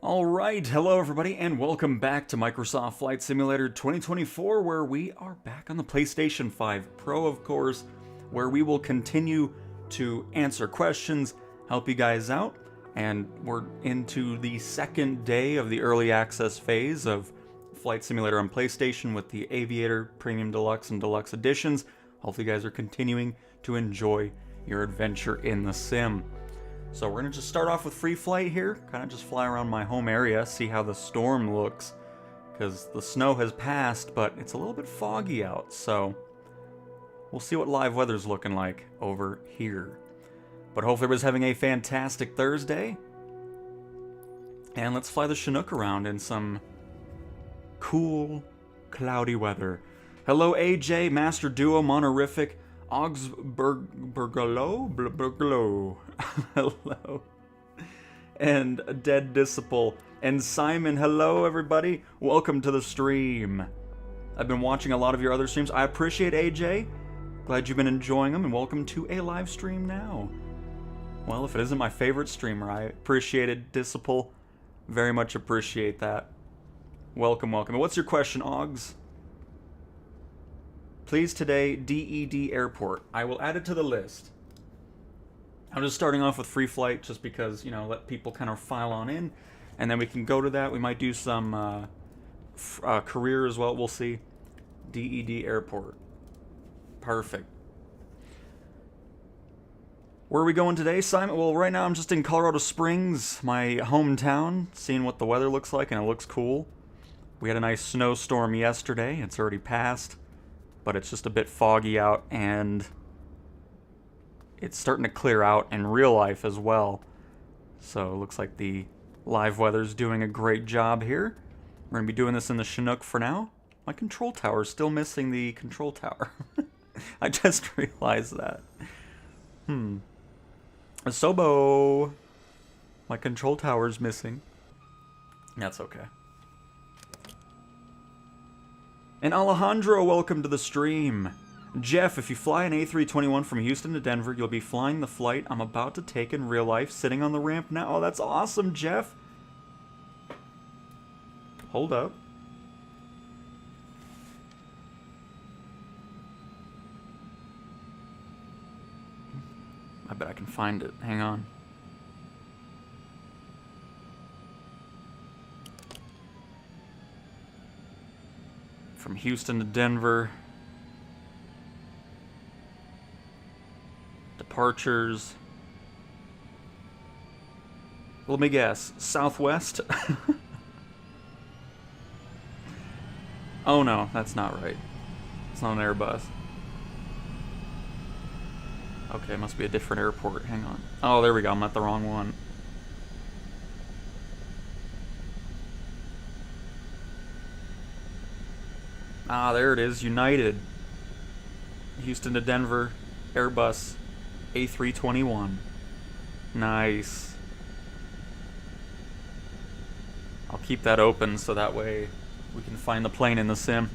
Alright, hello everybody, and welcome back to Microsoft Flight Simulator 2024, where we are back on the PlayStation 5 Pro, of course, where we will continue to answer questions, help you guys out, and we're into the second day of the early access phase of Flight Simulator on PlayStation with the Aviator, Premium Deluxe, and Deluxe Editions. Hopefully you guys are continuing to enjoy your adventure in the sim. So we're going to just start off with free flight here, kind of just fly around my home area, see how the storm looks, because the snow has passed, but it's a little bit foggy out, so we'll see what live weather's looking like over here. But hopefully everybody's having a fantastic Thursday, and let's fly the Chinook around in some cool, cloudy weather. Hello AJ, Master Duo, Monorific, Augsburglo, hello, and Dead Disciple, and Simon, hello everybody, welcome to the stream. I've been watching a lot of your other streams. I appreciate AJ, glad you've been enjoying them, and welcome to a live stream now. Well, if it isn't my favorite streamer, I appreciate it, Disciple, very much appreciate that. Welcome, welcome. And what's your question, Augs? Please today, DED Airport. I will add it to the list. I'm just starting off with free flight just because, you know, let people kind of file on in. And then we can go to that. We might do some career as well. We'll see. DED Airport. Perfect. Where are we going today, Simon? Well, right now I'm just in Colorado Springs, my hometown, seeing what the weather looks like, and it looks cool. We had a nice snowstorm yesterday. It's already passed. But it's just a bit foggy out, and it's starting to clear out in real life as well. So it looks like the live weather's doing a great job here. We're going to be doing this in the Chinook for now. My control tower is still missing the control tower. I just realized that. Asobo! My control tower's missing. That's okay. And Alejandro, welcome to the stream. Jeff, if you fly an A321 from Houston to Denver, you'll be flying the flight I'm about to take in real life, sitting on the ramp now. Oh, that's awesome, Jeff. Hold up. I bet I can find it. Hang on. From Houston to Denver. Departures. Let me guess. Southwest? Oh no, that's not right. It's not an Airbus. Okay, it must be a different airport. Hang on. Oh, there we go. I'm at the wrong one. Ah, there it is, United. Houston to Denver, Airbus A321. Nice. I'll keep that open so that way we can find the plane in the sim.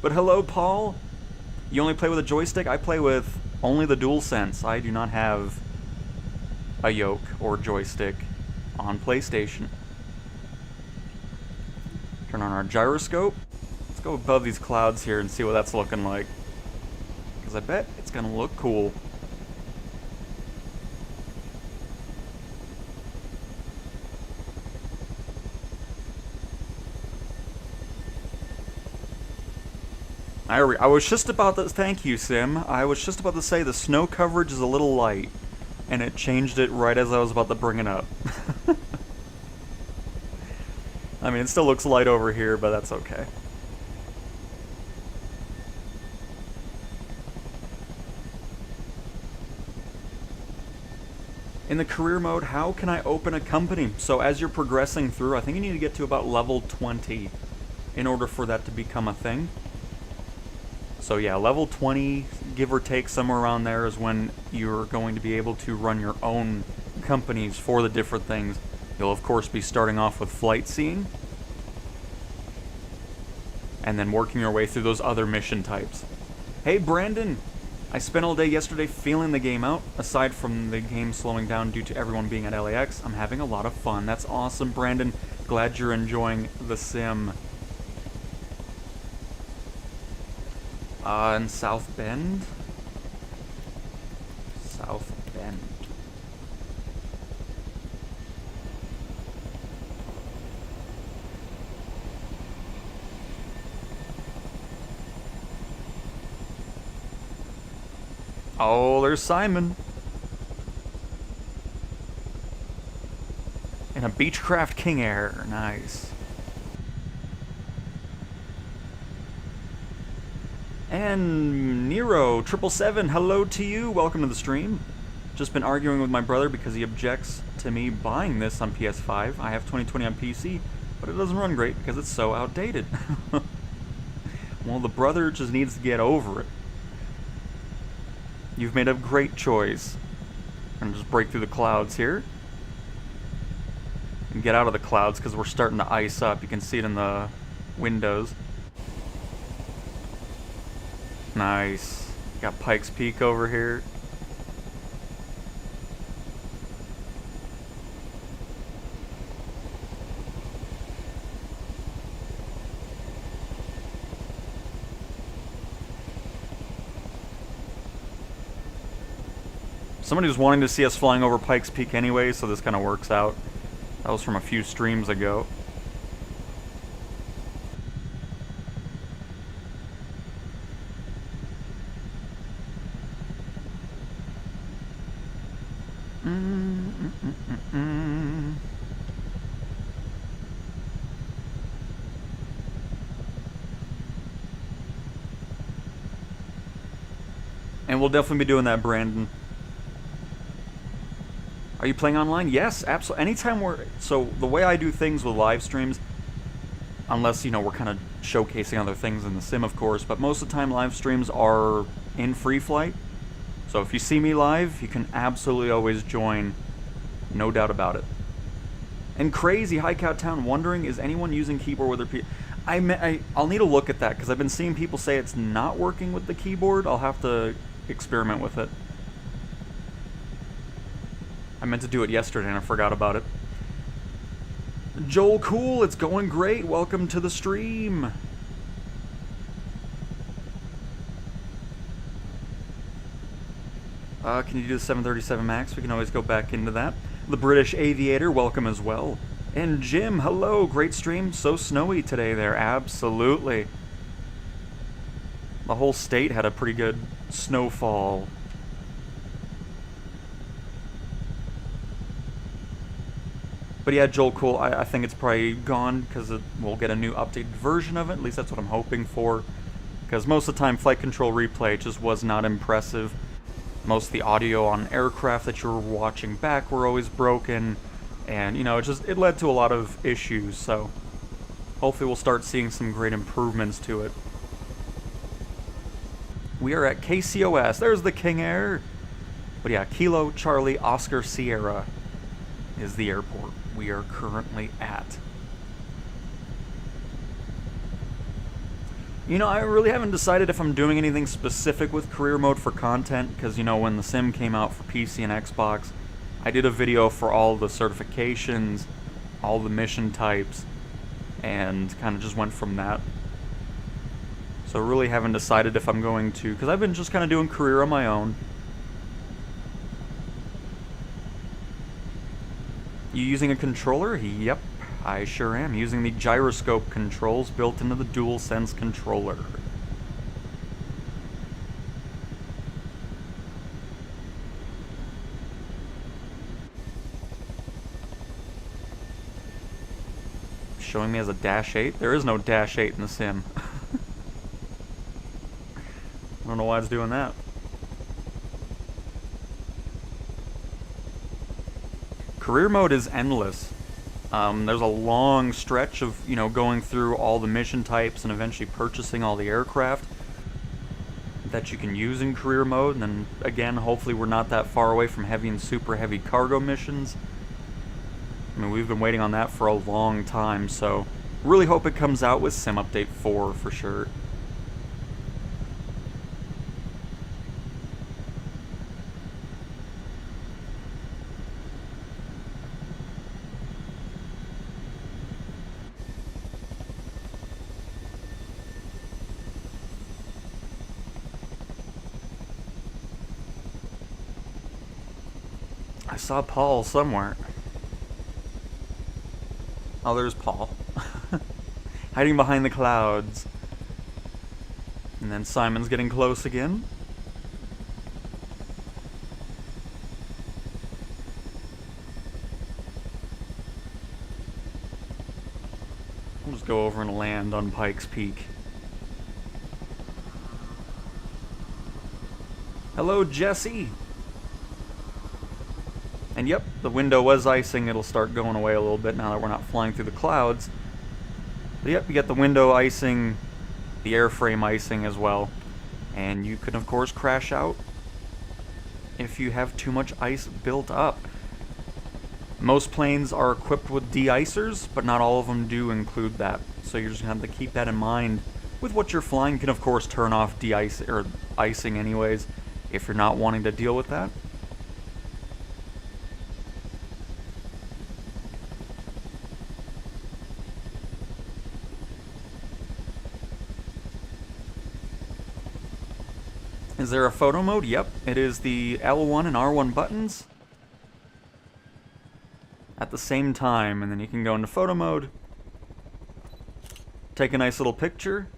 But hello, Paul. You only play with a joystick? I play with only the DualSense. I do not have a yoke or joystick on PlayStation. Turn on our gyroscope. Let's go above these clouds here and see what that's looking like. Because I bet it's going to look cool. I was just about to... Thank you, Sim. I was just about to say the snow coverage is a little light. And it changed it right as I was about to bring it up. I mean, it still looks light over here, but that's okay. In the career mode, how can I open a company? So as you're progressing through, I think you need to get to about level 20 in order for that to become a thing. So yeah, level 20, give or take somewhere around there, is when you're going to be able to run your own companies for the different things. You'll of course be starting off with flight seeing, and then working your way through those other mission types. Hey Brandon, I spent all day yesterday feeling the game out. Aside from the game slowing down due to everyone being at LAX, I'm having a lot of fun. That's awesome, Brandon. Glad you're enjoying the sim. In South Bend? South Bend. Oh, there's Simon. In a Beechcraft King Air. Nice. And Nero 777, hello to you. Welcome to the stream. Just been arguing with my brother because he objects to me buying this on PS5. I have 2020 on PC, but it doesn't run great because it's so outdated. Well, the brother just needs to get over it. You've made a great choice. I'm gonna just break through the clouds here. And get out of the clouds because we're starting to ice up. You can see it in the windows. Nice. Got Pikes Peak over here. Somebody was wanting to see us flying over Pikes Peak anyway, so this kind of works out. That was from a few streams ago. And we'll definitely be doing that, Brandon. Are you playing online? Yes, absolutely. Anytime we're... So, the way I do things with live streams, unless, you know, we're kind of showcasing other things in the sim, of course, but most of the time live streams are in free flight. So if you see me live, you can absolutely always join. No doubt about it. And Crazy High Cow Town wondering, is anyone using keyboard with their I'll need to look at that, because I've been seeing people say it's not working with the keyboard. I'll have to experiment with it. I meant to do it yesterday and I forgot about it. Joel Cool, it's going great. Welcome to the stream. Can you do the 737 MAX? We can always go back into that. The British Aviator, welcome as well. And Jim, hello. Great stream. So snowy today there. Absolutely. The whole state had a pretty good snowfall. But yeah, Joel Cool, I think it's probably gone because we'll get a new updated version of it. At least that's what I'm hoping for. Because most of the time, Flight Control Replay just was not impressive. Most of the audio on aircraft that you were watching back were always broken. And, you know, it led to a lot of issues. So hopefully we'll start seeing some great improvements to it. We are at KCOS. There's the King Air. But yeah, Kilo Charlie Oscar Sierra is the airport we are currently at. You know, I really haven't decided if I'm doing anything specific with career mode for content, because, you know, when the sim came out for PC and Xbox, I did a video for all the certifications, all the mission types, and kind of just went from that. So really haven't decided if I'm going to, because I've been just kind of doing career on my own. You using a controller? Yep, I sure am. Using the gyroscope controls built into the DualSense controller. Showing me as a Dash 8? There is no Dash 8 in the sim. I don't know why it's doing that. Career mode is endless. There's a long stretch of, you know, going through all the mission types and eventually purchasing all the aircraft that you can use in career mode. And then, again, hopefully we're not that far away from heavy and super heavy cargo missions. I mean, we've been waiting on that for a long time, so really hope it comes out with Sim Update 4 for sure. I saw Paul somewhere. Oh, there's Paul. Hiding behind the clouds. And then Simon's getting close again. We'll just go over and land on Pike's Peak. Hello, Jesse! And yep, the window was icing. It'll start going away a little bit now that we're not flying through the clouds. But yep, you get the window icing, the airframe icing as well. And you can, of course, crash out if you have too much ice built up. Most planes are equipped with de-icers, but not all of them do include that. So you're just going to have to keep that in mind with what you're flying. You can, of course, turn off icing anyways if you're not wanting to deal with that. Is there a photo mode? Yep, it is the L1 and R1 buttons at the same time, and then you can go into photo mode, take a nice little picture,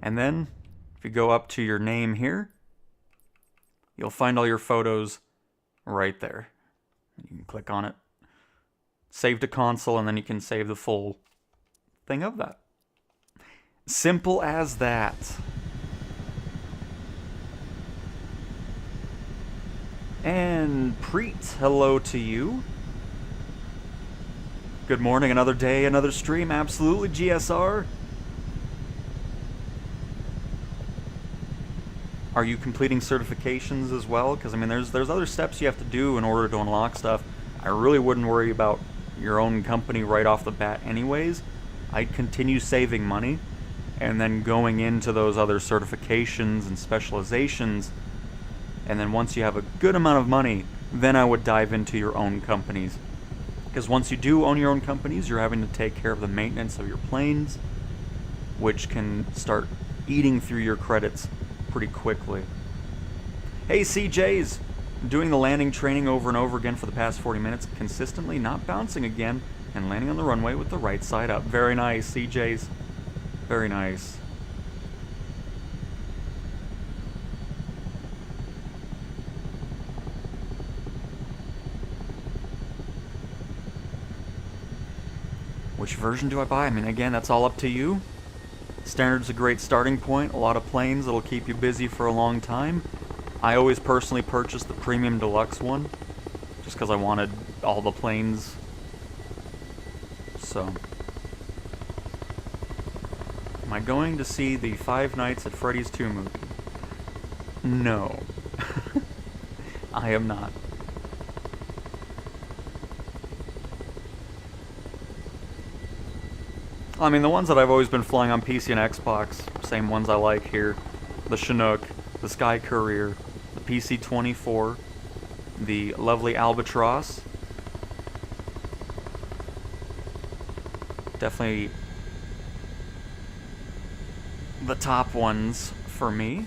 and then if you go up to your name here, you'll find all your photos right there. You can click on it, save to console, and then you can save the full thing of that. Simple as that. And Preet, hello to you. Good morning, another day, another stream, absolutely, GSR. Are you completing certifications as well? Because, I mean, there's other steps you have to do in order to unlock stuff. I really wouldn't worry about your own company right off the bat anyways. I'd continue saving money, and then going into those other certifications and specializations. And then once you have a good amount of money, then I would dive into your own companies. Because once you do own your own companies, you're having to take care of the maintenance of your planes, which can start eating through your credits pretty quickly. Hey CJs! Doing the landing training over and over again for the past 40 minutes, consistently not bouncing again, and landing on the runway with the right side up. Very nice, CJs. Very nice. Which version do I buy? I mean, again, that's all up to you. Standard's a great starting point. A lot of planes that'll keep you busy for a long time. I always personally purchased the Premium Deluxe one, just because I wanted all the planes. So, am I going to see the Five Nights at Freddy's 2 movie? No. I am not. I mean, the ones that I've always been flying on PC and Xbox, same ones I like here. The Chinook, the Sky Courier, the PC-24, the lovely Albatross. Definitely the top ones for me.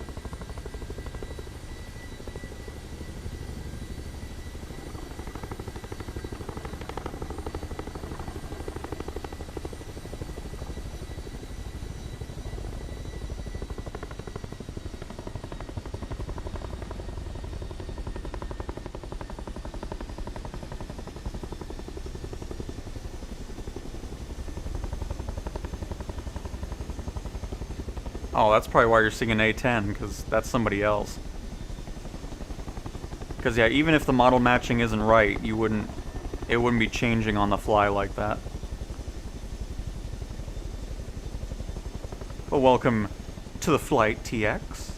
Oh, that's probably why you're seeing an A10, because that's somebody else. Because, yeah, even if the model matching isn't right, it wouldn't be changing on the fly like that. Well, welcome to the flight, TX.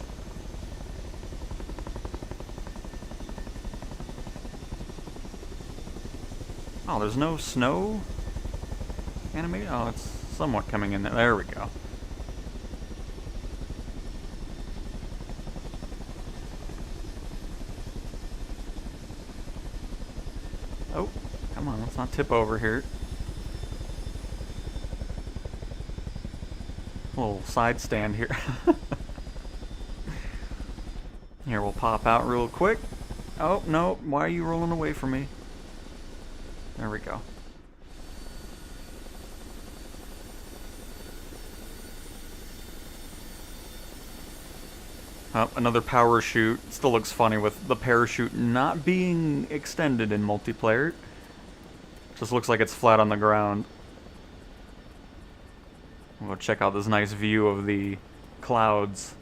Oh, there's no snow animation? Oh, it's somewhat coming in there. There we go. Oh, come on, let's not tip over here. A little side stand here. Here, we'll pop out real quick. Oh, no. Why are you rolling away from me? There we go. Oh, another power chute. Still looks funny with the parachute not being extended in multiplayer. Just looks like it's flat on the ground. We'll check out this nice view of the clouds.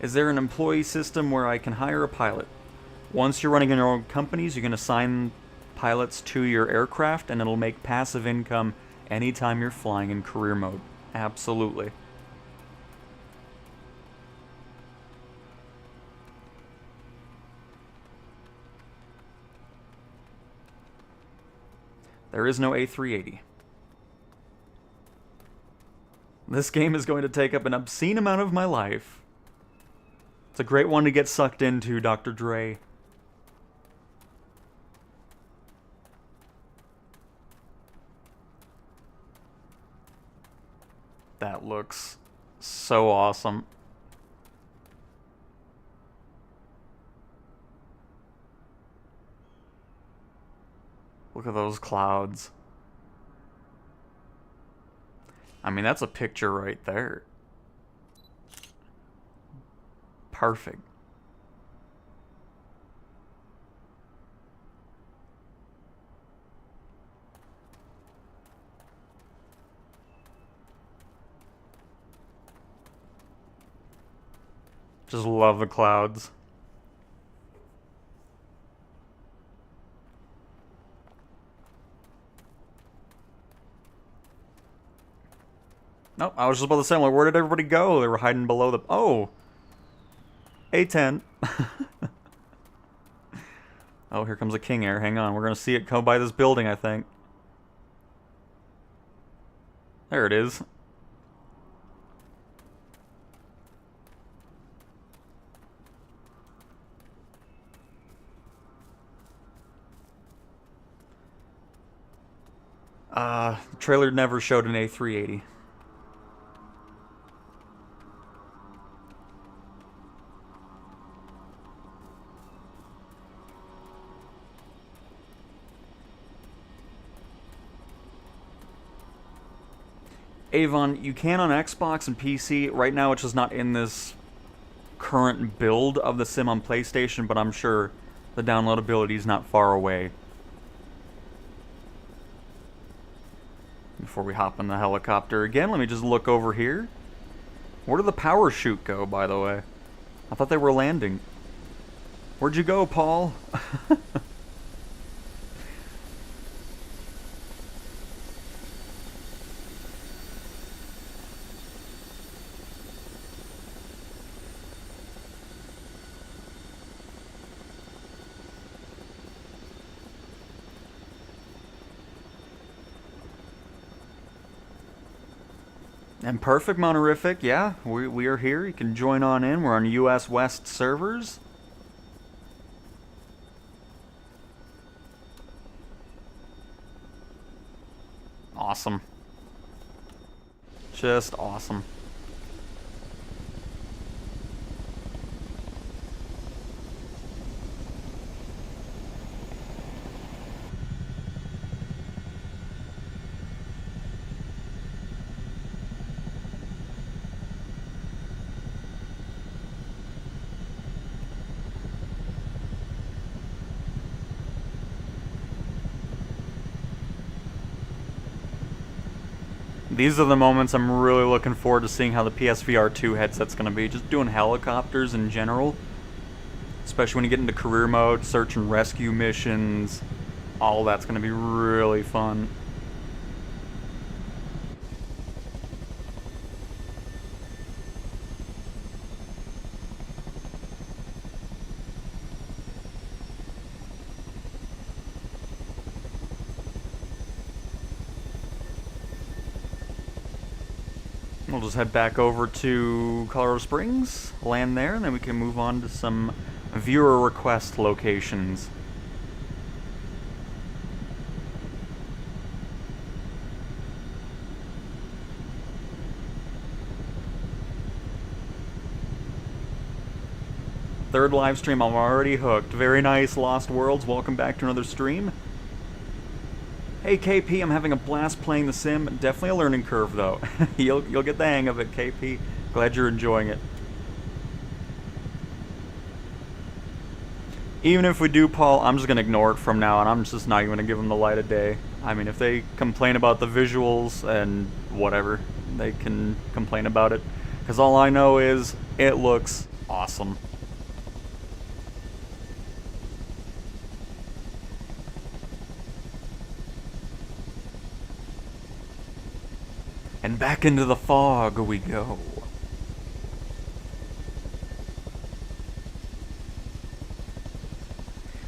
Is there an employee system where I can hire a pilot? Once you're running your own companies, you can assign pilots to your aircraft, and it'll make passive income anytime you're flying in career mode. Absolutely. There is no A380. This game is going to take up an obscene amount of my life. It's a great one to get sucked into, Dr. Dre. That looks so awesome. Look at those clouds. I mean, that's a picture right there. Perfect. Just love the clouds. Nope, I was just about to say, like, where did everybody go? They were hiding below the... Oh! A10. Oh, here comes a King Air. Hang on, we're gonna see it go by this building, I think. There it is. The trailer never showed an A380. Avon, you can on Xbox and PC. Right now it's just not in this current build of the sim on PlayStation, but I'm sure the downloadability is not far away. Before we hop in the helicopter again, let me just look over here. Where did the power chute go, by the way? I thought they were landing. Where'd you go, Paul? And perfect, Monorific, yeah, we are here. You can join on in. We're on US West servers. Awesome. Just awesome. These are the moments I'm really looking forward to seeing how the PSVR 2 headset's going to be. Just doing helicopters in general. Especially when you get into career mode, search and rescue missions. All that's going to be really fun. We'll just head back over to Colorado Springs, land there, and then we can move on to some viewer request locations. Third live stream, I'm already hooked. Very nice, Lost Worlds. Welcome back to another stream. Hey KP, I'm having a blast playing the sim. Definitely a learning curve though. You'll get the hang of it, KP. Glad you're enjoying it. Even if we do, Paul, I'm just gonna ignore it from now on. I'm just not even gonna give them the light of day. I mean, if they complain about the visuals and whatever, they can complain about it. Because all I know is it looks awesome. And back into the fog we go.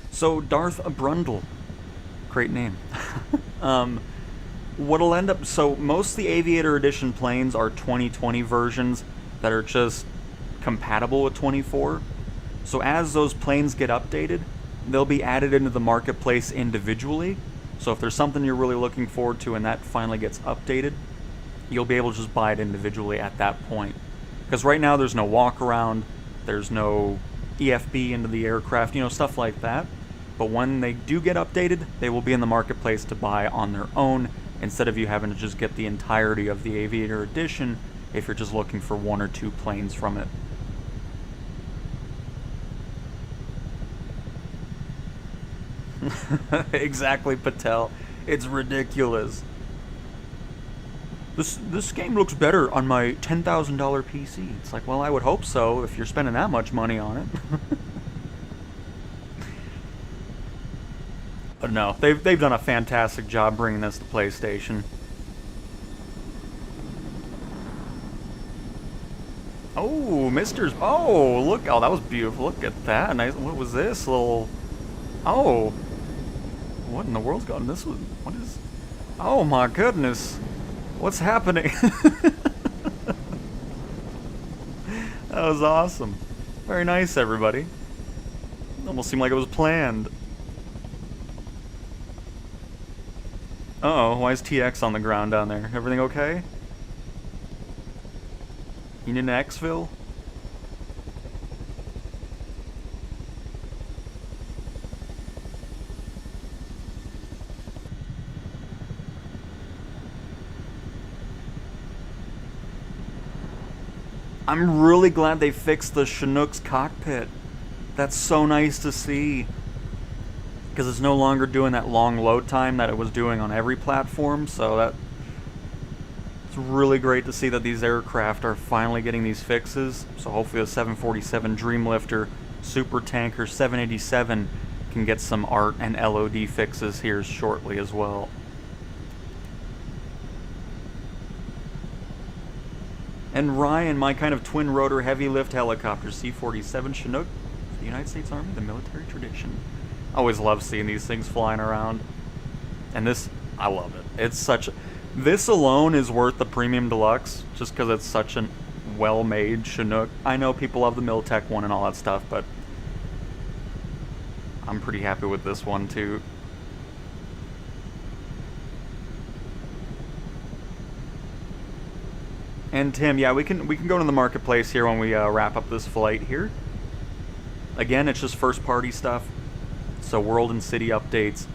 So, Darth Brundle. Great name. What'll end up... So, most of the Aviator Edition planes are 2020 versions that are just compatible with 24. So, as those planes get updated, they'll be added into the marketplace individually. So, if there's something you're really looking forward to and that finally gets updated, you'll be able to just buy it individually at that point. Because right now there's no walk around, there's no EFB into the aircraft, you know, stuff like that. But when they do get updated, they will be in the marketplace to buy on their own, instead of you having to just get the entirety of the Aviator Edition if you're just looking for one or two planes from it. Exactly, Patel. It's ridiculous. This game looks better on my $10,000 PC. It's like, well, I would hope so if you're spending that much money on it. But no, they've done a fantastic job bringing this to PlayStation. Oh, oh, look, oh, that was beautiful. Look at that. Nice. What was this little? Oh, what in the world's going? This was what is? Oh my goodness. What's happening? That was awesome. Very nice, everybody. Almost seemed like it was planned. Uh-oh, why is TX on the ground down there? Everything okay? You need an exfil? I'm really glad they fixed the Chinook's cockpit. That's so nice to see. Because it's no longer doing that long load time that it was doing on every platform, so it's really great to see that these aircraft are finally getting these fixes. So hopefully the 747 Dreamlifter, Super Tanker 787 can get some art and LOD fixes here shortly as well. And Ryan, my kind of twin-rotor heavy-lift helicopter, C-47 Chinook, the United States Army, the military tradition. I always love seeing these things flying around. And this, I love it. It's such... This alone is worth the Premium Deluxe, just because it's such a well-made Chinook. I know people love the Miltech one and all that stuff, but I'm pretty happy with this one, too. And Tim, yeah, we can go to the marketplace here when we wrap up this flight here. Again, it's just first-party stuff, so world and city updates,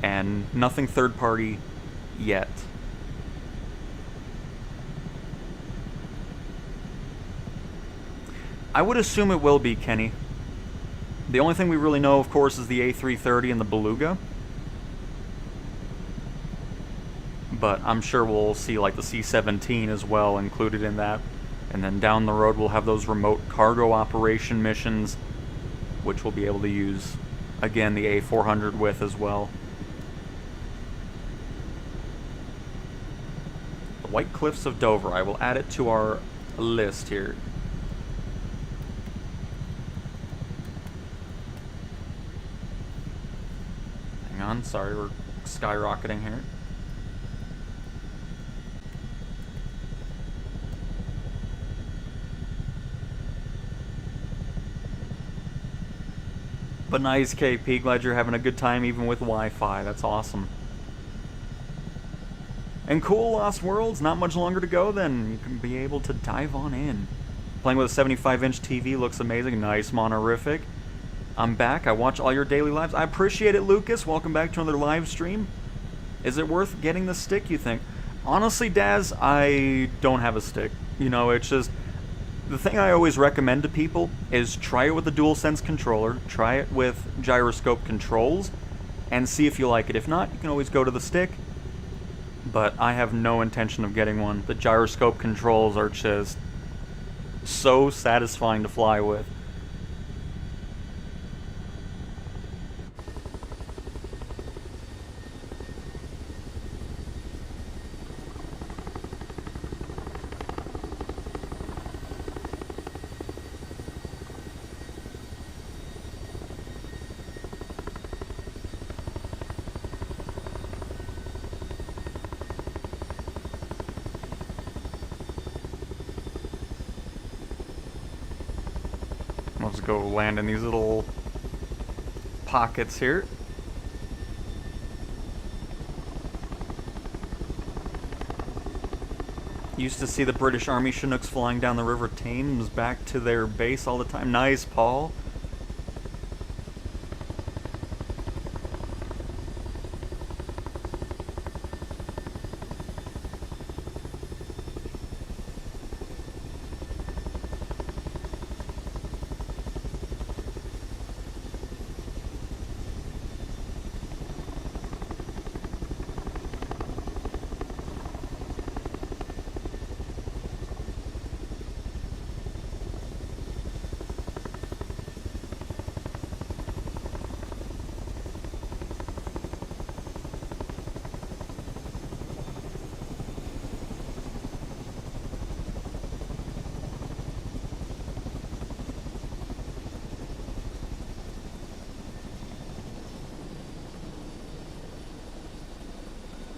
and nothing third-party yet. I would assume it will be, Kenny. The only thing we really know, of course, is the A330 and the Beluga. But I'm sure we'll see like the C-17 as well included in that. And then down the road we'll have those remote cargo operation missions, which we'll be able to use, again, the A400 with as well. The White Cliffs of Dover. I will add it to our list here. Hang on, sorry, we're skyrocketing here. But nice, KP. Glad you're having a good time even with Wi-Fi. That's awesome. And cool, Lost Worlds. Not much longer to go then. You can be able to dive on in. Playing with a 75-inch TV looks amazing. Nice, monorific. I'm back. I watch all your daily lives. I appreciate it, Lucas. Welcome back to another live stream. Is it worth getting the stick, you think? Honestly, Daz, I don't have a stick. You know, it's just... The thing I always recommend to people is try it with the DualSense controller, try it with gyroscope controls, and see if you like it. If not, you can always go to the stick. But I have no intention of getting one. The gyroscope controls are just so satisfying to fly with. Let's go land in these little pockets here. Used to see the British Army Chinooks flying down the River Thames back to their base all the time. Nice, Paul.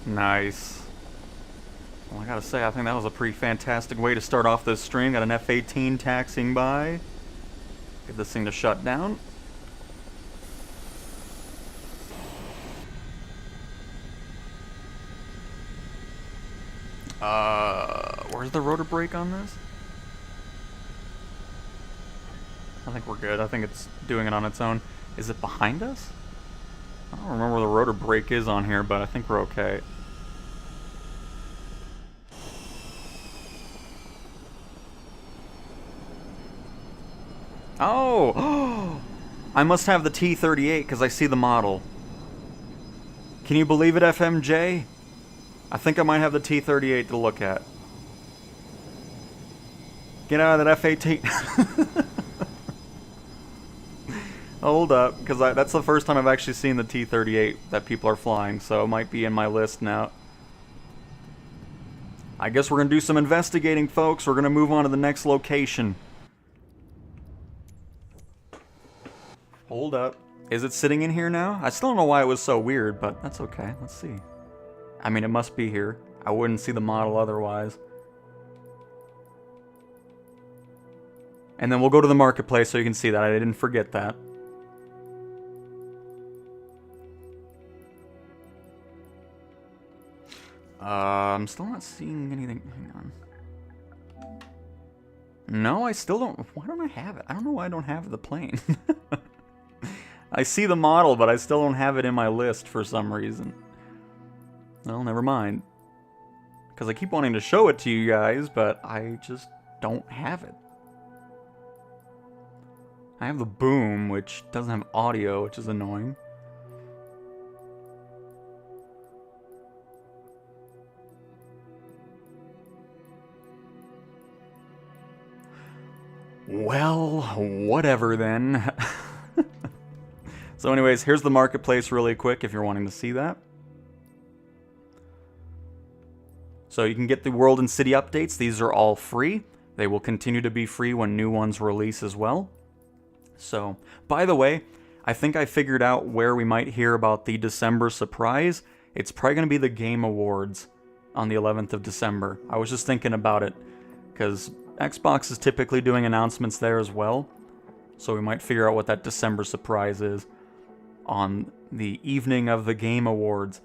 Nice. Well, I gotta say, I think that was a pretty fantastic way to start off this stream. Got an F-18 taxiing by. Get this thing to shut down. Where's the rotor brake on this? I think we're good. I think it's doing it on its own. Is it behind us? I don't remember where the rotor brake is on here, but I think we're okay. Oh! I must have the T-38 because I see the model. Can you believe it, FMJ? I think I might have the T-38 to look at. Get out of that F-18. Hold up, because that's the first time I've actually seen the T-38 that people are flying, so it might be in my list now. I guess we're going to do some investigating, folks. We're going to move on to the next location. Hold up. Is it sitting in here now? I still don't know why it was so weird, but that's okay. Let's see. I mean, it must be here. I wouldn't see the model otherwise. And then we'll go to the marketplace so you can see that. I didn't forget that. I'm still not seeing anything. Hang on. No, I still don't. Why don't I have it? I don't know why I don't have the plane. I see the model, but I still don't have it in my list for some reason. Well, never mind. Because I keep wanting to show it to you guys, but I just don't have it. I have the boom, which doesn't have audio, which is annoying. Well, whatever then. So anyways, here's the marketplace really quick if you're wanting to see that. So you can get the world and city updates. These are all free. They will continue to be free when new ones release as well. So, by the way, I think I figured out where we might hear about the December surprise. It's probably going to be the Game Awards on the 11th of December. I was just thinking about it, because Xbox is typically doing announcements there as well. So we might figure out what that December surprise is on the evening of the Game Awards.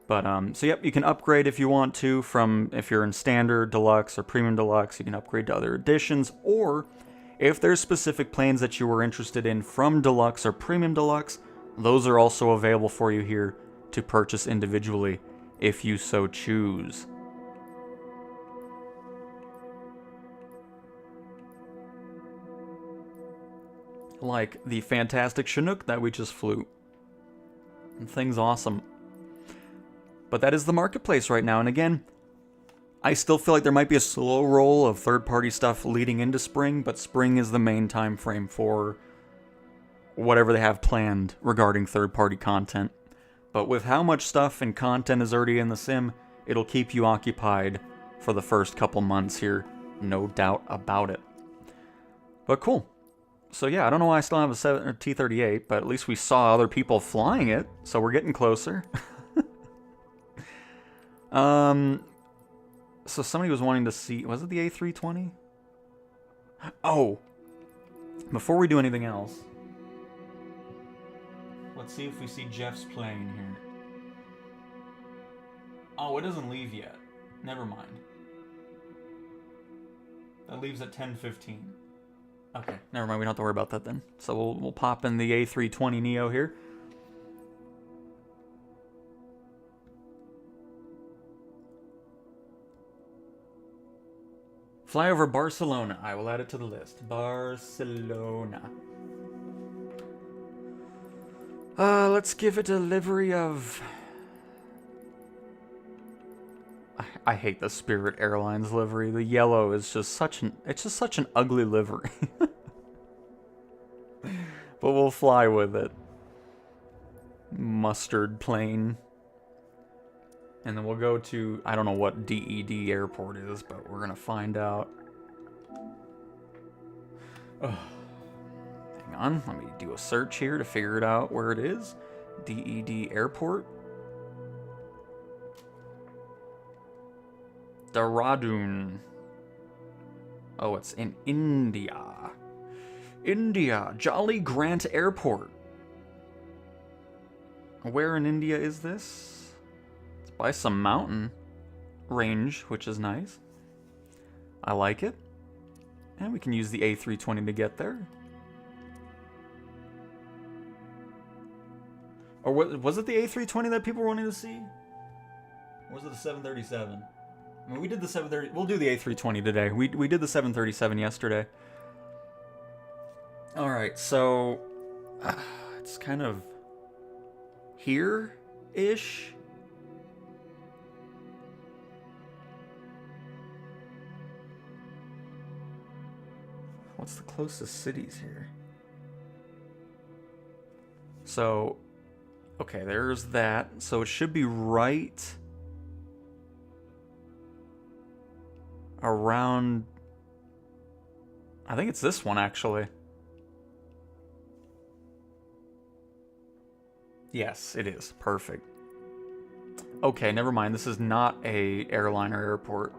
But, so yep, you can upgrade if you want to from, if you're in Standard, Deluxe, or Premium Deluxe, you can upgrade to other editions, or if there's specific planes that you were interested in from Deluxe or Premium Deluxe, those are also available for you here to purchase individually, if you so choose. Like the fantastic Chinook that we just flew. The thing's awesome. But that is the marketplace right now, and again, I still feel like there might be a slow roll of third-party stuff leading into spring, but spring is the main time frame for whatever they have planned regarding third-party content. But with how much stuff and content is already in the sim, it'll keep you occupied for the first couple months here, no doubt about it. But cool. So yeah, I don't know why I still have a T-38, but at least we saw other people flying it, so we're getting closer. So somebody was wanting to see, was it the A320? Oh, before we do anything else, let's see if we see Jeff's plane here. Oh, it doesn't leave yet. Never mind. That leaves at 10:15. Okay, never mind. We don't have to worry about that then. So we'll pop in the A320 Neo here. Fly over Barcelona. I will add it to the list. Barcelona. Let's give it a livery of... I hate the Spirit Airlines livery. The yellow is just such an... It's just such an ugly livery. But we'll fly with it. Mustard plane. And then we'll go to... I don't know what DED airport is, but we're gonna find out. Oh. Hang on. Let me do a search here to figure it out where it is. DED airport. Dehradun. Oh, it's in India. India. Jolly Grant Airport. Where in India is this? It's by some mountain range, which is nice. I like it. And we can use the A320 to get there. Or was it the A320 that people were wanting to see? Or was it the 737? I mean, we did the 730. We'll do the A320 today. We did the 737 yesterday. All right, so it's kind of here-ish. What's the closest cities here? So, okay, there's that. So it should be right around... I think it's this one, actually. Yes, it is. Perfect. Okay, never mind. This is not a Airliner airport.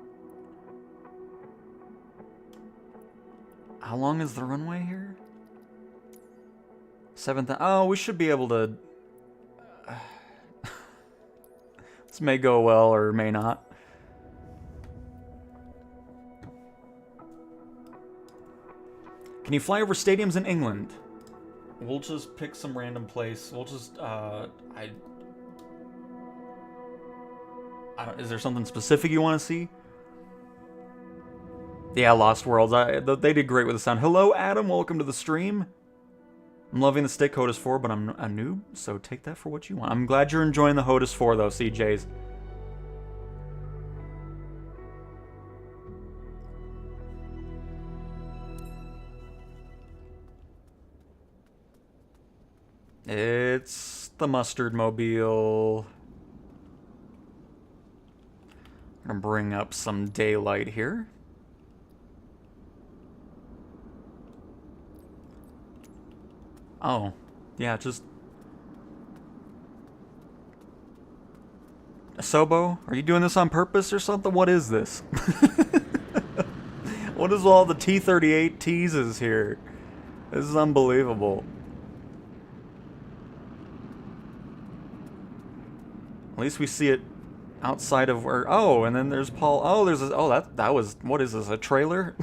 How long is the runway here? 7,000. Oh, we should be able to... This may go well or may not. Can you fly over stadiums in England? We'll just pick some random place. We'll just, is there something specific you want to see? Yeah, Lost Worlds. They did great with the sound. Hello, Adam. Welcome to the stream. I'm loving the stick HOTAS 4, but I'm a noob, so take that for what you want. I'm glad you're enjoying the HOTAS 4, though, CJs. It's the Mustard Mobile. I'm gonna bring up some daylight here. Oh, yeah, just... Sobo, are you doing this on purpose or something? What is this? What is all the T-38 teases here? This is unbelievable. At least we see it outside of where... Oh, and then there's Paul... Oh, there's a... Oh, that was... What is this, a trailer?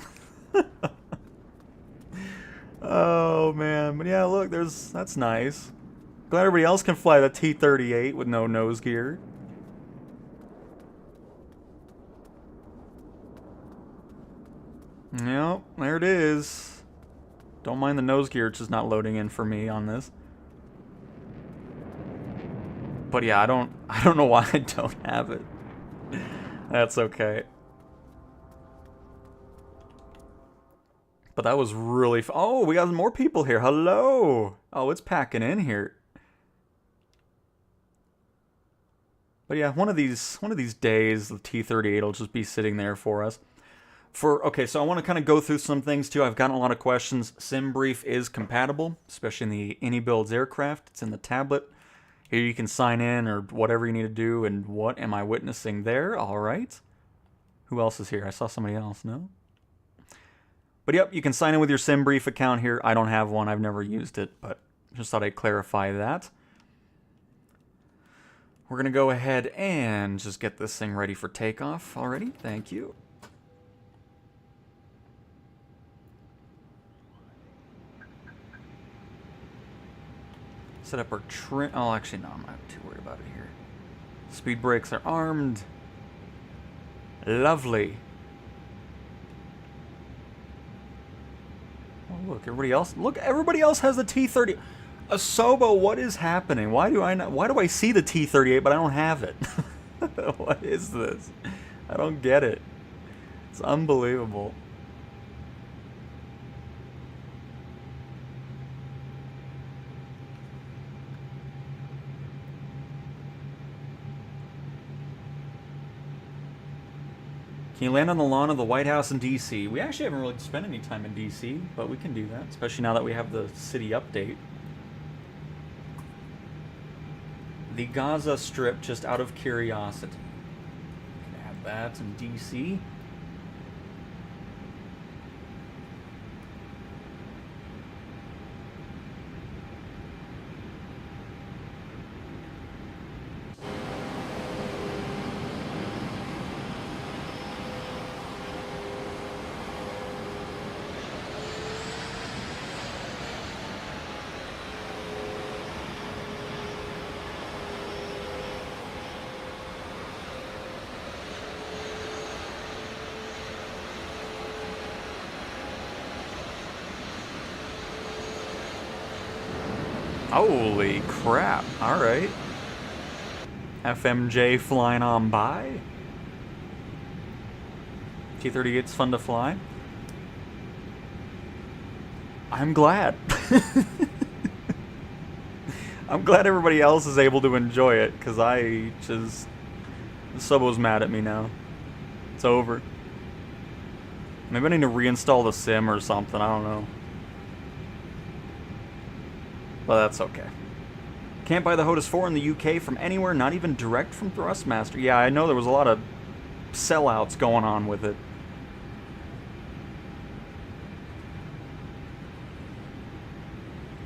Oh, man. But yeah, look, there's... That's nice. Glad everybody else can fly the T-38 with no nose gear. Yep, there it is. Don't mind the nose gear, it's just not loading in for me on this. But yeah, I don't know why I don't have it. That's okay. But that was really oh, we got more people here. Hello. Oh, it's packing in here. But yeah, one of these days the T-38 will just be sitting there for us. Okay, so I want to kind of go through some things too. I've gotten a lot of questions. SimBrief is compatible, especially in the AnyBuilds aircraft. It's in the tablet. Here you can sign in or whatever you need to do. And what am I witnessing there? All right. Who else is here? I saw somebody else, no? But yep, you can sign in with your SimBrief account here. I don't have one. I've never used it, but just thought I'd clarify that. We're going to go ahead and just get this thing ready for takeoff already. Thank you. Set up our trim. Oh, actually, no, I'm not too worried about it here. Speed brakes are armed. Lovely. Oh, look, everybody else. Look, everybody else has the T-30. Asobo, what is happening? Why do I see the T-38 but I don't have it? What is this? I don't get it. It's unbelievable. Can you land on the lawn of the White House in D.C.? We actually haven't really spent any time in D.C., but we can do that, especially now that we have the city update. The Gaza Strip, just out of curiosity. We can add that in D.C. Holy crap. Alright. FMJ flying on by. T-38's fun to fly. I'm glad. I'm glad everybody else is able to enjoy it, because I just... Subo's mad at me now. It's over. Maybe I need to reinstall the sim or something, I don't know. But that's okay. Can't buy the HOTAS 4 in the UK from anywhere, not even direct from Thrustmaster. Yeah, I know there was a lot of sellouts going on with it.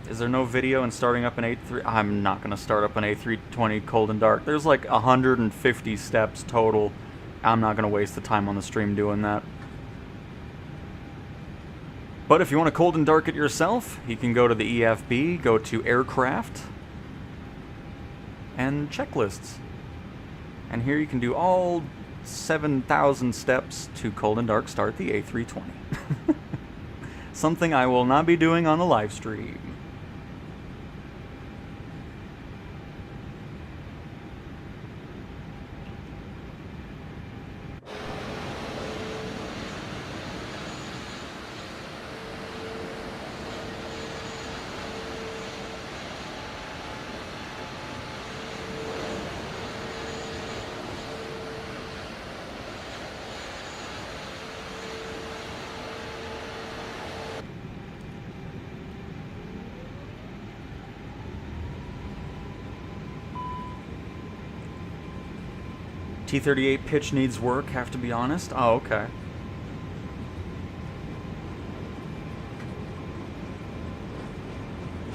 Is there no video in starting up an A3? I'm not going to start up an A320 cold and dark. There's like 150 steps total. I'm not going to waste the time on the stream doing that. But if you want to cold and dark it yourself, you can go to the EFB, go to Aircraft, and Checklists. And here you can do all 7,000 steps to cold and dark start the A320. Something I will not be doing on the live stream. T-38 pitch needs work, have to be honest. Oh, okay.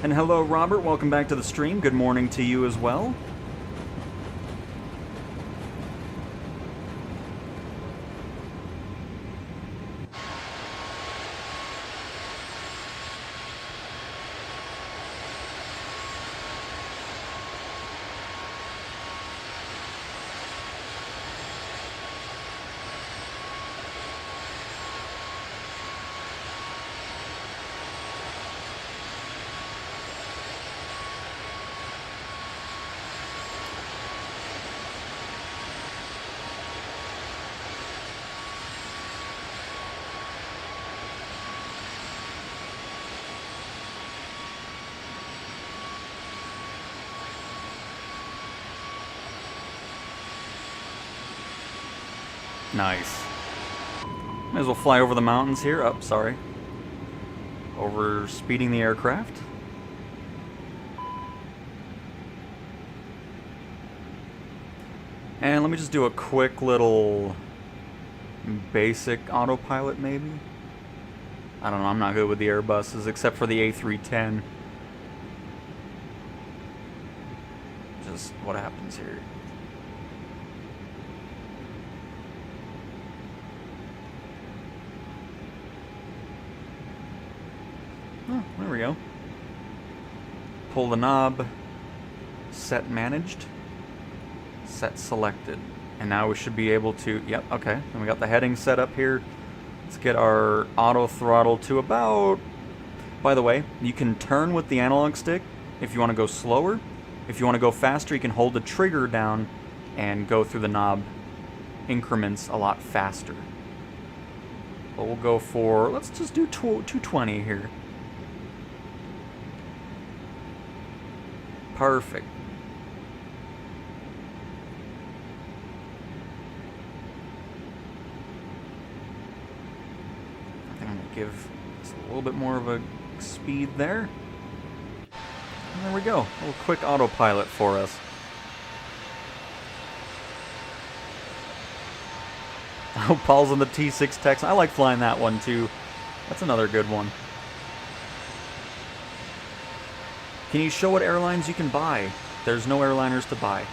And hello, Robert. Welcome back to the stream. Good morning to you as well. Nice. Might as well fly over the mountains here. Oh, sorry. Over speeding the aircraft. And let me just do a quick little basic autopilot, maybe? I don't know, I'm not good with the Airbuses, except for the A310. Just what happens here. Oh, there we go. Pull the knob. Set managed. Set selected. And now we should be able to... Yep, okay. And we got the heading set up here. Let's get our auto throttle to about... By the way, you can turn with the analog stick if you want to go slower. If you want to go faster, you can hold the trigger down and go through the knob increments a lot faster. But we'll go for... Let's just do 220 here. Perfect. I think I'm going to give this a little bit more of a speed there. And there we go. A little quick autopilot for us. Oh, Paul's on the T6 Texan. I like flying that one too. That's another good one. Can you show what airlines you can buy? There's no airliners to buy.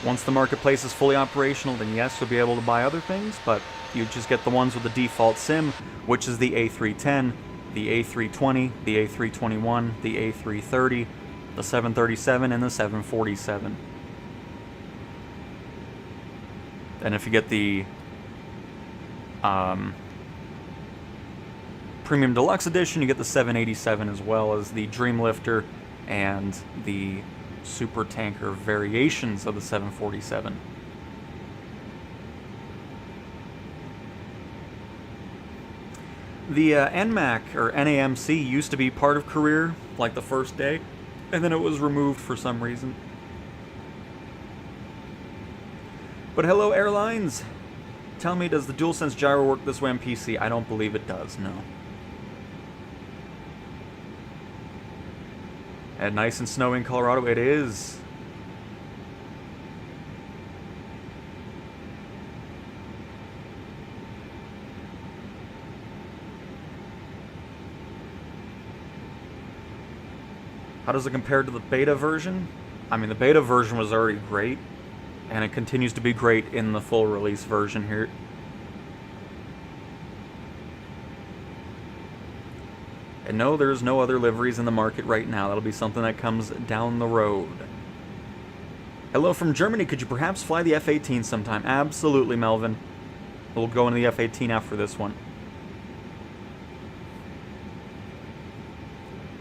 Once the marketplace is fully operational, then yes, you'll be able to buy other things, but you just get the ones with the default SIM, which is the A310, the A320, the A321, the A330, the 737, and the 747. And if you get the Premium Deluxe Edition, you get the 787 as well as the Dreamlifter and the Super Tanker variations of the 747. The NMAC, or NAMC, used to be part of Career, like the first day, and then it was removed for some reason. But hello, airlines! Tell me, does the DualSense gyro work this way on PC? I don't believe it does, no. And nice and snowy in Colorado, it is. How does it compare to the beta version? I mean, the beta version was already great, and it continues to be great in the full release version here. And no, there's no other liveries in the market right now. That'll be something that comes down the road. Hello from Germany. Could you perhaps fly the F-18 sometime? Absolutely, Melvin. We'll go into the F-18 after this one.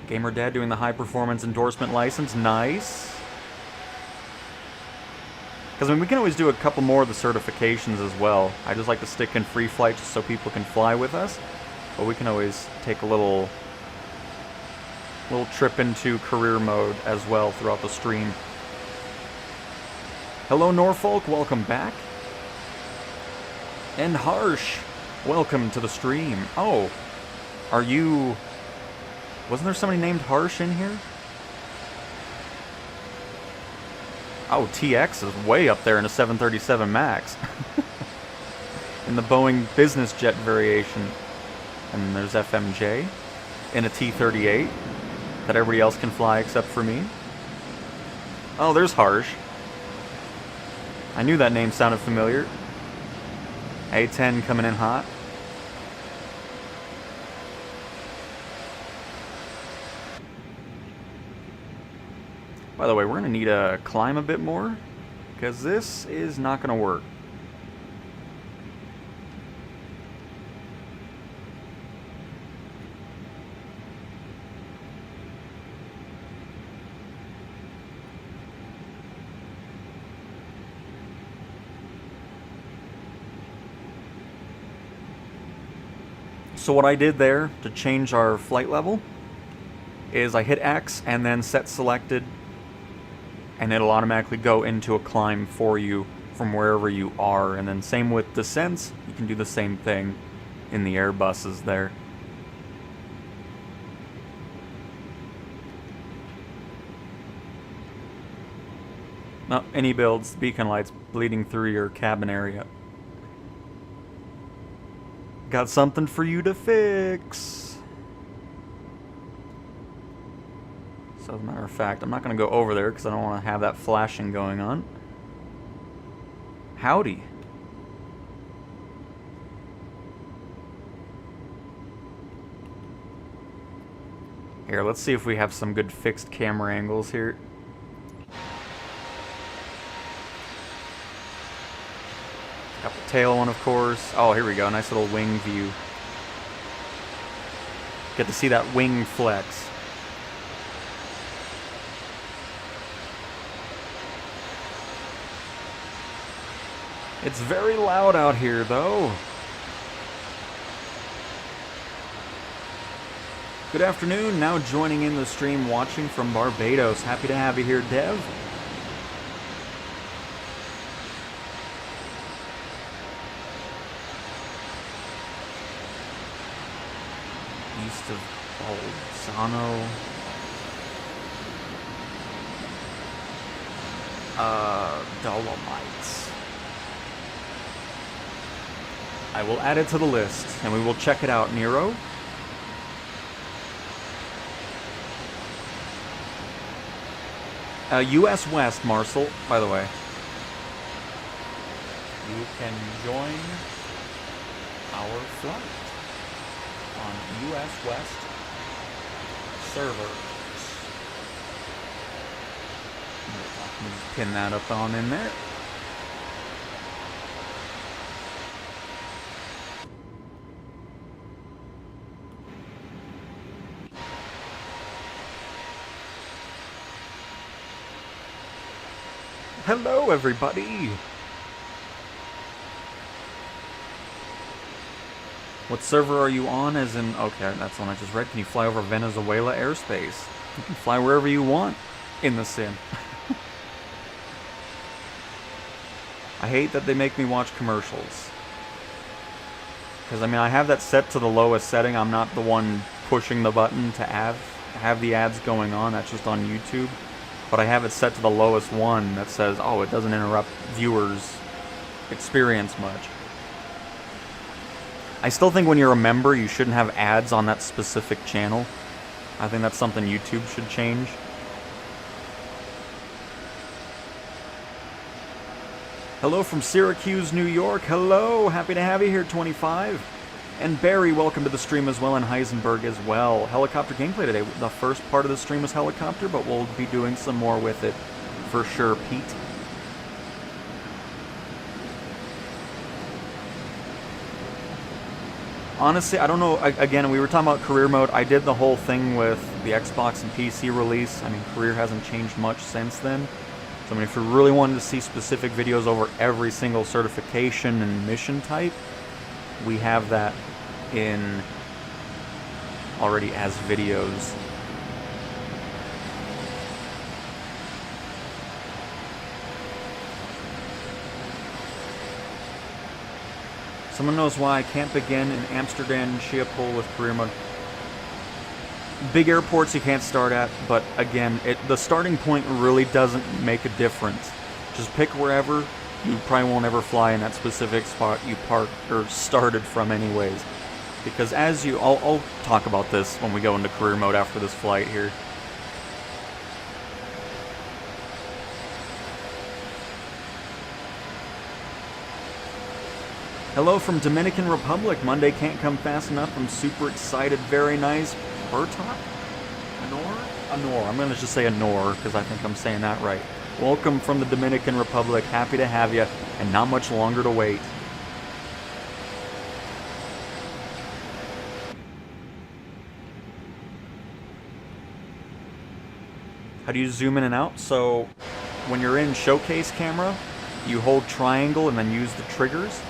Gamer Dad doing the high performance endorsement license. Nice. Because I mean, we can always do a couple more of the certifications as well. I just like to stick in free flight just so people can fly with us. But we can always take a little trip into career mode as well throughout the stream. Hello Norfolk, welcome back. And Harsh, welcome to the stream. Oh, are you... Wasn't there somebody named Harsh in here? Oh, TX is way up there in a 737 MAX. In the Boeing business jet variation. And there's FMJ in a T-38 that everybody else can fly except for me. Oh, there's Harsh. I knew that name sounded familiar. A10 coming in hot. By the way, we're going to need to climb a bit more, because this is not going to work. So what I did there to change our flight level is I hit X and then set selected, and it'll automatically go into a climb for you from wherever you are. And then same with descents, you can do the same thing in the Airbuses there. No, any builds, beacon lights bleeding through your cabin area. Got something for you to fix. So as a matter of fact, I'm not going to go over there because I don't want to have that flashing going on. Howdy. Here, let's see if we have some good fixed camera angles here. Got the tail one, of course. Oh, here we go. Nice little wing view. Get to see that wing flex. It's very loud out here, though. Good afternoon. Now joining in the stream, watching from Barbados. Happy to have you here, Dev. East of Bolzano. Dolomites. I will add it to the list, and we will check it out, Nero. US West, Marcel, by the way. You can join our flight on US West servers. Just pin that up on in there. Hello, everybody! What server are you on? As in, okay, that's the one I just read. Can you fly over Venezuela airspace? You can fly wherever you want in the sim. I hate that they make me watch commercials. Because, I mean, I have that set to the lowest setting. I'm not the one pushing the button to have the ads going on. That's just on YouTube. But I have it set to the lowest one that says, oh, it doesn't interrupt viewers' experience much. I still think when you're a member, you shouldn't have ads on that specific channel. I think that's something YouTube should change. Hello from Syracuse, New York. Hello, happy to have you here, 25. And Barry, welcome to the stream as well, and Heisenberg as well. Helicopter gameplay today. The first part of the stream was helicopter, but we'll be doing some more with it for sure, Pete. Honestly, I don't know. Again, we were talking about career mode. I did the whole thing with the Xbox and PC release. I mean, career hasn't changed much since then. So, I mean, if you really wanted to see specific videos over every single certification and mission type, we have that in already as videos. Someone knows why I can't begin in Amsterdam Schiphol with career mode. Big airports you can't start at, but again, the starting point really doesn't make a difference. Just pick wherever. You probably won't ever fly in that specific spot you parked or started from anyways. Because as you... I'll talk about this when we go into career mode after this flight here. Hello from Dominican Republic. Monday can't come fast enough. I'm super excited. Very nice. Burtok? Anor? I'm going to just say Anor because I think I'm saying that right. Welcome from the Dominican Republic. Happy to have you, and not much longer to wait. How do you zoom in and out? So, when you're in showcase camera, you hold triangle and then use the triggers.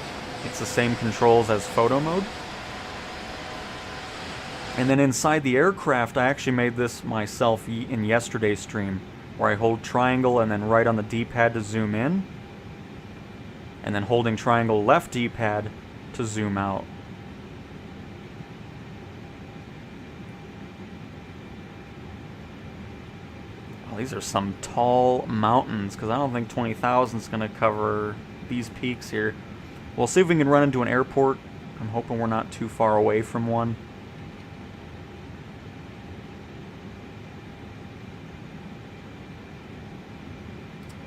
It's the same controls as photo mode. And then inside the aircraft, I actually made this myself in yesterday's stream. where I hold triangle and then right on the D-pad to zoom in, and then holding triangle left D-pad to zoom out. Oh, these are some tall mountains, because I don't think 20,000 is going to cover these peaks here. We'll see if we can run into an airport. I'm hoping we're not too far away from one.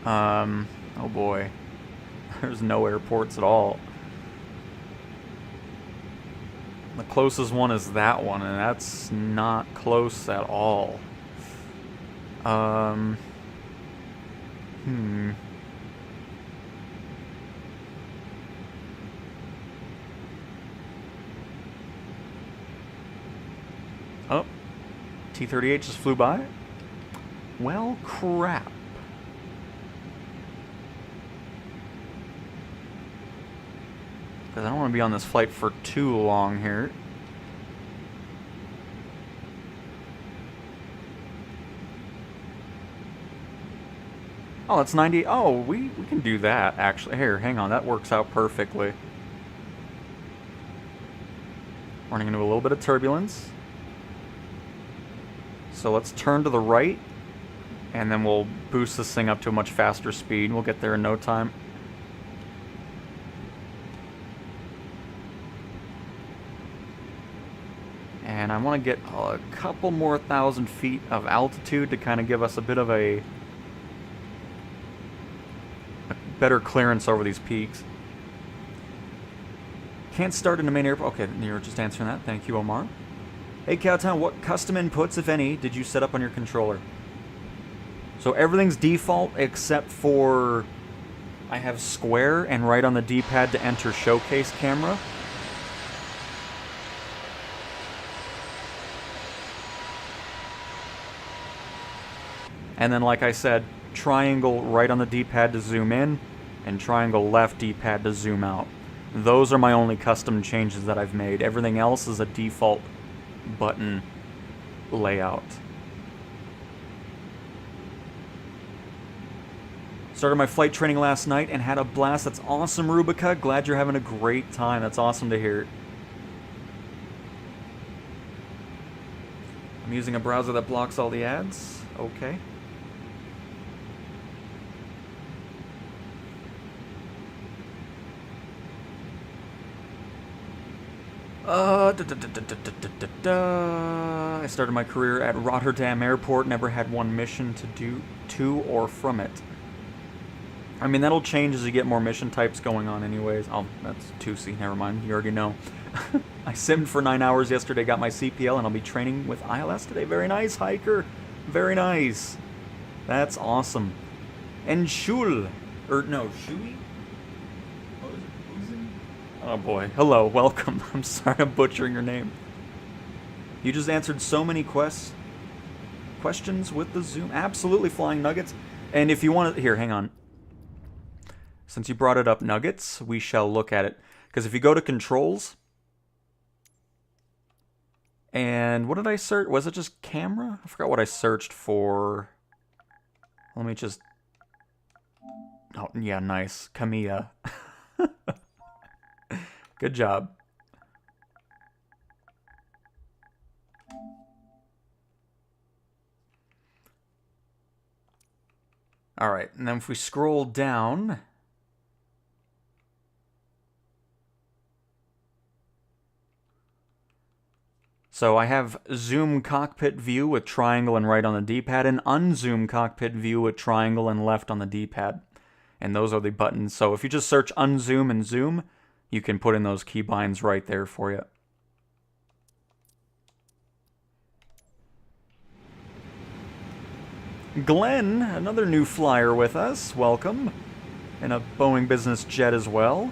Oh boy. There's no airports at all. The closest one is that one, and that's not close at all. Oh, T-38 just flew by? Well, crap. Because I don't want to be on this flight for too long here. Oh, it's 90. Oh, we can do that, actually. Here, hang on. That works out perfectly. Running into a little bit of turbulence. So let's turn to the right, and then we'll boost this thing up to a much faster speed. We'll get there in no time. And I want to get a couple more 1,000 feet of altitude to kind of give us a bit of a better clearance over these peaks. Can't start in the main airport. Okay, you're just answering that. Thank you, Omar. Hey, Cowtown, what custom inputs, if any, did you set up on your controller? So everything's default except for I have square and right on the D-pad to enter showcase camera. And then, like I said, triangle right on the D-pad to zoom in, and triangle left D-pad to zoom out. Those are my only custom changes that I've made. Everything else is a default button layout. Started my flight training last night and had a blast. That's awesome, Rubica. Glad you're having a great time. That's awesome to hear. I'm using a browser that blocks all the ads. Okay. I started my career at Rotterdam Airport, never had one mission to do to or from it. I mean, that'll change as you get more mission types going on anyways. Oh, that's 2C, never mind, you already know. I simmed for 9 hours yesterday, got my CPL, and I'll be training with ILS today. Very nice, Hiker. Very nice. That's awesome. And Shul, Shui? Oh boy. Hello, welcome. I'm sorry I'm butchering your name. You just answered so many questions with the zoom. Absolutely, Flying Nuggets. And if you want to... Here, hang on. Since you brought it up, Nuggets, we shall look at it. Because if you go to Controls... And what did I search? Was it just camera? I forgot what I searched for. Let me just... Oh, yeah, nice. Kamiya. Good job. Alright, and then if we scroll down... So I have zoom cockpit view with triangle and right on the D-pad, and unzoom cockpit view with triangle and left on the D-pad. And those are the buttons. So if you just search unzoom and zoom, you can put in those keybinds right there for you. Glenn, another new flyer with us. Welcome. In a Boeing business jet as well.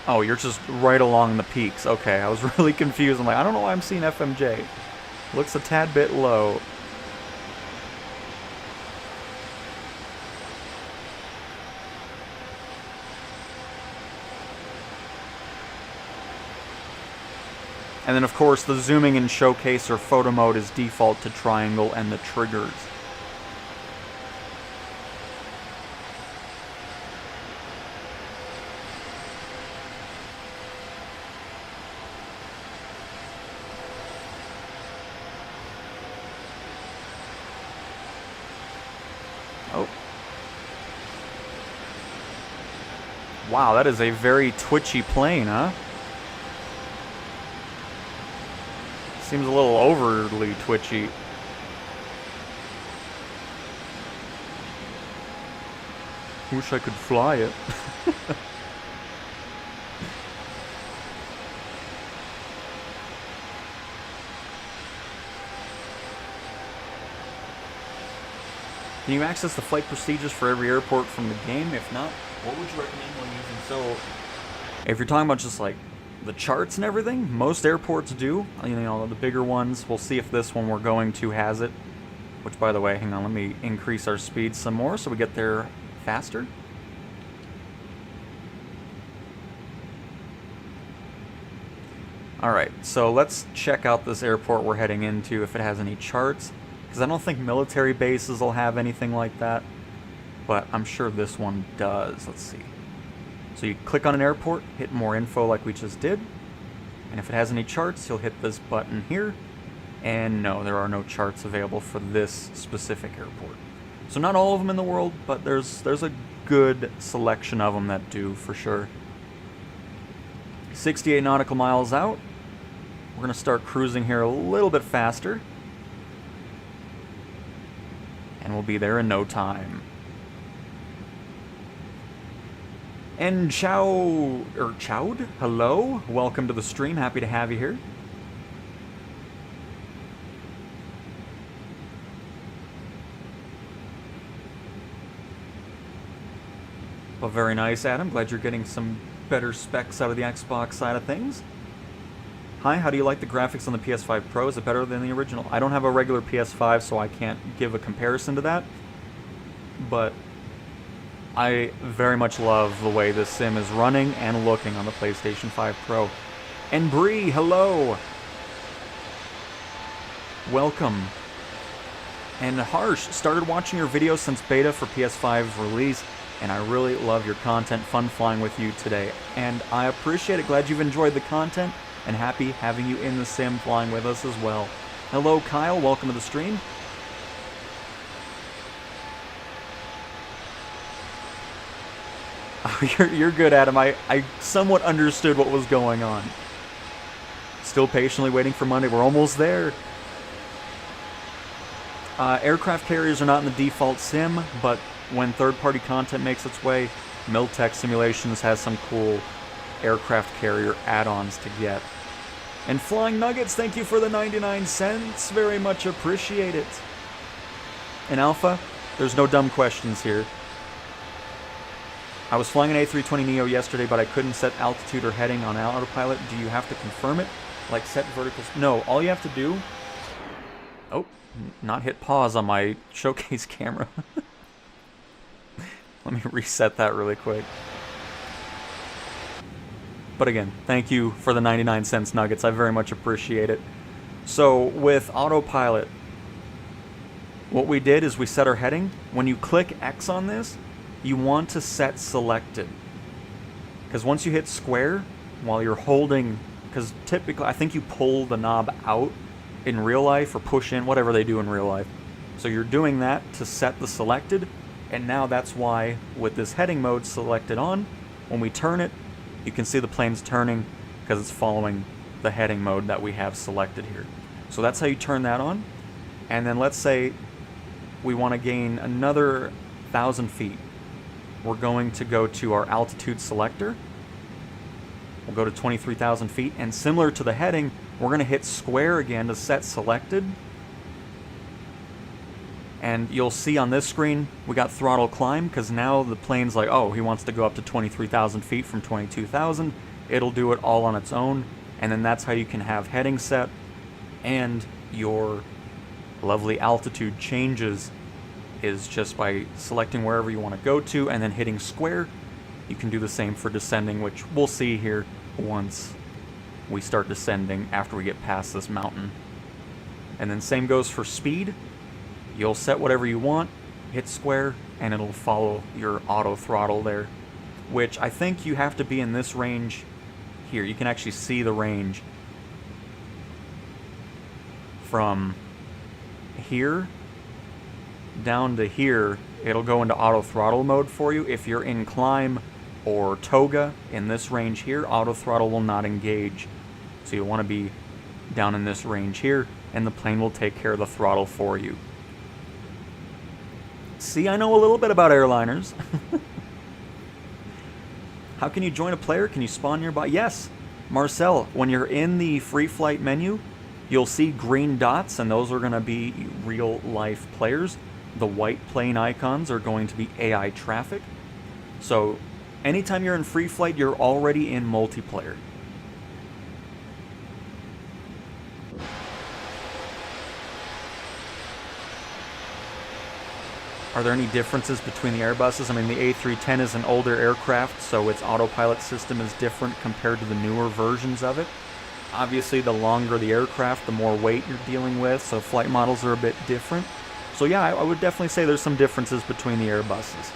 Oh, you're just right along the peaks. Okay, I was really confused. I'm like, I don't know why I'm seeing FMJ. Looks a tad bit low. And then of course the zooming in showcase or photo mode is default to triangle and the triggers. Oh. Wow, that is a very twitchy plane, huh? Seems a little overly twitchy. Wish I could fly it. Can you access the flight procedures for every airport from the game? If not, what would you recommend when using? So, if you're talking about just like the charts and everything, most airports do. You know, the bigger ones. We'll see if this one we're going to has it. Which, by the way, hang on, let me increase our speed some more so we get there faster. Alright, so let's check out this airport we're heading into, if it has any charts. Because I don't think military bases will have anything like that. But I'm sure this one does. Let's see. So you click on an airport, hit more info like we just did. And if it has any charts, you'll hit this button here. And no, there are no charts available for this specific airport. So not all of them in the world, but there's a good selection of them that do for sure. 68 nautical miles out. We're going to start cruising here a little bit faster. And we'll be there in no time. And Chowd, hello, welcome to the stream, happy to have you here. Well, very nice, Adam, glad you're getting some better specs out of the Xbox side of things. Hi, how do you like the graphics on the PS5 Pro? Is it better than the original? I don't have a regular PS5, so I can't give a comparison to that. But I very much love the way this sim is running and looking on the PlayStation 5 Pro. And Bree, hello! Welcome. And Harsh, started watching your videos since beta for PS5 release, and I really love your content. Fun flying with you today. And I appreciate it. Glad you've enjoyed the content, and happy having you in the sim flying with us as well. Hello, Kyle. Welcome to the stream. You're good, Adam. I somewhat understood what was going on. Still patiently waiting for Monday. We're almost there. Aircraft carriers are not in the default sim, but when third-party content makes its way, Miltech Simulations has some cool aircraft carrier add-ons to get. And Flying Nuggets, thank you for the 99 cents. Very much appreciate it. And Alpha, there's no dumb questions here. I was flying an A320neo yesterday, but I couldn't set altitude or heading on Autopilot. Do you have to confirm it? Like set vertical... No, all you have to do... Oh, not hit pause on my showcase camera. Let me reset that really quick. But again, thank you for the 99 cents nuggets. I very much appreciate it. So with Autopilot, what we did is we set our heading. When you click X on this, you want to set selected. Because once you hit square, while you're holding, because typically I think you pull the knob out in real life or push in, whatever they do in real life. So you're doing that to set the selected, and now that's why with this heading mode selected on, when we turn it, you can see the plane's turning because it's following the heading mode that we have selected here. So that's how you turn that on. And then let's say we want to gain another 1,000 feet. We're going to go to our altitude selector. We'll go to 23,000 feet, and similar to the heading, we're going to hit square again to set selected. And you'll see on this screen, we got throttle climb, because now the plane's like, oh, he wants to go up to 23,000 feet from 22,000. It'll do it all on its own, and then that's how you can have heading set, and your lovely altitude changes is just by selecting wherever you want to go to, and then hitting square. You can do the same for descending, which we'll see here once we start descending after we get past this mountain. And then same goes for speed. You'll set whatever you want, hit square, and it'll follow your auto throttle there, which I think you have to be in this range here. You can actually see the range from here down to here. It'll go into auto throttle mode for you. If you're in climb or toga in this range here, auto throttle will not engage. So you'll want to be down in this range here, and the plane will take care of the throttle for you. See, I know a little bit about airliners. How can you join a player? Can you spawn nearby? Yes, Marcel, when you're in the free flight menu, you'll see green dots, and those are going to be real life players. The white plane icons are going to be AI traffic. So anytime you're in free flight, you're already in multiplayer. Are there any differences between the Airbuses? I mean, the A310 is an older aircraft, so its autopilot system is different compared to the newer versions of it. Obviously, the longer the aircraft, the more weight you're dealing with, so flight models are a bit different. So yeah, I would definitely say there's some differences between the Airbuses.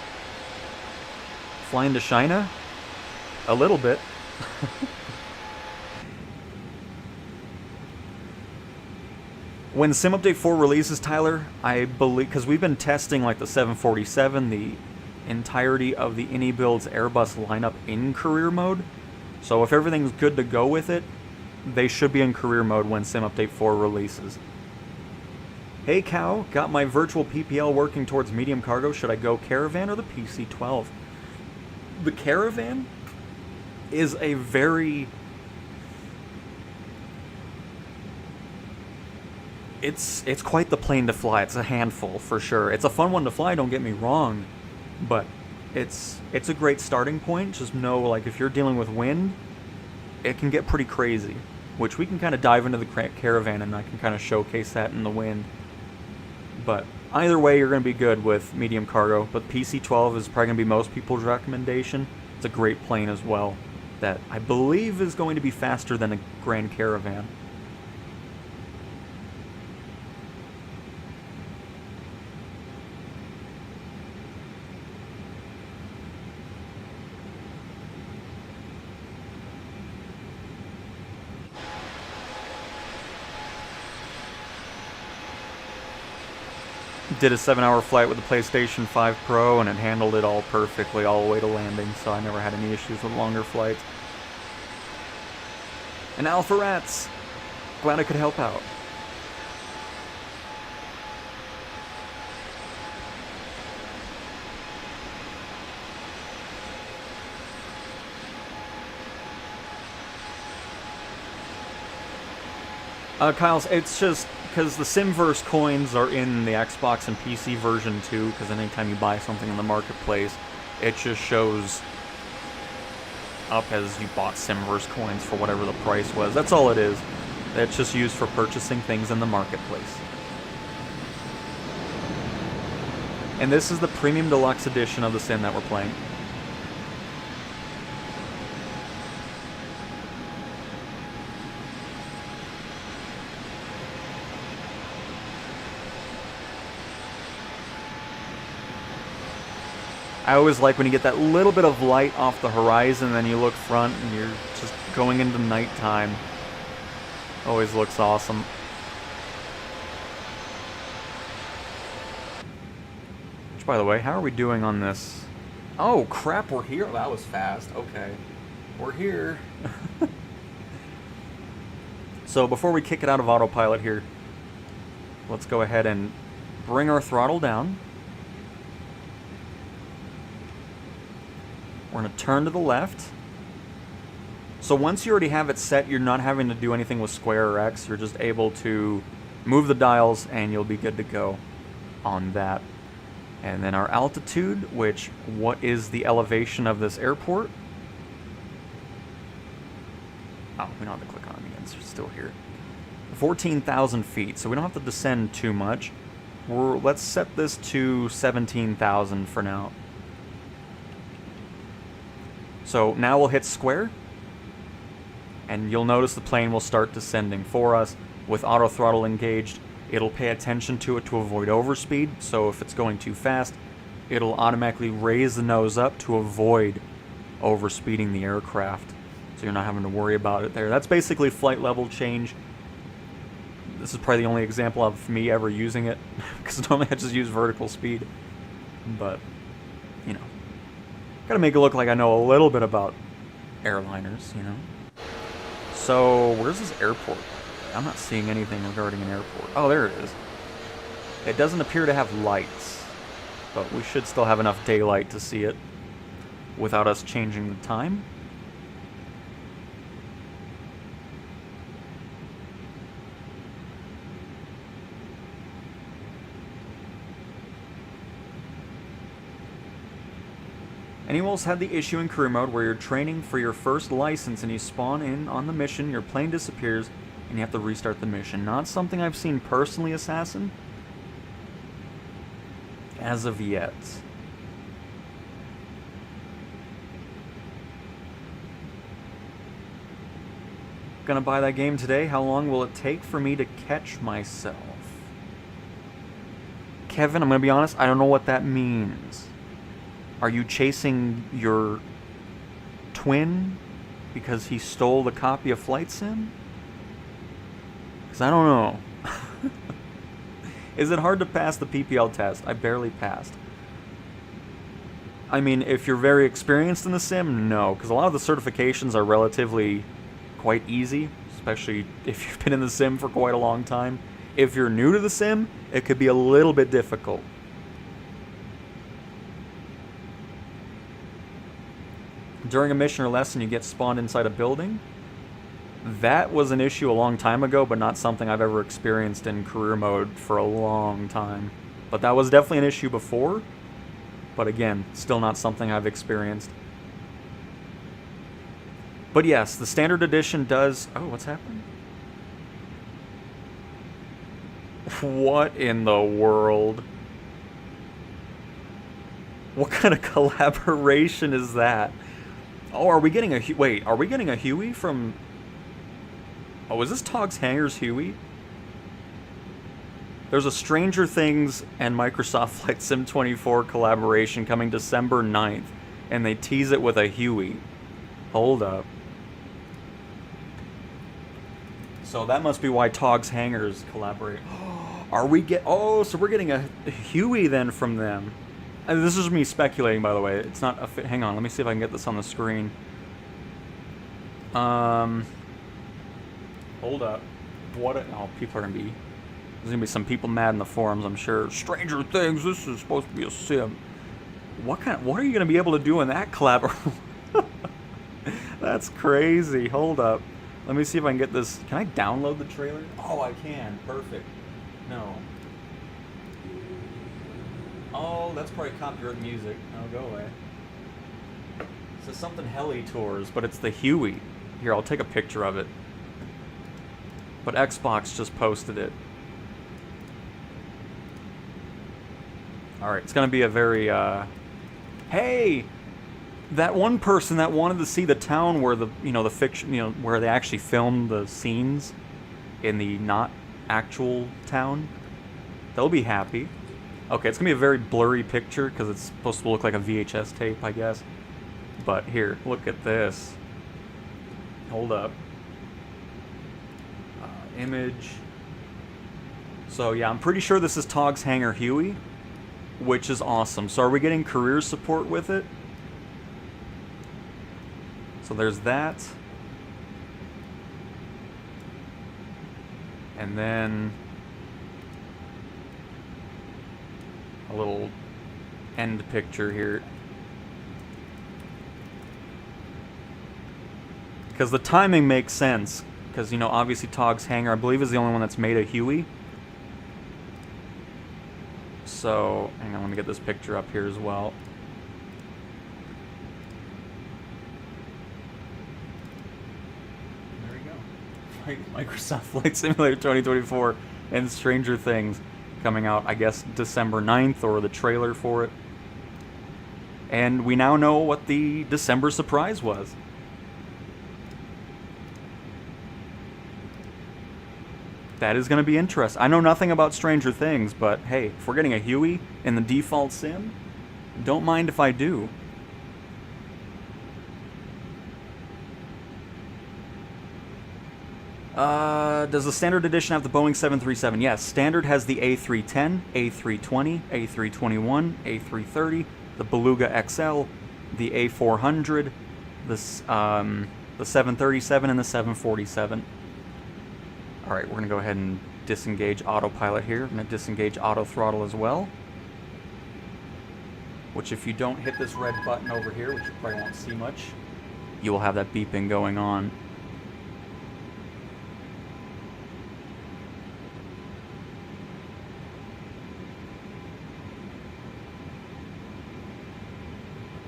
Flying to China? A little bit. When Sim Update 4 releases, Tyler, I believe, because we've been testing like the 747, the entirety of the AnyBuild's Airbus lineup in career mode. So if everything's good to go with it, they should be in career mode when Sim Update 4 releases. Hey Cow, got my virtual PPL working towards medium cargo. Should I go Caravan or the PC-12? The Caravan is a very... It's quite the plane to fly. It's a handful, for sure. It's a fun one to fly, don't get me wrong. But it's a great starting point. Just know, like, if you're dealing with wind, it can get pretty crazy. Which we can kind of dive into the Caravan, and I can kind of showcase that in the wind. But either way, you're going to be good with medium cargo. But PC-12 is probably going to be most people's recommendation. It's a great plane as well, that I believe is going to be faster than a Grand Caravan. Did a 7-hour flight with the PlayStation 5 Pro, and it handled it all perfectly all the way to landing, so I never had any issues with longer flights. And Alpha Rats! Glad I could help out. Kyle, it's just because the Simverse coins are in the Xbox and PC version too, because anytime you buy something in the marketplace, it just shows up as you bought Simverse coins for whatever the price was. That's all it is. It's just used for purchasing things in the marketplace. And this is the Premium Deluxe Edition of the Sim that we're playing. I always like when you get that little bit of light off the horizon, then you look front and you're just going into nighttime. Always looks awesome. Which, by the way, how are we doing on this? Oh, crap, we're here. That was fast. Okay. We're here. So before we kick it out of autopilot here, let's go ahead and bring our throttle down. We're going to turn to the left. So once you already have it set, you're not having to do anything with square or X. You're just able to move the dials and you'll be good to go on that. And then our altitude, which, what is the elevation of this airport? Oh, we don't have to click on it again, so it's still here. 14,000 feet, so we don't have to descend too much. Let's set this to 17,000 for now. So now we'll hit square. And you'll notice the plane will start descending for us. With auto throttle engaged, it'll pay attention to it to avoid overspeed. So if it's going too fast, it'll automatically raise the nose up to avoid overspeeding the aircraft. So you're not having to worry about it there. That's basically flight level change. This is probably the only example of me ever using it, because normally I just use vertical speed. But, you know, gotta make it look like I know a little bit about airliners, you know. So, where's this airport? I'm not seeing anything regarding an airport. Oh, there it is. It doesn't appear to have lights, but we should still have enough daylight to see it without us changing the time. Anyways, had the issue in career mode where you're training for your first license and you spawn in on the mission, your plane disappears, and you have to restart the mission. Not something I've seen personally, Assassin, as of yet. Gonna buy that game today. How long will it take for me to catch myself? Kevin, I'm gonna be honest, I don't know what that means. Are you chasing your twin because he stole a copy of Flight Sim? Because I don't know. Is it hard to pass the PPL test? I barely passed. I mean, if you're very experienced in the sim, no. Because a lot of the certifications are relatively quite easy, especially if you've been in the sim for quite a long time. If you're new to the sim, it could be a little bit difficult. During a mission or lesson, you get spawned inside a building. That was an issue a long time ago, but not something I've ever experienced in career mode for a long time. But that was definitely an issue before. But again, still not something I've experienced. But yes, the standard edition does... Oh, what's happening? What in the world? What kind of collaboration is that? Oh, are we getting a... Wait, are we getting a Huey from... Oh, is this Togs Hangar's Huey? There's a Stranger Things and Microsoft Flight Sim 24 collaboration coming December 9th, and they tease it with a Huey. Hold up. So that must be why Togs Hangars collaborate. Are we get... Oh, so we're getting a Huey then from them. And this is me speculating, by the way. It's not a... Hang on, let me see if I can get this on the screen. Hold up. What a... Oh, people are gonna be... There's gonna be some people mad in the forums, I'm sure. Stranger Things, this is supposed to be a sim. What are you gonna be able to do in that collab? That's crazy. Hold up. Let me see if I can get this... Can I download the trailer? Oh, I can. Perfect. No. Oh, that's probably copyright music. Oh, go away. It says something Heli Tours, but it's the Huey. Here, I'll take a picture of it. But Xbox just posted it. Alright, it's gonna be a very, Hey! That one person that wanted to see the town where the, the fiction, where they actually filmed the scenes in the not actual town, they'll be happy. Okay, it's gonna be a very blurry picture because it's supposed to look like a VHS tape, I guess. But here, look at this. Hold up. Image. So yeah, I'm pretty sure this is Togs Hangar Huey, which is awesome. So are we getting career support with it? So there's that. And then a little end picture here. Because the timing makes sense. Because, obviously Togs Hangar, I believe, is the only one that's made a Huey. So, hang on, let me get this picture up here as well. There we go. Microsoft Flight Simulator 2024 and Stranger Things coming out, I guess, December 9th, or the trailer for it. And we now know what the December surprise was. That is going to be interesting. I know nothing about Stranger Things, but hey, if we're getting a Huey in the default sim, don't mind if I do. Does the Standard Edition have the Boeing 737? Yes, Standard has the A310, A320, A321, A330, the Beluga XL, the A400, the 737, and the 747. Alright, we're going to go ahead and disengage autopilot here. I'm going to disengage auto throttle as well. Which, if you don't hit this red button over here, which you probably won't see much, you will have that beeping going on.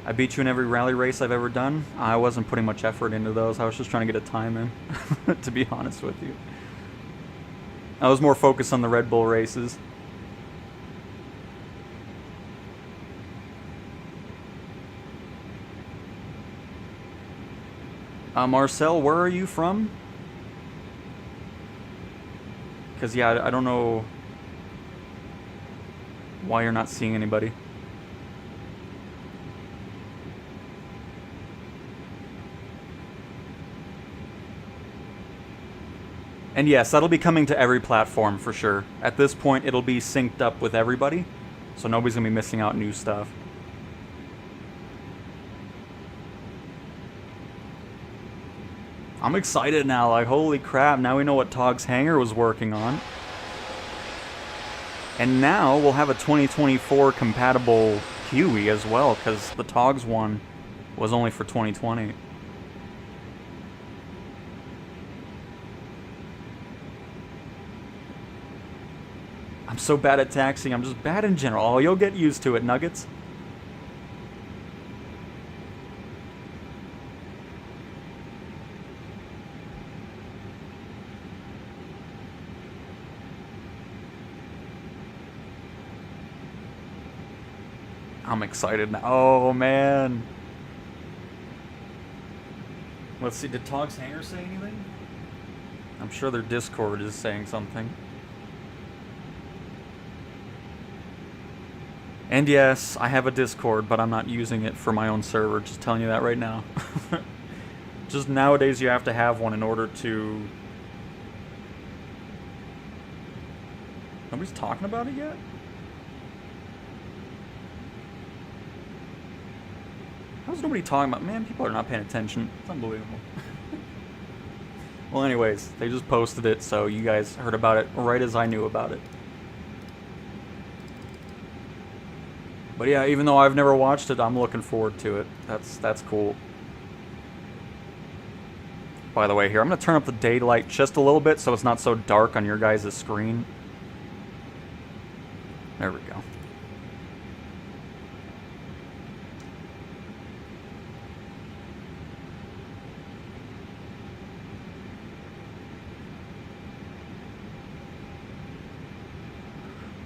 I beat you in every rally race I've ever done. I wasn't putting much effort into those. I was just trying to get a time in, to be honest with you. I was more focused on the Red Bull races. Marcel, where are you from? Because, yeah, I don't know why you're not seeing anybody. And yes, that'll be coming to every platform for sure. At this point, it'll be synced up with everybody, so nobody's going to be missing out new stuff. I'm excited now, like holy crap, now we know what Togg's Hangar was working on. And now we'll have a 2024 compatible Huey as well, because the Togs one was only for 2020. I'm so bad at taxiing, I'm just bad in general. Oh, you'll get used to it, Nuggets. I'm excited now. Oh, man. Let's see, did Togg's Hangar say anything? I'm sure their Discord is saying something. And yes, I have a Discord, but I'm not using it for my own server. Just telling you that right now. Just nowadays you have to have one in order to... Nobody's talking about it yet? How's nobody talking about... Man, people are not paying attention. It's unbelievable. Well, anyways, they just posted it, so you guys heard about it right as I knew about it. But yeah, even though I've never watched it, I'm looking forward to it. That's cool. By the way, here, I'm going to turn up the daylight just a little bit so it's not so dark on your guys' screen. There we go.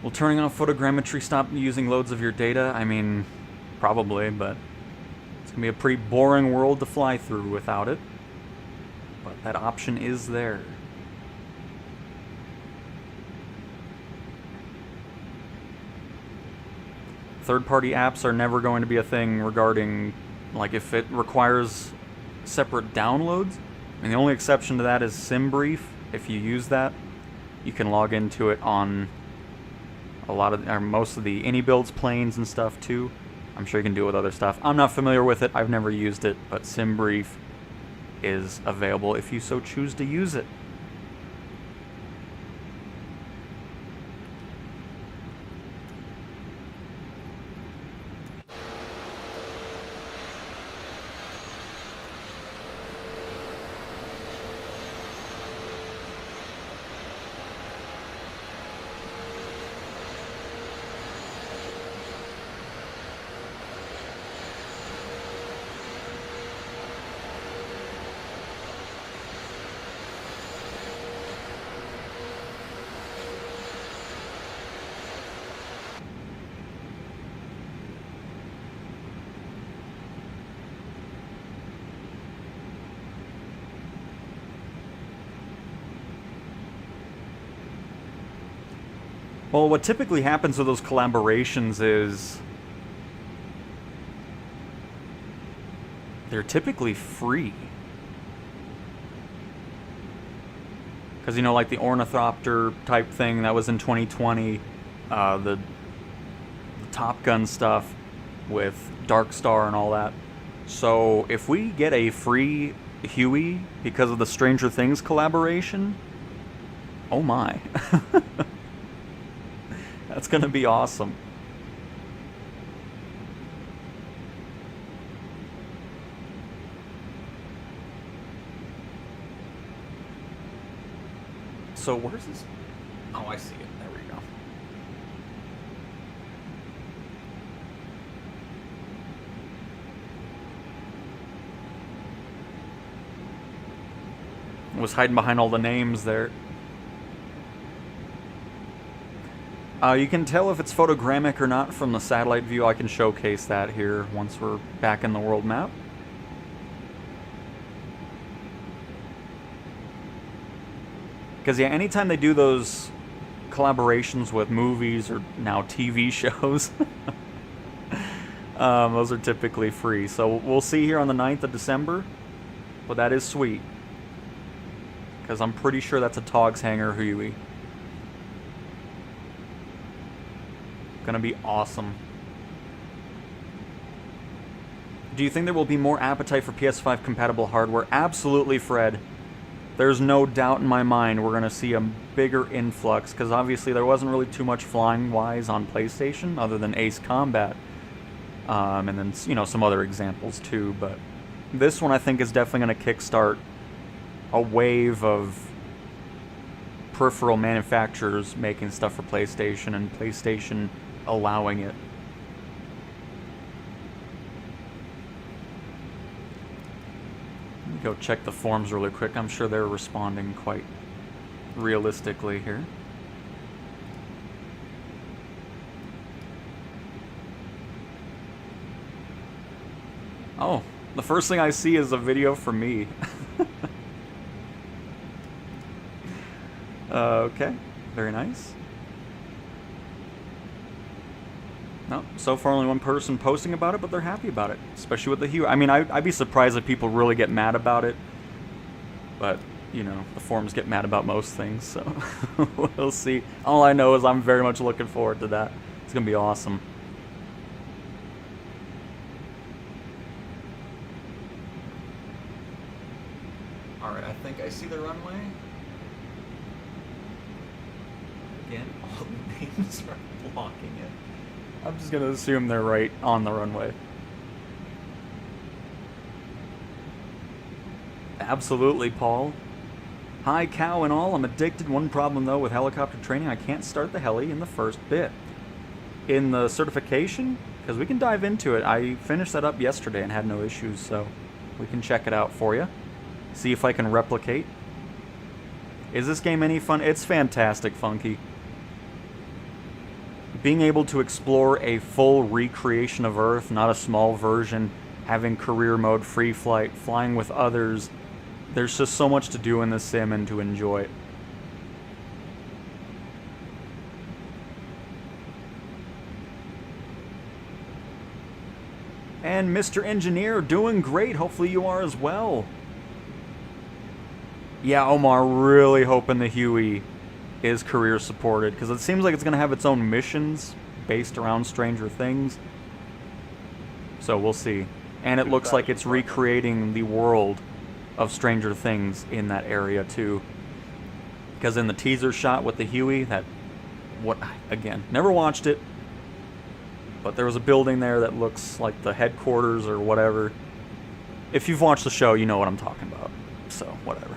Will turning off photogrammetry stop using loads of your data? I mean, probably, but it's going to be a pretty boring world to fly through without it. But that option is there. Third-party apps are never going to be a thing regarding, like, if it requires separate downloads. I mean, the only exception to that is SimBrief. If you use that, you can log into it on a lot of, or most of the AnyBuilds planes and stuff too. I'm sure you can do it with other stuff. I'm not familiar with it. I've never used it, but SimBrief is available if you so choose to use it. Well, what typically happens with those collaborations is they're typically free. Because, you know, like the Ornithopter type thing that was in 2020, the Top Gun stuff with Dark Star and all that. So if we get a free Huey because of the Stranger Things collaboration, oh my. That's gonna be awesome. So where's this? Oh, I see it. There we go. I was hiding behind all the names there. You can tell if it's photogrammic or not from the satellite view. I can showcase that here once we're back in the world map. Because, yeah, anytime they do those collaborations with movies or now TV shows, those are typically free. So we'll see here on the 9th of December, but that is sweet. Because I'm pretty sure that's a Togs Hanger Huey. Gonna be awesome. Do you think there will be more appetite for PS5 compatible hardware? Absolutely, Fred. There's no doubt in my mind we're gonna see a bigger influx, because obviously there wasn't really too much flying-wise on PlayStation, other than Ace Combat. And then, you know, some other examples too, but this one I think is definitely gonna kickstart a wave of peripheral manufacturers making stuff for PlayStation, and PlayStation allowing it. Let me go check the forums really quick. I'm sure they're responding quite realistically here. Oh, the first thing I see is a video from me. Okay, very nice. No, so far only one person posting about it, but they're happy about it, especially with the hue. I mean, I'd be surprised if people really get mad about it, but, you know, the forums get mad about most things, so we'll see. All I know is I'm very much looking forward to that. It's gonna be awesome. Alright, I think I see the runway. Again, all the names are blocking it. I'm just gonna assume they're right on the runway. Absolutely, Paul. Hi, cow and all. I'm addicted. One problem, though, with helicopter training, I can't start the heli in the first bit. In the certification, because we can dive into it. I finished that up yesterday and had no issues, so we can check it out for you. See if I can replicate. Is this game any fun? It's fantastic, Funky. Being able to explore a full recreation of Earth, not a small version, having career mode, free flight, flying with others, there's just so much to do in this sim and to enjoy it. And Mr. Engineer, doing great. Hopefully you are as well. Yeah, Omar, really hoping the Huey is career supported, because it seems like it's going to have its own missions based around Stranger Things. So we'll see. And it looks like it's recreating the world of Stranger Things in that area too. Because in the teaser shot with the Huey, again, never watched it, but there was a building there that looks like the headquarters or whatever. If you've watched the show, you know what I'm talking about. So, whatever.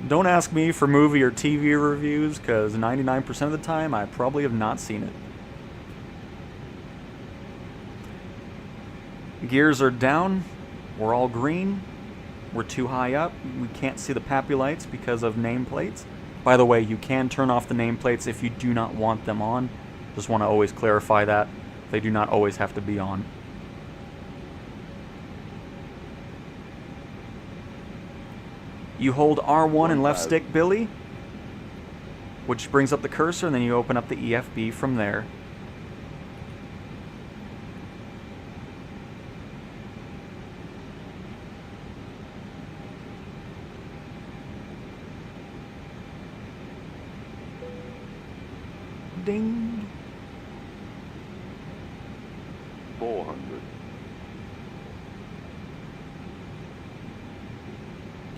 Don't ask me for movie or TV reviews, because 99% of the time I probably have not seen it. Gears are down. We're all green. We're too high up. We can't see the PAPI lights because of nameplates. By the way, you can turn off the nameplates if you do not want them on. Just want to always clarify that. They do not always have to be on. You hold R1 and left stick, Billy? which brings up the cursor, and then you open up the EFB from there. Ding. 400.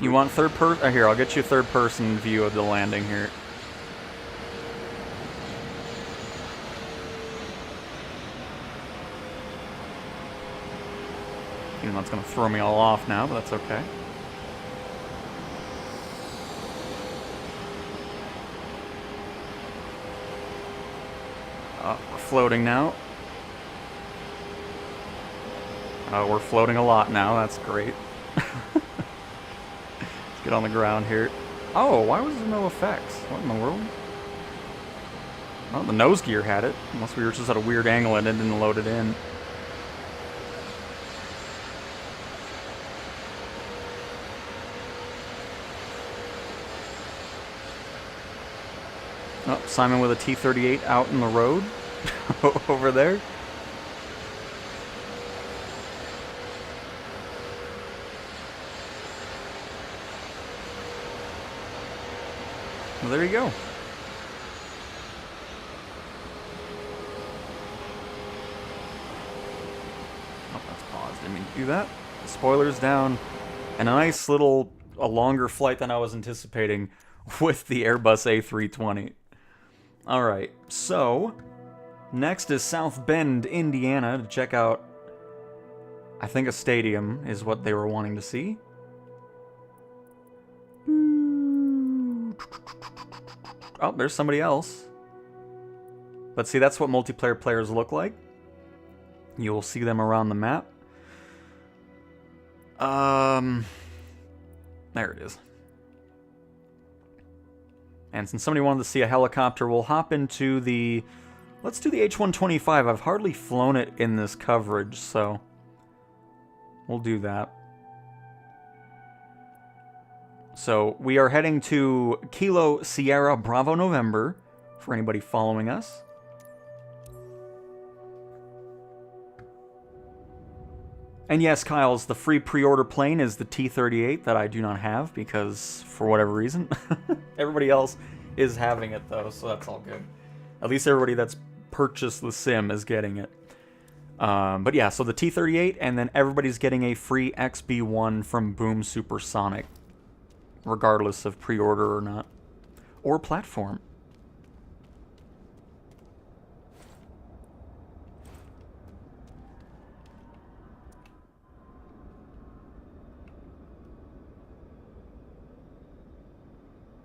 You want third person? Here, I'll get you a third person view of the landing here. Even though it's going to throw me all off now, but that's okay. We're floating now. We're floating a lot now, that's great. Let's get on the ground here. Oh, why was there no effects? What in the world? Well, the nose gear had it, unless we were just at a weird angle and it didn't load it in. Oh, Simon with a T-38 out in the road over there. Well, there you go. Oh, that's paused. Didn't mean to do that. Spoilers down. And a nice little, a longer flight than I was anticipating with the Airbus A320. Alright, so next is South Bend, Indiana, to check out, I think a stadium is what they were wanting to see. Oh, there's somebody else. But see, that's what multiplayer players look like. You'll see them around the map. There it is. And since somebody wanted to see a helicopter, we'll hop into the... Let's do the H-125. I've hardly flown it in this coverage, so... We'll do that. So, we are heading to Kilo Sierra Bravo November, for anybody following us. And yes, Kyle's, the free pre-order plane is the T-38 that I do not have, because, for whatever reason, everybody else is having it, though, so that's all good. At least everybody that's purchased the sim is getting it. But yeah, so the T-38, and then everybody's getting a free XB-1 from Boom Supersonic, regardless of pre-order or not. Or platform.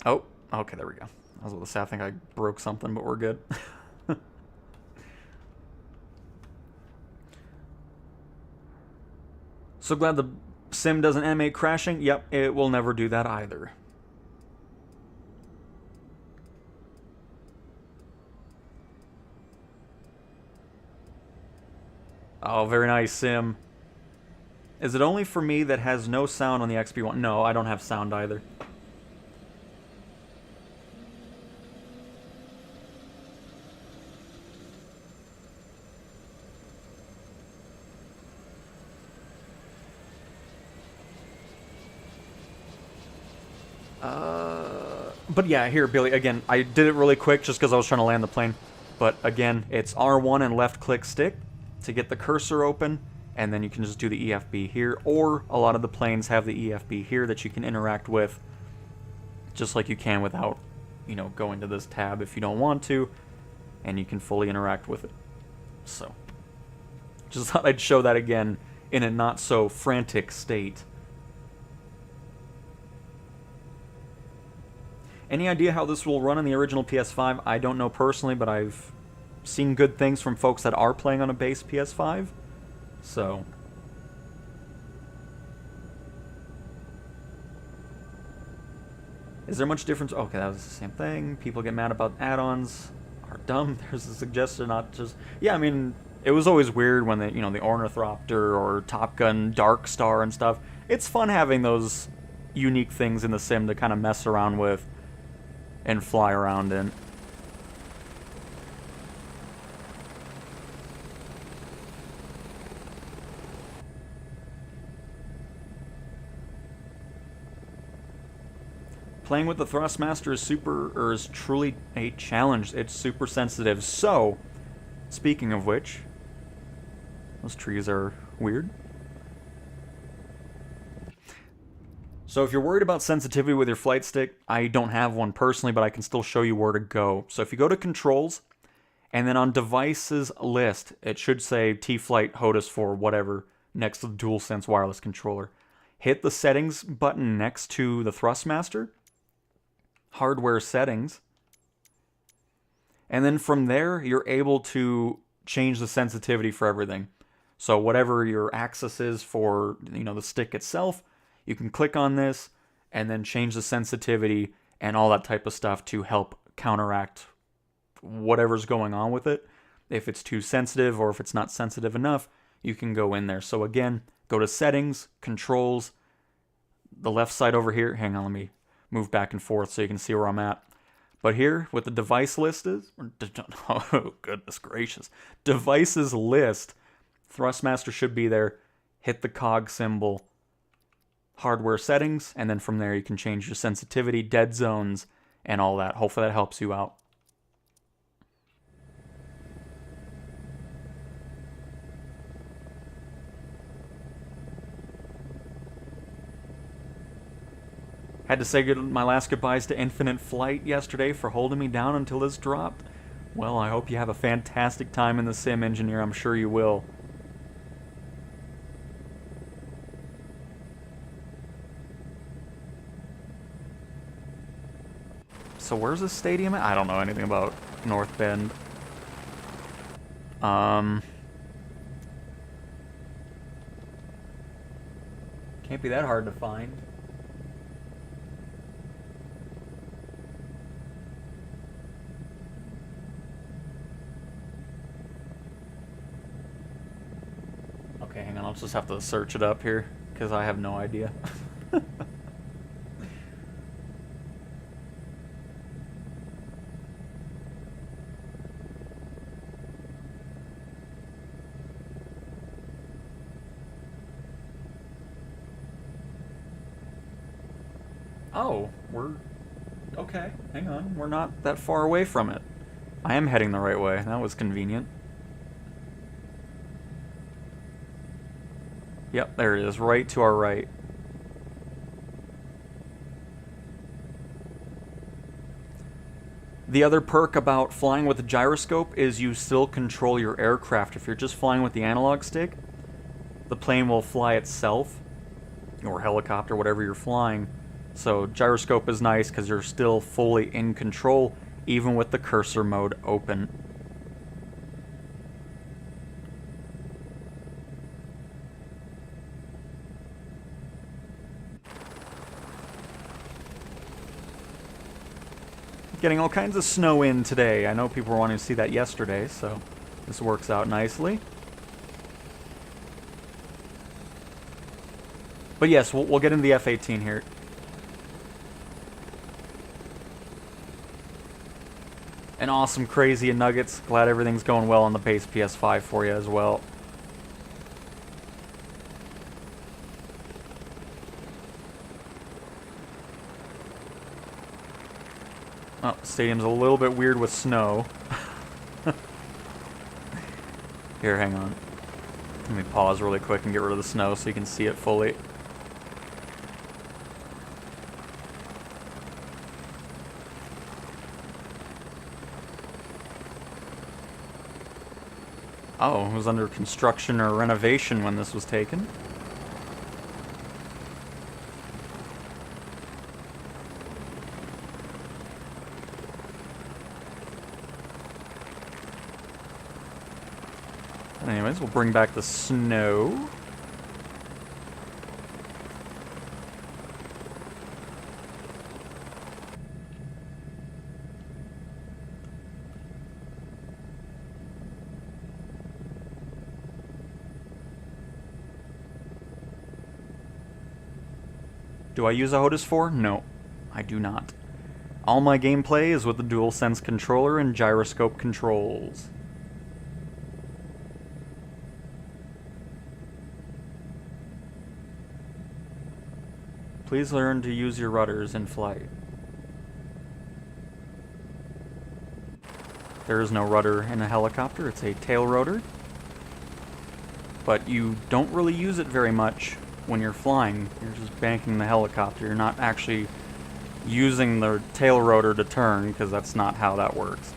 Oh, okay, there we go. I was about to say, I think I broke something, but we're good. So glad the sim doesn't animate crashing. Yep, it will never do that either. Oh, very nice, sim. Is it only for me that has no sound on the XB1? No, I don't have sound either. But yeah, here, Billy, again, I did it really quick just because I was trying to land the plane. But again, it's R1 and left-click stick to get the cursor open, and then you can just do the EFB here, or a lot of the planes have the EFB here that you can interact with, just like you can without, you know, going to this tab if you don't want to, and you can fully interact with it. So, just thought I'd show that again in a not-so-frantic state. Any idea how this will run on the original PS5? I don't know personally, but I've seen good things from folks that are playing on a base PS5. So... Is there much difference? Okay, that was the same thing. People get mad about add-ons. Are dumb. There's a suggestion not just... Yeah, I mean, it was always weird when the, you know, the Ornithopter or Top Gun Dark Star and stuff. It's fun having those unique things in the sim to kind of mess around with. and fly around in. Playing with the Thrustmaster is truly a challenge. It's super sensitive. So, speaking of which, those trees are weird. So if you're worried about sensitivity with your flight stick, I don't have one personally, but I can still show you where to go. So if you go to Controls, and then on Devices list, it should say T-Flight HOTAS 4, whatever, next to the DualSense wireless controller. Hit the Settings button next to the Thrustmaster, Hardware Settings, and then from there you're able to change the sensitivity for everything. So whatever your axis is for, the stick itself, you can click on this and then change the sensitivity and all that type of stuff to help counteract whatever's going on with it. If it's too sensitive or if it's not sensitive enough, you can go in there. So again, go to Settings, Controls, the left side over here. Hang on, let me move back and forth so you can see where I'm at. But here, with the device list is, oh goodness gracious, devices list, Thrustmaster should be there. Hit the cog symbol, hardware settings, and then from there you can change your sensitivity, dead zones, and all that. Hopefully that helps you out. Had to say my last goodbyes to Infinite Flight yesterday for holding me down until this dropped. Well, I hope you have a fantastic time in the sim, engineer. I'm sure you will. So where's this stadium at? I don't know anything about North Bend. Can't be that hard to find. Okay, hang on, I'll just have to search it up here, because I have no idea. Oh, we're... okay, hang on, we're not that far away from it. I am heading the right way, that was convenient. Yep, there it is, right to our right. The other perk about flying with a gyroscope is you still control your aircraft. If you're just flying with the analog stick, the plane will fly itself, or helicopter, whatever you're flying. So gyroscope is nice because you're still fully in control, even with the cursor mode open. Getting all kinds of snow in today. I know people were wanting to see that yesterday, so this works out nicely. But yes, we'll get into the F-18 here. An awesome crazy and nuggets. Glad everything's going well on the base PS5 for you as well. Oh, stadium's a little bit weird with snow. Here, hang on. Let me pause really quick and get rid of the snow so you can see it fully. Oh, it was under construction or renovation when this was taken. Anyways, we'll bring back the snow. Do I use a HOTAS 4? No, I do not. All my gameplay is with the DualSense controller and gyroscope controls. Please learn to use your rudders in flight. There is no rudder in a helicopter, it's a tail rotor. But you don't really use it very much when you're flying. You're just banking the helicopter. You're not actually using the tail rotor to turn, because that's not how that works.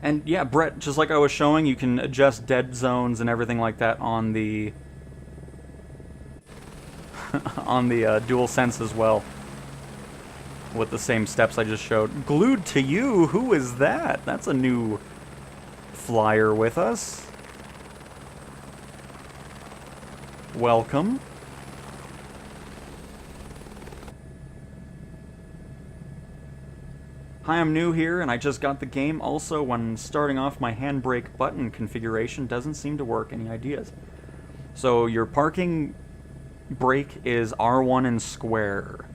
And yeah, Brett, just like I was showing, you can adjust dead zones and everything like that on the on the DualSense as well, with the same steps I just showed. Glued to you? Who is that? That's a new flyer with us. Welcome. Hi, I'm new here, and I just got the game. Also, when starting off, my handbrake button configuration doesn't seem to work. Any ideas? So, your parking brake is R1 and square.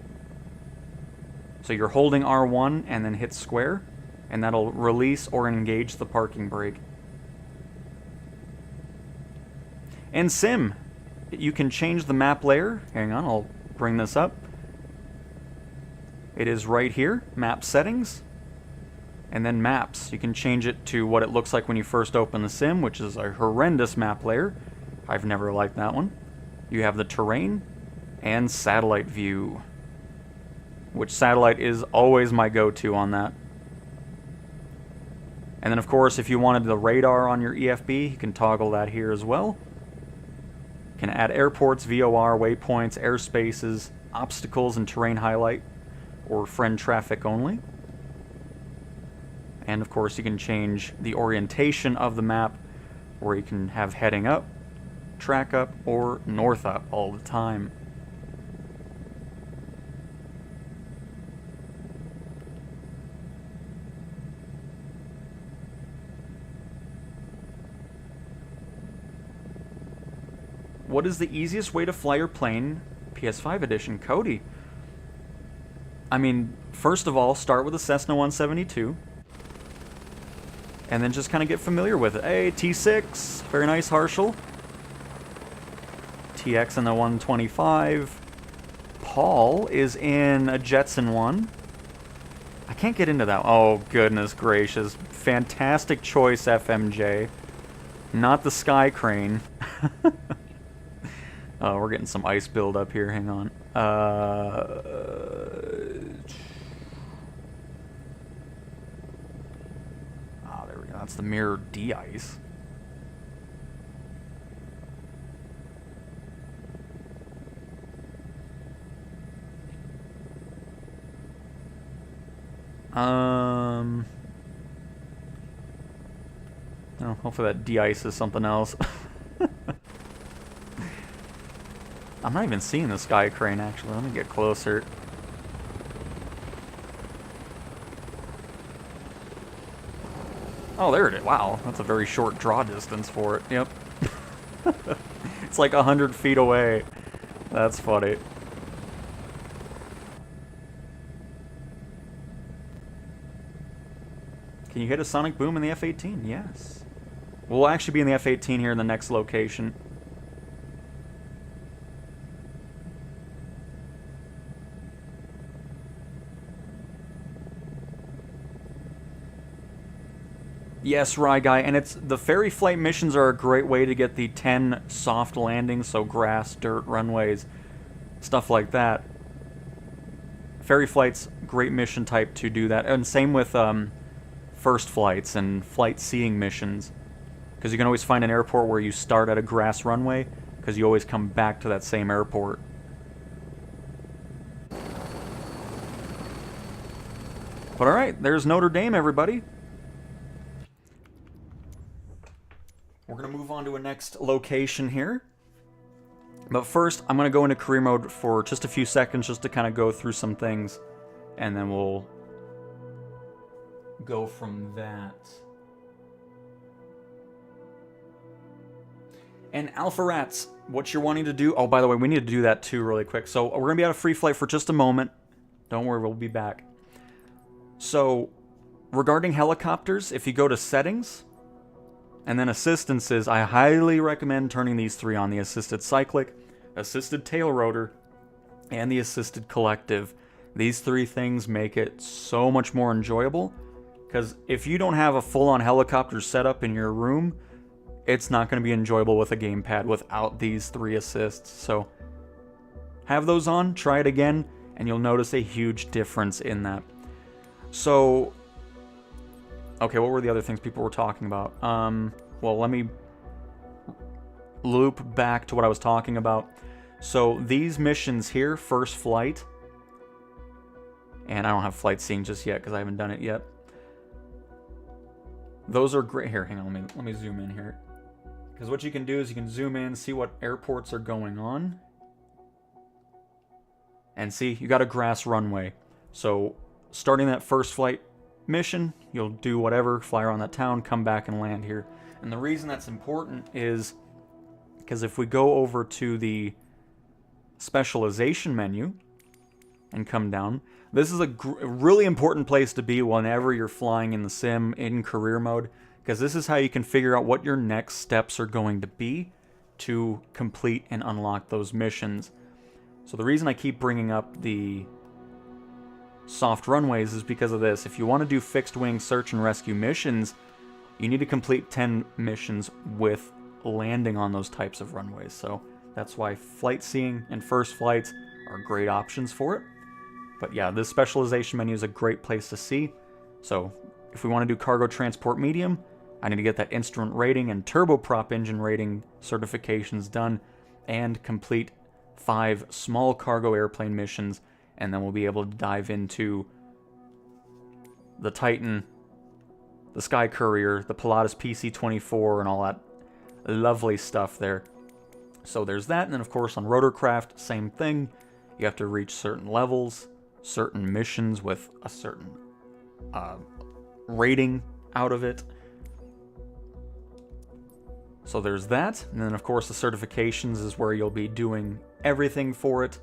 So you're holding R1 and then hit square, and that'll release or engage the parking brake. In Sim, you can change the map layer. Hang on, I'll bring this up. It is right here, map settings, and then maps. You can change it to what it looks like when you first open the sim, which is a horrendous map layer. I've never liked that one. You have the terrain and satellite view, which satellite is always my go-to on that. And then of course, if you wanted the radar on your EFB, you can toggle that here as well. You can add airports, VOR, waypoints, airspaces, obstacles, and terrain highlight, or friend traffic only. And of course you can change the orientation of the map, where you can have heading up, track up, or north up all the time. What is the easiest way to fly your plane? PS5 edition. Cody. I mean, first of all, start with a Cessna 172. And then just kind of get familiar with it. Hey, T6. Very nice, Harshal. TX in the 125. Paul is in a Jetson one. I can't get into that. Oh, goodness gracious. Fantastic choice, FMJ. Not the Sky Crane. Oh, we're getting some ice build up here. Hang on. There we go. That's the mirror de-ice. Oh, hopefully that de-ice is something else. I'm not even seeing the Sky Crane, actually. Let me get closer. Oh, there it is. Wow, that's a very short draw distance for it. Yep. It's like 100 feet away. That's funny. Can you hit a sonic boom in the F-18? Yes. We'll actually be in the F-18 here in the next location. Yes, Rye Guy, and it's the ferry flight missions are a great way to get the 10 soft landings, so grass, dirt, runways, stuff like that. Ferry flight's great mission type to do that, and same with first flights and flight seeing missions, because you can always find an airport where you start at a grass runway, because you always come back to that same airport. But alright, there's Notre Dame, everybody. We're going to move on to a next location here. But first, I'm going to go into career mode for just a few seconds just to kind of go through some things. And then we'll go from that. And Alpha Rats, what you're wanting to do... Oh, by the way, we need to do that too really quick. So we're going to be out of free flight for just a moment. Don't worry, we'll be back. So, regarding helicopters, if you go to Settings, and then Assistances, I highly recommend turning these three on. The Assisted Cyclic, Assisted Tail Rotor, and the Assisted Collective. These three things make it so much more enjoyable. Because if you don't have a full-on helicopter setup in your room, it's not going to be enjoyable with a gamepad without these three assists. So have those on, try it again, and you'll notice a huge difference in that. So, okay, what were the other things people were talking about? Well, let me loop back to what I was talking about. So these missions here, first flight, and I don't have flight scene just yet because I haven't done it yet. Those are great. Here, hang on, let me zoom in here. Because what you can do is you can zoom in, see what airports are going on. And see, you got a grass runway. So, starting that first flight mission, you'll do whatever, fly around that town, come back and land here. And the reason that's important is because if we go over to the specialization menu and come down, this is a really important place to be whenever you're flying in the sim in career mode, because this is how you can figure out what your next steps are going to be to complete and unlock those missions. So the reason I keep bringing up the soft runways is because of this. If you want to do fixed wing search and rescue missions, you need to complete 10 missions with landing on those types of runways. So that's why flight seeing and first flights are great options for it. But yeah, this specialization menu is a great place to see. So if we want to do cargo transport medium, I need to get that instrument rating and turboprop engine rating certifications done and complete 5 small cargo airplane missions, and then we'll be able to dive into the Titan, the Sky Courier, the Pilatus PC-24, and all that lovely stuff there. So there's that, and then of course on Rotorcraft, same thing. You have to reach certain levels, certain missions with a certain rating out of it. So there's that, and then of course the certifications is where you'll be doing everything for it.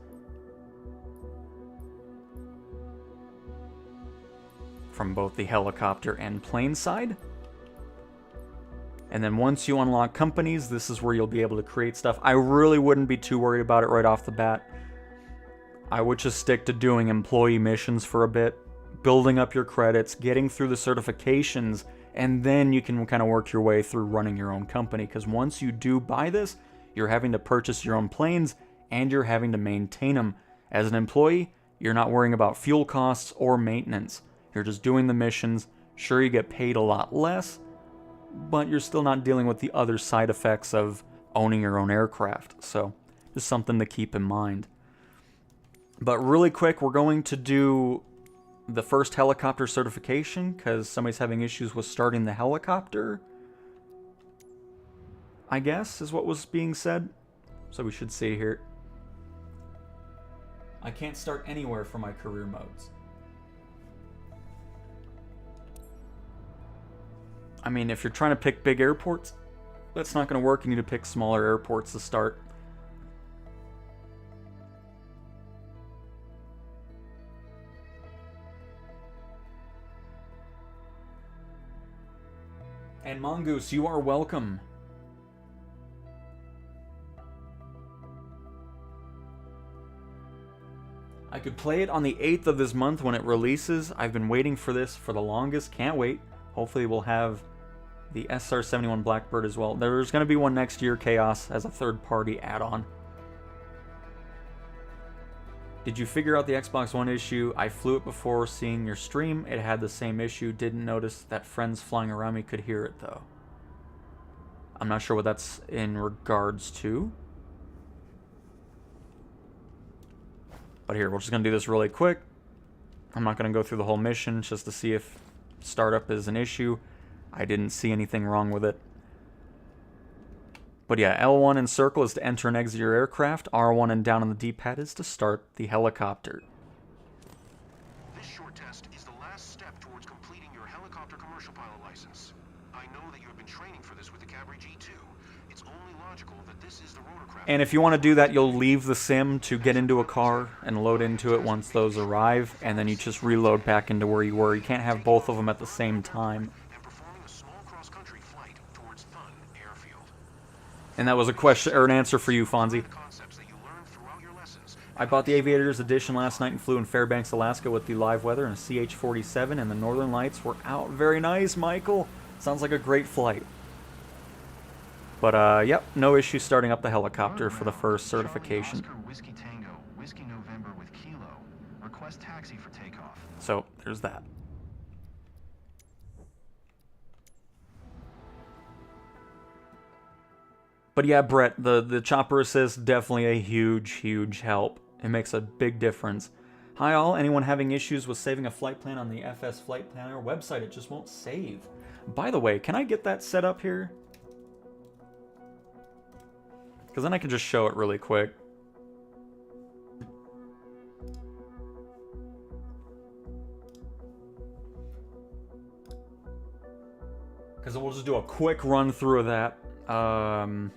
From both the helicopter and plane side. And then once you unlock companies, this is where you'll be able to create stuff. I really wouldn't be too worried about it right off the bat. I would just stick to doing employee missions for a bit, building up your credits, getting through the certifications, and then you can kind of work your way through running your own company. Because once you do buy this, you're having to purchase your own planes, and you're having to maintain them. As an employee, you're not worrying about fuel costs or maintenance. You're just doing the missions. Sure, you get paid a lot less, but you're still not dealing with the other side effects of owning your own aircraft. So, just something to keep in mind. But really quick, we're going to do the first helicopter certification because somebody's having issues with starting the helicopter, I guess, is what was being said. So we should see here. I can't start anywhere for my career modes. I mean, if you're trying to pick big airports, that's not going to work. You need to pick smaller airports to start. And Mongoose, you are welcome. I could play it on the 8th of this month when it releases. I've been waiting for this for the longest. Can't wait. Hopefully we'll have the SR-71 Blackbird as well. There's going to be one next year, Chaos, as a third-party add-on. Did you figure out the Xbox One issue? I flew it before seeing your stream. It had the same issue. Didn't notice that friends flying around me could hear it, though. I'm not sure what that's in regards to. But here, we're just going to do this really quick. I'm not going to go through the whole mission just to see if startup is an issue. I didn't see anything wrong with it. But yeah, L1 and circle is to enter and exit your aircraft. R1 and down on the D-pad is to start the helicopter. This short test is the last step towards completing your helicopter training for this with the Cabri G2. It's only logical that this is the rotorcraft. And if you want to do that, you'll leave the sim to get into a car and load into it once those arrive, and then you just reload back into where you were. You can't have both of them at the same time. And performing a small cross-country flight towards Thun Airfield. And that was a question or an answer for you, Fonzie. Concepts that you learn throughout your lessons. I bought the Aviators Edition last night and flew in Fairbanks, Alaska with the live weather and a CH-47, and the northern lights were out. Very nice, Michael. Sounds like a great flight. But, yep, no issue starting up the helicopter for the first certification. Oscar Whiskey Tango, Whiskey November with Kilo. Request taxi for takeoff. So, there's that. But yeah, Brett, the chopper assist, definitely a huge, huge help. It makes a big difference. Hi all, anyone having issues with saving a flight plan on the FS Flight Planner website? It just won't save. By the way, can I get that set up here? Because then I can just show it really quick. Because we'll just do a quick run through of that. How do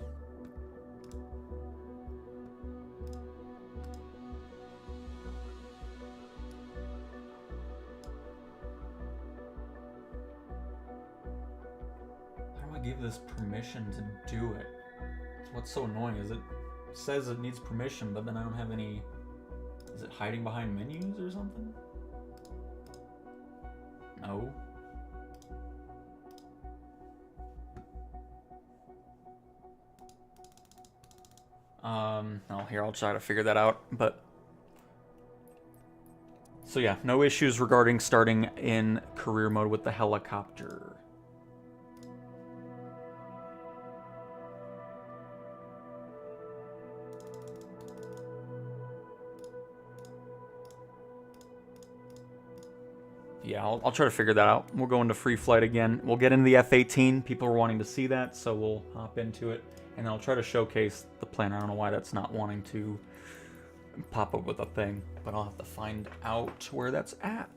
I give this permission to do it? What's so annoying is it says it needs permission, but then I don't have any... Is it hiding behind menus or something? No. Oh, here, I'll try to figure that out, but... So yeah, no issues regarding starting in career mode with the helicopter. Yeah, I'll try to figure that out. We'll go into free flight again. We'll get into the F-18. People are wanting to see that, so we'll hop into it. And I'll try to showcase the plane. I don't know why that's not wanting to pop up with a thing, but I'll have to find out where that's at.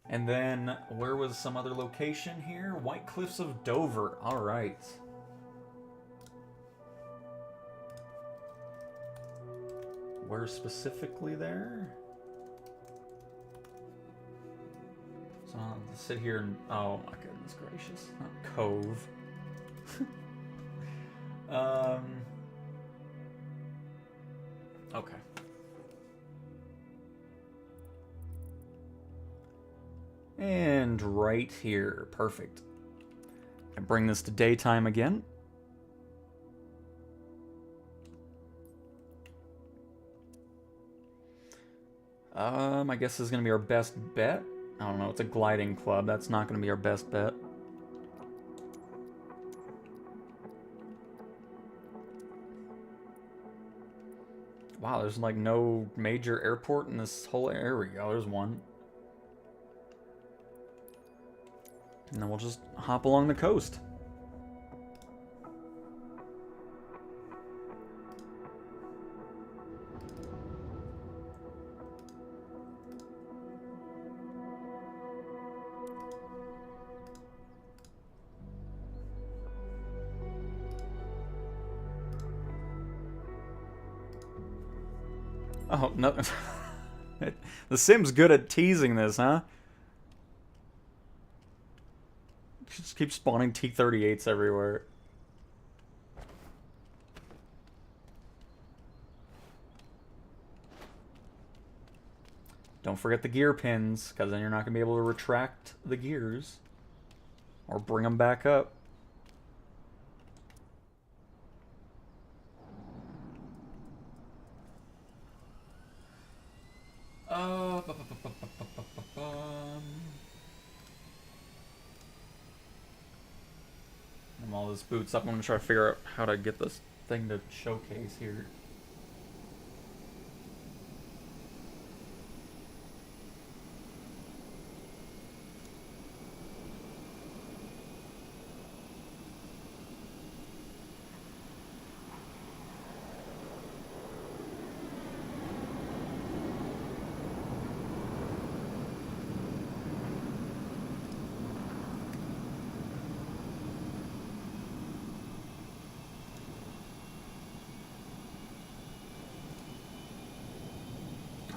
And then, where was some other location here? White Cliffs of Dover. All right. Where specifically there? So I'll have to sit here and... Oh my goodness gracious. Not Cove. Okay. And right here. Perfect. And bring this to daytime again. I guess this is going to be our best bet. I don't know, it's a gliding club. That's not going to be our best bet. Wow, there's like no major airport in this whole area. There we go, there's one. And then we'll just hop along the coast. Oh, no. The sim's good at teasing this, huh? Just keep spawning T-38s everywhere. Don't forget the gear pins, because then you're not going to be able to retract the gears. Or bring them back up. I'm all this boots up. I'm going to try to figure out how to get this thing to showcase here.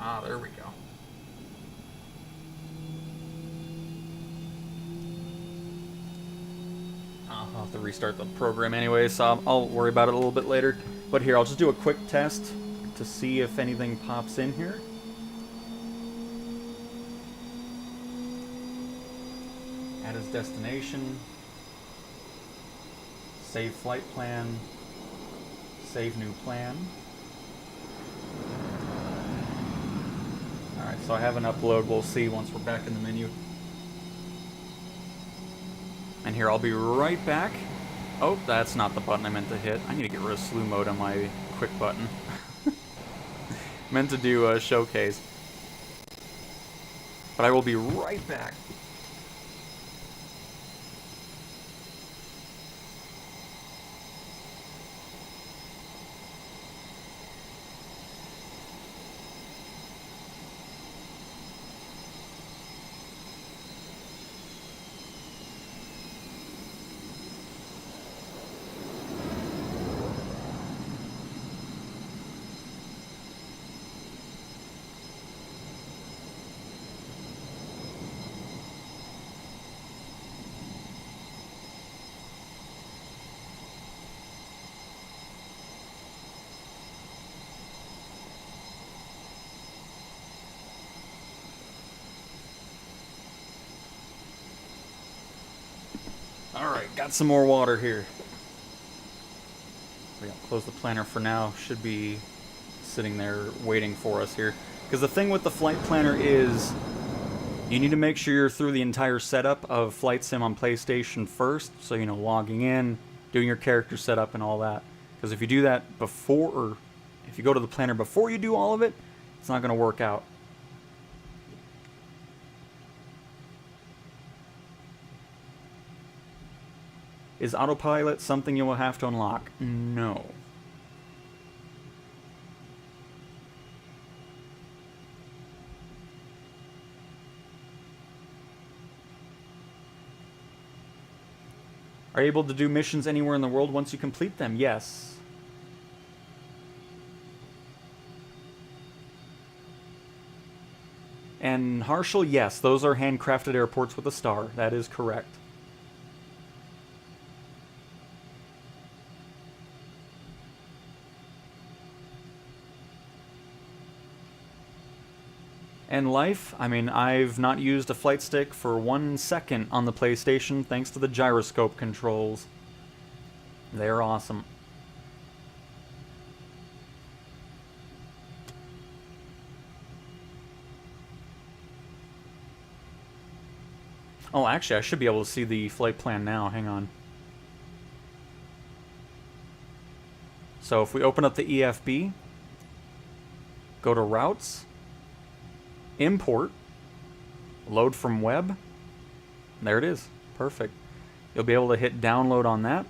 Ah, there we go. I'll have to restart the program anyway, so I'll worry about it a little bit later. But here, I'll just do a quick test to see if anything pops in here. Add as destination. Save flight plan. Save new plan. Alright, so I have an upload. We'll see once we're back in the menu. And here, I'll be right back. Oh, that's not the button I meant to hit. I need to get rid of slew mode on my quick button. Meant to do a showcase. But I will be right back. Alright, got some more water here. So yeah, close the planner for now. Should be sitting there waiting for us here. Because the thing with the flight planner is you need to make sure you're through the entire setup of Flight Sim on PlayStation first. So, you know, logging in, doing your character setup and all that. Because if you do that before, or if you go to the planner before you do all of it, it's not going to work out. Is Autopilot something you will have to unlock? No. Are you able to do missions anywhere in the world once you complete them? Yes. And Harshal, yes, those are handcrafted airports with a star. That is correct. And life, I mean, I've not used a flight stick for 1 second on the PlayStation thanks to the gyroscope controls. They're awesome. Oh, actually, I should be able to see the flight plan now. Hang on. So if we open up the EFB, go to Routes, Import, Load from Web. There it is. Perfect. You'll be able to hit download on that.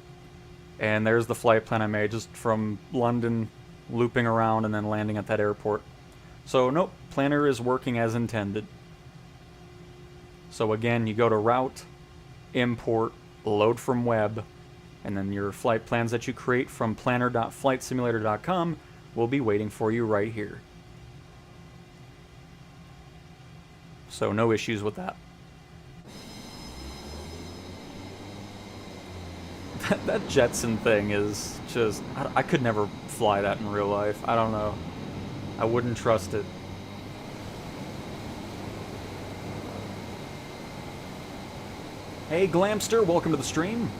And there's the flight plan I made, just from London, looping around and then landing at that airport. So, nope, planner is working as intended. So again, you go to Route, Import, Load from Web, and then your flight plans that you create from planner.flightsimulator.com will be waiting for you right here. So no issues with that. That Jetson thing is just... I could never fly that in real life. I don't know. I wouldn't trust it. Hey Glamster, welcome to the stream.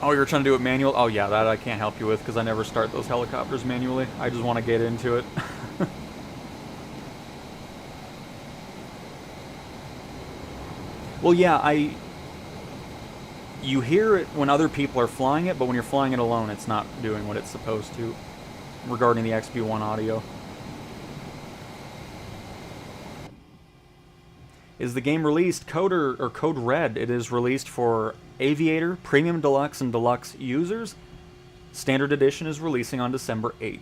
Oh, you're trying to do it manual? Oh yeah, that I can't help you with because I never start those helicopters manually. I just want to get into it. Well, yeah, you hear it when other people are flying it, but when you're flying it alone, it's not doing what it's supposed to regarding the XB1 audio. Is the game released? Code Red, it is released for Aviator, Premium Deluxe, and Deluxe users. Standard Edition is releasing on December 8th.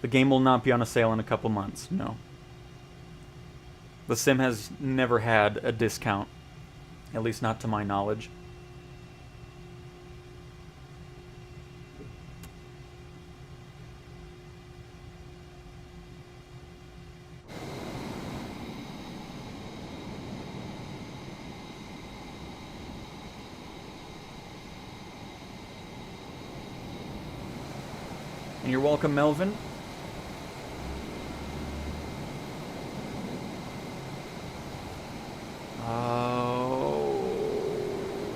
The game will not be on a sale in a couple months, no. The sim has never had a discount, at least not to my knowledge. And you're welcome, Melvin.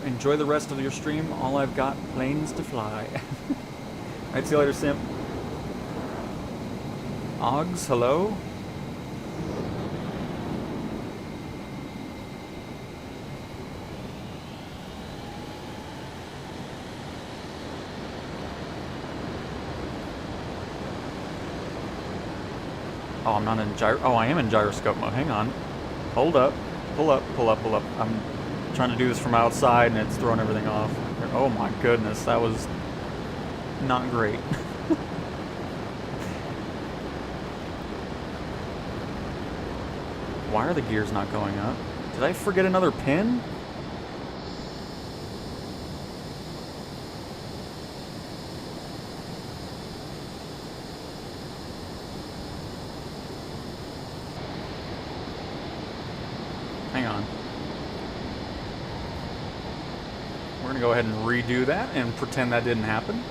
Enjoy the rest of your stream. All I've got, planes to fly. Alright, see you later, Simp. Oggs, hello? Oh, I'm not in gyro. Oh, I am in gyroscope mode. Hang on. Hold up. Pull up, pull up, pull up. I'm trying to do this from outside and it's throwing everything off. Oh my goodness, that was not great. Why are the gears not going up? Did I forget another pin? Hang on. We're gonna go ahead and redo that and pretend that didn't happen.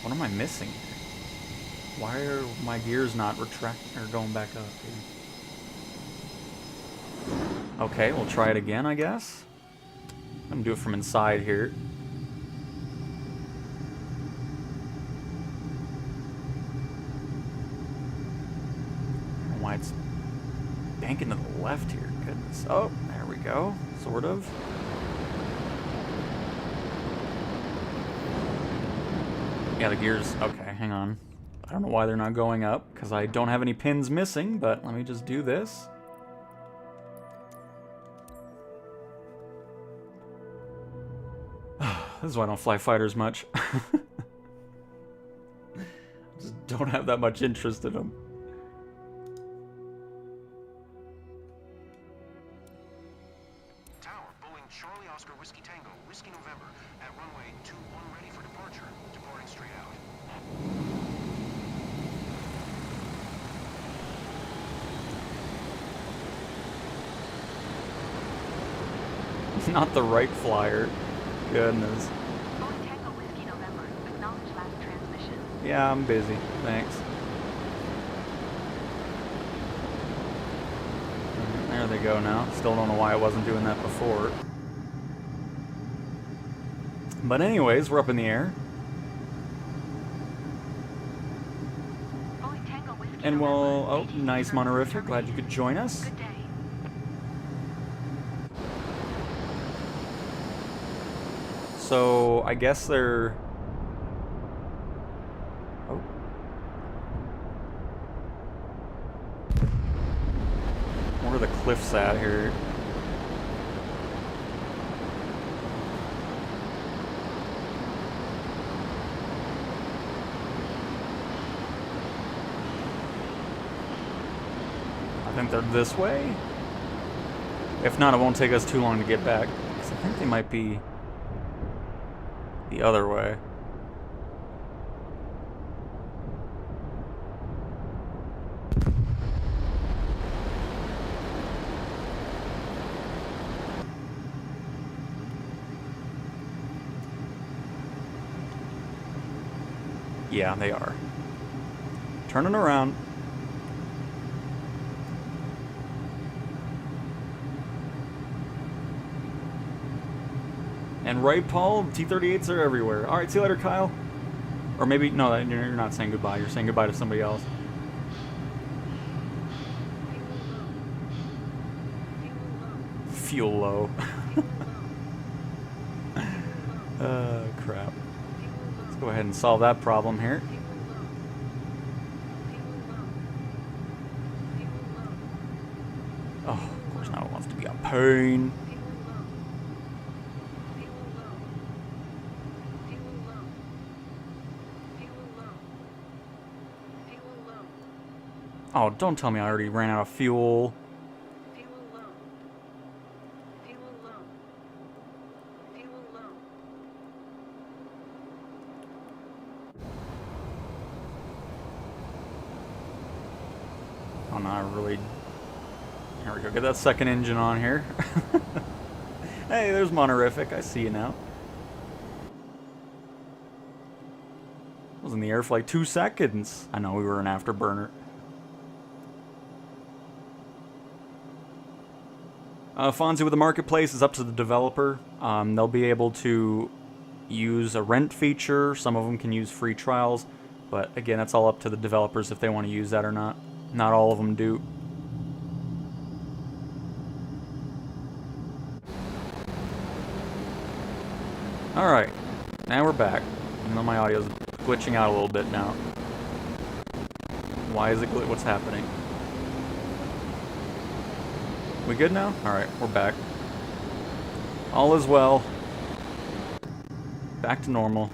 What am I missing? Why are my gears not retracting or going back up here? Okay, we'll try it again, I guess. I'm gonna do it from inside here. I don't know why it's banking to the left here. Goodness. Oh, there we go. Sort of. Yeah, the gears. Okay, hang on. I don't know why they're not going up, because I don't have any pins missing, but let me just do this. This is why I don't fly fighters much. Just don't have that much interest in them. Tower, Boeing Charlie Oscar Whiskey Tango, Whiskey November, at runway 21 ready for departure. Departing straight out. Not the right flyer. Goodness. Boeing Tango Whiskey November, acknowledge last transmission. Yeah, I'm busy. Thanks. There they go now. Still don't know why I wasn't doing that before. But anyways, we're up in the air. Boeing Tango Whiskey And well, November, oh, ATC nice service Monorific. Glad you terminated. could join us. Good day. So, I guess they're... Oh. Where are the cliffs at here? I think they're this way? If not, it won't take us too long to get back. 'Cause I think they might be the other way. Yeah, they are. Turning around. And right, Paul, T-38s are everywhere. All right, see you later, Kyle. Or maybe, no, you're not saying goodbye. You're saying goodbye to somebody else. Fuel low. Crap. Let's go ahead and solve that problem here. pain. Oh, don't tell me I already ran out of fuel. Oh no, I really... Here we go, get that second engine on here. Hey, there's Monorific, I see you now. I was in the air for like 2 seconds. I know we were an afterburner. Fonzie with the marketplace is up to the developer. They'll be able to use a rent feature. Some of them can use free trials. But again, that's all up to the developers if they want to use that or not. Not all of them do. Alright, now we're back. Even though my audio's glitching out a little bit now. Why is it what's happening? We good now? Alright, we're back. All is well. Back to normal.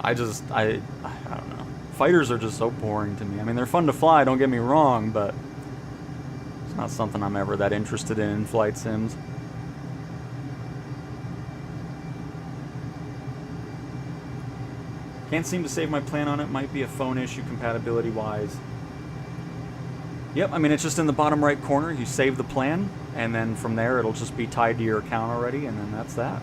I don't know. Fighters are just so boring to me. I mean, they're fun to fly, don't get me wrong, but it's not something I'm ever that interested in flight sims. Can't seem to save my plan on it. Might be a phone issue compatibility-wise. Yep, I mean, it's just in the bottom right corner. You save the plan, and then from there it'll just be tied to your account already, and then that's that.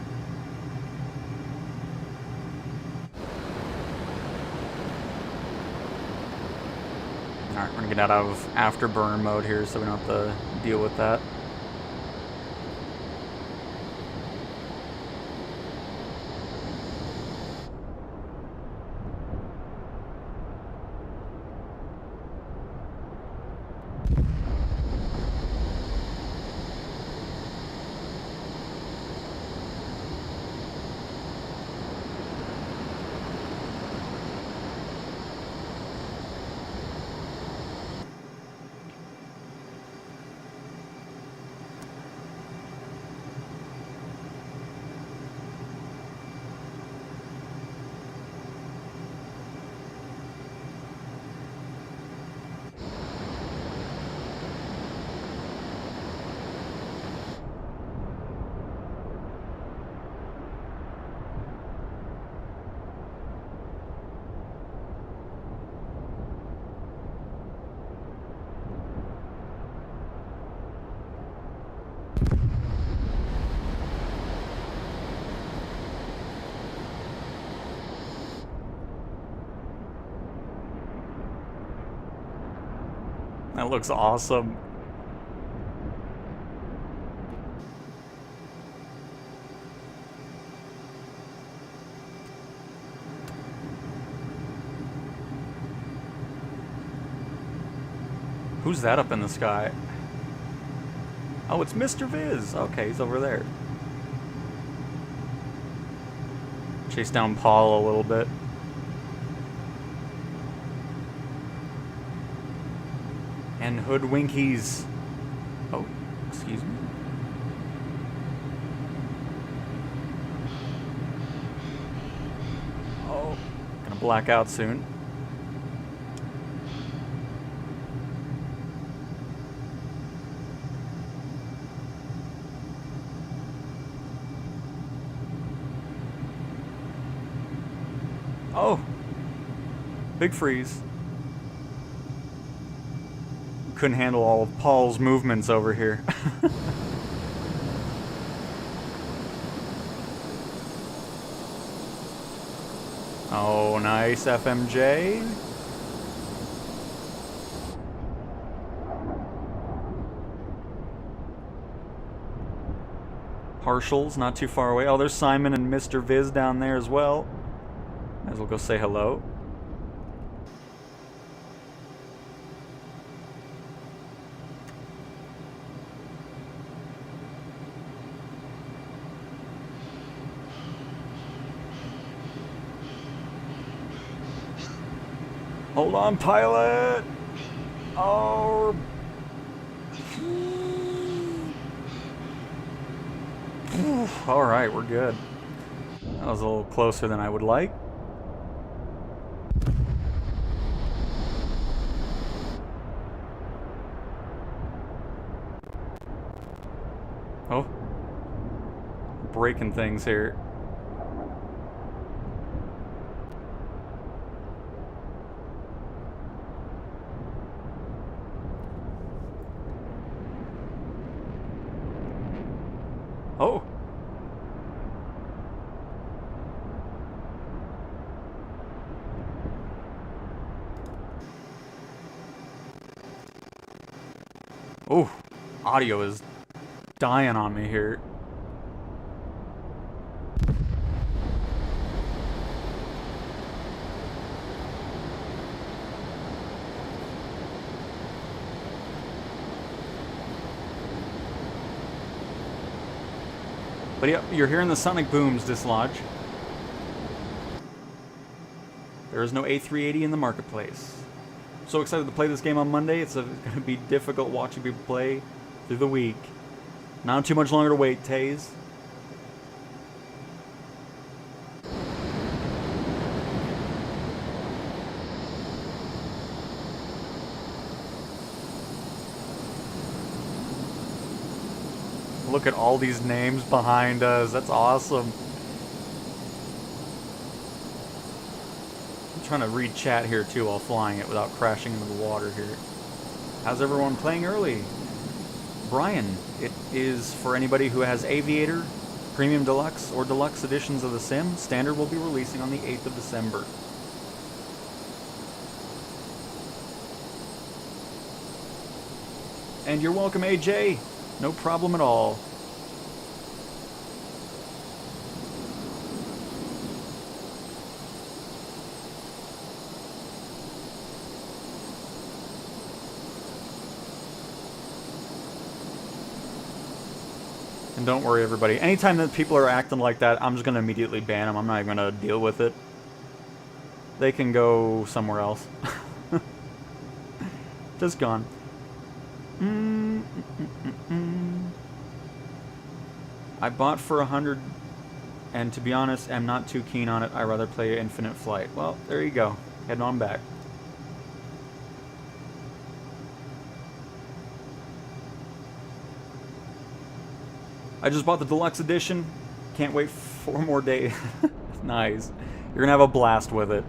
Alright, we're gonna get out of afterburner mode here so we don't have to deal with that. That looks awesome. Who's that up in the sky? Oh, it's Mr. Viz. Okay, he's over there. Chase down Paul a little bit. And hoodwinkies. Oh, excuse me. Oh, gonna black out soon. Oh, big freeze. Couldn't handle all of Paul's movements over here. Oh, nice FMJ. Partials, not too far away. Oh, there's Simon and Mr. Viz down there as well. Might as well go say hello. Hold on, pilot! Oh! Alright, we're good. That was a little closer than I would like. Oh. Breaking things here. Oh. Oh, audio is dying on me here. But yeah, you're hearing the sonic booms dislodge. There is no A380 in the marketplace. So excited to play this game on Monday. It's going to be difficult watching people play through the week. Not too much longer to wait, Taze. Look at all these names behind us. That's awesome. I'm trying to read chat here too while flying it without crashing into the water here. How's everyone playing early? Brian, it is for anybody who has Aviator, Premium Deluxe, or Deluxe editions of The Sim. Standard will be releasing on the 8th of December. And you're welcome, AJ. No problem at all. And don't worry, everybody. Anytime that people are acting like that, I'm just going to immediately ban them. I'm not even going to deal with it. They can go somewhere else. Just gone. I bought for 100, and to be honest, I'm not too keen on it. I'd rather play Infinite Flight. Well, there you go. Heading on back. I just bought the Deluxe Edition. Can't wait 4 more days. Nice. You're gonna have a blast with it.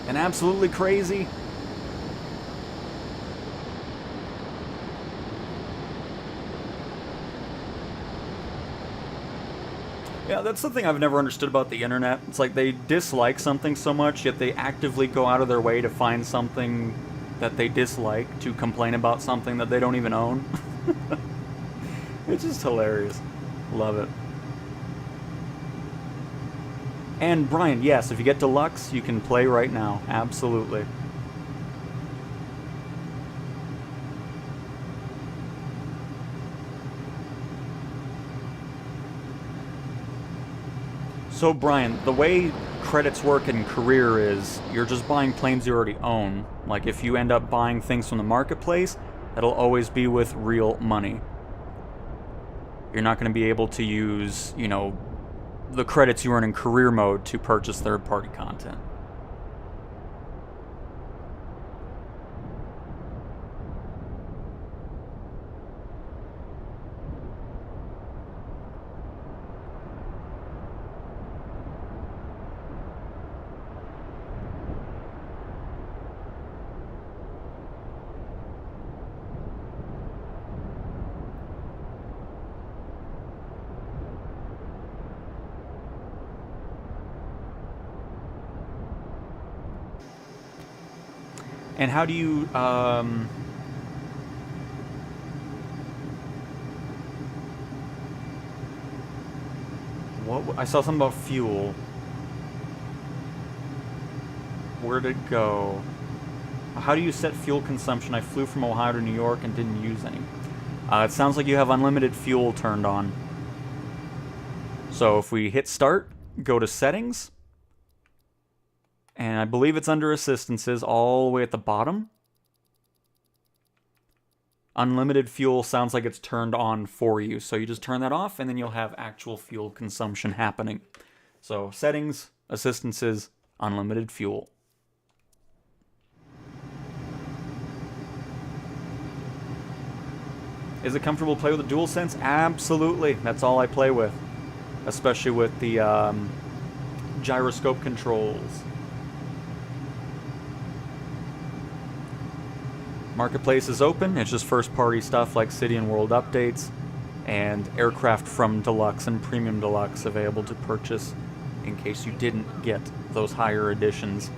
And absolutely crazy. Yeah, that's the thing I've never understood about the internet. It's like they dislike something so much, yet they actively go out of their way to find something that they dislike to complain about something that they don't even own. It's just hilarious. Love it. And Brian, yes, if you get Deluxe, you can play right now. Absolutely. So Brian, the way credits work in career is you're just buying planes you already own. Like if you end up buying things from the marketplace, that'll always be with real money. You're not going to be able to use, you know, the credits you earn in career mode to purchase third-party content. And how do you, what, I saw something about fuel. Where'd it go? How do you set fuel consumption? I flew from Ohio to New York and didn't use any. It sounds like you have unlimited fuel turned on. So if we hit start, go to settings. And I believe it's under assistances all the way at the bottom. Unlimited fuel sounds like it's turned on for you. So you just turn that off and then you'll have actual fuel consumption happening. So settings, assistances, unlimited fuel. Is it comfortable to play with a DualSense? Absolutely. That's all I play with. Especially with the gyroscope controls. Marketplace is open. It's just first-party stuff like City and World updates and aircraft from Deluxe and Premium Deluxe available to purchase in case you didn't get those higher editions.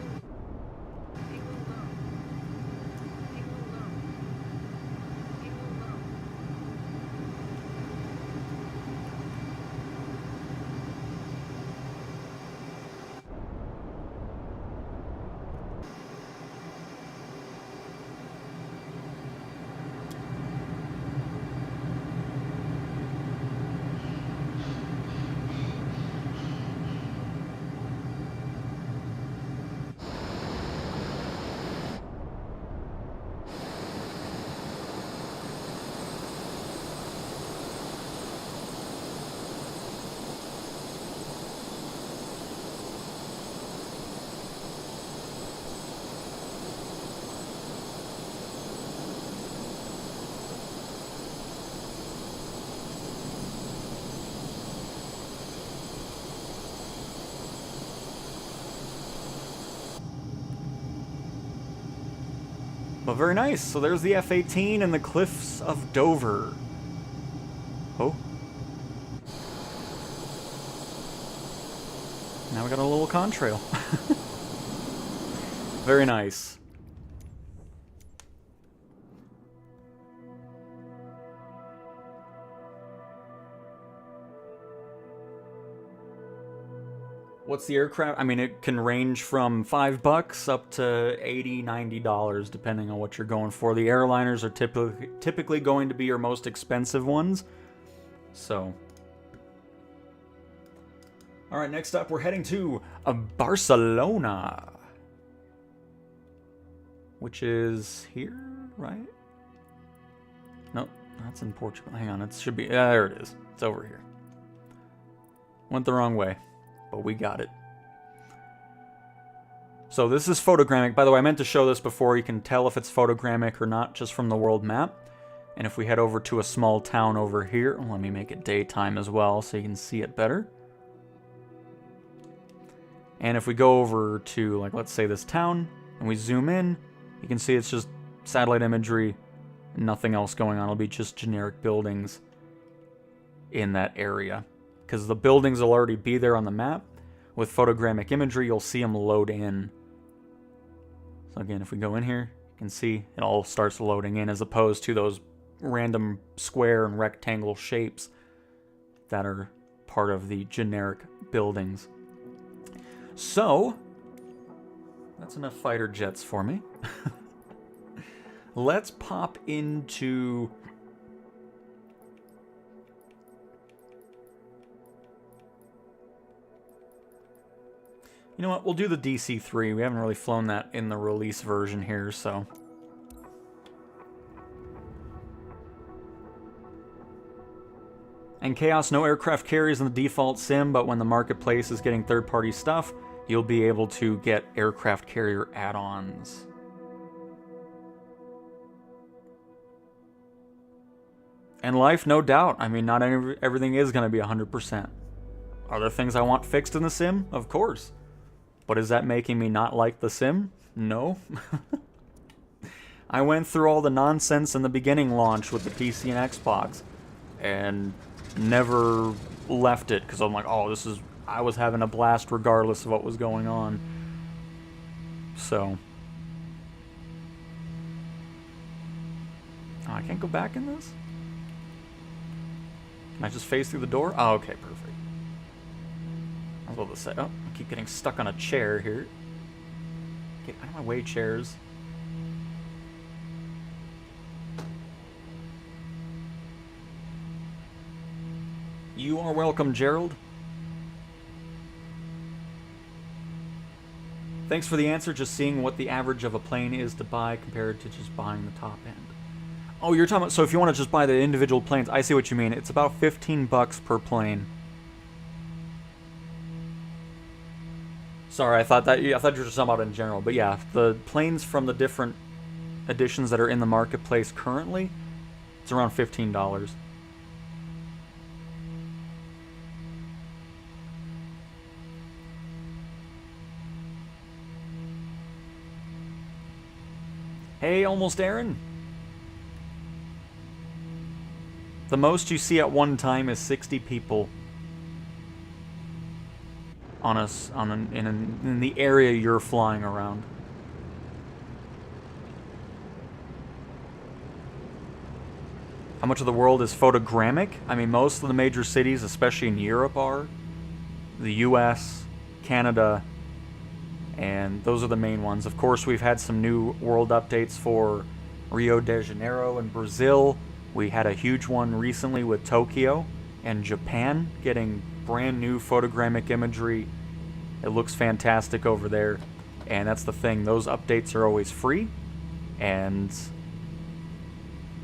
But very nice. So there's the F-18 and the cliffs of Dover. Oh. Now we got a little contrail. Very nice. What's the aircraft? I mean, it can range from $5 up to $80, $90, depending on what you're going for. The airliners are typically going to be your most expensive ones. So. Alright, next up, we're heading to Barcelona. Which is here, right? Nope, that's in Portugal. Hang on, it should be... there it is. It's over here. Went the wrong way. But we got it. So this is photogrammic. By the way, I meant to show this before. You can tell if it's photogrammic or not just from the world map. And if we head over to a small town over here, let me make it daytime as well so you can see it better. And if we go over to, like, let's say this town, and we zoom in, you can see it's just satellite imagery, nothing else going on. It'll be just generic buildings in that area. Because the buildings will already be there on the map. With photogrammic imagery, you'll see them load in. So again, if we go in here, you can see it all starts loading in as opposed to those random square and rectangle shapes that are part of the generic buildings. So, that's enough fighter jets for me. Let's pop into... You know what, we'll do the DC-3. We haven't really flown that in the release version here, so... And Chaos, no aircraft carriers in the default sim, but when the marketplace is getting third-party stuff, you'll be able to get aircraft carrier add-ons. And life, no doubt. I mean, not everything is going to be 100%. Are there things I want fixed in the sim? Of course. But is that making me not like the sim? No. I went through all the nonsense in the beginning launch with the PC and Xbox and never left it because I'm like, oh, this is... I was having a blast regardless of what was going on. So... Oh, I can't go back in this? Can I just phase through the door? Oh, okay, perfect. I was about to say, oh, I keep getting stuck on a chair here. Get out of my way, chairs. You are welcome, Gerald. Thanks for the answer. Just seeing what the average of a plane is to buy compared to just buying the top end. Oh, you're talking about, so if you want to just buy the individual planes, I see what you mean. It's about 15 bucks per plane. Sorry, I thought you were just talking about in general, but yeah, the planes from the different editions that are in the marketplace currently, it's around $15. Hey, almost Aaron. The most you see at one time is 60 people in the area you're flying around. How much of the world is photogrammic? I mean, most of the major cities, especially in Europe, are. The US, Canada, and those are the main ones. Of course, we've had some new world updates for Rio de Janeiro and Brazil. We had a huge one recently with Tokyo and Japan getting brand new photogrammic imagery. It looks fantastic over there. And that's the thing, those updates are always free. And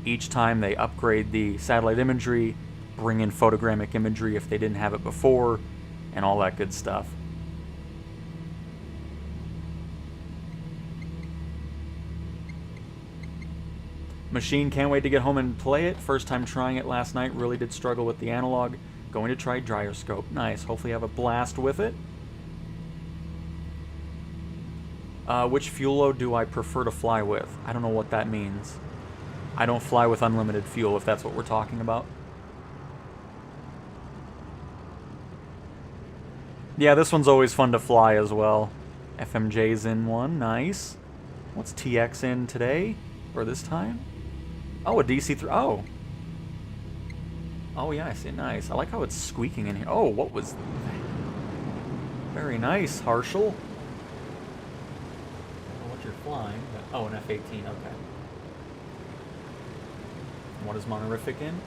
each time they upgrade the satellite imagery, bring in photogrammic imagery if they didn't have it before, and all that good stuff. Machine, can't wait to get home and play it. First time trying it last night, really did struggle with the analog. Going to try gyroscope. Nice, hopefully have a blast with it. Which fuel do I prefer to fly with? I don't know what that means. I don't fly with unlimited fuel, if that's what we're talking about. Yeah, this one's always fun to fly as well. FMJ's in one, nice. What's TX in today? Or this time? Oh, a DC-3. Oh. Oh, yeah, I see. Nice. I like how it's squeaking in here. Oh, what was that? Very nice, Harshal. I don't know what you're flying, but... Oh, an F-18, okay. What is Monorific in?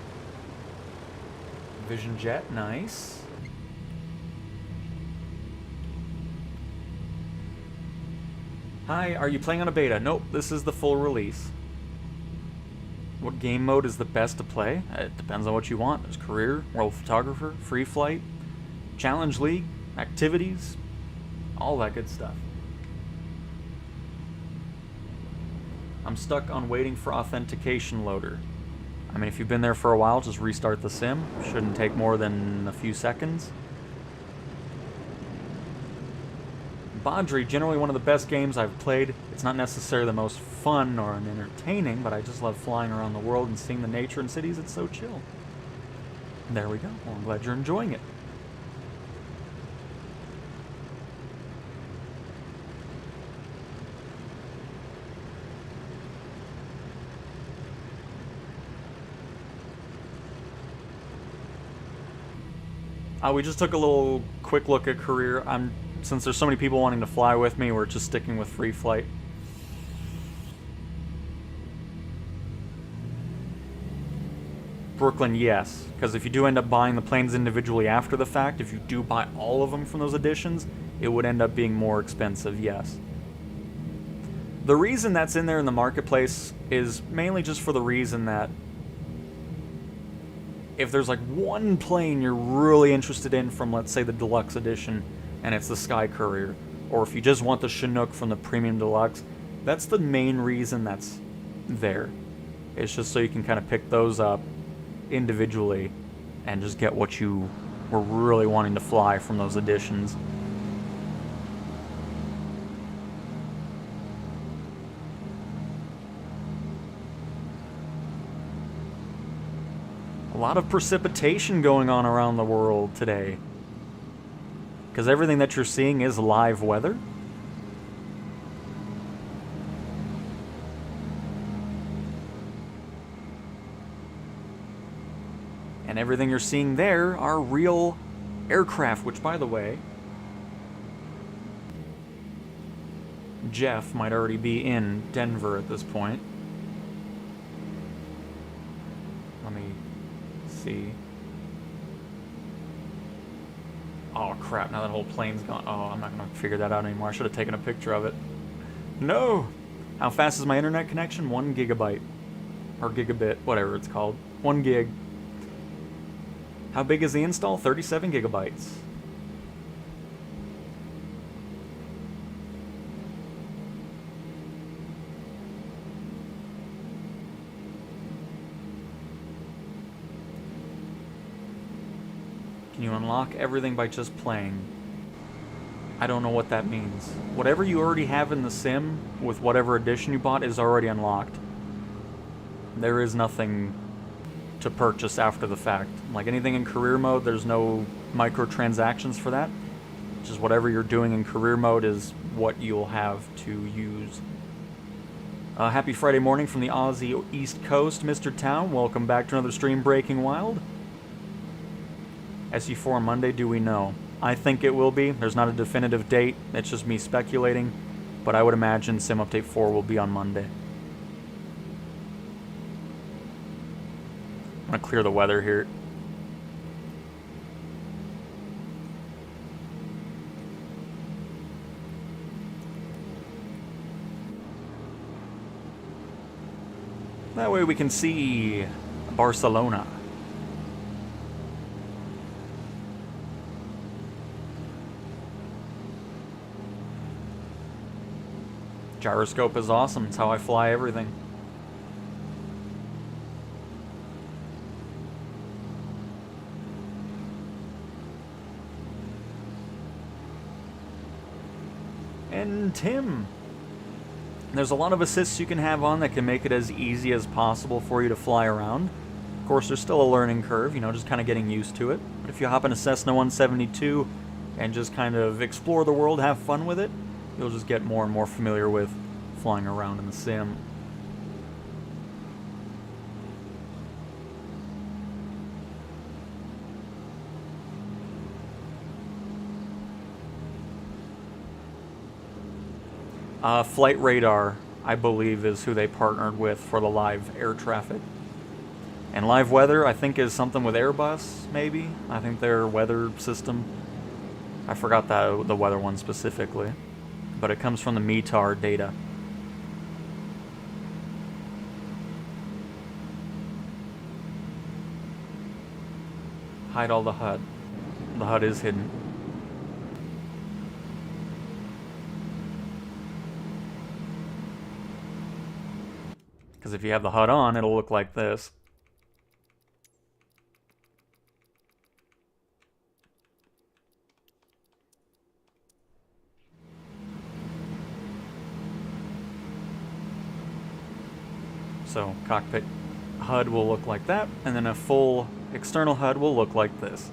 Vision Jet, nice. Hi, are you playing on a beta? Nope, this is the full release. What game mode is the best to play? It depends on what you want. There's career, world photographer, free flight, challenge league, activities, all that good stuff. I'm stuck on waiting for authentication loader. I mean, if you've been there for a while, just restart the sim. Shouldn't take more than a few seconds. Badri, generally one of the best games I've played. It's not necessarily the most fun or entertaining, but I just love flying around the world and seeing the nature and cities. It's so chill. There we go. Well, I'm glad you're enjoying it. We just took a little quick look at career. Since there's so many people wanting to fly with me, we're just sticking with free flight. Brooklyn, yes. Because if you do end up buying the planes individually after the fact, if you do buy all of them from those editions, it would end up being more expensive, yes. The reason that's in there in the marketplace is mainly just for the reason that if there's like one plane you're really interested in from, let's say, the Deluxe Edition, and it's the Sky Courier, or if you just want the Chinook from the Premium Deluxe, that's the main reason that's there. It's just so you can kind of pick those up individually and just get what you were really wanting to fly from those editions. A lot of precipitation going on around the world today, because everything that you're seeing is live weather. And everything you're seeing there are real aircraft, which, by the way, Jeff might already be in Denver at this point. Let me see. Oh crap, now that whole plane's gone. Oh, I'm not gonna figure that out anymore. I should have taken a picture of it. No! How fast is my internet connection? 1 gigabyte. Or gigabit, whatever it's called. 1 gig. How big is the install? 37 gigabytes. Can you unlock everything by just playing? I don't know what that means. Whatever you already have in the sim, with whatever edition you bought, is already unlocked. There is nothing to purchase after the fact. Like anything in career mode, there's no microtransactions for that. Just whatever you're doing in career mode is what you'll have to use. Happy Friday morning from the Aussie East Coast, Mr. Town. Welcome back to another stream, Breaking Wild. SE4 Monday, do we know? I think it will be. There's not a definitive date. It's just me speculating. But I would imagine Sim Update 4 will be on Monday. I'm going to clear the weather here. That way we can see Barcelona. Gyroscope is awesome. It's how I fly everything. And Tim. There's a lot of assists you can have on that can make it as easy as possible for you to fly around. Of course, there's still a learning curve, you know, just kind of getting used to it. But if you hop in a Cessna 172 and just kind of explore the world, have fun with it, you'll just get more and more familiar with flying around in the sim. Flight Radar, I believe, is who they partnered with for the live air traffic. And live weather, I think, is something with Airbus, maybe? I think their weather system. I forgot the weather one specifically. But it comes from the METAR data. Hide all the HUD. The HUD is hidden. Because if you have the HUD on, it'll look like this. So, cockpit HUD will look like that, and then a full external HUD will look like this.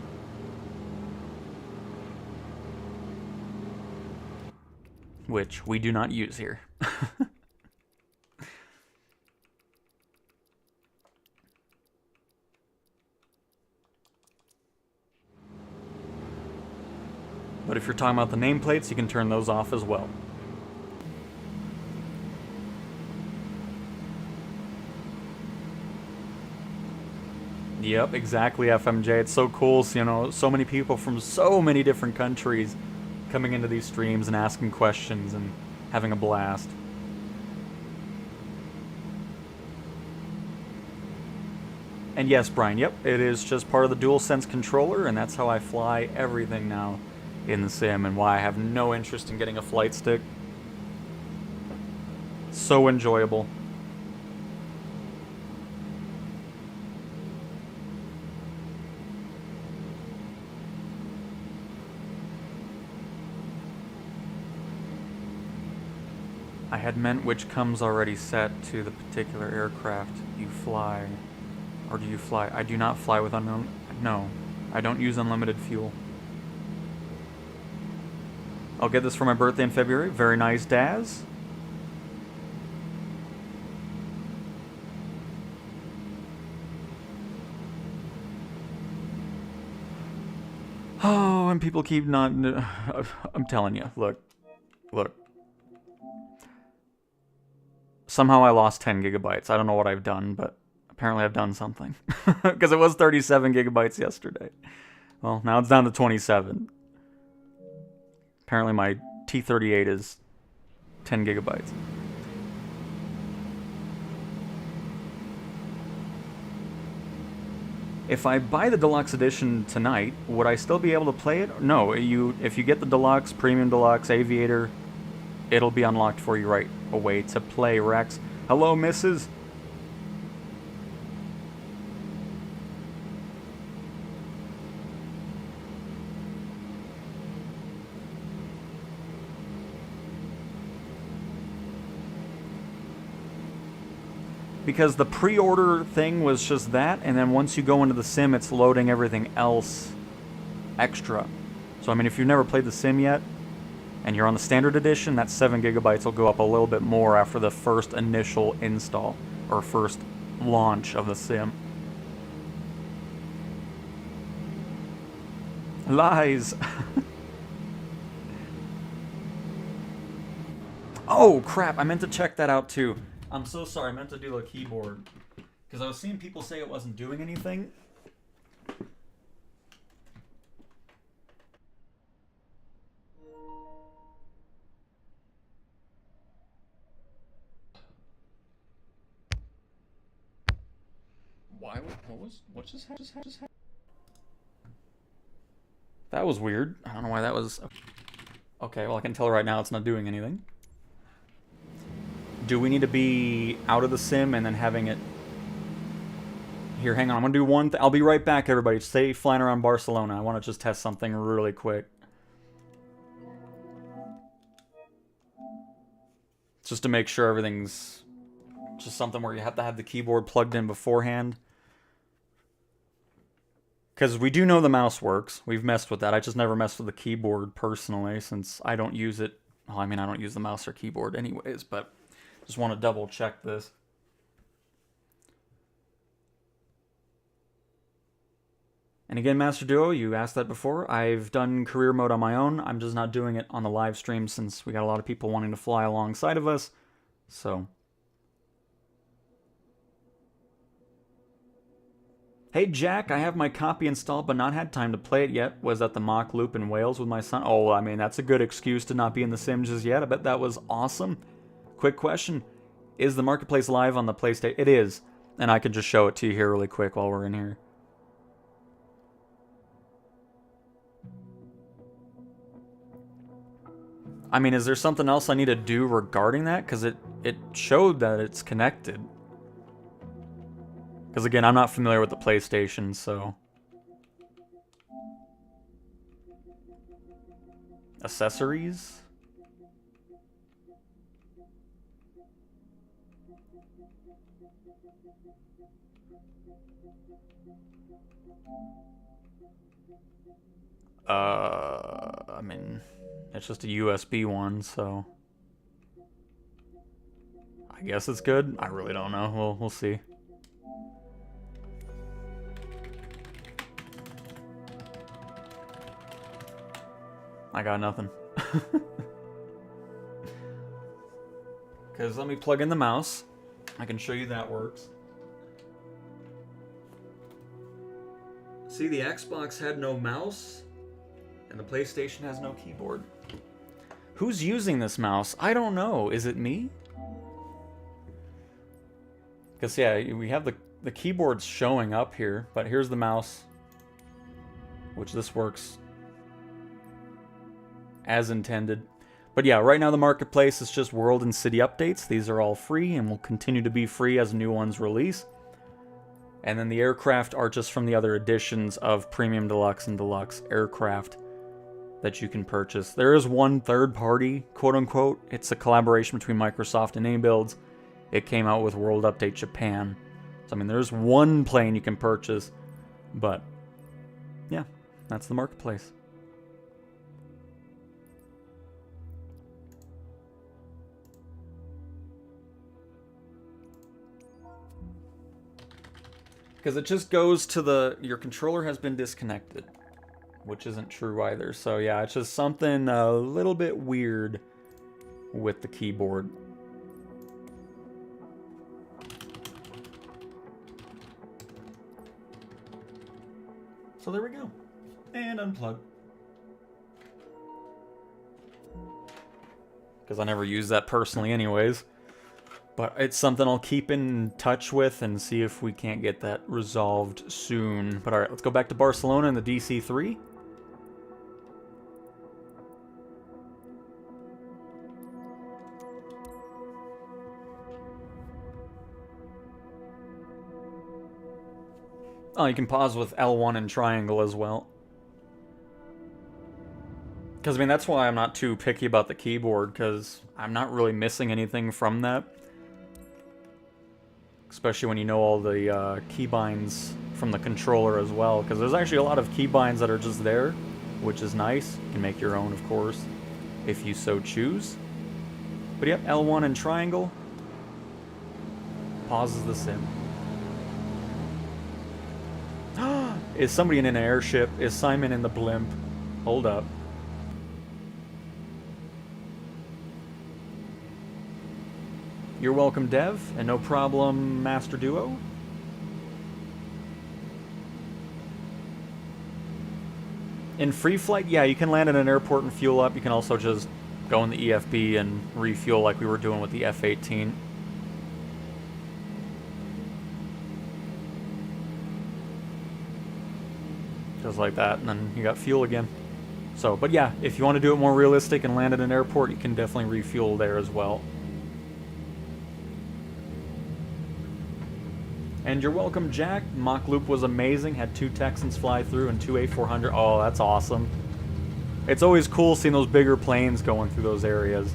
Which we do not use here. But if you're talking about the nameplates, you can turn those off as well. Yep, exactly, FMJ. It's so cool, you know, so many people from so many different countries coming into these streams and asking questions and having a blast. And yes, Brian, yep, it is just part of the DualSense controller, and that's how I fly everything now in the sim, and why I have no interest in getting a flight stick. So enjoyable. I had meant which comes already set to the particular aircraft you fly. Or do you fly? I do not fly with unlimited... No, I don't use unlimited fuel. I'll get this for my birthday in February. Very nice, Daz. Oh, and people keep not... I'm telling you, look. Somehow I lost 10 gigabytes. I don't know what I've done, but apparently I've done something. Because it was 37 gigabytes yesterday. Well, now it's down to 27. Apparently my T38 is 10 gigabytes. If I buy the deluxe edition tonight, would I still be able to play it? No, if you get the deluxe, premium deluxe, aviator, it'll be unlocked for you right away to play, Rex. Hello, Mrs. Because the pre-order thing was just that, and then once you go into the sim, it's loading everything else extra. So, I mean, if you've never played the sim yet, and you're on the standard edition, that 7 gigabytes will go up a little bit more after the first initial install, or first launch of the sim. Lies! Oh, crap, I meant to check that out too. I'm so sorry, I meant to do the keyboard. Because I was seeing people say it wasn't doing anything. What just happened? That was weird. I don't know why that was... Okay, well I can tell right now it's not doing anything. Do we need to be out of the sim and then having it... Here, hang on. I'm going to do one thing. I'll be right back, everybody. Stay flying around Barcelona. I want to just test something really quick. Just to make sure everything's... Just something where you have to have the keyboard plugged in beforehand. Because we do know the mouse works. We've messed with that. I just never messed with the keyboard personally, since I don't use it. Well, I mean, I don't use the mouse or keyboard anyways, but... Just want to double check this. And again, Master Duo, you asked that before. I've done career mode on my own. I'm just not doing it on the live stream since we got a lot of people wanting to fly alongside of us. So. Hey Jack, I have my copy installed but not had time to play it yet. Was at the mock loop in Wales with my son. Oh, I mean, that's a good excuse to not be in the Sims just yet. I bet that was awesome. Quick question. Is the marketplace live on the PlayStation? It is. And I can just show it to you here really quick while we're in here. I mean, is there something else I need to do regarding that? Because it showed that it's connected. Because again, I'm not familiar with the PlayStation, so... Accessories? I mean, it's just a USB one, so I guess it's good. I really don't know. We'll see. I got nothing. Because let me plug in the mouse. I can show you that works. See, the Xbox had no mouse, and the PlayStation has no keyboard. Who's using this mouse? I don't know. Is it me? Because, yeah, we have the keyboards showing up here, but here's the mouse, which this works as intended. But yeah, right now the marketplace is just world and city updates. These are all free and will continue to be free as new ones release. And then the aircraft are just from the other editions of Premium Deluxe and Deluxe aircraft that you can purchase. There is one third party, quote unquote. It's a collaboration between Microsoft and A-Builds. It came out with World Update Japan. So, I mean, there's one plane you can purchase. But, yeah, that's the marketplace. Because it just goes to your controller has been disconnected, which isn't true either. So yeah, it's just something a little bit weird with the keyboard. So there we go. And unplug. because I never use that personally anyways. But it's something I'll keep in touch with and see if we can't get that resolved soon. But alright, let's go back to Barcelona in the DC-3. Oh, you can pause with L1 and triangle as well. Because, I mean, that's why I'm not too picky about the keyboard, because I'm not really missing anything from that. Especially when you know all the keybinds from the controller as well, because there's actually a lot of keybinds that are just there, which is nice. You can make your own, of course, if you so choose. But yep, L1 and triangle pauses the sim. Is somebody in an airship? Is Simon in the blimp? Hold up. You're welcome, Dev, and no problem, Master Duo. In free flight, yeah, you can land in an airport and fuel up. You can also just go in the EFB and refuel like we were doing with the F-18. Just like that, and then you got fuel again. So, but yeah, if you want to do it more realistic and land at an airport, you can definitely refuel there as well. And you're welcome, Jack. Mock Loop was amazing. Had 2 Texans fly through and 2 A400. Oh, that's awesome. It's always cool seeing those bigger planes going through those areas.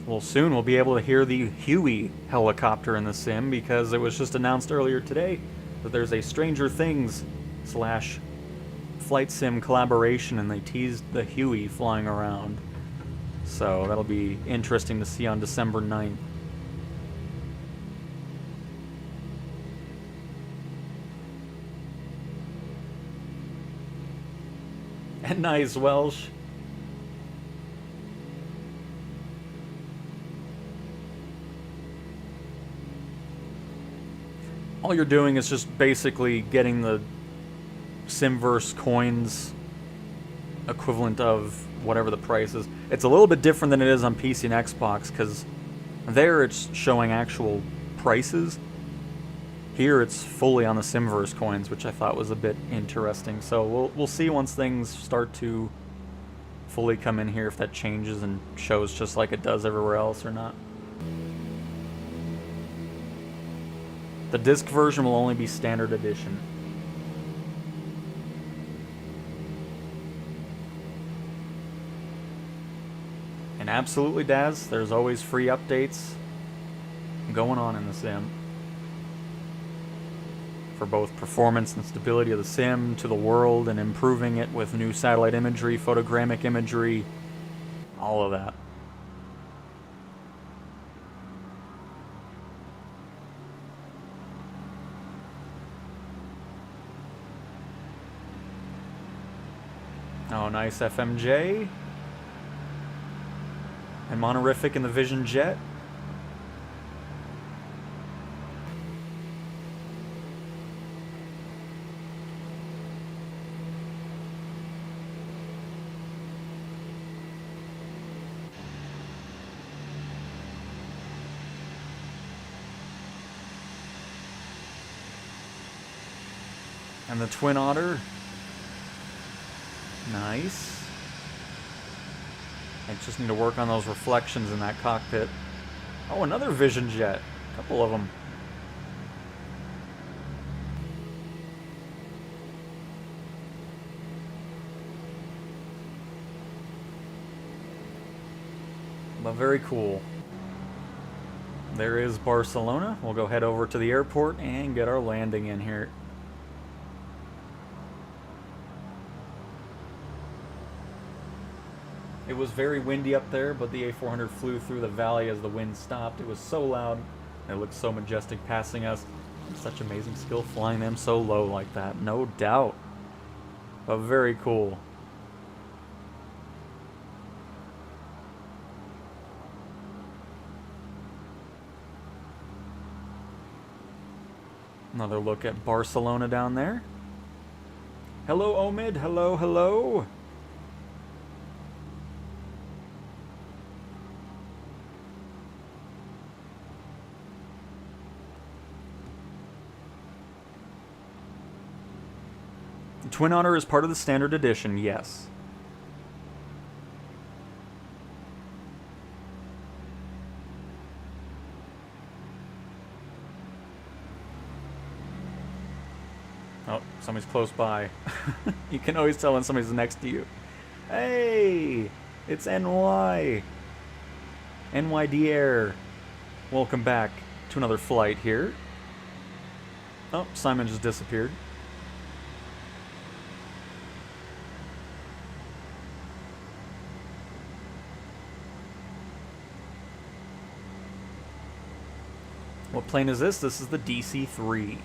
Well, soon we'll be able to hear the Huey helicopter in the sim, because it was just announced earlier today that there's a Stranger Things / flight sim collaboration, and they teased the Huey flying around. So that'll be interesting to see on December 9th. And nice, Welsh. All you're doing is just basically getting the Simverse coins equivalent of whatever the price is. It's a little bit different than it is on PC and Xbox, because there it's showing actual prices. Here it's fully on the Simverse coins, which I thought was a bit interesting. So we'll see once things start to fully come in here if that changes and shows just like it does everywhere else or not. The disc version will only be standard edition. And absolutely, Daz, there's always free updates going on in the sim. For both performance and stability of the sim to the world, and improving it with new satellite imagery, photogrammic imagery, all of that. Oh, nice FMJ. And Monorific in the Vision Jet. And the Twin Otter. Nice. I just need to work on those reflections in that cockpit. Oh, another Vision Jet. A couple of them. But very cool. There is Barcelona. We'll go head over to the airport and get our landing in here. It was very windy up there, but the A400 flew through the valley as the wind stopped. It was so loud. It looked so majestic passing us. Such amazing skill flying them so low like that, no doubt. But very cool. Another look at Barcelona down there. Hello, Omid. Hello, hello. Twin Otter is part of the standard edition, yes. Oh, somebody's close by. You can always tell when somebody's next to you. Hey, it's NY. NYD Air. Welcome back to another flight here. Oh, Simon just disappeared. What plane is this? This is the DC-3.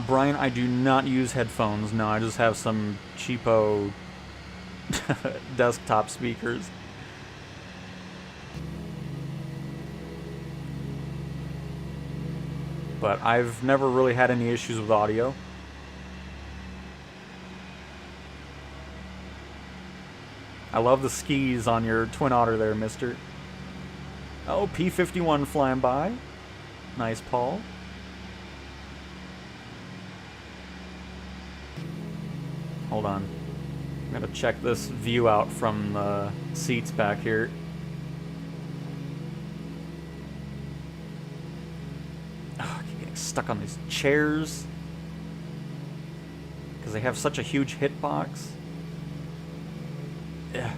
Brian, I do not use headphones. No, I just have some cheapo desktop speakers. But I've never really had any issues with audio. I love the skis on your Twin Otter there, mister. Oh, P-51 flying by. Nice, Paul. Hold on. I'm gonna check this view out from the seats back here. Oh, I keep getting stuck on these chairs. Because they have such a huge hitbox. Yeah.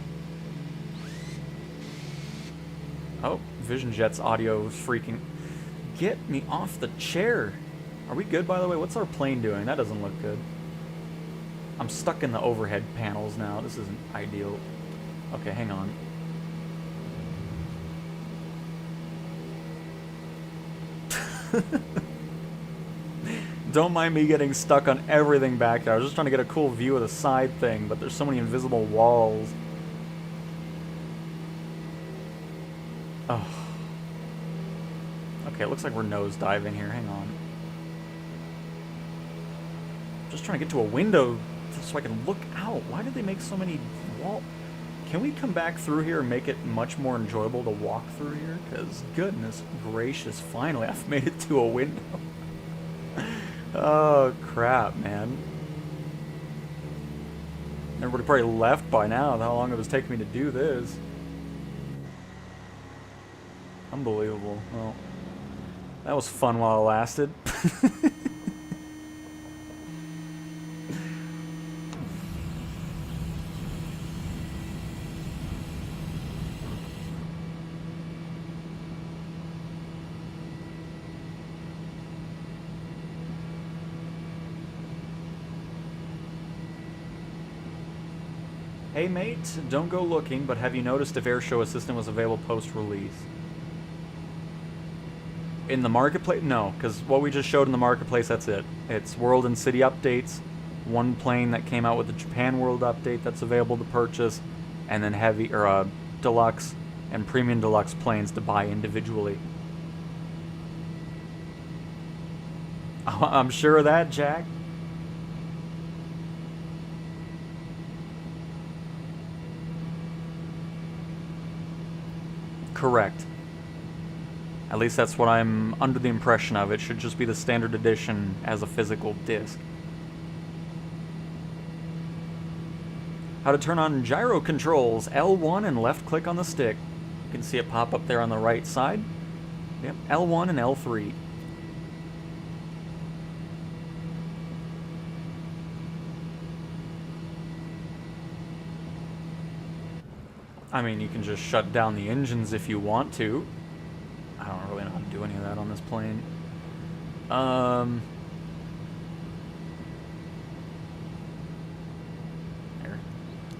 Oh, Vision Jet's audio is freaking. Get me off the chair. Are we good, by the way? What's our plane doing? That doesn't look good. I'm stuck in the overhead panels now. This isn't ideal. Okay, hang on. Don't mind me getting stuck on everything back there. I was just trying to get a cool view of the side thing, but there's so many invisible walls. Oh. Okay, it looks like we're nose diving here. Hang on. Just trying to get to a window so I can look out. Why did they make so many walls? Can we come back through here and make it much more enjoyable to walk through here? Because goodness gracious, finally I've made it to a window. Oh, crap, man. Everybody probably left by now, how long it was taking me to do this. Unbelievable. Well, that was fun while it lasted. Hey mate, don't go looking, but have you noticed if Airshow Assistant was available post-release? In the marketplace? No, because what we just showed in the marketplace, that's it. It's World and City updates, one plane that came out with the Japan World update that's available to purchase, and then heavy, or deluxe and premium deluxe planes to buy individually. Oh, I'm sure of that, Jack. Correct. At least that's what I'm under the impression of. It should just be the standard edition as a physical disc. How to turn on gyro controls. L1 and left click on the stick. You can see it pop up there on the right side. Yep, L1 and L3. I mean, you can just shut down the engines if you want to. I don't really know how to do any of that on this plane. Here.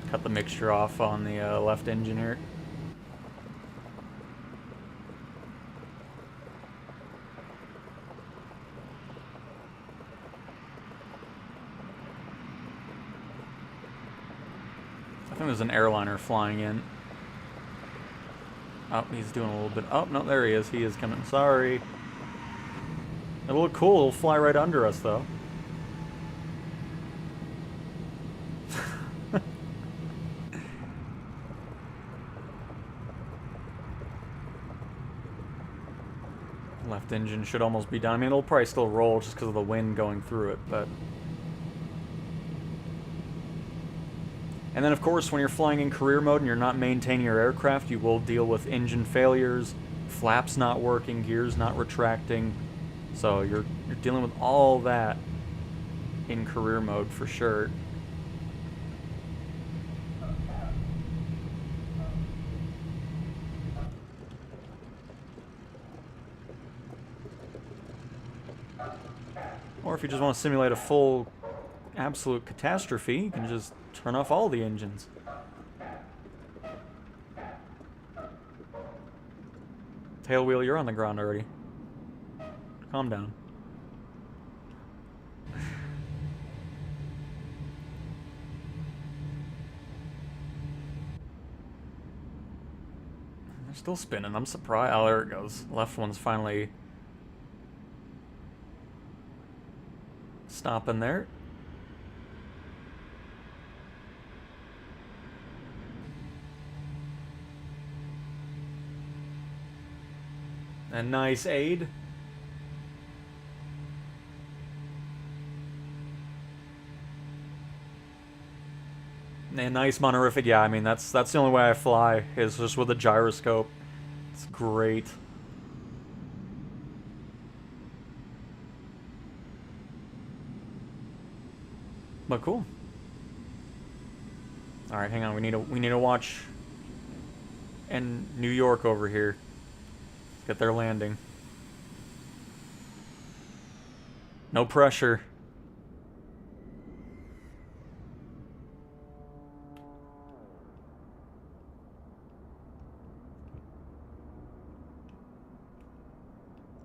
Cut the mixture off on the left engine here. there's an airliner flying in. Oh, he's doing a little bit. Oh, no, there he is. He is coming. Sorry. It'll look cool. It'll fly right under us, though. Left engine should almost be down. I mean, it'll probably still roll just because of the wind going through it, but... And then, of course, when you're flying in career mode and you're not maintaining your aircraft, you will deal with engine failures, flaps not working, gears not retracting. So you're dealing with all that in career mode for sure. Or if you just want to simulate a full absolute catastrophe, you can just turn off all the engines. Tailwheel, you're on the ground already. Calm down. They're still spinning. I'm surprised. Oh, there it goes. Left one's finally stopping there. A nice aid. A nice monorific, yeah, I mean, that's the only way I fly, is just with a gyroscope. It's great. But cool. Alright, hang on, we need to watch and New York over here. Get their landing. No pressure.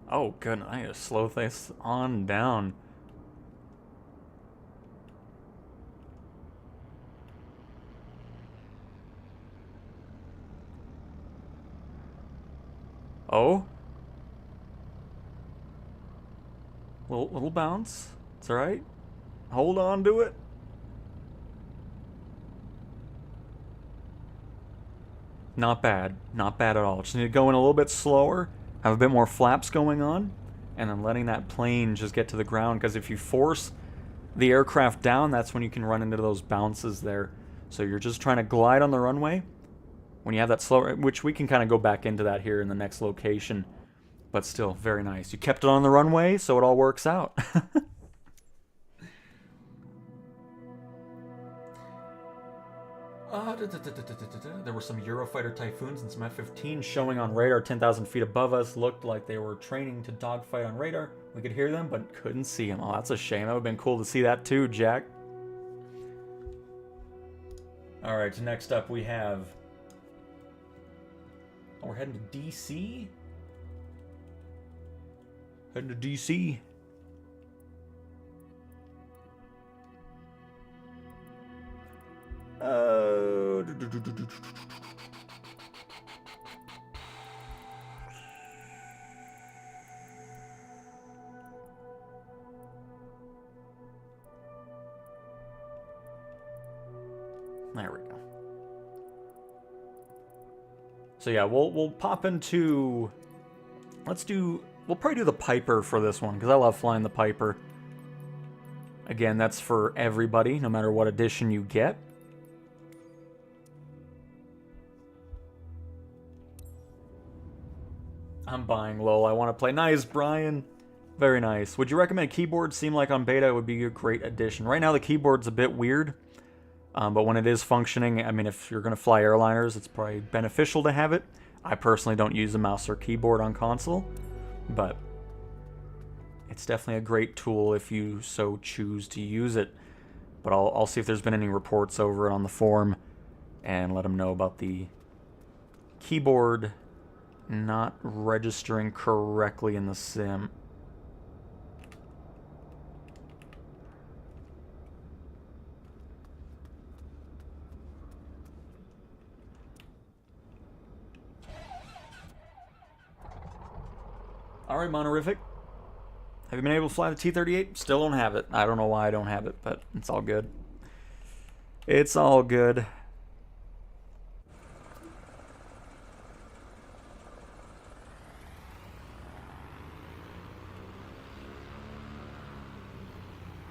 Oh, good. I need to slow this on down. Oh? Little bounce. It's alright. Hold on to it. Not bad. Not bad at all. Just need to go in a little bit slower. Have a bit more flaps going on, and then letting that plane just get to the ground, because if you force the aircraft down, that's when you can run into those bounces there. So you're just trying to glide on the runway. When you have that slower, which we can kind of go back into that here in the next location, but still, very nice. You kept it on the runway, so it all works out. There were some Eurofighter Typhoons and some F-15s showing on radar 10,000 feet above us. Looked like they were training to dogfight on radar. We could hear them, but couldn't see them. Oh, that's a shame. That would have been cool to see that too, Jack. Alright, next up we have... Oh, we're heading to DC? Heading to DC. There we go. So yeah, we'll pop into... We'll probably do the Piper for this one, because I love flying the Piper. Again, that's for everybody, no matter what edition you get. I'm buying LOL. I want to play. Nice, Brian. Very nice. Would you recommend a keyboard? Seemed like on beta it would be a great addition. Right now the keyboard's a bit weird. But when it is functioning, I mean, if you're going to fly airliners, it's probably beneficial to have it. I personally don't use a mouse or keyboard on console, but it's definitely a great tool if you so choose to use it. But I'll see if there's been any reports over it on the forum and let them know about the keyboard not registering correctly in the sim. Alright, Monorific. Have you been able to fly the T-38? Still don't have it. I don't know why I don't have it, but it's all good. It's all good.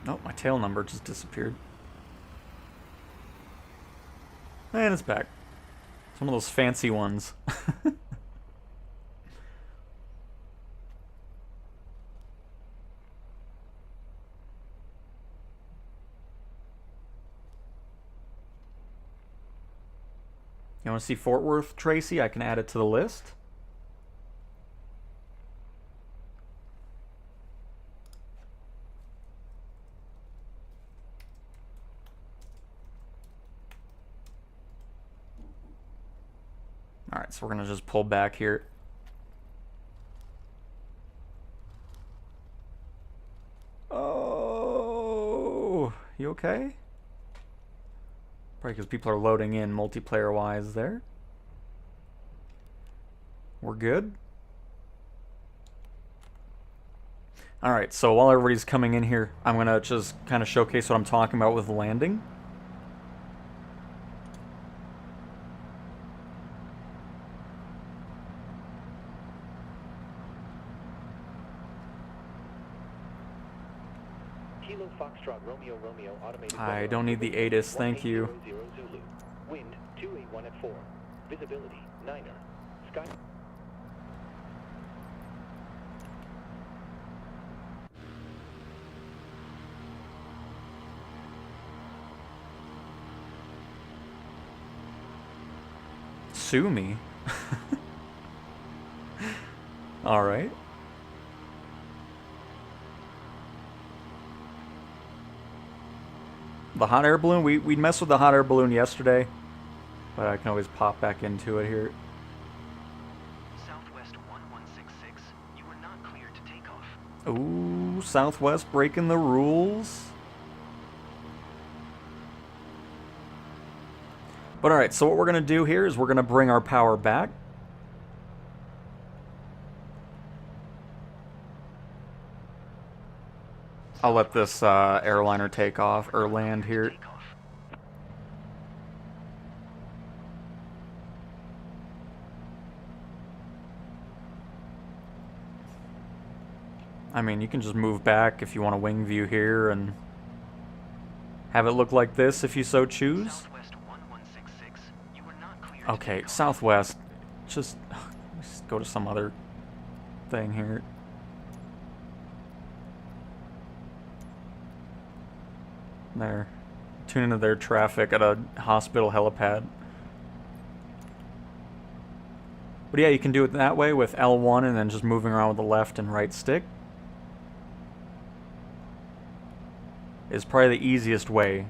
Oh, my tail number just disappeared. And it's back. Some of those fancy ones. You want to see Fort Worth, Tracy? I can add it to the list. Alright, so we're going to just pull back here. Oh, you okay? Probably because people are loading in multiplayer-wise there. We're good. Alright, so while everybody's coming in here, I'm going to just kind of showcase what I'm talking about with landing. Kilo Foxtrot Romeo Romeo automated. I don't need the ATIS, thank you. Zulu. Wind 281 at 4. Visibility 9er. Sky. Sue me. All right. The hot air balloon, we messed with the hot air balloon yesterday, but I can always pop back into it here. Southwest 1166, you are not cleared to take off. Ooh, Southwest breaking the rules. But alright, so what we're going to do here is we're going to bring our power back. I'll let this airliner take off, or land here. I mean, you can just move back if you want a wing view here and have it look like this if you so choose. Southwest 1166, you are not cleared Okay, to take off. Southwest. Just go to some other thing here. There. Tune into their traffic at a hospital helipad. But yeah, you can do it that way with L1 and then just moving around with the left and right stick. Is probably the easiest way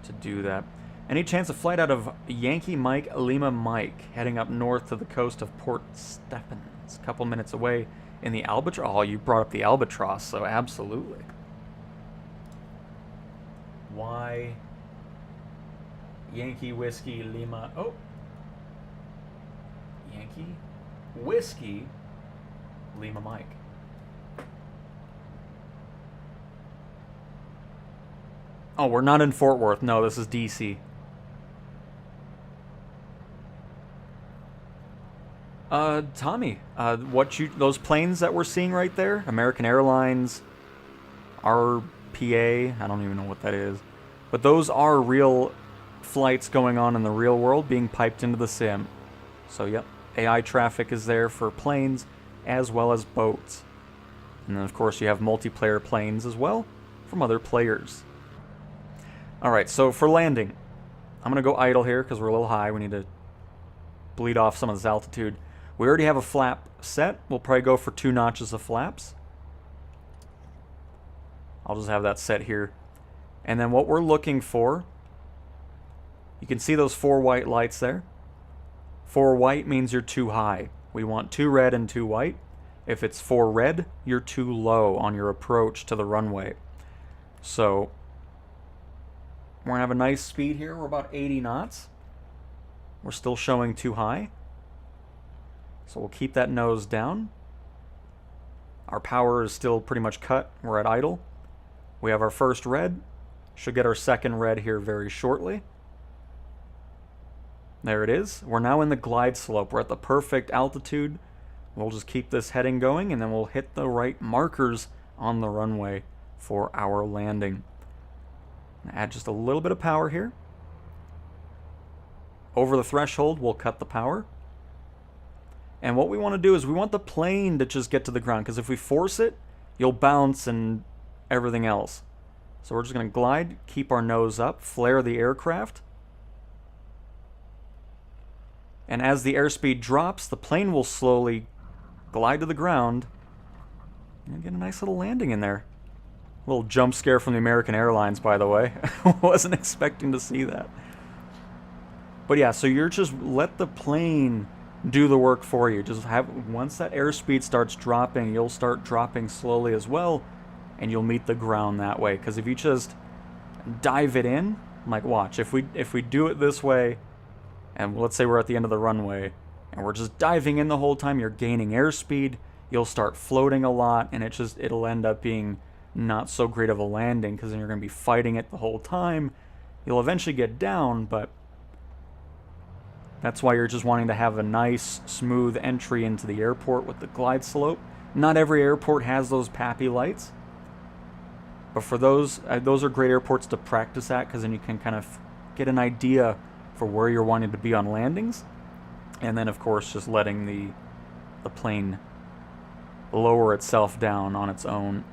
to do that. Any chance of flight out of Yankee Mike, Lima Mike, heading up north to the coast of Port Stephens, a couple minutes away in the Albatross? Oh, you brought up the Albatross, so absolutely. Why Yankee Whiskey Lima? Oh, Yankee Whiskey Lima Mike. Oh, we're not in Fort Worth. No, this is DC. Tommy, those planes that we're seeing right there, American Airlines, RPA, I don't even know what that is, but those are real flights going on in the real world being piped into the sim. So, yep, AI traffic is there for planes as well as boats. And then, of course, you have multiplayer planes as well from other players. Alright, so for landing, I'm going to go idle here because we're a little high. We need to bleed off some of this altitude. We already have a flap set. We'll probably go for 2 notches of flaps. I'll just have that set here. And then what we're looking for, you can see those 4 white lights there. 4 white means you're too high. We want 2 red and 2 white. If it's 4 red, you're too low on your approach to the runway. So we're going to have a nice speed here. We're about 80 knots. We're still showing too high. So we'll keep that nose down. Our power is still pretty much cut. We're at idle. We have our first red. Should get our second red here very shortly. There it is. We're now in the glide slope. We're at the perfect altitude. We'll just keep this heading going, and then we'll hit the right markers on the runway for our landing. Add just a little bit of power here. Over the threshold, we'll cut the power. And what we want to do is we want the plane to just get to the ground, because if we force it, you'll bounce and everything else. So we're just going to glide, keep our nose up, flare the aircraft. And as the airspeed drops, the plane will slowly glide to the ground and get a nice little landing in there. A little jump scare from the American Airlines, by the way. Wasn't expecting to see that. But yeah, so you're just let the plane do the work for you. Just have, once that airspeed starts dropping, you'll start dropping slowly as well, and you'll meet the ground that way. Because if you just dive it in, like watch, if we do it this way, and let's say we're at the end of the runway, and we're just diving in the whole time, you're gaining airspeed, you'll start floating a lot, and it'll end up being not so great of a landing, because then you're going to be fighting it the whole time. You'll eventually get down, but that's why you're just wanting to have a nice, smooth entry into the airport with the glide slope. Not every airport has those PAPI lights, but for those are great airports to practice at, because then you can kind of get an idea for where you're wanting to be on landings. And then, of course, just letting the plane lower itself down on its own.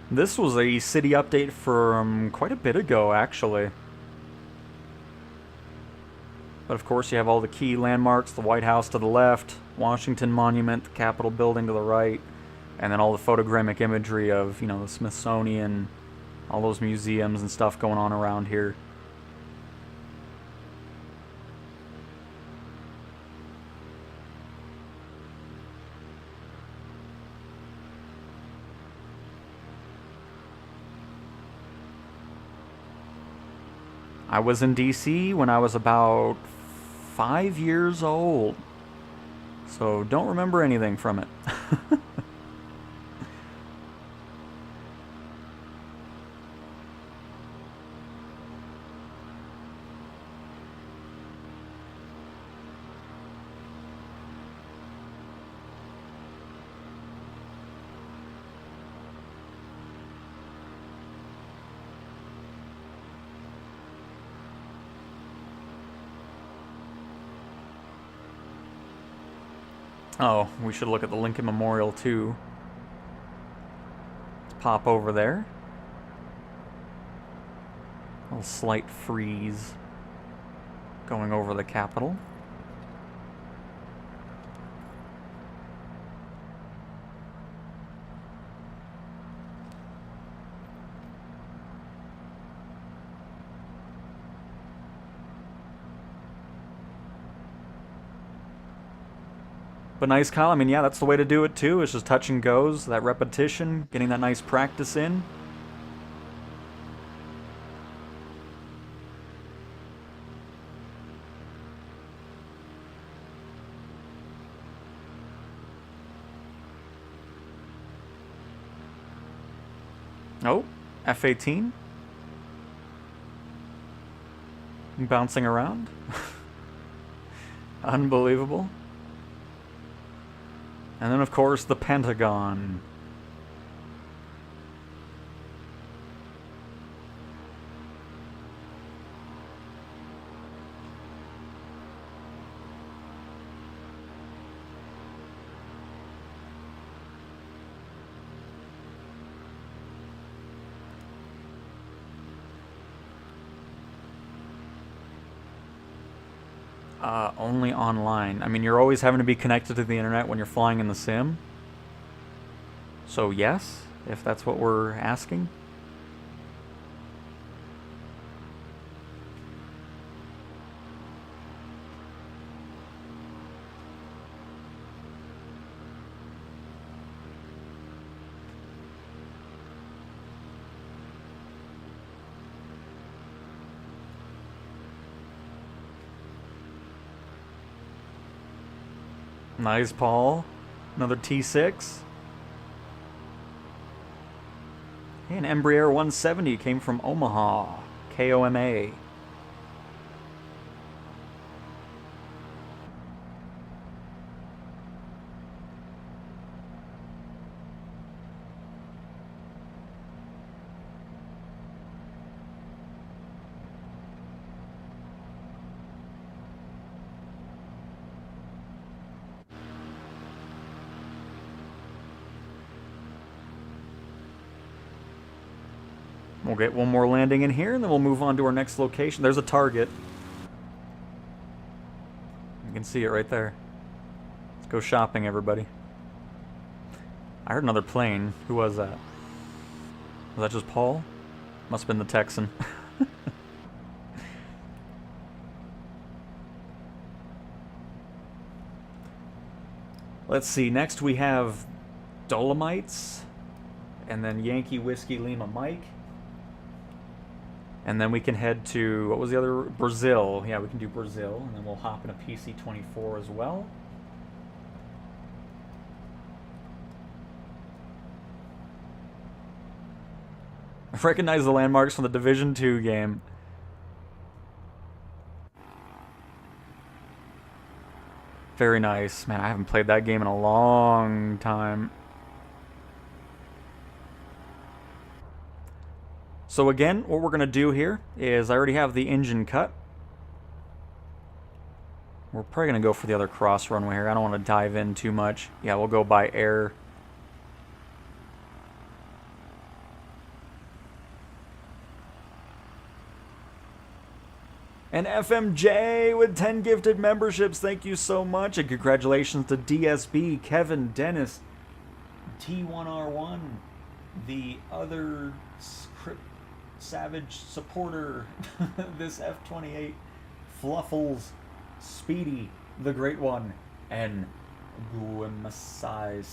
This was a city update from quite a bit ago, actually. But of course you have all the key landmarks, the White House to the left, Washington Monument, the Capitol building to the right, and then all the photogrammic imagery of, you know, the Smithsonian, all those museums and stuff going on around here. I was in DC when I was about 5 years old, so don't remember anything from it. Oh, we should look at the Lincoln Memorial too. Let's pop over there. A little slight freeze going over the Capitol. But nice, Kyle. I mean, yeah, that's the way to do it too. It's just touch and goes, that repetition, getting that nice practice in. Oh, F-18. Bouncing around. Unbelievable. And then, of course, the Pentagon. Only online. I mean, you're always having to be connected to the internet when you're flying in the sim. So yes, if that's what we're asking. Nice, Paul. Another T6. An Embraer 170 came from Omaha. KOMA. We'll get one more landing in here, and then we'll move on to our next location. There's a target. You can see it right there. Let's go shopping, everybody. I heard another plane. Who was that? Was that just Paul? Must have been the Texan. Let's see. Next we have Dolomites, and then Yankee Whiskey Lima Mike. And then we can head to, what was the other? Brazil. Yeah, we can do Brazil. And then we'll hop in a PC-24 as well. I recognize the landmarks from the Division 2 game. Very nice. Man, I haven't played that game in a long time. So again, what we're going to do here is I already have the engine cut. We're probably going to go for the other cross runway here. I don't want to dive in too much. Yeah, we'll go by air. And FMJ with 10 gifted memberships. Thank you so much. And congratulations to DSB, Kevin, Dennis, T1R1, the other Savage supporter, this F-28, Fluffles, Speedy, the Great One, and Guimasai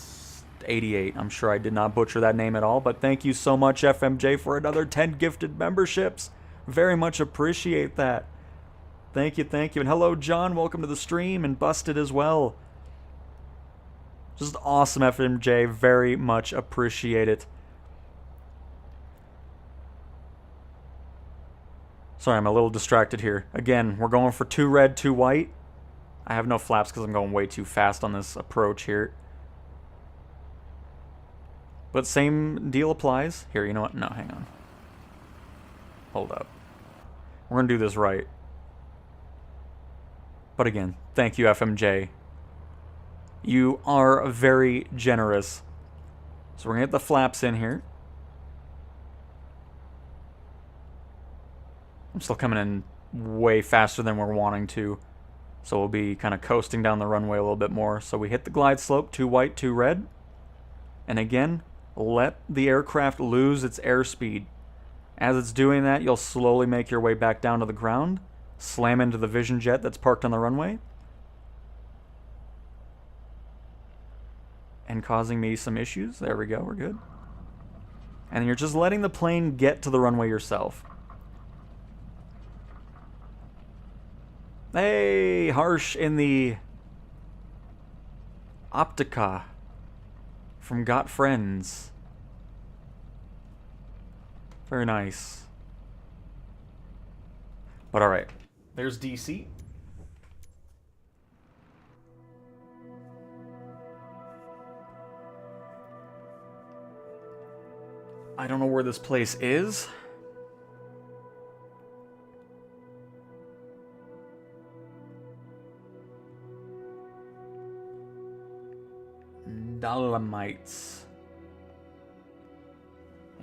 88. I'm sure I did not butcher that name at all, but thank you so much, FMJ, for another 10 gifted memberships. Very much appreciate that. Thank you, thank you. And hello, John. Welcome to the stream, and Busted as well. Just awesome, FMJ. Very much appreciate it. Sorry, I'm a little distracted here. Again, we're going for 2 red, 2 white. I have no flaps because I'm going way too fast on this approach here. But same deal applies. Here, you know what? No, hang on. Hold up. We're going to do this right. But again, thank you, FMJ. You are very generous. So we're going to get the flaps in here. I'm still coming in way faster than we're wanting to. So we'll be kind of coasting down the runway a little bit more. So we hit the glide slope, 2 white, 2 red. And again, let the aircraft lose its airspeed. As it's doing that, you'll slowly make your way back down to the ground. Slam into the Vision jet that's parked on the runway. And causing me some issues. There we go, we're good. And you're just letting the plane get to the runway yourself. Hey, Harsh in the Optica from Got Friends. Very nice. But alright, there's DC. I don't know where this place is. Dolomites.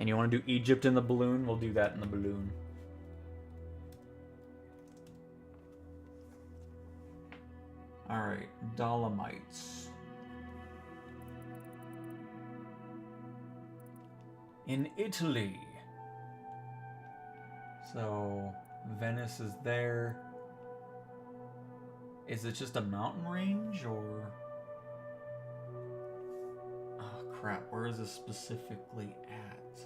And you want to do Egypt in the balloon? We'll do that in the balloon. Alright, Dolomites. In Italy. So, Venice is there. Is it just a mountain range, or... Oh, crap. Where is this specifically at?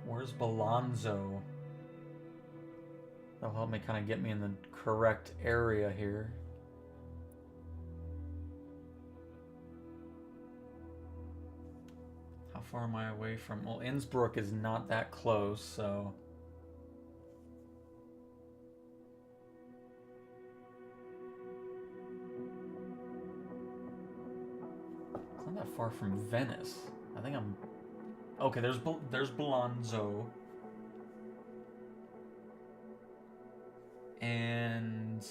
Where Where's Balonzo? That'll help me kind of get me in the correct area here. How far am I away from... Well, Innsbruck is not that close, so... It's not that far from Venice. I think I'm... Okay, there's Balonzo. And...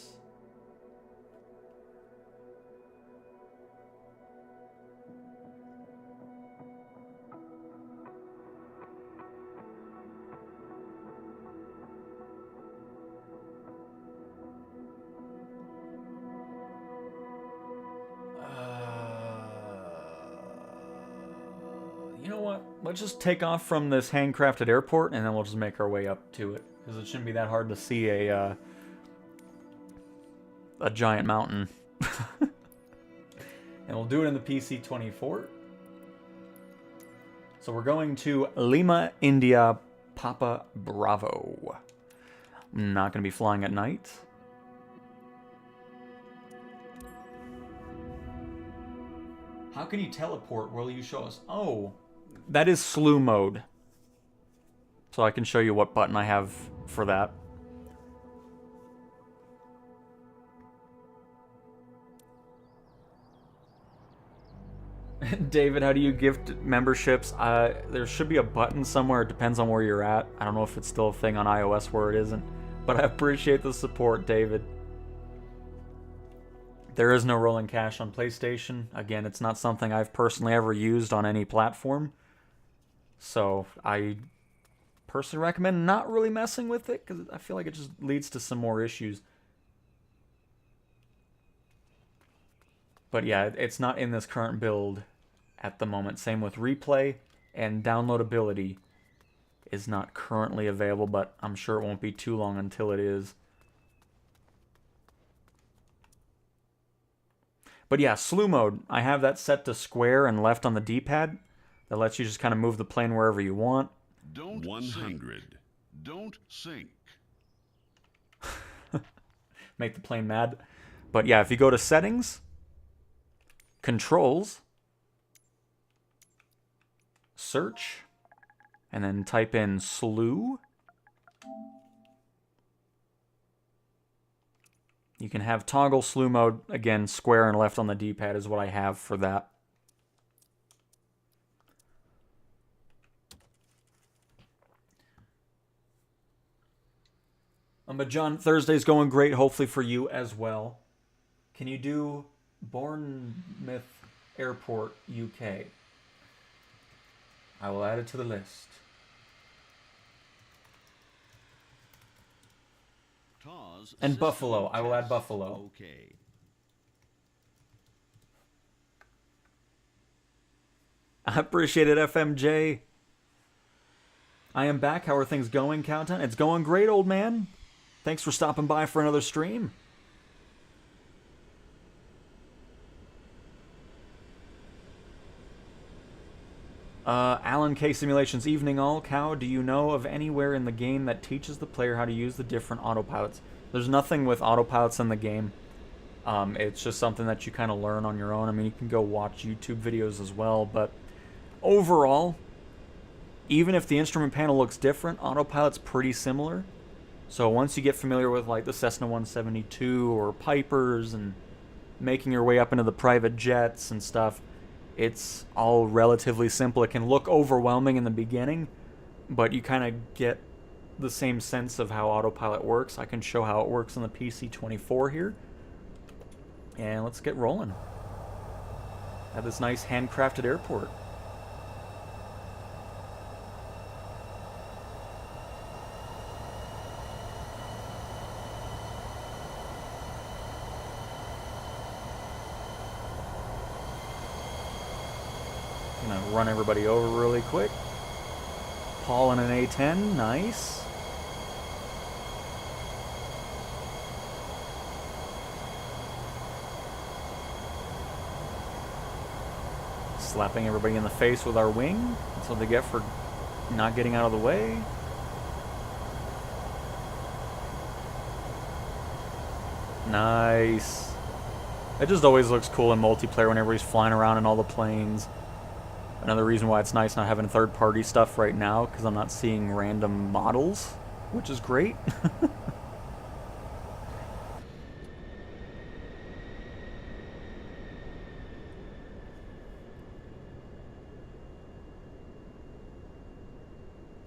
You know what? Let's just take off from this handcrafted airport, and then we'll just make our way up to it. Because it shouldn't be that hard to see a giant mountain. And we'll do it in the PC-24. So we're going to Lima, India, Papa Bravo. I'm not going to be flying at night. How can you teleport? Will you show us? Oh, that is slew mode. So I can show you what button I have for that. David, how do you gift memberships? There should be a button somewhere. It depends on where you're at. I don't know if it's still a thing on iOS where it isn't. But I appreciate the support, David. There is no rolling cash on PlayStation. Again, it's not something I've personally ever used on any platform. So I personally recommend not really messing with it, because I feel like it just leads to some more issues. But yeah, it's not in this current build at the moment. Same with replay, and downloadability is not currently available, but I'm sure it won't be too long until it is. But yeah, slew mode, I have that set to square and left on the D-pad. That lets you just kind of move the plane wherever you want. Don't 100. Sink. Don't sink. Make the plane mad. But yeah, if you go to settings, controls, search, and then type in slew, you can have toggle slew mode. Again, square and left on the D-pad is what I have for that. But John, Thursday's going great, hopefully for you as well. Can you do Bournemouth Airport, UK? I will add it to the list. And Buffalo. I will add Buffalo. Okay. I appreciate it, FMJ. I am back. How are things going, Countdown? It's going great, old man. Thanks for stopping by for another stream. Alan K. Simulations, evening all. Cow, do you know of anywhere in the game that teaches the player how to use the different autopilots? There's nothing with autopilots in the game. It's just something that you kind of learn on your own. I mean, you can go watch YouTube videos as well, but overall, even if the instrument panel looks different, autopilot's pretty similar. So once you get familiar with like the Cessna 172 or Pipers and making your way up into the private jets and stuff, it's all relatively simple. It can look overwhelming in the beginning, but you kind of get the same sense of how autopilot works. I can show how it works on the PC-24 here. And let's get rolling. At this nice handcrafted airport. Gonna run everybody over really quick. Paul in an A-10, nice. Slapping everybody in the face with our wing. That's what they get for not getting out of the way. Nice. It just always looks cool in multiplayer whenever he's flying around in all the planes. Another reason why it's nice not having third-party stuff right now, because I'm not seeing random models, which is great.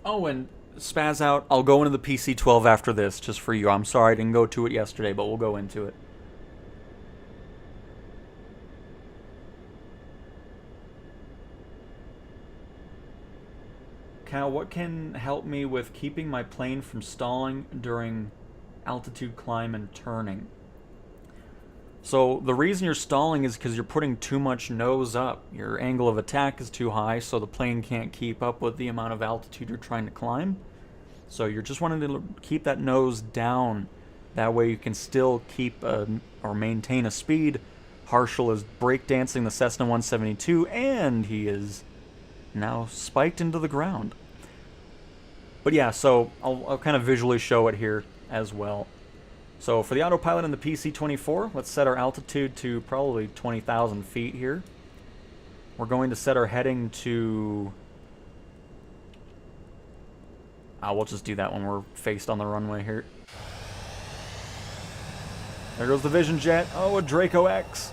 Oh, and spaz out, I'll go into the PC-12 after this, just for you. I'm sorry I didn't go to it yesterday, but we'll go into it. Cal, what can help me with keeping my plane from stalling during altitude climb and turning? So the reason you're stalling is because you're putting too much nose up. Your angle of attack is too high, so the plane can't keep up with the amount of altitude you're trying to climb. So you're just wanting to keep that nose down. That way you can still keep or maintain a speed. Harshal is breakdancing the Cessna 172, and he is now spiked into the ground. But yeah, so I'll kind of visually show it here as well. So for the autopilot and the PC-24, let's set our altitude to probably 20,000 feet here. We're going to set our heading to... we'll just do that when we're faced on the runway here. There goes the Vision Jet. Oh, a Draco X.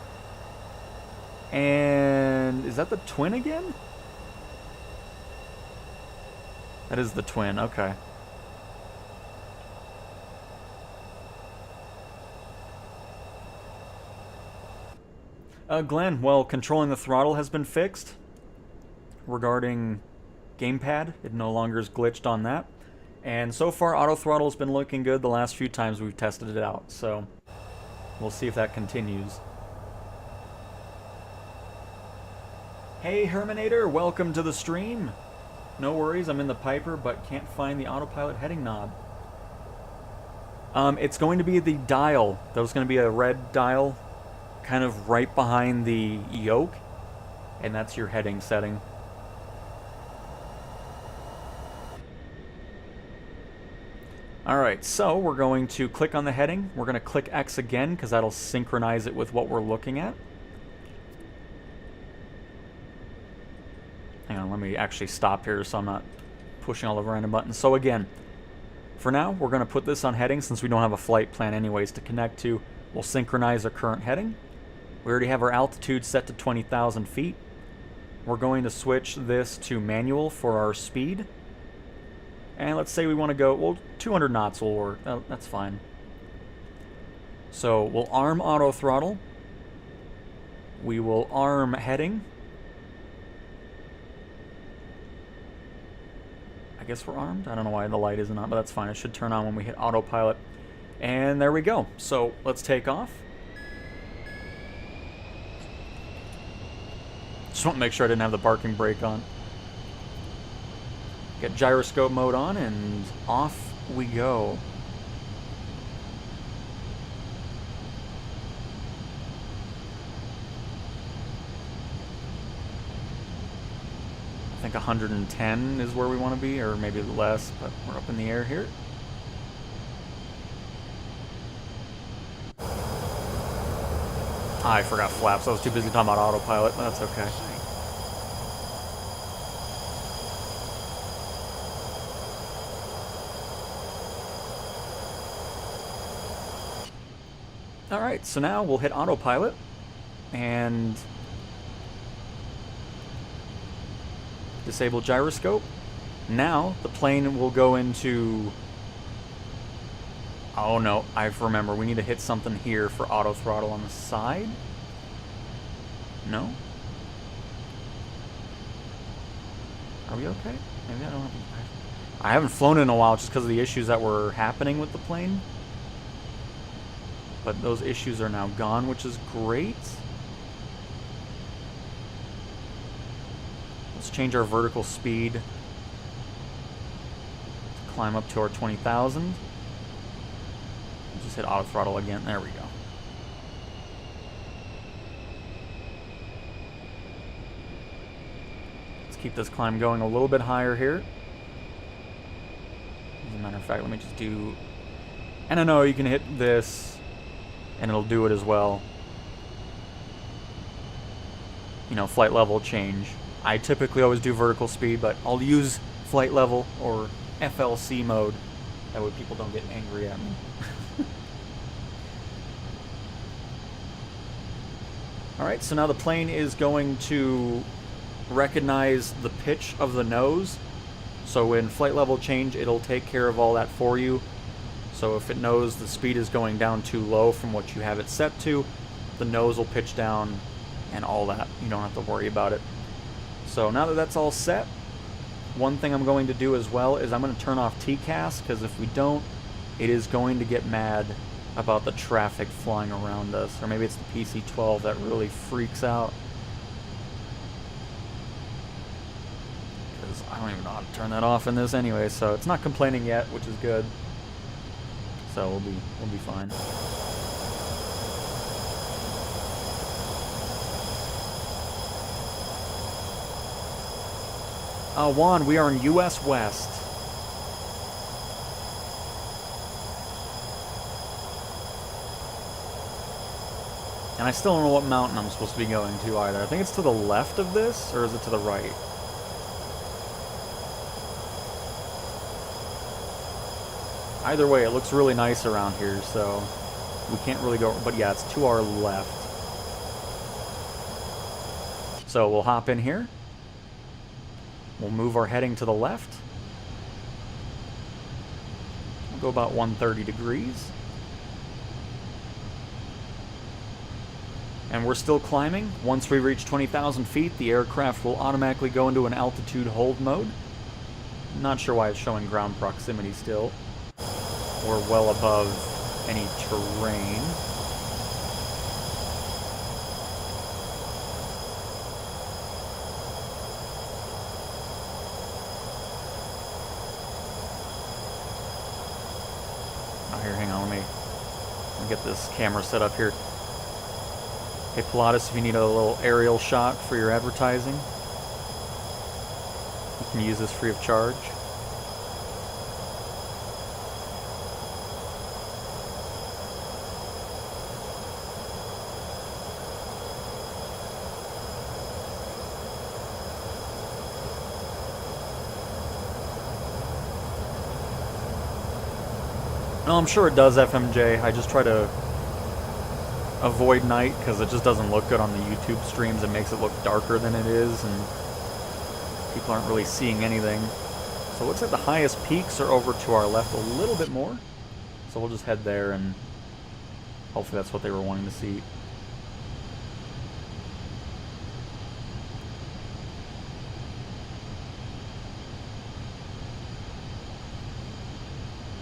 And is that the twin again? That is the twin, okay. Glenn, well, controlling the throttle has been fixed. Regarding gamepad, it no longer is glitched on that. And so far, auto throttle has been looking good the last few times we've tested it out. So, we'll see if that continues. Hey, Herminator, welcome to the stream. No worries, I'm in the Piper, but can't find the autopilot heading knob. It's going to be the dial. There's going to be a red dial kind of right behind the yoke, and that's your heading setting. Alright, so we're going to click on the heading. We're going to click X again because that'll synchronize it with what we're looking at. Hang on, let me actually stop here so I'm not pushing all the random buttons. So again, for now, we're going to put this on heading since we don't have a flight plan anyways to connect to. We'll synchronize our current heading. We already have our altitude set to 20,000 feet. We're going to switch this to manual for our speed. And let's say we want to go, well, 200 knots will work. That's fine. So we'll arm auto throttle. We will arm heading. I guess we're armed. I don't know why the light isn't on, but that's fine. It should turn on when we hit autopilot. And there we go. So let's take off. Just want to make sure I didn't have the parking brake on. Get gyroscope mode on, and off we go. I think 110 is where we want to be, or maybe less, but we're up in the air here. I forgot flaps. I was too busy talking about autopilot, but that's okay. Alright, so now we'll hit autopilot, and disable gyroscope. Now, the plane will go into... Oh no, I remember. We need to hit something here for auto throttle on the side. No? Are we okay? Maybe I don't have... I haven't flown in a while just because of the issues that were happening with the plane. But those issues are now gone, which is great. Let's change our vertical speed to climb up to our 20,000. Just hit auto throttle again. There we go. Let's keep this climb going a little bit higher here. matter of fact, let me just do... And I know you can hit this, and it'll do it as well. You know, flight level change. I typically always do vertical speed, but I'll use flight level or FLC mode. That way people don't get angry at me. Alright, so now the plane is going to recognize the pitch of the nose. So in flight level change, it'll take care of all that for you. So if it knows the speed is going down too low from what you have it set to, the nose will pitch down and all that. You don't have to worry about it. So now that that's all set, one thing I'm going to do as well is I'm going to turn off TCAS, because if we don't, it is going to get mad about the traffic flying around us. Or maybe it's the PC-12 that really freaks out. Because I don't even know how to turn that off in this anyway, so it's not complaining yet, which is good. So we'll be fine. Juan, we are in US West. And I still don't know what mountain I'm supposed to be going to either. I think it's to the left of this, or is it to the right? Either way, it looks really nice around here, so we can't really go... But yeah, it's to our left. So we'll hop in here. We'll move our heading to the left. We'll go about 130 degrees. And we're still climbing. Once we reach 20,000 feet, the aircraft will automatically go into an altitude hold mode. Not sure why it's showing ground proximity still. We're well above any terrain. Oh, here, hang on, let me get this camera set up here. Hey, Pilatus, if you need a little aerial shot for your advertising, you can use this free of charge. No, I'm sure it does, FMJ. I just try to avoid night because it just doesn't look good on the YouTube streams. It makes it look darker than it is, and people aren't really seeing anything. So it looks like the highest peaks are over to our left a little bit more. So we'll just head there, and hopefully that's what they were wanting to see.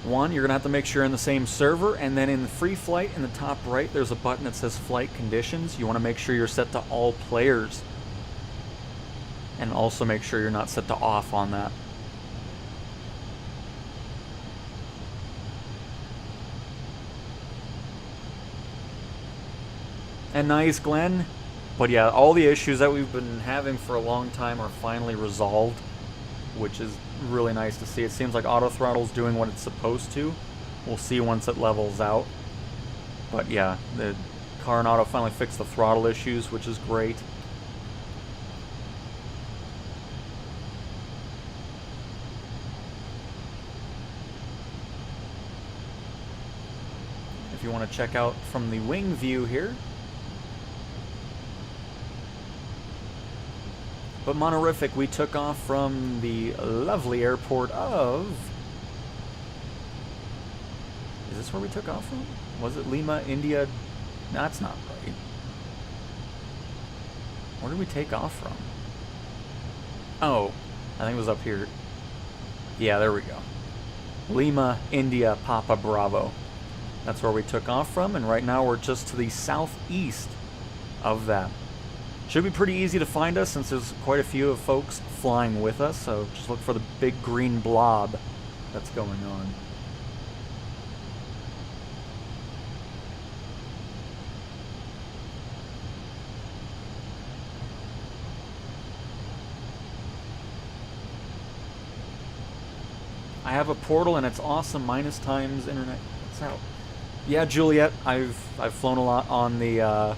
One, you're going to have to make sure you're in the same server, and then in the free flight in the top right, there's a button that says flight conditions. You want to make sure you're set to all players, and also make sure you're not set to off on that. And nice, Glenn. But yeah, all the issues that we've been having for a long time are finally resolved, which is really nice to see. It seems like auto throttle's doing what it's supposed to. We'll see once it levels out. But yeah, the car and auto finally fixed the throttle issues, which is great. If you want to check out from the wing view here. But Monorific, we took off from the lovely airport of... Is this where we took off from? Was it Lima, India? No, that's not right. Where did we take off from? Oh, I think it was up here. Yeah, there we go. Lima, India, Papa Bravo. That's where we took off from, and right now we're just to the southeast of that. Should be pretty easy to find us since there's quite a few of folks flying with us, so just look for the big green blob that's going on. I have a portal and it's awesome. Minus times internet. It's out. Yeah, Juliet. I've flown a lot on the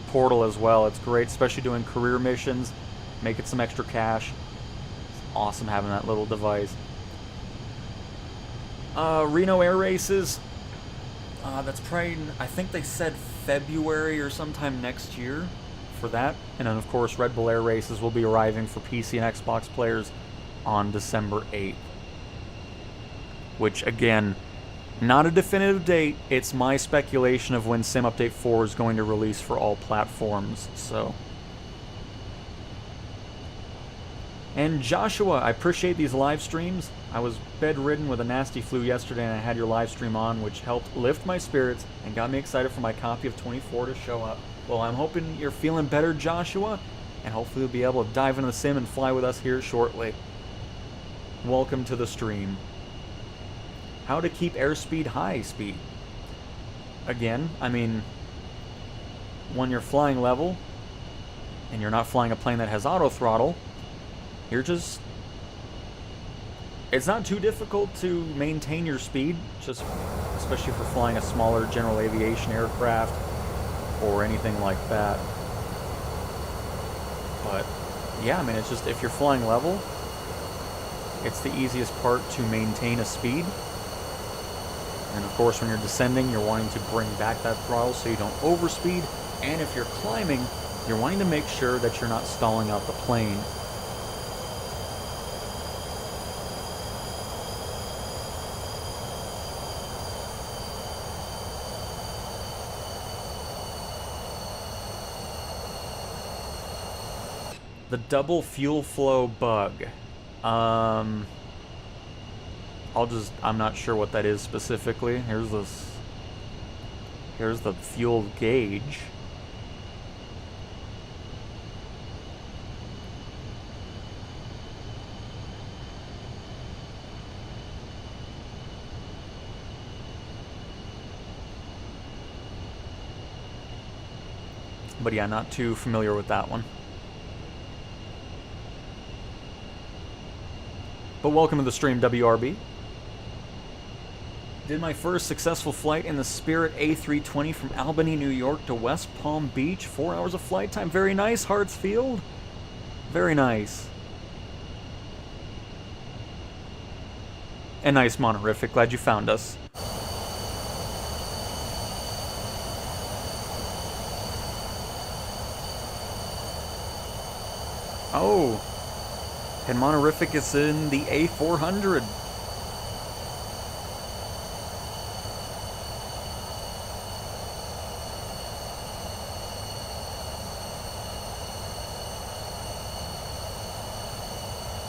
portal as well. It's great, especially doing career missions, making some extra cash. It's awesome having that little device. Reno Air Races. That's probably, I think they said February or sometime next year for that. And then, of course, Red Bull Air Races will be arriving for PC and Xbox players on December 8th. Which, again, not a definitive date. It's my speculation of when Sim Update 4 is going to release for all platforms, so. And Joshua, I appreciate these live streams. I was bedridden with a nasty flu yesterday and I had your live stream on, which helped lift my spirits and got me excited for my copy of 24 to show up. Well, I'm hoping you're feeling better, Joshua, and hopefully you'll be able to dive into the sim and fly with us here shortly. Welcome to the stream. How to keep airspeed high speed. Again, I mean, when you're flying level and you're not flying a plane that has auto throttle, you're just, it's not too difficult to maintain your speed, just especially if you're flying a smaller general aviation aircraft or anything like that. But yeah, I mean, it's just, if you're flying level, it's the easiest part to maintain a speed. And of course, when you're descending, you're wanting to bring back that throttle so you don't overspeed. And if you're climbing, you're wanting to make sure that you're not stalling out the plane. The double fuel flow bug. I'm not sure what that is specifically. Here's the fuel gauge. But yeah, not too familiar with that one. But welcome to the stream, WRB. Did my first successful flight in the Spirit A320 from Albany, New York to West Palm Beach. 4 hours of flight time. Very nice, Hartsfield. Very nice. And nice, Monorific. Glad you found us. Oh. And Monorific is in the A400.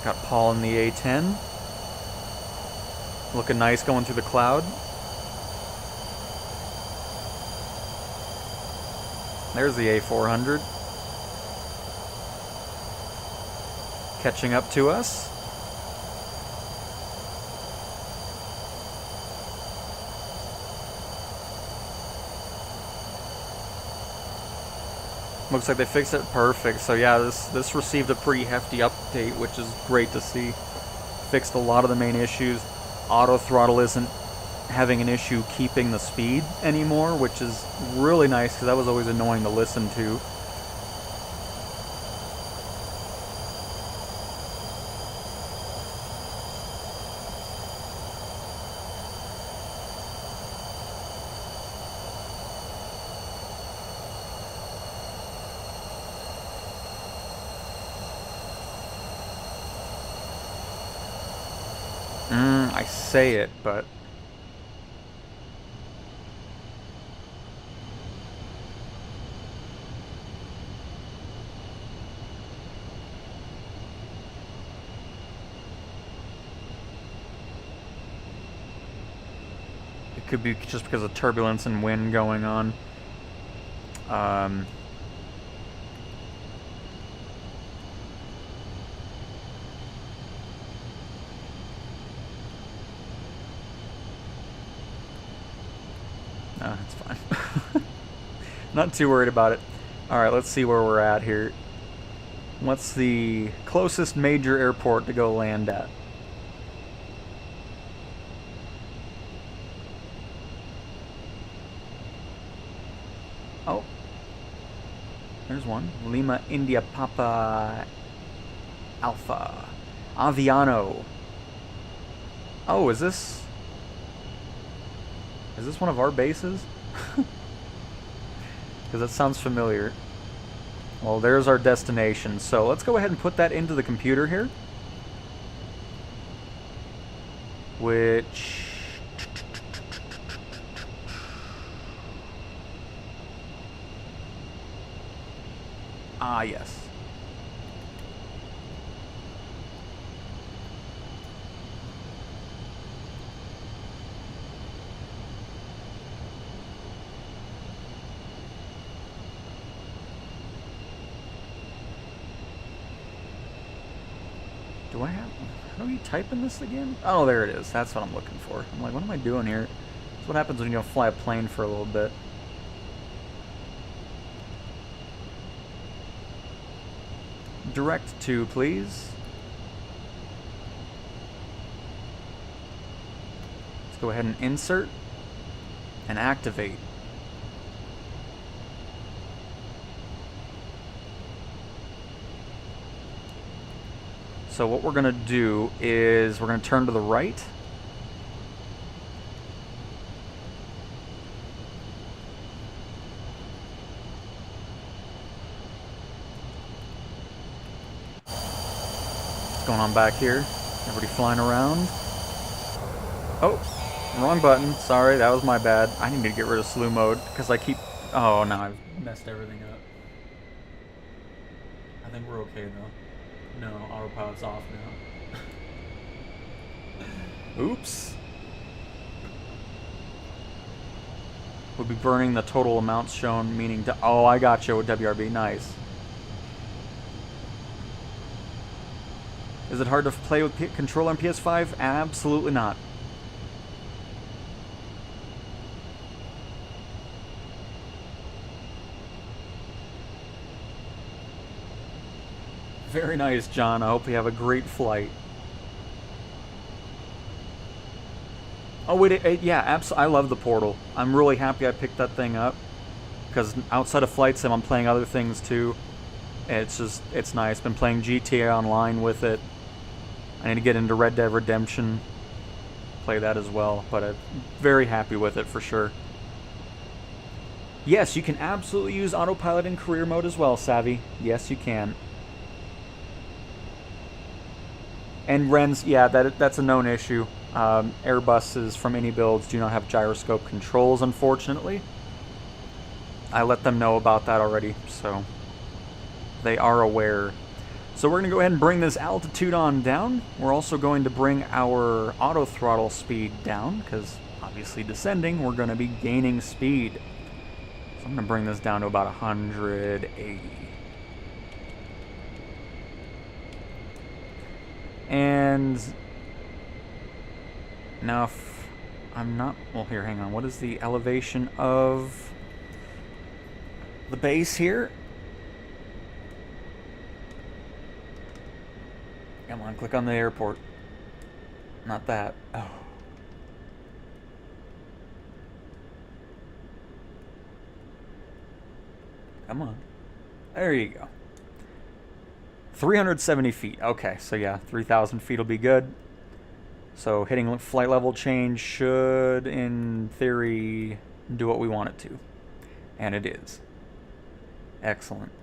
Got Paul in the A10. Looking nice going through the cloud. There's the A400. Catching up to us. Looks like they fixed it perfect. So yeah, this received a pretty hefty update, which is great to see. Fixed a lot of the main issues. Auto throttle isn't having an issue keeping the speed anymore, which is really nice because that was always annoying to listen to. I say it, but it could be just because of turbulence and wind going on. No, it's fine. Not too worried about it. Alright, let's see where we're at here. What's the closest major airport to go land at? there's one. Lima India Papa Alpha. Aviano. Oh, is this one of our bases? Because that sounds familiar. Well, there's our destination. So let's go ahead and put that into the computer here. Which... Ah, yes. Do I have... How do you type in this again? Oh, there it is. That's what I'm looking for. I'm like, what am I doing here? That's what happens when you don't fly a plane for a little bit. Direct to, please. Let's go ahead and insert and activate. So what we're going to do is we're going to turn to the right. What's going on back here? Everybody flying around. Oh, wrong button. Sorry, that was my bad. I need to get rid of slew mode because I keep... Oh, no, I've messed everything up. I think we're okay, though. No, autopilot's off now. Oops. We'll be burning the total amounts shown, meaning to... Oh, I got you with WRB. Nice. Is it hard to play with controller on PS5? Absolutely not. Very nice, John. I hope you have a great flight. Oh, wait, yeah, absolutely. I love the Portal. I'm really happy I picked that thing up. Because outside of Flight Sim, I'm playing other things too. It's nice. Been playing GTA Online with it. I need to get into Red Dead Redemption. Play that as well. But I'm very happy with it for sure. Yes, you can absolutely use Autopilot in career mode as well, Savvy. Yes, you can. And Ren's, yeah, that's a known issue. Airbuses from any builds do not have gyroscope controls, unfortunately. I let them know about that already, so they are aware. So we're going to go ahead and bring this altitude on down. We're also going to bring our auto throttle speed down, because obviously descending, we're going to be gaining speed. So I'm going to bring this down to about 180. And now if I'm not... Well, here, hang on. What is the elevation of the base here? Come on, click on the airport. Not that. Oh. Come on. There you go. 370 feet. Okay, so yeah, 3,000 feet will be good. So hitting flight level change should, in theory, do what we want it to. And it is. Excellent.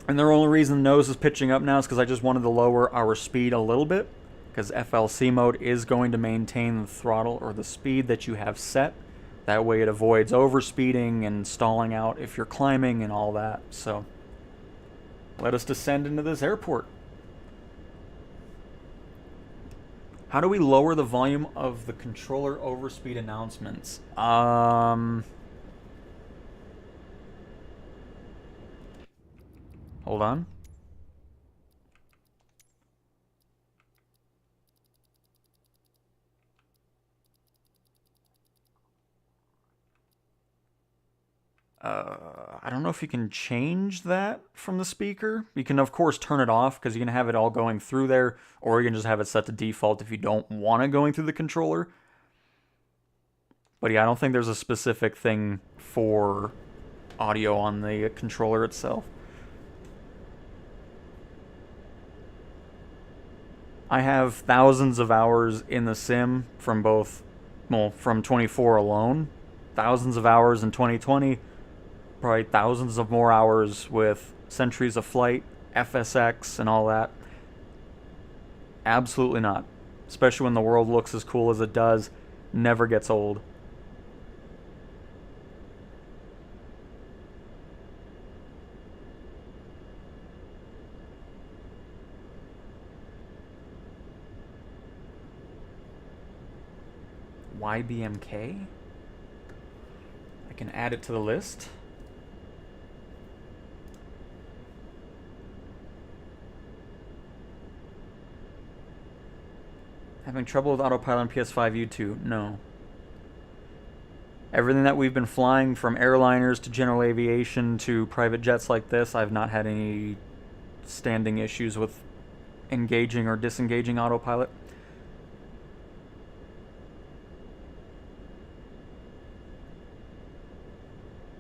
And the only reason the nose is pitching up now is because I just wanted to lower our speed a little bit. Because FLC mode is going to maintain the throttle or the speed that you have set. That way it avoids overspeeding and stalling out if you're climbing and all that. So let us descend into this airport. How do we lower the volume of the controller overspeed announcements? Hold on. I don't know if you can change that from the speaker. You can, of course, turn it off because you can have it all going through there, or you can just have it set to default if you don't want it going through the controller. But yeah, I don't think there's a specific thing for audio on the controller itself. I have thousands of hours in the sim from both, well, from 24 alone. Thousands of hours in 2020. Probably thousands of more hours with Centuries of Flight, FSX, and all that. Absolutely not. Especially when the world looks as cool as it does. Never gets old. YBMK? I can add it to the list. Having trouble with Autopilot on PS5 U2? No. Everything that we've been flying, from airliners to general aviation to private jets like this, I've not had any standing issues with engaging or disengaging Autopilot.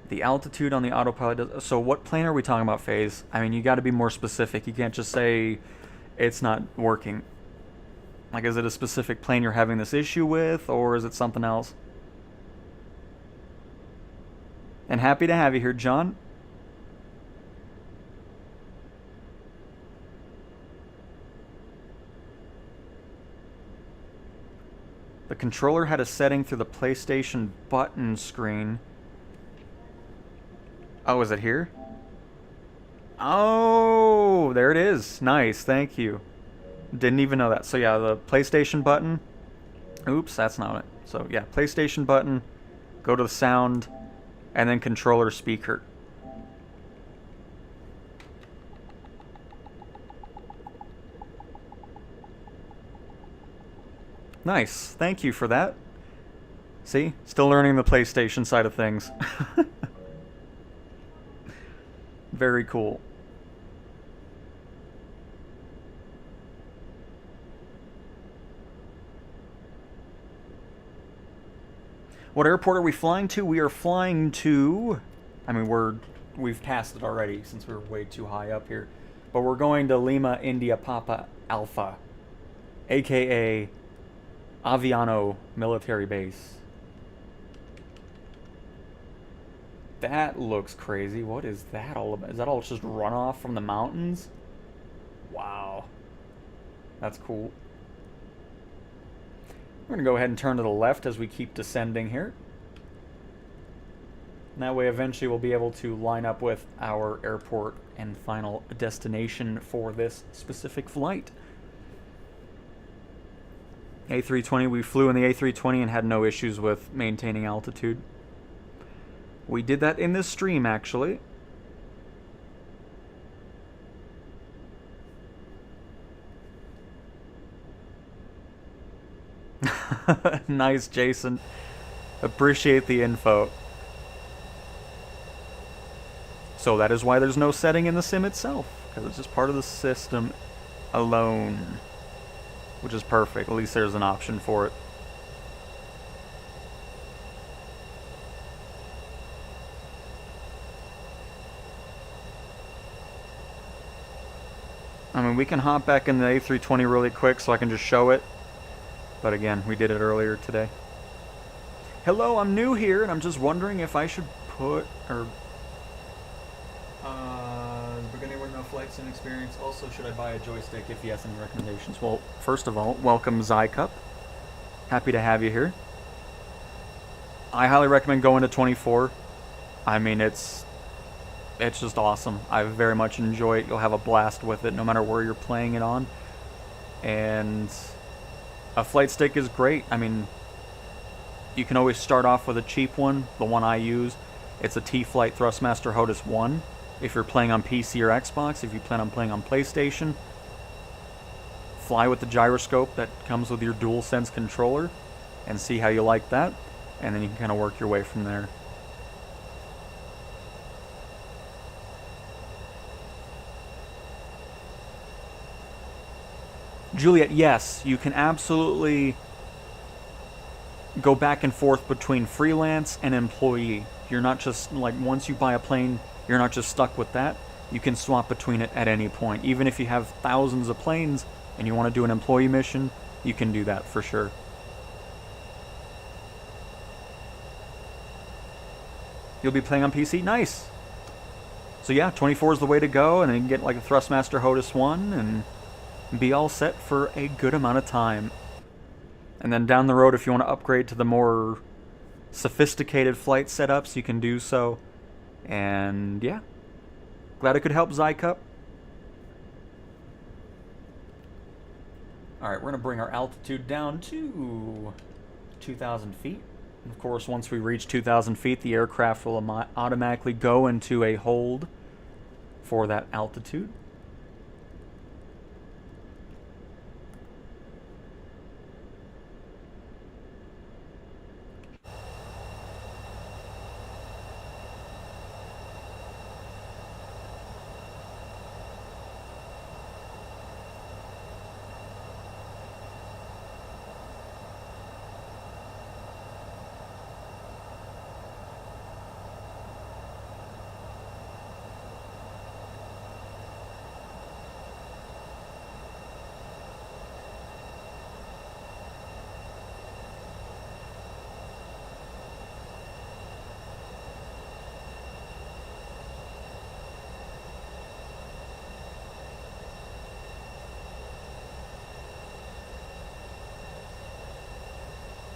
The altitude on the Autopilot... So what plane are we talking about, FaZe? I mean, you got to be more specific. You can't just say it's not working. Like, is it a specific plane you're having this issue with, or is it something else? And happy to have you here, John. The controller had a setting through the PlayStation button screen. Oh, is it here? Oh, there it is. Nice, thank you. Didn't even know that. So yeah, the PlayStation button. Oops, that's not it. So yeah, PlayStation button. Go to the sound. And then controller speaker. Nice. Thank you for that. See? Still learning the PlayStation side of things. Very cool. What airport are we flying to? We are flying to... I mean, we've passed it already since we were way too high up here. But we're going to Lima, India, Papa Alpha. A.K.A. Aviano Military Base. That looks crazy. What is that all about? Is that all just runoff from the mountains? Wow. That's cool. We're going to go ahead and turn to the left as we keep descending here. And that way eventually we'll be able to line up with our airport and final destination for this specific flight. A320, we flew in the A320 and had no issues with maintaining altitude. We did that in this stream, actually. Nice, Jason. Appreciate the info. So that is why there's no setting in the sim itself, because it's just part of the system alone. Which is perfect. At least there's an option for it. I mean, we can hop back in the A320 really quick so I can just show it. But again, we did it earlier today. Hello, I'm new here, and I'm just wondering if I should put, or... beginning with no flight sim experience. Also, should I buy a joystick? If yes, any recommendations? Well, first of all, welcome Zycup. Happy to have you here. I highly recommend going to 24. I mean, it's just awesome. I very much enjoy it. You'll have a blast with it no matter where you're playing it on. And a flight stick is great. I mean, you can always start off with a cheap one. The one I use, it's a T-Flight Thrustmaster HOTAS 1. If you're playing on PC or Xbox, if you plan on playing on PlayStation, fly with the gyroscope that comes with your DualSense controller and see how you like that. And then you can kind of work your way from there. Juliet, yes, you can absolutely go back and forth between freelance and employee. You're not just, like, once you buy a plane, you're not just stuck with that. You can swap between it at any point. Even if you have thousands of planes and you want to do an employee mission, you can do that for sure. You'll be playing on PC? Nice! So yeah, 24 is the way to go, and then you can get like a Thrustmaster HOTUS 1 and be all set for a good amount of time. And then down the road, if you want to upgrade to the more sophisticated flight setups, you can do so. And yeah, glad I could help, Zycup. Alright, we're going to bring our altitude down to 2,000 feet. And of course, once we reach 2,000 feet, the aircraft will automatically go into a hold for that altitude.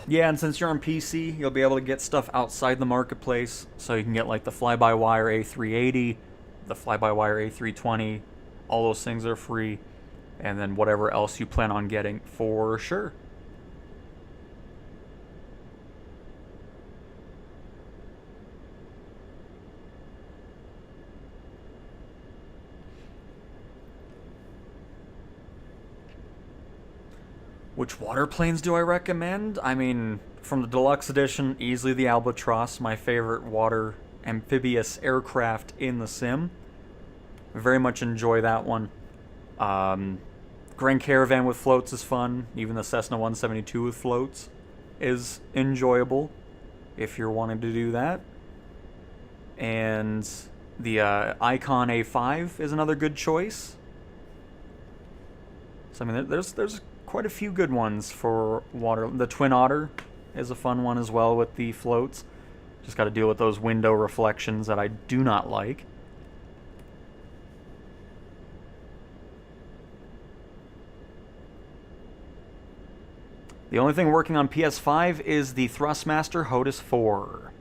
Yeah, and since you're on PC, you'll be able to get stuff outside the marketplace. So you can get like the fly-by-wire A380, the fly-by-wire A320. All those things are free. And then whatever else you plan on getting for sure. Which water planes do I recommend? I mean, from the deluxe edition, easily the Albatross, my favorite water amphibious aircraft in the sim. Very much enjoy that one. Grand Caravan with floats is fun. Even the Cessna 172 with floats is enjoyable if you're wanting to do that. And the Icon A5 is another good choice. So I mean, there's quite a few good ones for water. The Twin Otter is a fun one as well with the floats. Just got to deal with those window reflections that I do not like. The only thing working on PS5 is the Thrustmaster HOTUS 4.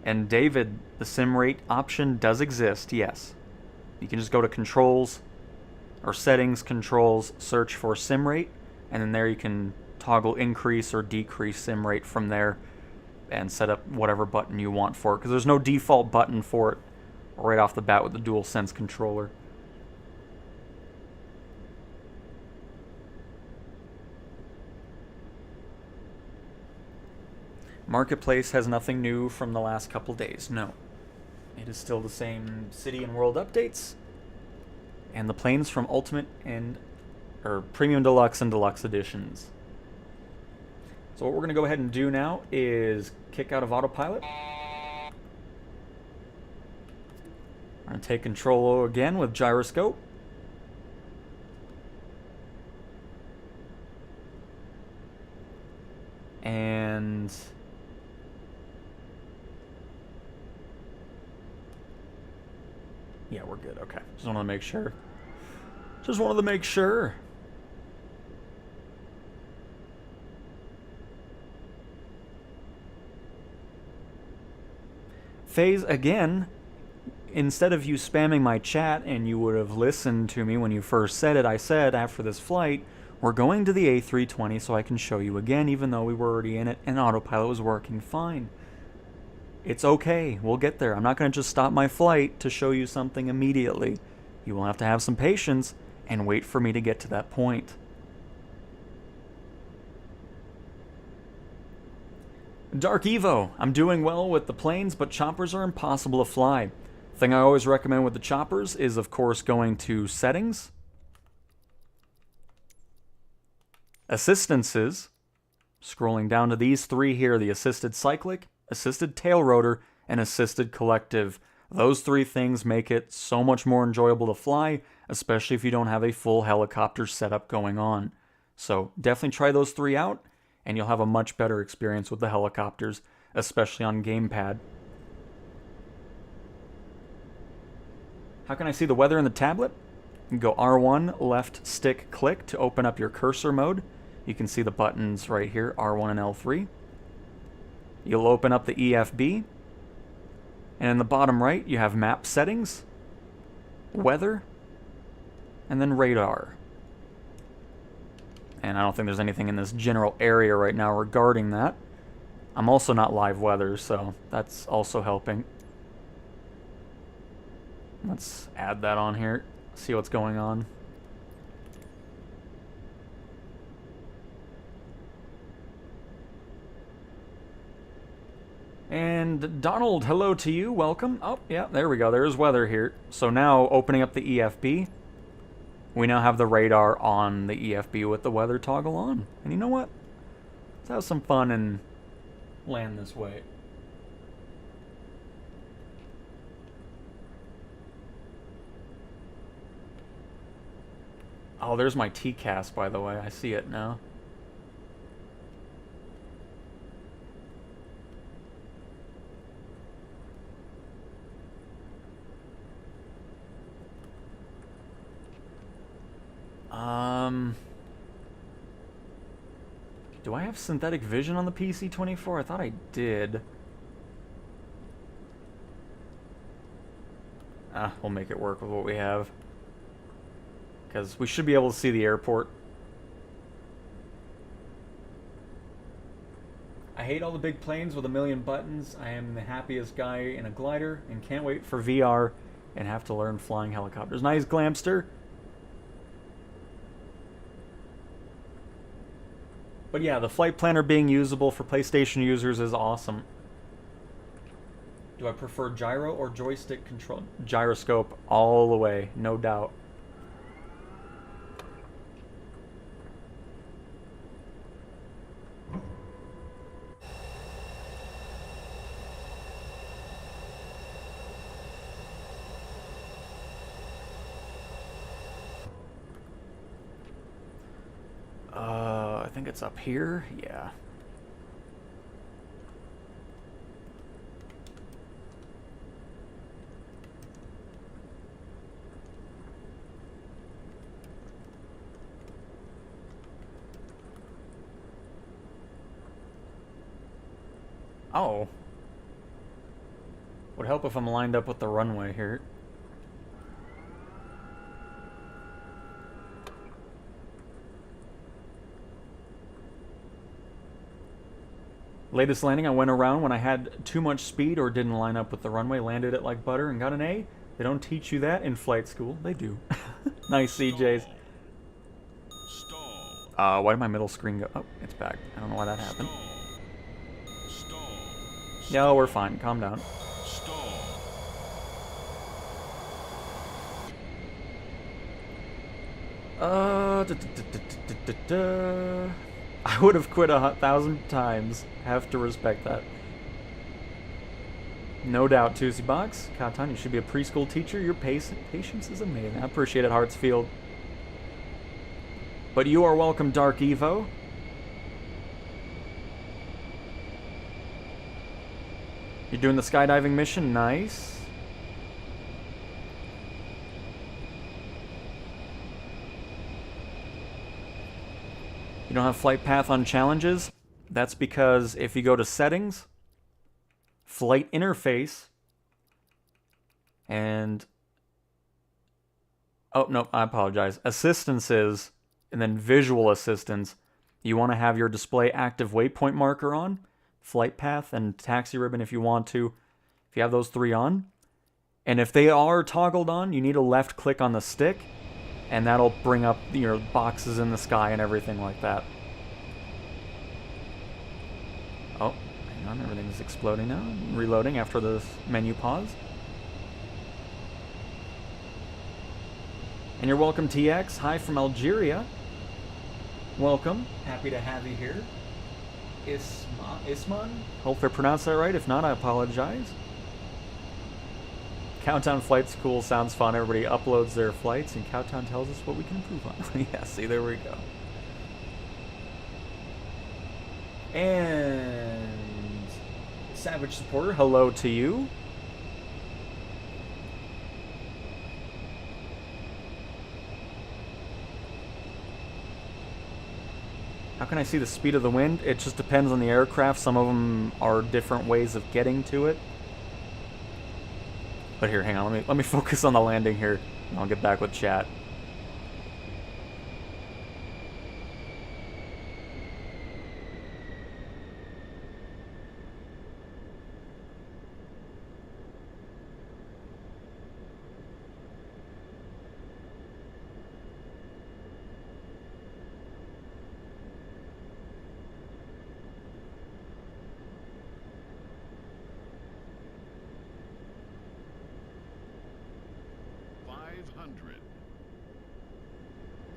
And David, the sim rate option does exist, yes. You can just go to controls, or settings, controls, search for sim rate, and then there you can toggle increase or decrease sim rate from there and set up whatever button you want for it, because there's no default button for it right off the bat with the DualSense controller. Marketplace has nothing new from the last couple days, no. It is still the same city and world updates, and the planes from Ultimate and Premium Deluxe and Deluxe editions. So what we're going to go ahead and do now is kick out of Autopilot. We're going to take control again with gyroscope. And yeah, we're good. Okay. Just wanted to make sure. Just wanted to make sure. Phase, again, instead of you spamming my chat and you would have listened to me when you first said it, I said after this flight, we're going to the A320 so I can show you again, even though we were already in it and Autopilot was working fine. It's okay, we'll get there. I'm not going to just stop my flight to show you something immediately. You will have to have some patience and wait for me to get to that point. Dark Evo, I'm doing well with the planes, but choppers are impossible to fly. Thing I always recommend with the choppers is, of course, going to settings. Assistances, scrolling down to these three here, the assisted cyclic, assisted tail rotor, and assisted collective. Those three things make it so much more enjoyable to fly, especially if you don't have a full helicopter setup going on. So definitely try those three out, and you'll have a much better experience with the helicopters, especially on gamepad. How can I see the weather in the tablet? You can go R1, left stick click to open up your cursor mode. You can see the buttons right here, R1 and L3. You'll open up the EFB. And in the bottom right, you have map settings, weather, and then radar. And I don't think there's anything in this general area right now regarding that. I'm also not live weather, so that's also helping. Let's add that on here, see what's going on. And Donald, hello to you, welcome. Oh, yeah, there we go, there's weather here. So now, opening up the EFB, we now have the radar on the EFB with the weather toggle on. And you know what? Let's have some fun and land this way. Oh, there's my TCAS, by the way. I see it now. Do I have synthetic vision on the PC-24? I thought I did. We'll make it work with what we have. Because we should be able to see the airport. I hate all the big planes with a million buttons. I am the happiest guy in a glider and can't wait for VR and have to learn flying helicopters. Nice, Glamster. But yeah, the flight planner being usable for PlayStation users is awesome. Do I prefer gyro or joystick control? Gyroscope all the way, no doubt. I think it's up here. Yeah. Oh. Would help if I'm lined up with the runway here. Latest landing, I went around when I had too much speed or didn't line up with the runway, landed it like butter and got an A. They don't teach you that in flight school. They do. Nice, CJs. Why did my middle screen go? Oh, it's back. I don't know why that happened. No, we're fine. Calm down. I would have quit 1,000 times. Have to respect that. No doubt, Tuesday Box. Katan, you should be a preschool teacher. Your patience is amazing. I appreciate it, Hartsfield. But you are welcome, Dark Evo. You're doing the skydiving mission? Nice. You don't have flight path on challenges? That's because if you go to settings, flight interface, and... oh, no, I apologize. Assistances, and then visual assistance. You want to have your display active waypoint marker on, flight path, and taxi ribbon if you want to. If you have those three on. And if they are toggled on, you need to left click on the stick, and that'll bring up your boxes in the sky and everything like that. Oh, hang on, everything's exploding now. Reloading after the menu pause. And you're welcome, TX. Hi from Algeria. welcome. Happy to have you here. Isman? Hope I pronounced that right. If not, I apologize. Countdown flight school sounds fun. Everybody uploads their flights, and Countdown tells us what we can improve on. Yeah, see, there we go. And Savage Supporter, hello to you. How can I see the speed of the wind? It just depends on the aircraft. Some of them are different ways of getting to it. But here, hang on. Let me focus on the landing here. And I'll get back with chat.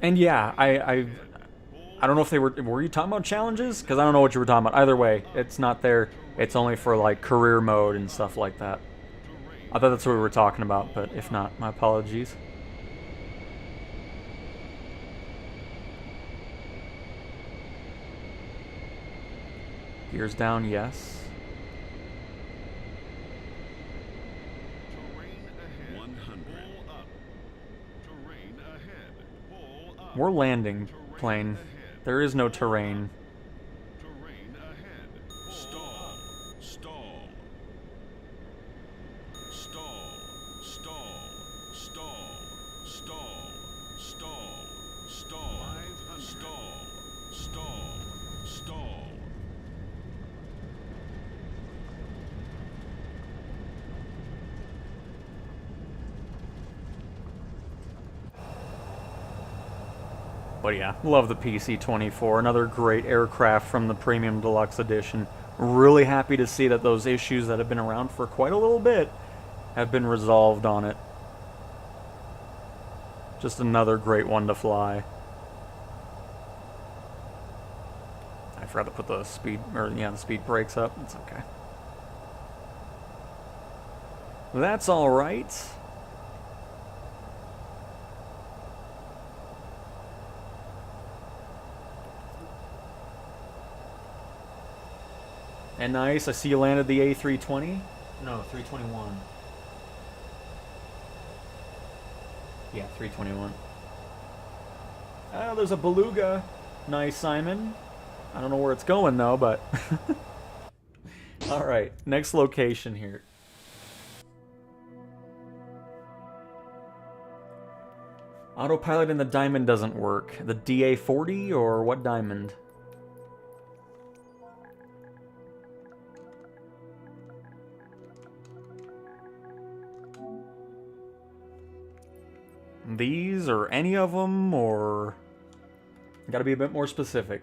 And yeah, I don't know if they were you talking about challenges? Because I don't know what you were talking about. Either way, it's not there. It's only for like career mode and stuff like that. I thought that's what we were talking about, but if not, my apologies. Gears down, yes. We're landing plane. There is no terrain. Terrain ahead. Stall. Stall. Stall. Stall. Stall. Stall. Stall. Stall. Stall. Stall. Stall. But yeah, love the PC-24. Another great aircraft from the Premium Deluxe Edition. Really happy to see that those issues that have been around for quite a little bit have been resolved on it. Just another great one to fly. I forgot to put the speed, the speed brakes up. It's okay. That's all right. And nice, I see you landed the A320. No, 321. Yeah, 321. Oh, there's a beluga. Nice, Simon. I don't know where it's going, though, but... Alright, next location here. Autopilot in the diamond doesn't work. The DA40 or what diamond? These or any of them, or gotta be a bit more specific.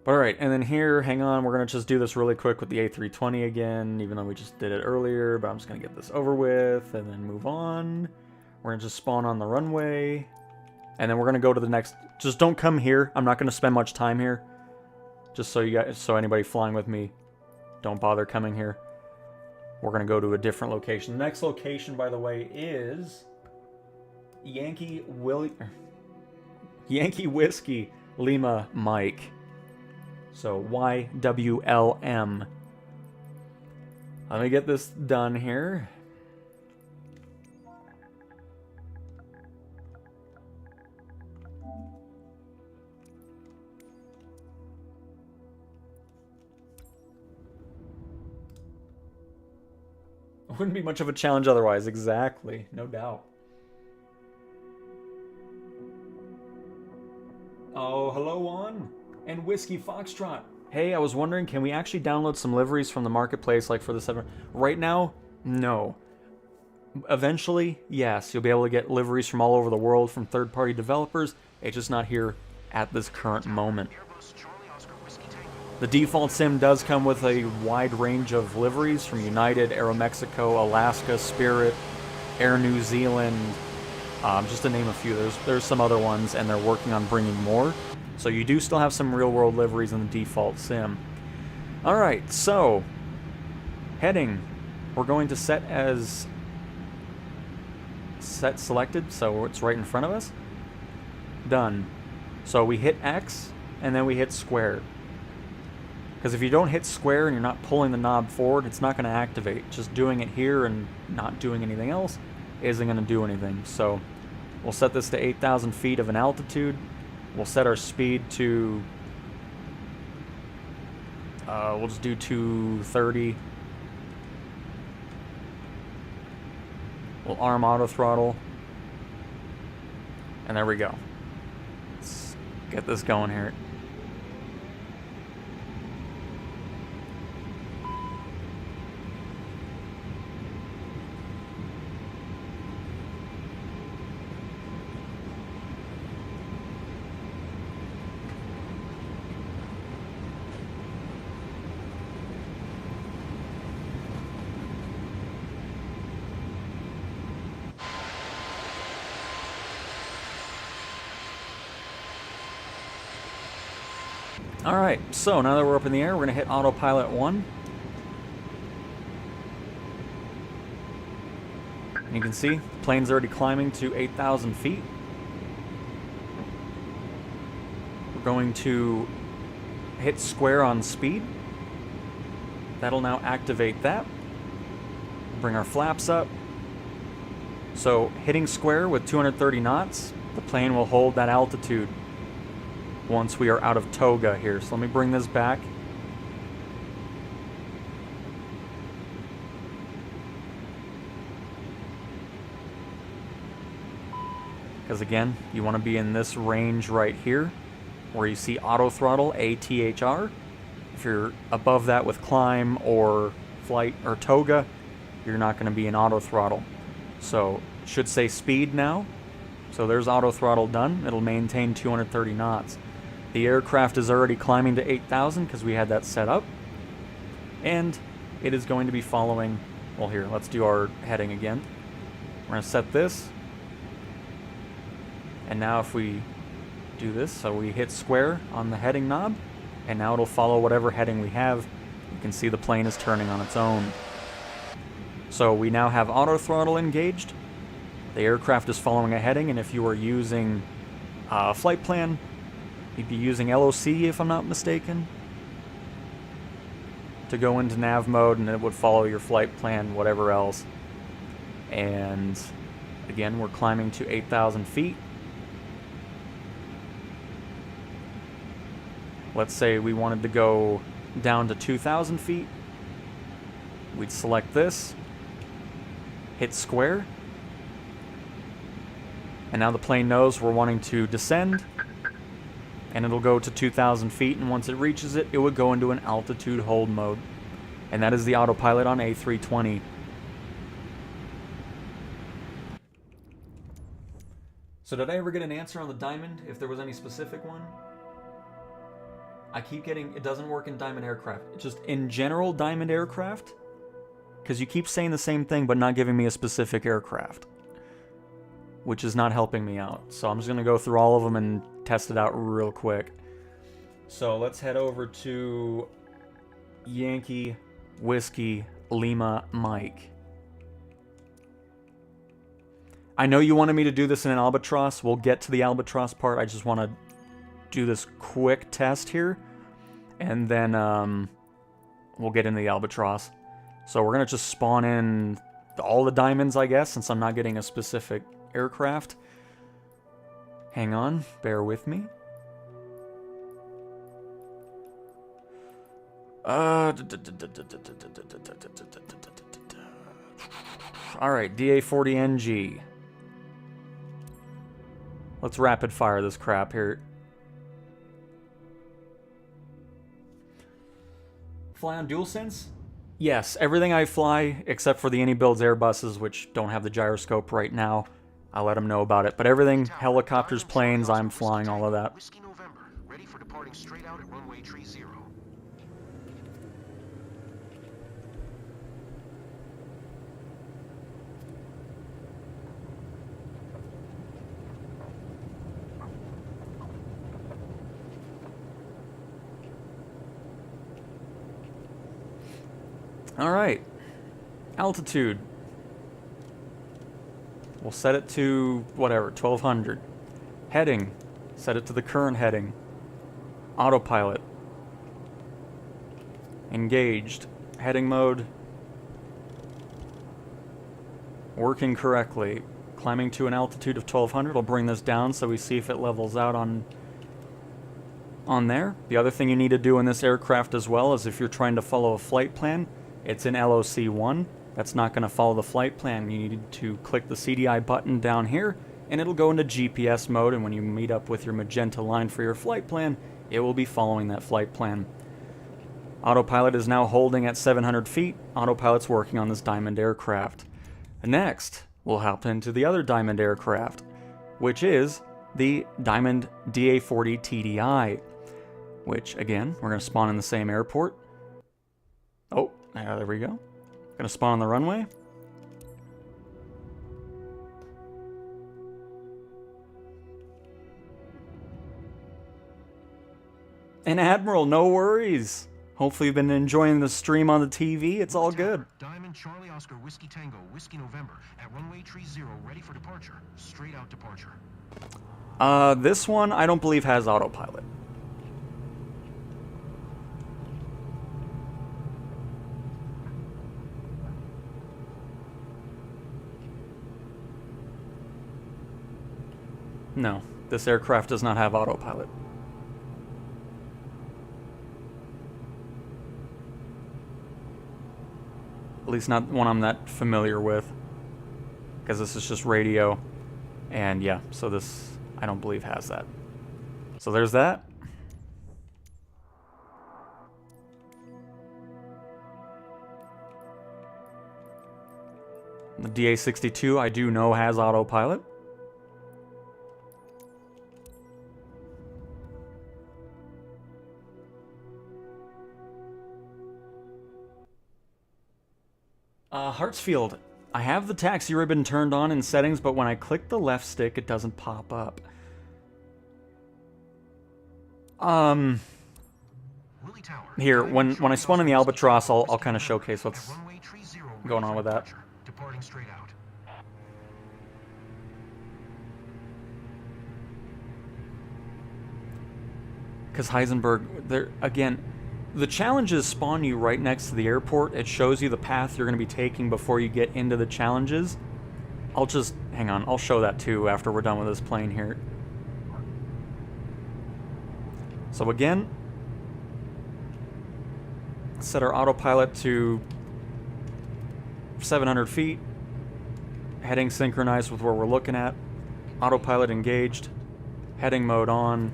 But alright, and then here, hang on, we're gonna just do this really quick with the A320 again, even though we just did it earlier, but I'm just gonna get this over with and then move on. We're gonna just spawn on the runway, and then we're gonna go to the next. Just don't come here. I'm not gonna spend much time here. Just so you guys, so anybody flying with me, don't bother coming here. We're going to go to a different location. The next location, by the way, is Yankee Whiskey Lima Mike. So YWLM. Let me get this done here. Wouldn't be much of a challenge otherwise, exactly, no doubt. Oh, hello, Juan. And Whiskey Foxtrot. Hey, I was wondering, can we actually download some liveries from the marketplace, like for the 7? Right now, no. Eventually, yes, you'll be able to get liveries from all over the world from third-party developers. It's just not here at this current moment. The default sim does come with a wide range of liveries from United, Aeromexico, Alaska, Spirit, Air New Zealand, Just to name a few. There's some other ones, and they're working on bringing more. So you do still have some real-world liveries in the default sim. Alright, so heading. We're going to set as set selected, so it's right in front of us. Done. So we hit X, and then we hit square. Because if you don't hit square and you're not pulling the knob forward, it's not going to activate. Just doing it here and not doing anything else isn't going to do anything. So we'll set this to 8,000 feet of an altitude. We'll set our speed to... we'll just do 230. We'll arm auto throttle. And there we go. Let's get this going here. Alright, so now that we're up in the air, we're going to hit Autopilot 1. You can see, the plane's already climbing to 8,000 feet. We're going to hit square on speed. That'll now activate that. Bring our flaps up. So, hitting square with 230 knots, the plane will hold that altitude once we are out of toga here. So let me bring this back. Because again, you want to be in this range right here, where you see auto throttle, ATHR. If you're above that with climb or flight or toga, you're not going to be in auto throttle. So, it should say speed now. So there's auto throttle done. It'll maintain 230 knots. The aircraft is already climbing to 8,000 because we had that set up. And it is going to be following... Well, here, let's do our heading again. We're going to set this. And now if we do this, so we hit square on the heading knob, and now it'll follow whatever heading we have. You can see the plane is turning on its own. So we now have auto throttle engaged. The aircraft is following a heading, and if you are using a flight plan, you'd be using LOC, if I'm not mistaken, to go into nav mode, and it would follow your flight plan, whatever else. And again, we're climbing to 8,000 feet. Let's say we wanted to go down to 2,000 feet. We'd select this, hit square, and now the plane knows we're wanting to descend. And it'll go to 2,000 feet, and once it reaches it, it would go into an altitude hold mode. And that is the autopilot on A320. So did I ever get an answer on the Diamond, if there was any specific one? I keep getting, it doesn't work in Diamond aircraft. It's just in general Diamond aircraft, because you keep saying the same thing but not giving me a specific aircraft, which is not helping me out. So I'm just going to go through all of them and test it out real quick. So let's head over to Yankee, Whiskey, Lima, Mike. I know you wanted me to do this in an Albatross. We'll get to the Albatross part. I just want to do this quick test here, and then we'll get into the Albatross. So we're going to just spawn in all the diamonds, I guess, since I'm not getting a specific aircraft. Hang on, bear with me. Alright, DA-40NG. Let's rapid fire this crap here. Fly on DualSense? Yes, everything I fly, except for the AnyBuilds Airbuses, which don't have the gyroscope right now. I'll let them know about it. But everything, helicopters, planes, I'm flying all of that. Whiskey November, ready for departing straight out at runway 30. Alright. Altitude. We'll set it to, whatever, 1200. Heading. Set it to the current heading. Autopilot. Engaged. Heading mode. Working correctly. Climbing to an altitude of 1200. I'll bring this down so we see if it levels out on there. The other thing you need to do in this aircraft as well is if you're trying to follow a flight plan, it's in LOC1. That's not going to follow the flight plan. You need to click the CDI button down here, and it'll go into GPS mode, and when you meet up with your magenta line for your flight plan, it will be following that flight plan. Autopilot is now holding at 700 feet. Autopilot's working on this Diamond aircraft. Next, we'll hop into the other Diamond aircraft, which is the Diamond DA-40 TDI, which, again, we're going to spawn in the same airport. Oh, there we go. Going to spawn on the runway. And Admiral, no worries. Hopefully you've been enjoying the stream on the TV. It's all good. Diamond Charlie Oscar Whiskey Tango Whiskey November at runway 30 ready for departure. Straight out departure. This one I don't believe has autopilot. No, this aircraft does not have autopilot. At least not one I'm that familiar with. Because this is just radio. And yeah, so this, I don't believe has that. So there's that. The DA-62 I do know has autopilot. Hartsfield, I have the taxi ribbon turned on in settings, but when I click the left stick, it doesn't pop up. Here, when I spawn in the Albatross, I'll kind of showcase what's going on with that. Departing straight out. Because Heisenberg, there again, the challenges spawn you right next to the airport. It shows you the path you're going to be taking before you get into the challenges. I'll just, hang on, I'll show that too after we're done with this plane here. So again, set our autopilot to 700 feet. Heading synchronized with where we're looking at. Autopilot engaged. Heading mode on.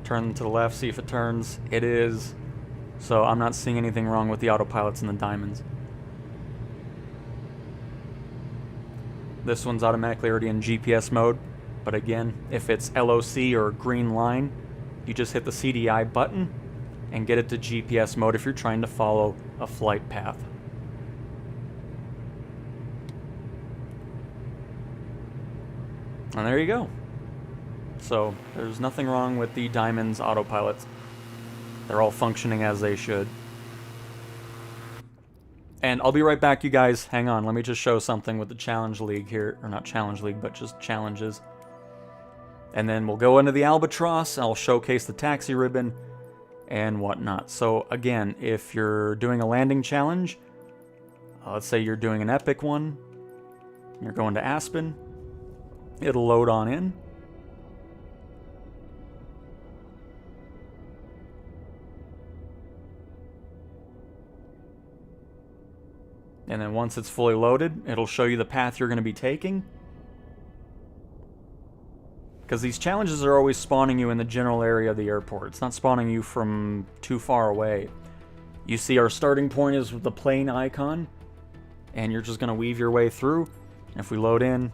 Turn to the left, see if it turns. It is. So I'm not seeing anything wrong with the autopilots and the diamonds. This one's automatically already in GPS mode. But again, if it's LOC or green line, you just hit the CDI button and get it to GPS mode if you're trying to follow a flight path. And there you go. So, there's nothing wrong with the Diamond's autopilots. They're all functioning as they should. And I'll be right back, you guys. Hang on, let me just show something with the Challenge League here. Or not Challenge League, but just challenges. And then we'll go into the Albatross. I'll showcase the taxi ribbon and whatnot. So, again, if you're doing a landing challenge, let's say you're doing an epic one, you're going to Aspen, it'll load on in. And then once it's fully loaded, it'll show you the path you're going to be taking. Because these challenges are always spawning you in the general area of the airport. It's not spawning you from too far away. You see our starting point is with the plane icon. And you're just going to weave your way through. And if we load in,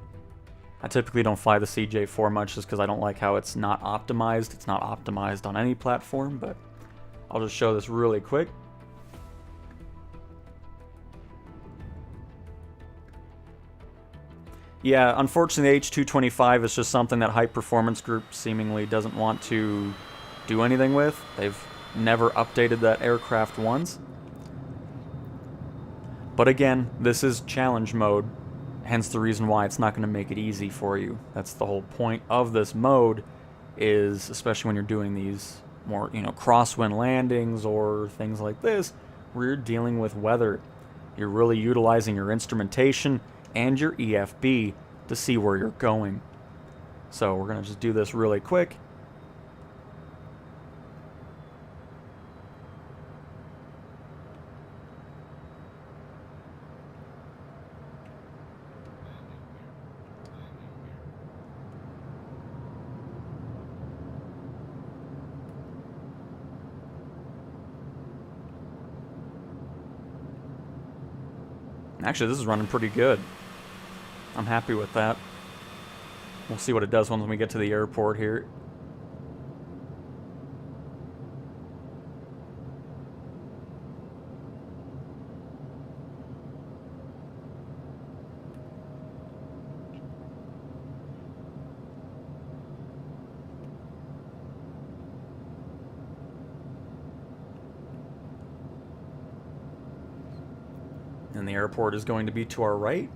I typically don't fly the CJ4 much just because I don't like how it's not optimized. It's not optimized on any platform, but I'll just show this really quick. Yeah, unfortunately the H225 is just something that High Performance Group seemingly doesn't want to do anything with. They've never updated that aircraft once. But again, this is challenge mode, hence the reason why it's not going to make it easy for you. That's the whole point of this mode, is especially when you're doing these more, crosswind landings or things like this, where you're dealing with weather. You're really utilizing your instrumentation and your EFB to see where you're going. So we're going to just do this really quick. Actually, this is running pretty good. I'm happy with that. We'll see what it does when we get to the airport here. And the airport is going to be to our right.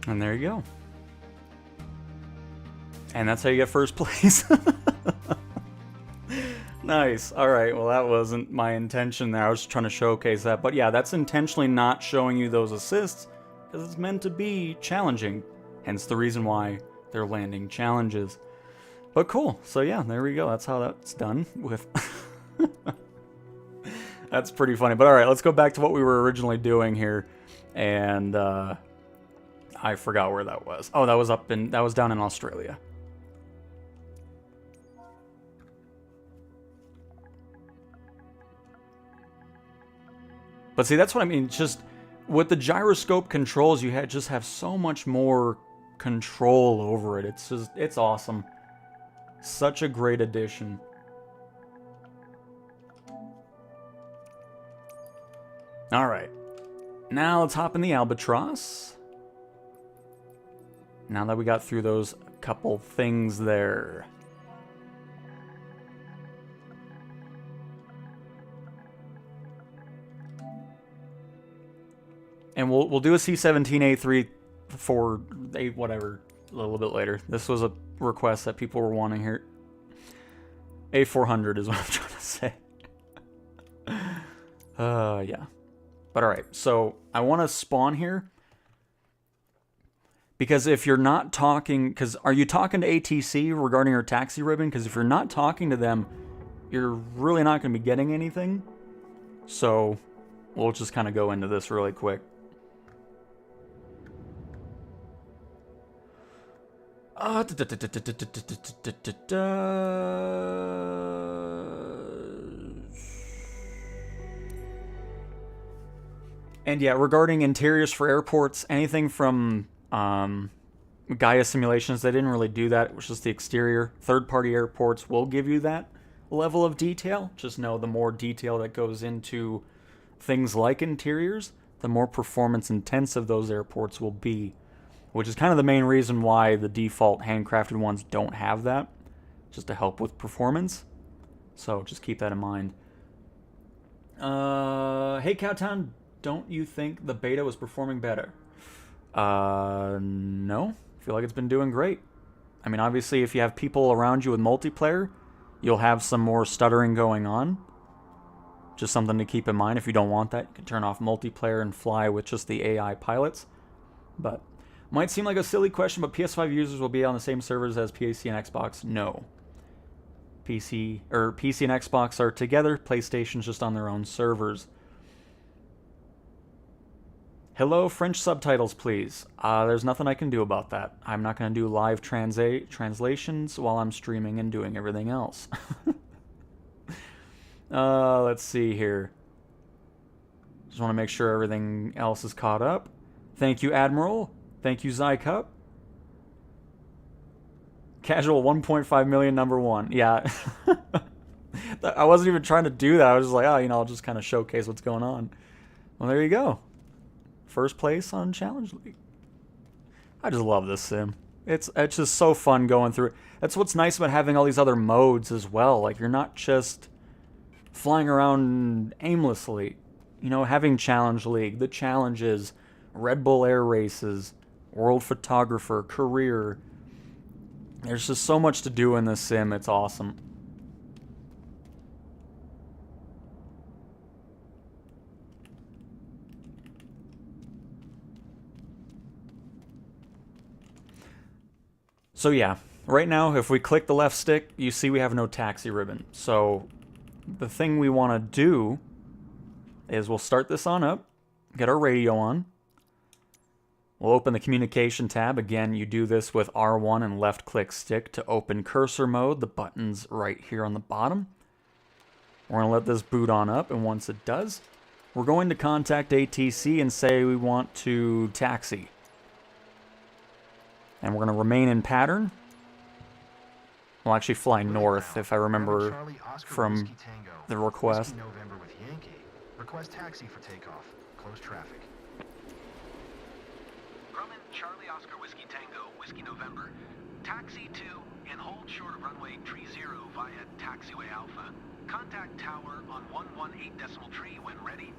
And there you go. And that's how you get first place. Nice. Alright, well that wasn't my intention there. I was just trying to showcase that. But yeah, that's intentionally not showing you those assists, because it's meant to be challenging. Hence the reason why they're landing challenges. But cool. So yeah, there we go. That's how that's done with... That's pretty funny. But alright, let's go back to what we were originally doing here. And, I forgot where that was. Oh, that was down in Australia. But see, that's what I mean. Just with the gyroscope controls, you just have so much more control over it. It's awesome. Such a great addition. All right. Now let's hop in the Albatross. Now that we got through those couple things there. And we'll do a C-17A3 for a whatever a little bit later. This was a request that people were wanting here. A400 is what I'm trying to say. Yeah. But alright, so I want to spawn here. Because if you're not talking... Because are you talking to ATC regarding your taxi ribbon? Because if you're not talking to them, you're really not going to be getting anything. So we'll just kind of go into this really quick. And yeah, regarding interiors for airports, anything from Gaia Simulations, they didn't really do that. It was just the exterior. Third-party airports will give you that level of detail. Just know the more detail that goes into things like interiors, the more performance intensive those airports will be. Which is kind of the main reason why the default handcrafted ones don't have that. Just to help with performance. So just keep that in mind. Hey Cowtown, don't you think the beta was performing better? No. I feel like it's been doing great. I mean, obviously, if you have people around you with multiplayer, you'll have some more stuttering going on. Just something to keep in mind. If you don't want that, you can turn off multiplayer and fly with just the AI pilots. But might seem like a silly question, but PS5 users will be on the same servers as PC and Xbox. No. PC and Xbox are together. PlayStation's just on their own servers. Hello, French subtitles, please. There's nothing I can do about that. I'm not going to do live translations while I'm streaming and doing everything else. Let's see here. Just want to make sure everything else is caught up. Thank you, Admiral. Thank you, Zycup. Casual 1.5 million number one. Yeah. I wasn't even trying to do that. I was just like, oh, you know, I'll just kind of showcase what's going on. Well, there you go. First place on Challenge League. I just love this sim. It's just so fun going through it. That's what's nice about having all these other modes as well. Like, you're not just flying around aimlessly. You know, having Challenge League, the challenges, Red Bull Air Races, World Photographer, Career. There's just so much to do in this sim. It's awesome. So yeah, right now, if we click the left stick, you see we have no taxi ribbon. So the thing we want to do is we'll start this on up, get our radio on. We'll open the communication tab. Again, you do this with R1 and left click stick to open cursor mode. The button's right here on the bottom. We're going to let this boot on up, and once it does, we're going to contact ATC and say we want to taxi. And we're going to remain in pattern. We'll actually fly north, if I remember from the request. November with Yankee. Request taxi for takeoff. Close traffic. Grumman, Charlie Oscar Whiskey Tango, Whiskey November. Taxi to and hold short of runway 30 via taxiway Alpha. Contact tower on 118.3 when ready.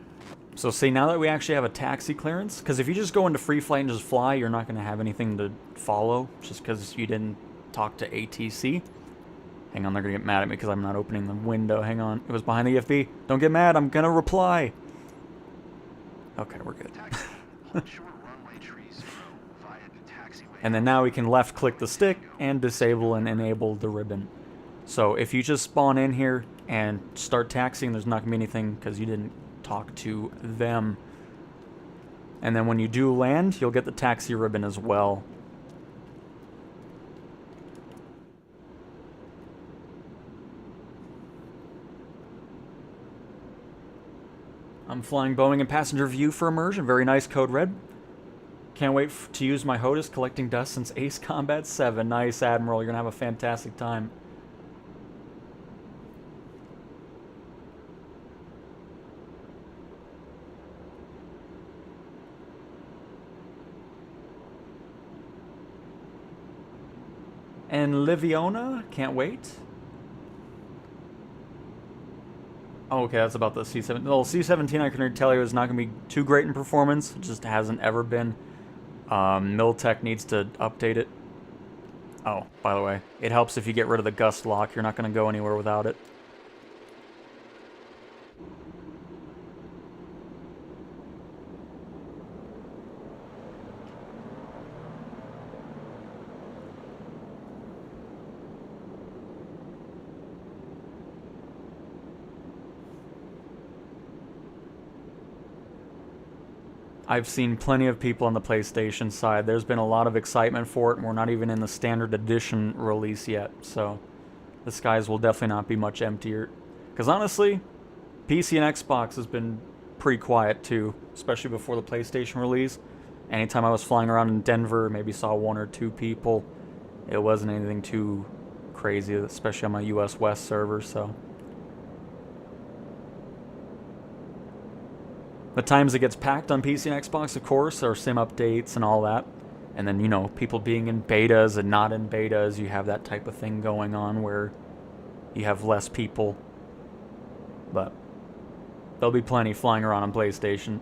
So see, now that we actually have a taxi clearance, because if you just go into free flight and just fly, you're not going to have anything to follow, just because you didn't talk to ATC. Hang on, they're going to get mad at me because I'm not opening the window. Hang on, it was behind the EFB. Don't get mad, I'm going to reply. Okay, we're good. And then now we can left click the stick and disable and enable the ribbon. So if you just spawn in here and start taxiing, there's not going to be anything because you didn't talk to them. And then when you do land, you'll get the taxi ribbon as well. I'm flying Boeing in passenger view for immersion. Very nice, Code Red. Can't wait to use my HOTUS collecting dust since Ace Combat 7. Nice, Admiral. You're going to have a fantastic time. And Liviona, can't wait. Oh, okay, that's about the C-17. Well, C-17 I can tell you is not going to be too great in performance. It just hasn't ever been. Miltech needs to update it. Oh, by the way, it helps if you get rid of the gust lock. You're not going to go anywhere without it. I've seen plenty of people on the PlayStation side. There's been a lot of excitement for it, and we're not even in the standard edition release yet. So the skies will definitely not be much emptier. Because honestly, PC and Xbox has been pretty quiet too, especially before the PlayStation release. Anytime I was flying around in Denver, maybe saw one or two people. It wasn't anything too crazy, especially on my US West server, so. The times it gets packed on PC and Xbox, of course, are sim updates and all that. And then, you know, people being in betas and not in betas, you have that type of thing going on where you have less people. But there'll be plenty flying around on PlayStation.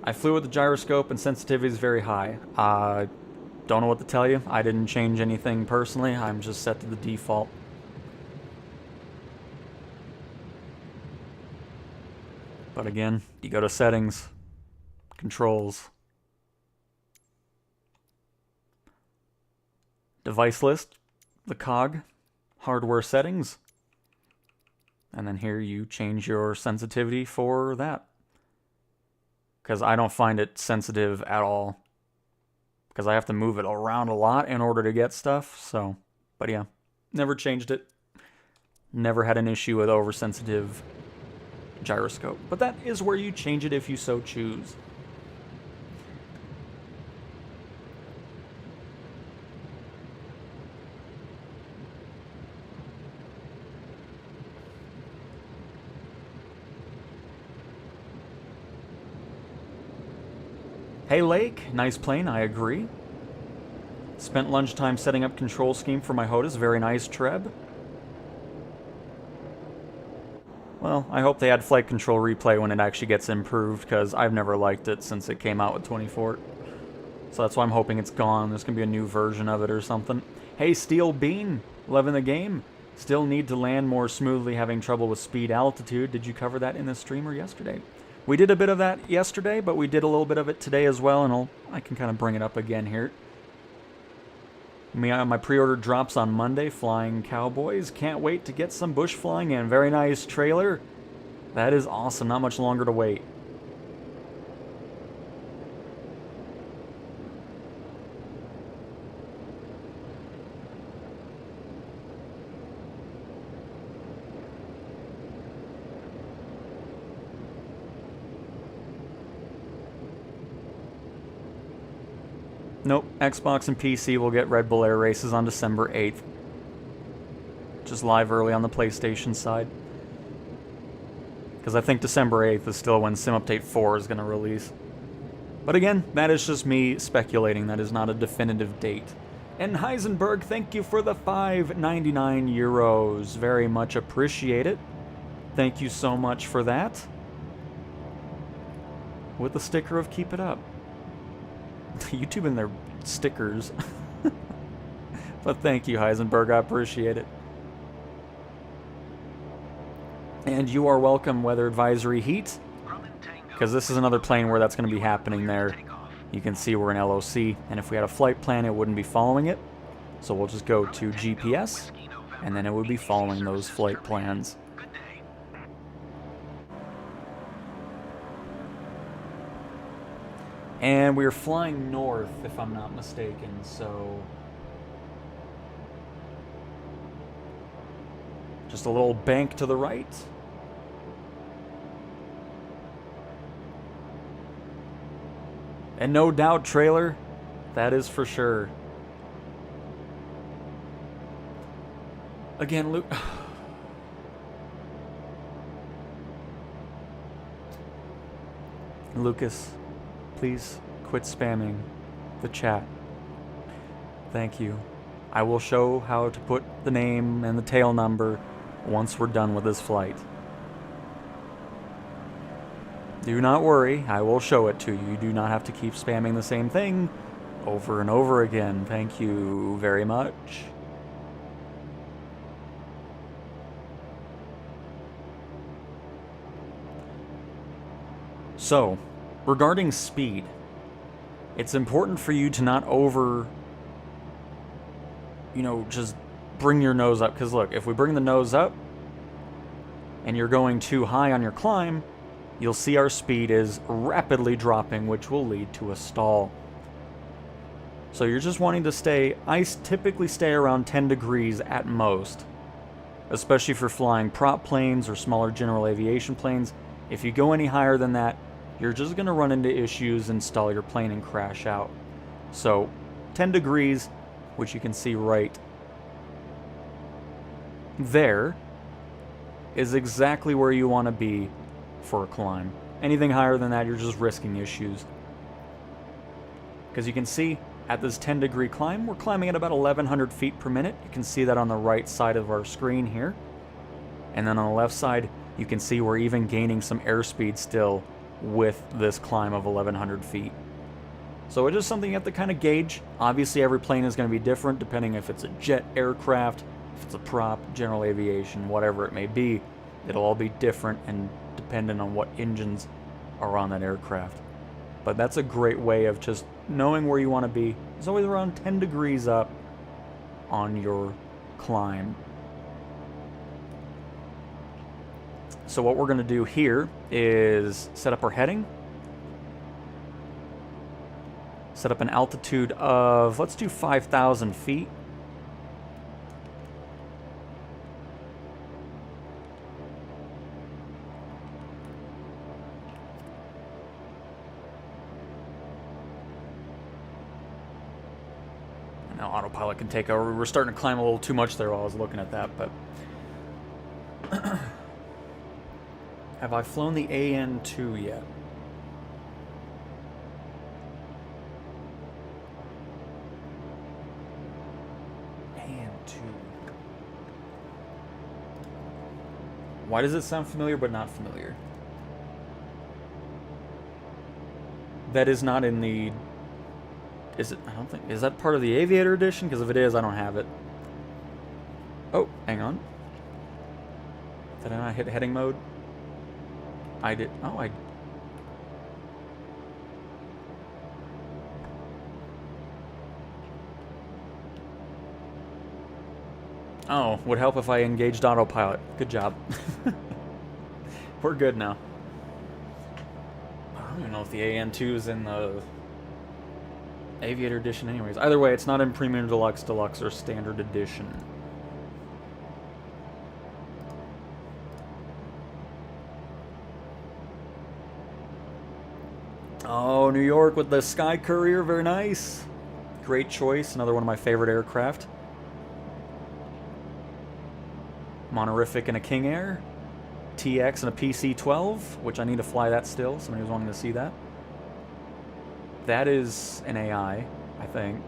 I flew with the gyroscope and sensitivity is very high. Don't know what to tell you. I didn't change anything personally. I'm just set to the default. But again, you go to settings, controls, device list, the cog, hardware settings, and then here you change your sensitivity for that. Because I don't find it sensitive at all. Because I have to move it around a lot in order to get stuff, so, but yeah, never changed it. Never had an issue with oversensitive gyroscope. But that is where you change it if you so choose. Hey Lake, nice plane, I agree. Spent lunchtime setting up control scheme for my HOTAS, very nice Treb. Well, I hope they add flight control replay when it actually gets improved, because I've never liked it since it came out with 24. So that's why I'm hoping it's gone. There's going to be a new version of it or something. Hey Steel Bean, loving the game. Still need to land more smoothly, having trouble with speed altitude. Did you cover that in the stream or yesterday? We did a bit of that yesterday, but we did a little bit of it today as well, and I can kind of bring it up again here. My pre-order drops on Monday, Flying Cowboys. Can't wait to get some bush flying in. Very nice trailer. That is awesome. Not much longer to wait. Nope, Xbox and PC will get Red Bull Air Races on December 8th. Just live early on the PlayStation side. Because I think December 8th is still when Sim Update 4 is going to release. But again, that is just me speculating. That is not a definitive date. And Heisenberg, thank you for the 5.99 euros. Very much appreciate it. Thank you so much for that. With the sticker of Keep It Up. YouTube and their stickers. But thank you, Heisenberg. I appreciate it. And you are welcome, Weather Advisory Heat. Because this is another plane where that's going to be happening there. You can see we're in LOC. And if we had a flight plan, it wouldn't be following it. So we'll just go to GPS. And then it would be following those flight plans. And we're flying north, if I'm not mistaken, so... just a little bank to the right. And no doubt, trailer, that is for sure. Again, Luke... Lucas... please quit spamming the chat. Thank you. I will show how to put the name and the tail number once we're done with this flight. Do not worry, I will show it to you. You do not have to keep spamming the same thing over and over again. Thank you very much. So, regarding speed, it's important for you to not just bring your nose up. Because look, if we bring the nose up and you're going too high on your climb, you'll see our speed is rapidly dropping, which will lead to a stall. So you're just wanting to stay, I typically stay around 10 degrees at most, especially for flying prop planes or smaller general aviation planes. If you go any higher than that, you're just going to run into issues and stall your plane and crash out. So 10 degrees, which you can see right there, is exactly where you want to be for a climb. Anything higher than that, you're just risking issues. Because you can see At this 10-degree climb, we're climbing at about 1,100 feet per minute. You can see that on the right side of our screen here. And then on the left side, you can see we're even gaining some airspeed still with this climb of 1,100 feet. So it's just something you have to kind of gauge. Obviously, every plane is going to be different depending if it's a jet aircraft, if it's a prop, general aviation, whatever it may be. It'll all be different and dependent on what engines are on that aircraft. But that's a great way of just knowing where you want to be. It's always around 10 degrees up on your climb. So what we're going to do here is set up our heading. Set up an altitude of, let's do 5,000 feet. Now Autopilot can take over. We're starting to climb a little too much there while I was looking at that, but... Have I flown the AN2 yet? AN2. Why does it sound familiar but not familiar? That is not in the... Is it? I don't think... Is that part of the Aviator Edition? Because if it is, I don't have it. Oh, hang on. Did I not hit heading mode? I did. Oh, I... Oh, would help if I engaged Autopilot. Good job. We're good now. I don't even know if the AN2 is in the Aviator Edition anyways. Either way, it's not in Premium Deluxe, Deluxe, or Standard Edition. Oh, New York with the Sky Courier, very nice. Great choice, another one of my favorite aircraft. Monorific and a King Air. TX and a PC-12, which I need to fly that still. Somebody was wanting to see that. That is an AI, I think.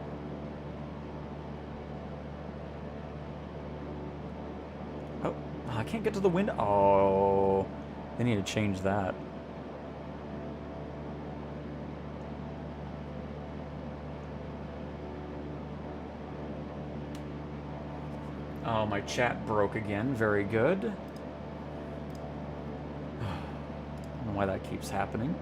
Oh, I can't get to the window. Oh, they need to change that. Oh, my chat broke again. Very good. I don't know why that keeps happening.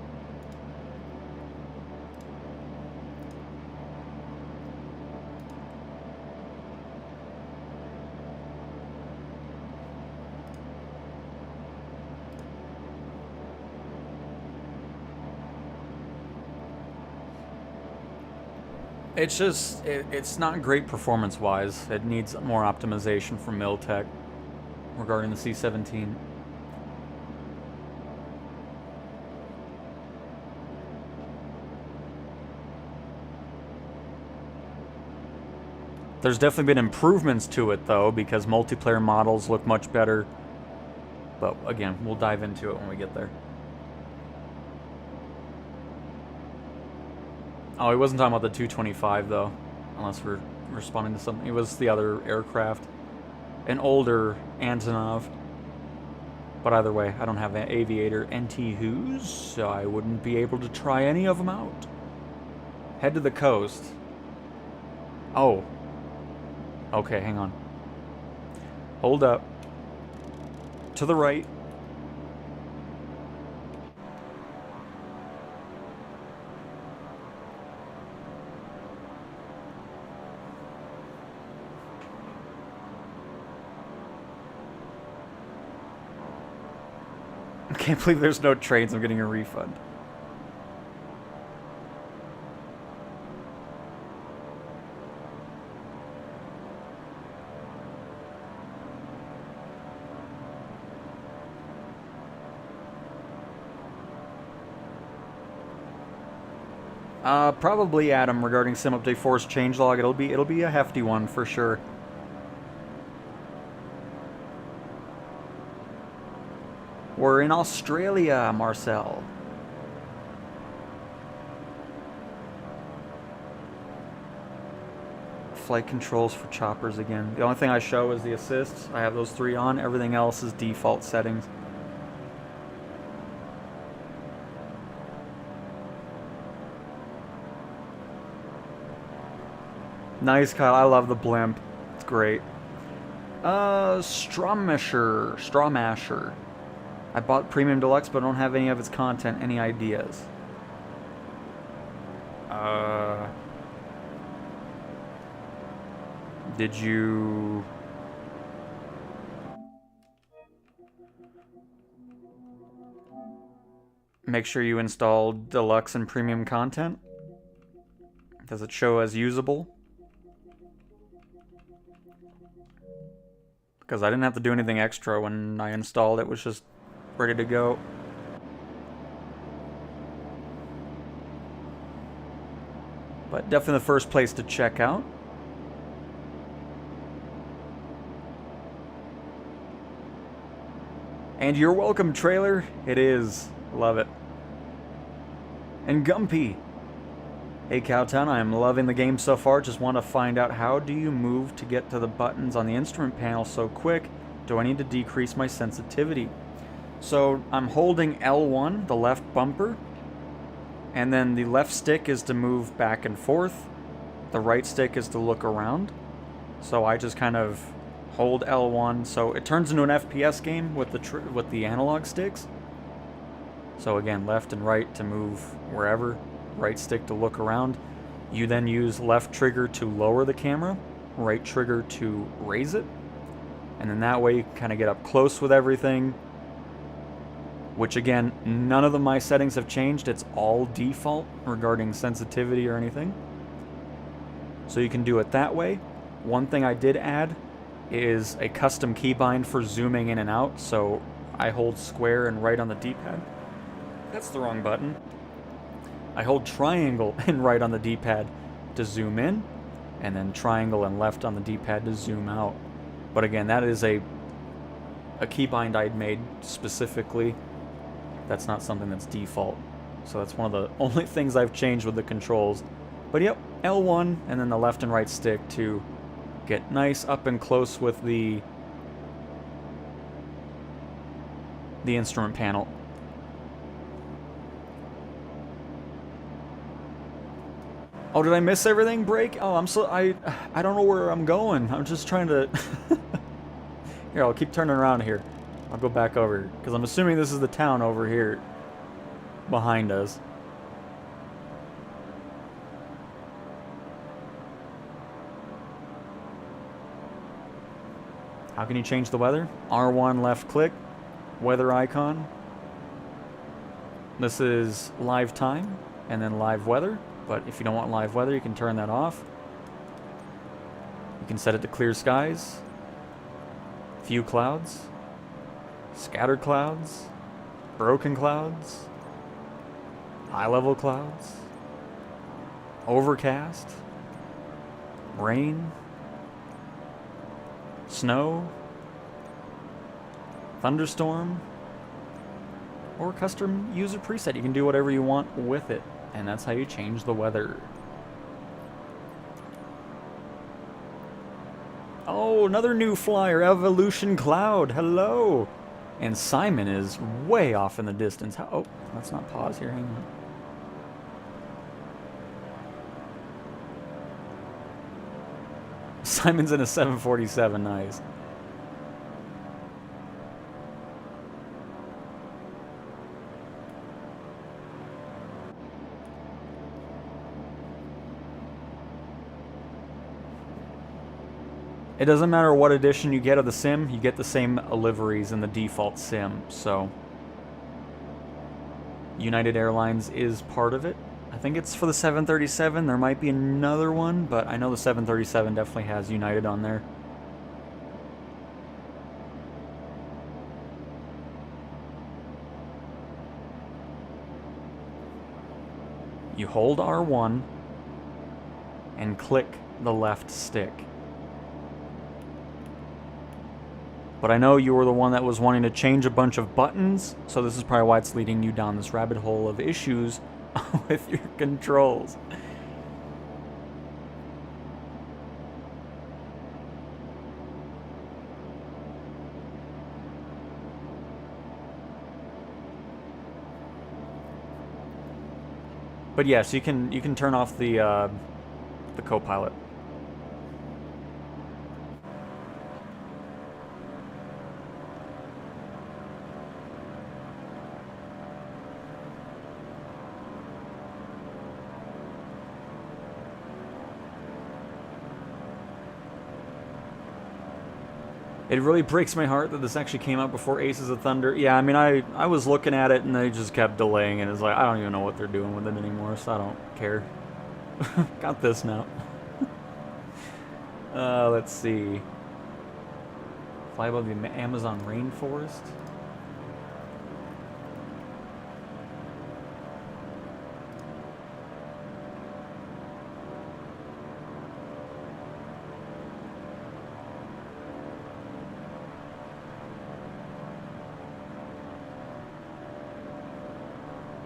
It's just, it's not great performance-wise. It needs more optimization from Miltech regarding the C-17. There's definitely been improvements to it, though, because multiplayer models look much better. But, again, we'll dive into it when we get there. Oh, he wasn't talking about the 225, though. Unless we're responding to something. It was the other aircraft. An older Antonov. But either way, I don't have an Aviator NT-Who's, so I wouldn't be able to try any of them out. Head to the coast. Oh. Okay, hang on. Hold up. To the right. I can't believe there's no trains. I'm getting a refund. Probably Adam regarding Sim Update 4's changelog. It'll be a hefty one for sure. We're in Australia, Marcel. flight controls for choppers again. The only thing I show is the assists. I have those 3 on. Everything else is default settings. Nice, Kyle. I love the blimp. It's great. Straw Masher. I bought Premium Deluxe, but don't have any of its content. Any ideas? Did you... make sure you installed Deluxe and Premium content? Does it show as usable? Because I didn't have to do anything extra when I installed it. It was just ready to go. But definitely the first place to check out. And you're welcome, trailer. It is. Love it. And Gumpy. Hey Cowtown, I am loving the game so far. Just want to find out, how do you move to get to the buttons on the instrument panel so quick? Do I need to decrease my sensitivity? So I'm holding L1, the left bumper, and then the left stick is to move back and forth. The right stick is to look around. So I just kind of hold L1, so it turns into an FPS game with the analog sticks. So again, left and right to move wherever. Right stick to look around. You then use left trigger to lower the camera, right trigger to raise it, and then that way you kind of get up close with everything, which again, none of my settings have changed. It's all default regarding sensitivity or anything, so you can do it that way. One thing I did add is a custom keybind for zooming in and out, so I hold square and right on the D-pad. That's the wrong button. I hold triangle and right on the D-pad to zoom in, and then triangle and left on the D-pad to zoom out. But again, that is a keybind I'd made specifically. That's not something that's default. So that's one of the only things I've changed with the controls. But yep, L1 and then the left and right stick to get nice up and close with the instrument panel. Oh, did I miss everything, Break? Oh, I don't know where I'm going. I'm just trying to... Here, I'll keep turning around here. I'll go back over, because I'm assuming this is the town over here behind us. How can you change the weather? R1 left click, weather icon. This is live time, and then live weather. But if you don't want live weather, you can turn that off. You can set it to clear skies, few clouds, scattered clouds, broken clouds, high-level clouds, overcast, rain, snow, thunderstorm, or custom user preset. You can do whatever you want with it. And that's how you change the weather. Oh, another new flyer, Evolution Cloud. Hello. And Simon is way off in the distance. Oh, let's not pause here. Hang on. Simon's in a 747. Nice. It doesn't matter what edition you get of the sim, you get the same liveries in the default sim, so United Airlines is part of it. I think it's for the 737, there might be another one, but I know the 737 definitely has United on there. You hold R1 and click the left stick. But I know you were the one that was wanting to change a bunch of buttons, so this is probably why it's leading you down this rabbit hole of issues with your controls. But yes, you can turn off the co-pilot. It really breaks my heart that this actually came out before Aces of Thunder. Yeah, I mean, I was looking at it and they just kept delaying, and it's like, I don't even know what they're doing with it anymore, so I don't care. Got this now. Let's see. Fly above the Amazon rainforest.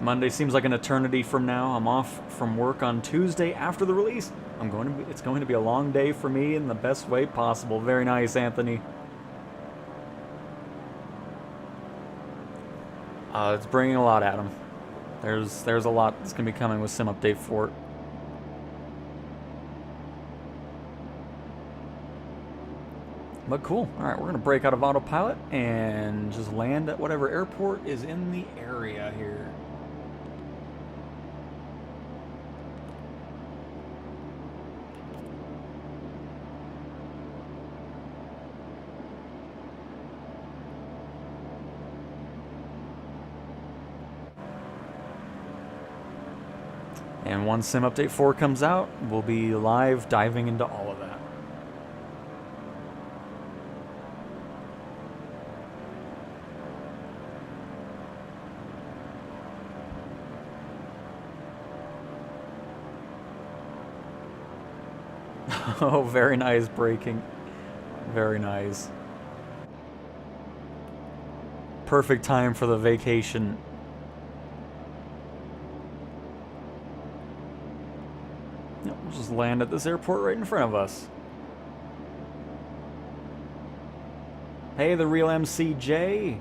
Monday seems like an eternity from now. I'm off from work on Tuesday after the release. It's going to be a long day for me in the best way possible. Very nice, Anthony. It's bringing a lot at him. There's a lot that's going to be coming with Sim Update 4. But cool. Alright, we're going to break out of Autopilot and just land at whatever airport is in the area here. And once Sim Update 4 comes out, we'll be live diving into all of that. Oh, very nice braking. Very nice. Perfect time for the vacation. We'll just land at this airport right in front of us. Hey, the real MCJ.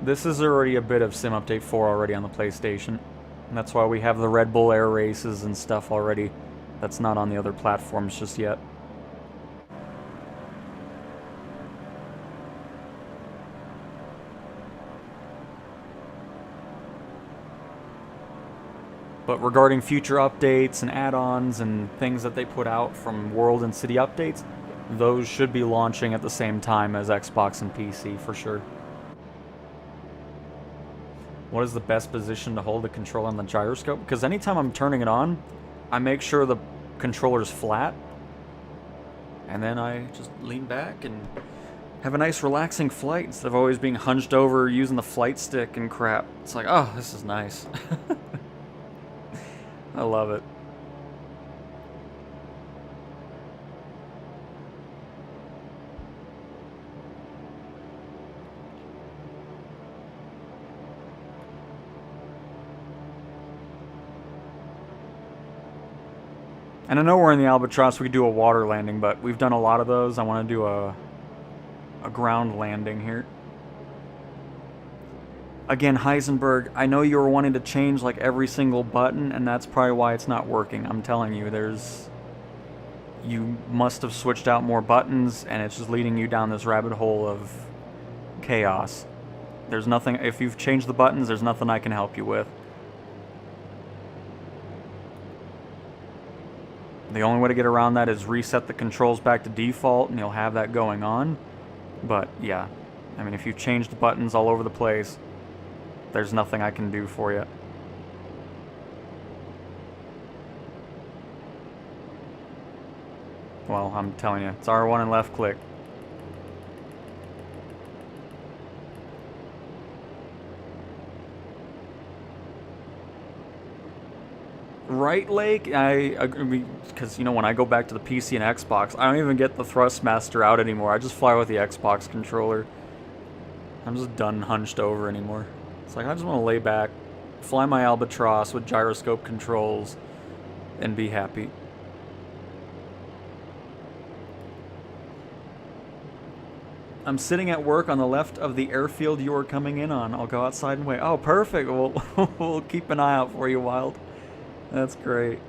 This is already a bit of Sim Update 4 already on the PlayStation. And that's why we have the Red Bull Air Races and stuff already. That's not on the other platforms just yet. But regarding future updates and add-ons and things that they put out from World and City updates, those should be launching at the same time as Xbox and PC for sure. What is the best position to hold the controller on the gyroscope? Because anytime I'm turning it on, I make sure the controller's flat. And then I just lean back and have a nice relaxing flight instead of always being hunched over using the flight stick and crap. It's like, oh, this is nice. I love it. And I know we're in the Albatross, we could do a water landing, but we've done a lot of those. I want to do a ground landing here. Again, Heisenberg, I know you were wanting to change like every single button, and that's probably why it's not working. I'm telling you, you must have switched out more buttons, and it's just leading you down this rabbit hole of chaos. There's nothing, if you've changed the buttons, there's nothing I can help you with. The only way to get around that is reset the controls back to default, and you'll have that going on. But, yeah. I mean, if you've changed the buttons all over the place, there's nothing I can do for you. Well, I'm telling you, it's R1 and left click. Right, Lake? I agree, because, you know, when I go back to the PC and Xbox, I don't even get the Thrustmaster out anymore. I just fly with the Xbox controller. I'm just done hunched over anymore. It's like, I just want to lay back, fly my Albatross with gyroscope controls, and be happy. I'm sitting at work on the left of the airfield you are coming in on. I'll go outside and wait. Oh, perfect. We'll keep an eye out for you, Wild. That's great.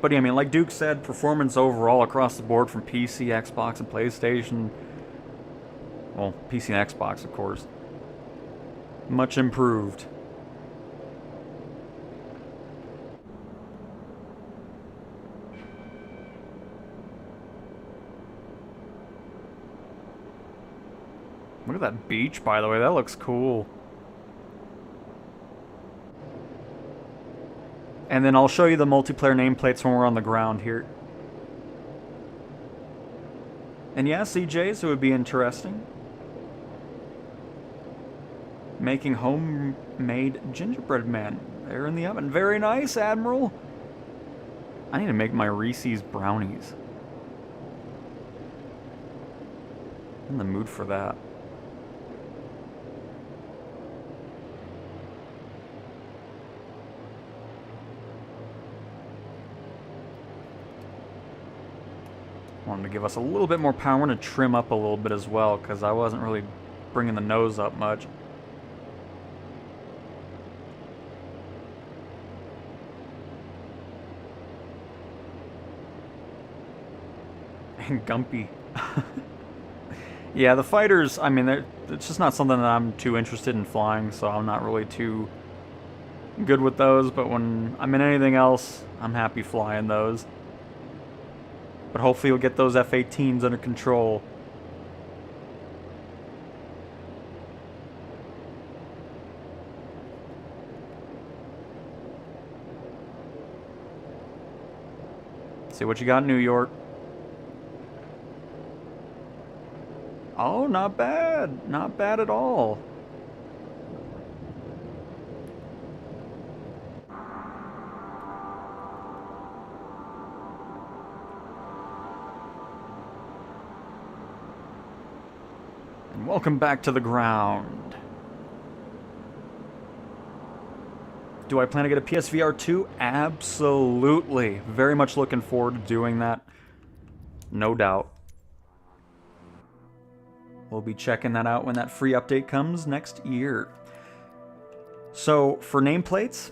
But yeah, I mean, like Duke said, performance overall across the board from PC, Xbox, and PlayStation. Well, PC and Xbox, of course. Much improved. Look at that beach, by the way. That looks cool. And then I'll show you the multiplayer nameplates when we're on the ground here. And yeah, CJs, it would be interesting. Making homemade gingerbread men. They're in the oven. Very nice, Admiral. I need to make my Reese's brownies. I'm in the mood for that. Wanted to give us a little bit more power. I want to trim up a little bit as well, because I wasn't really bringing the nose up much. And Gumpy. Yeah, the fighters, I mean, it's just not something that I'm too interested in flying, so I'm not really too good with those, but when I'm in anything else, I'm happy flying those. But hopefully you'll get those F-18s under control. See what you got in New York. Oh, not bad. Not bad at all. And welcome back to the ground. Do I plan to get a PSVR 2? Absolutely. Very much looking forward to doing that. No doubt. We'll be checking that out when that free update comes next year. So, for nameplates,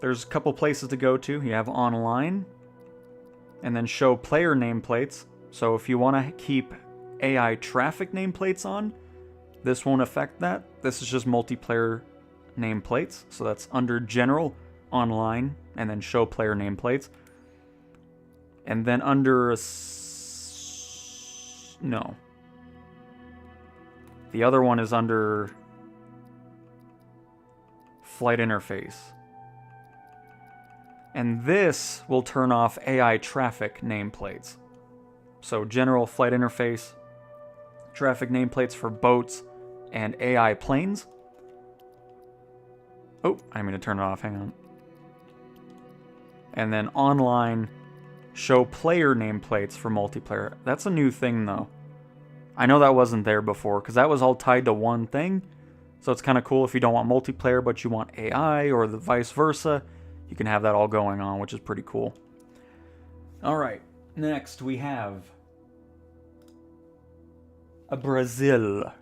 there's a couple places to go to. You have online, and then show player nameplates. So if you want to keep AI traffic nameplates on, this won't affect that. This is just multiplayer nameplates. So that's under general, online, and then show player nameplates. And then under no. The other one is under flight interface. And this will turn off AI traffic nameplates. So general flight interface, traffic nameplates for boats and AI planes. Oh, I mean to turn it off, hang on. And then online, show player nameplates for multiplayer. That's a new thing though. I know that wasn't there before, because that was all tied to one thing. So it's kind of cool if you don't want multiplayer, but you want AI, or the vice versa. You can have that all going on, which is pretty cool. Alright, next we have a Brazil.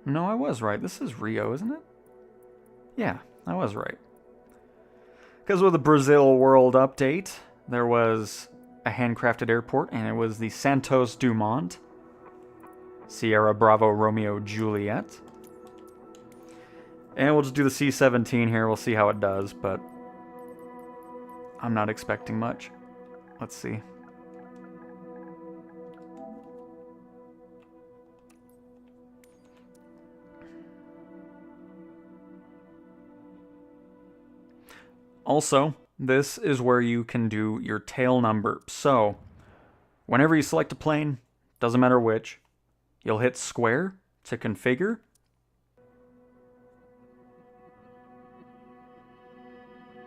No, I was right. This is Rio, isn't it? Yeah, I was right. Because with the Brazil World Update, there was a handcrafted airport, and it was the Santos Dumont. Sierra Bravo Romeo Juliet. And we'll just do the C-17 here. We'll see how it does, but I'm not expecting much. Let's see. Also, this is where you can do your tail number. So, whenever you select a plane, doesn't matter which, You'll hit square to configure.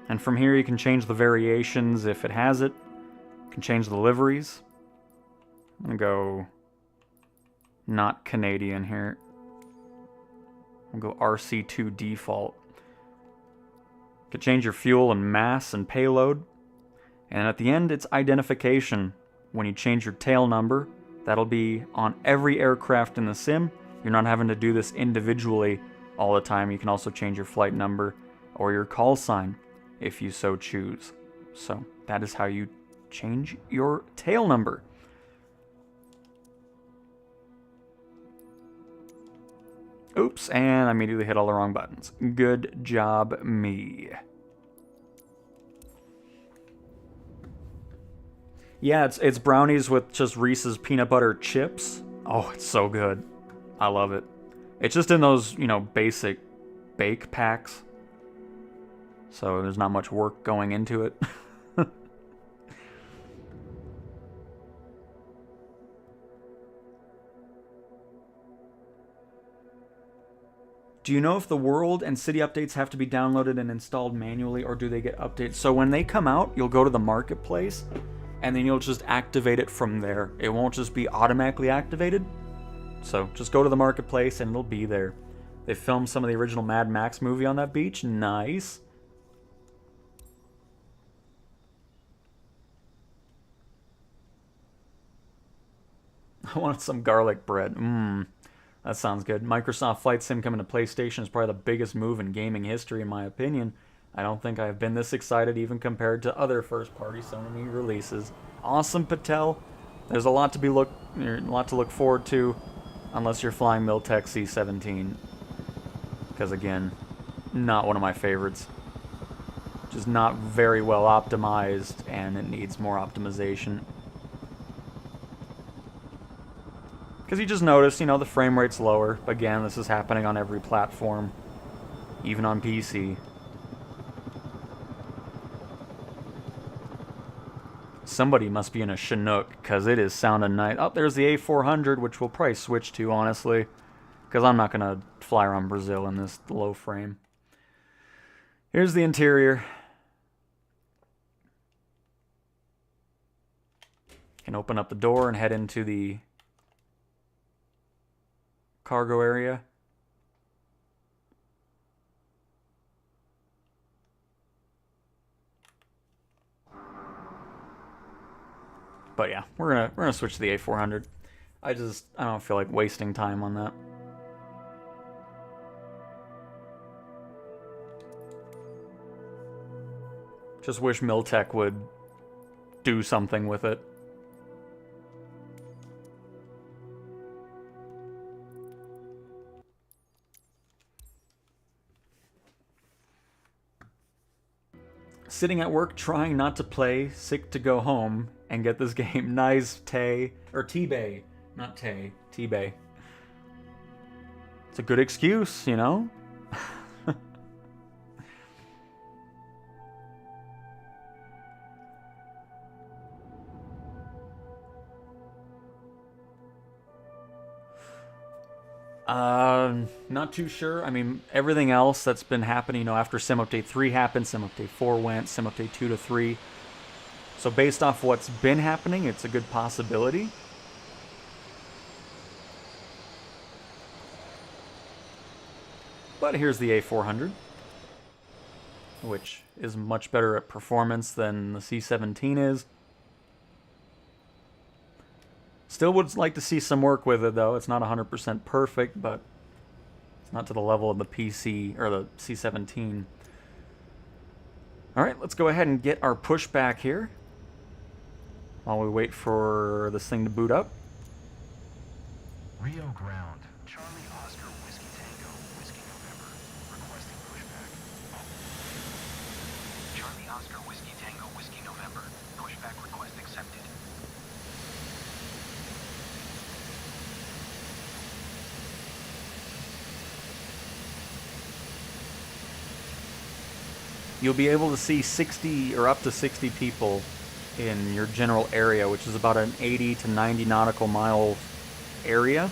And from here you can change the variations if it has it. You can change the liveries. I'm gonna go not Canadian here. I'll go RC2 default. You can change your fuel and mass and payload. And at the end, it's identification. When you change your tail number, that'll be on every aircraft in the sim. You're not having to do this individually all the time. You can also change your flight number or your call sign if you so choose. So that is how you change your tail number. Oops, and I immediately hit all the wrong buttons. Good job, me. Yeah, it's brownies with just Reese's peanut butter chips. Oh, it's so good. I love it. It's just in those, basic bake packs. So there's not much work going into it. Do you know if the world and city updates have to be downloaded and installed manually, or do they get updates? So when they come out, you'll go to the marketplace, and then you'll just activate it from there. It won't just be automatically activated. So just go to the marketplace and it'll be there. They filmed some of the original Mad Max movie on that beach. Nice. I wanted some garlic bread. That sounds good. Microsoft Flight Sim coming to PlayStation is probably the biggest move in gaming history, in my opinion. I don't think I've been this excited even compared to other first-party Sony releases. Awesome, Patel. There's a lot to look forward to, unless you're flying Miltech C-17. Because again, not one of my favorites. Just not very well optimized, and it needs more optimization. Because you just notice, the frame rate's lower. Again, this is happening on every platform, even on PC. Somebody must be in a Chinook, because it is sounding nice. Oh, there's the A400, which we'll probably switch to, honestly. Because I'm not going to fly around Brazil in this low frame. Here's the interior. You can open up the door and head into the cargo area. But yeah, we're gonna switch to the A400. I don't feel like wasting time on that. Just wish Miltech would do something with it. Sitting at work trying not to play, sick to go home and get this game. Nice, Tay. Or T-Bay. Not Tay. T-Bay. It's a good excuse, Not too sure. I mean, everything else that's been happening, after Sim Update 3 happened, Sim Update 4 went, Sim Update 2 to 3. So based off what's been happening, it's a good possibility. But here's the A400, which is much better at performance than the C-17 is. Still would like to see some work with it, though. It's not 100% perfect, but it's not to the level of the PC, or the C-17. Alright, let's go ahead and get our pushback here, while we wait for this thing to boot up. Rio Ground, Charlie Oscar Whiskey Tango, Whiskey November, requesting pushback. Charlie Oscar Whiskey Tango Whiskey November. Pushback request accepted. You'll be able to see 60 or up to 60 people in your general area, which is about an 80 to 90 nautical mile area.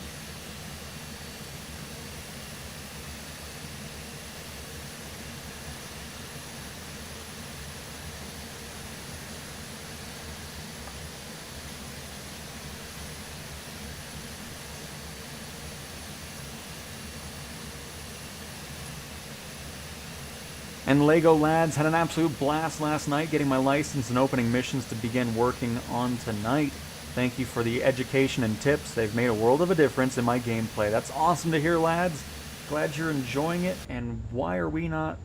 And Lego Lads had an absolute blast last night getting my license and opening missions to begin working on tonight. Thank you for the education and tips. They've made a world of a difference in my gameplay. That's awesome to hear, lads. Glad you're enjoying it. And why are we not...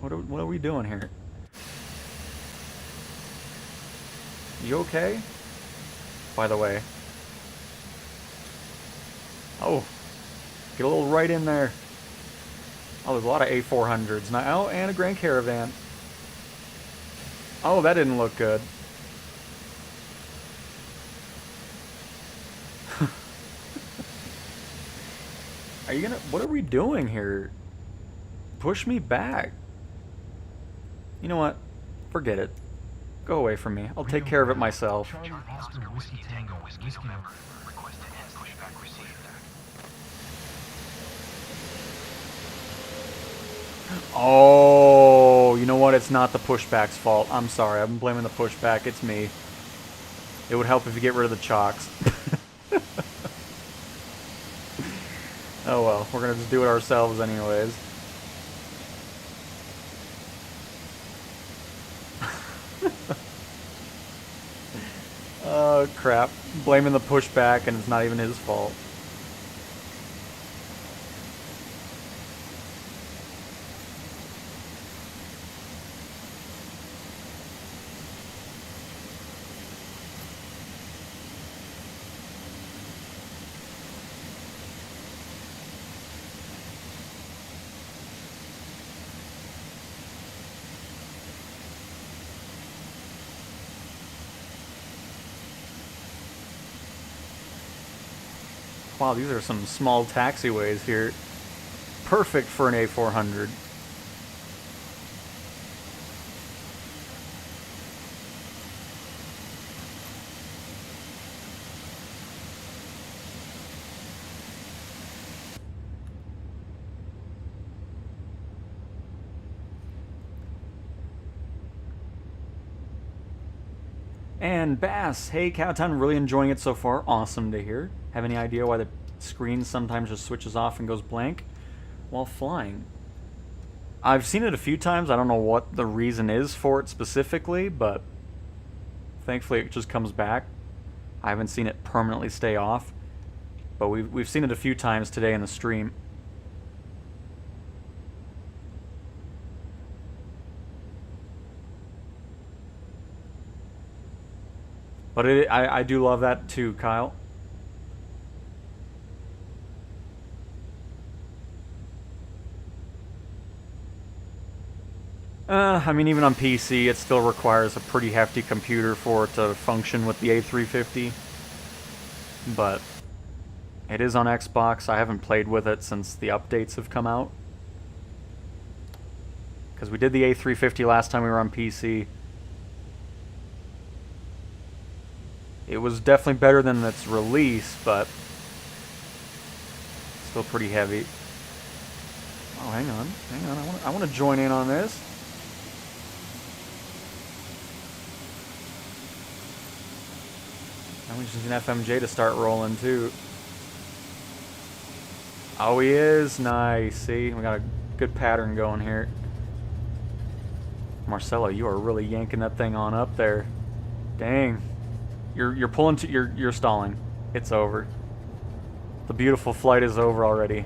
What are we doing here? You okay? By the way. Oh. Get a little right in there. Oh, there's a lot of A400s now. Oh, and a Grand Caravan. Oh, that didn't look good. Are you gonna... What are we doing here? Push me back. You know what? Forget it. Go away from me. I'll take care of it myself. Charlie Oscar Whiskey Tango Whiskey November. Request to end pushback received. Oh, you know what? It's not the pushback's fault. I'm sorry. I'm blaming the pushback. It's me. It would help if you get rid of the chocks. Oh well, we're gonna just do it ourselves anyways. Oh crap. Blaming the pushback and it's not even his fault. Wow, these are some small taxiways here. Perfect for an A400. And Bass, hey Cowtown, really enjoying it so far. Awesome to hear. Have any idea why the screen sometimes just switches off and goes blank while flying? I've seen it a few times. I don't know what the reason is for it specifically, but thankfully it just comes back. I haven't seen it permanently stay off, but we've seen it a few times today in the stream. But I do love that too, Kyle. I mean, even on PC, it still requires a pretty hefty computer for it to function with the A350. But it is on Xbox. I haven't played with it since the updates have come out. Because we did the A350 last time we were on PC. It was definitely better than its release, but still pretty heavy. Oh, hang on. I want to join in on this. Now we just need an FMJ to start rolling too. Oh, he is. Nice. See, we got a good pattern going here. Marcelo, you are really yanking that thing on up there. Dang. You're pulling to you're stalling. It's over. The beautiful flight is over already.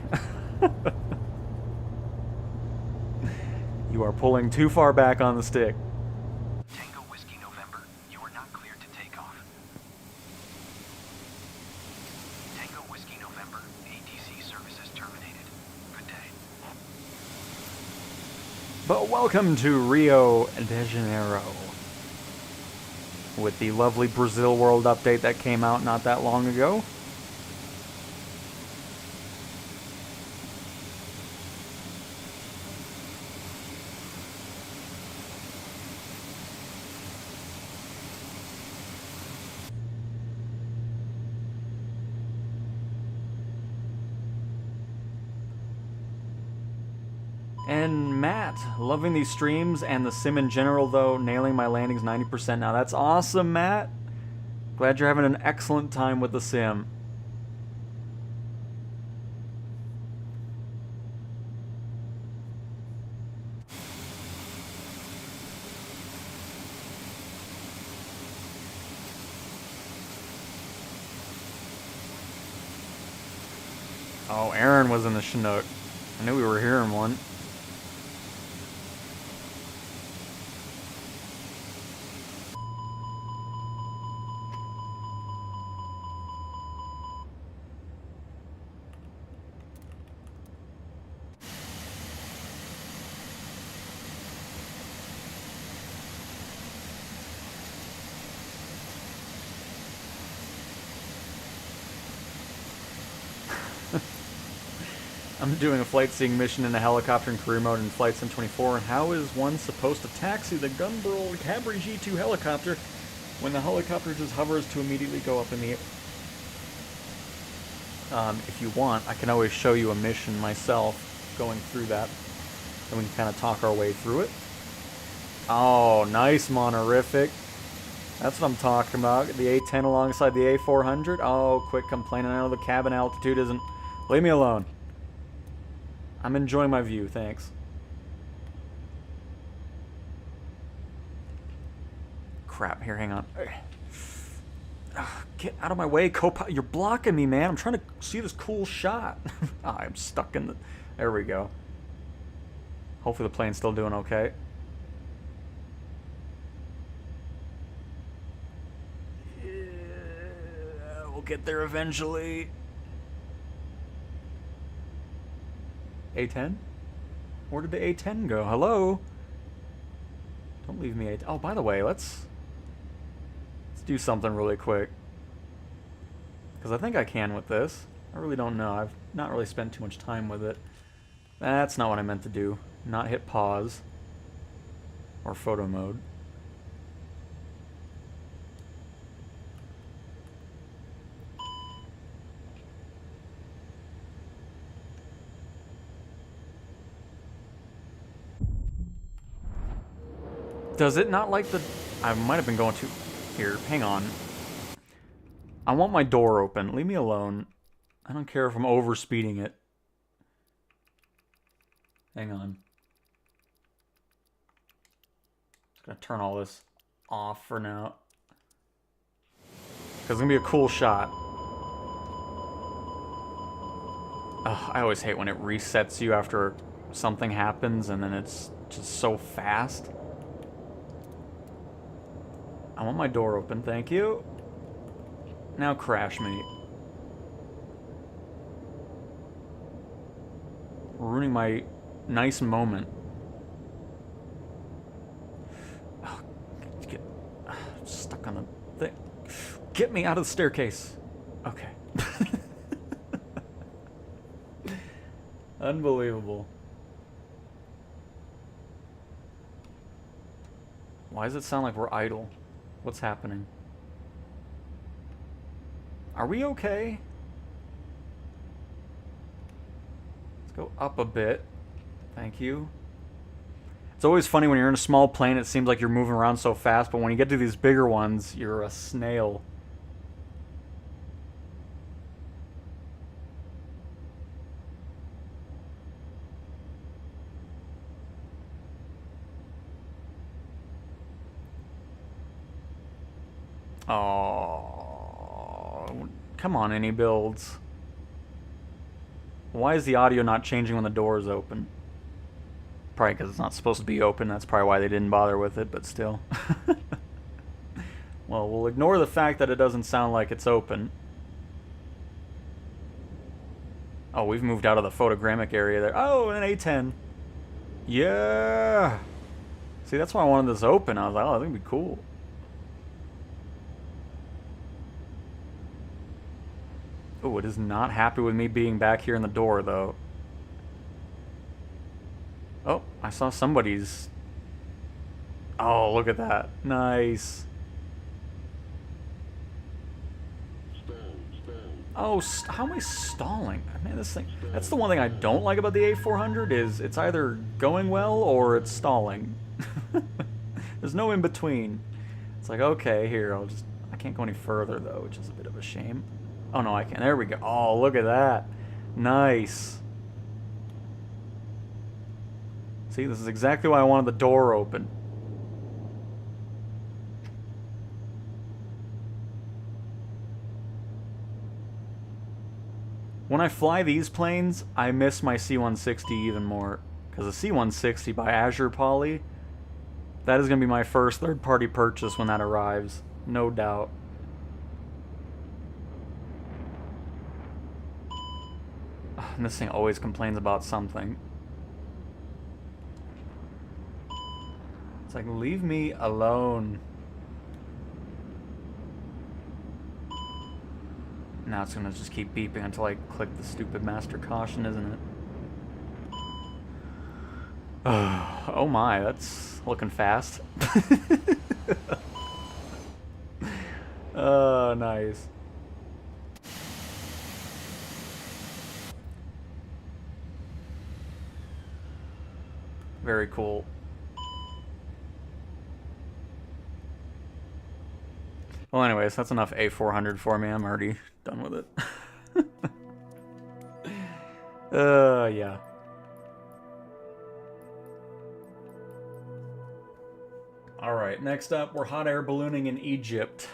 You are pulling too far back on the stick. Tango Whiskey November, you are not cleared to take off. Tango Whiskey November, ATC services terminated. Good day. But welcome to Rio de Janeiro. With the lovely Brazil World update that came out not that long ago. And Matt, loving these streams and the sim in general though, nailing my landings 90% now. That's awesome, Matt. Glad you're having an excellent time with the sim. Oh, Aaron was in the Chinook. I knew we were hearing one. I'm doing a flight seeing mission in a helicopter in career mode in Flight Sim 24, and how is one supposed to taxi the Gunbrel Cabri G2 helicopter when the helicopter just hovers to immediately go up in the air? If you want, I can always show you a mission myself going through that, and we can kind of talk our way through it. Oh, nice monorific. That's what I'm talking about. The A10 alongside the A400. Oh, quit complaining. I know the cabin altitude isn't... Leave me alone. I'm enjoying my view, thanks. Crap, here, hang on. Get out of my way, co-pilot. You're blocking me, man. I'm trying to see this cool shot. Oh, I'm stuck in the... There we go. Hopefully the plane's still doing okay. Yeah, we'll get there eventually. A10? Where did the A10 go? Hello? Don't leave me A10. Oh, by the way, let's do something really quick. Because I think I can with this. I really don't know. I've not really spent too much time with it. That's not what I meant to do. Not hit pause. Or photo mode. Does it not like the... I might have been going too... Here, hang on. I want my door open. Leave me alone. I don't care if I'm overspeeding it. Hang on. Just gonna turn all this off for now. Because it's gonna be a cool shot. Ugh, I always hate when it resets you after something happens and then it's just so fast. I want my door open, thank you. Now crash me. Ruining my nice moment. Oh, get stuck on the thing. Get me out of the staircase. Okay. Unbelievable. Why does it sound like we're idle? What's happening? Are we okay? Let's go up a bit. Thank you. It's always funny when you're in a small plane, it seems like you're moving around so fast, but when you get to these bigger ones, you're a snail. Oh, come on, any builds. Why is the audio not changing when the door is open? Probably because it's not supposed to be open. That's probably why they didn't bother with it, but still. Well, we'll ignore the fact that it doesn't sound like it's open. Oh, we've moved out of the photogrammic area there. Oh, an A10. Yeah. See, that's why I wanted this open. I was like, oh, I think it'd be cool. Oh, it is not happy with me being back here in the door, though. Oh, I saw somebody's... Oh, look at that. Nice. Oh, how am I stalling? Man, this thing... That's the one thing I don't like about the A400 is it's either going well or it's stalling. There's no in between. It's like, okay, here, I'll just... I can't go any further, though, which is a bit of a shame. Oh, no, I can. There we go. Oh, look at that. Nice. See, this is exactly why I wanted the door open. When I fly these planes, I miss my C-160 even more. Because the C-160 by Azure Poly, that is going to be my first third-party purchase when that arrives. No doubt. And this thing always complains about something. It's like, leave me alone. Now it's gonna just keep beeping until I click the stupid master caution, isn't it? Oh my, that's looking fast. Oh, nice. Very cool. Well, anyways, that's enough A400 for me. I'm already done with it. Yeah. Alright, next up, we're hot air ballooning in Egypt.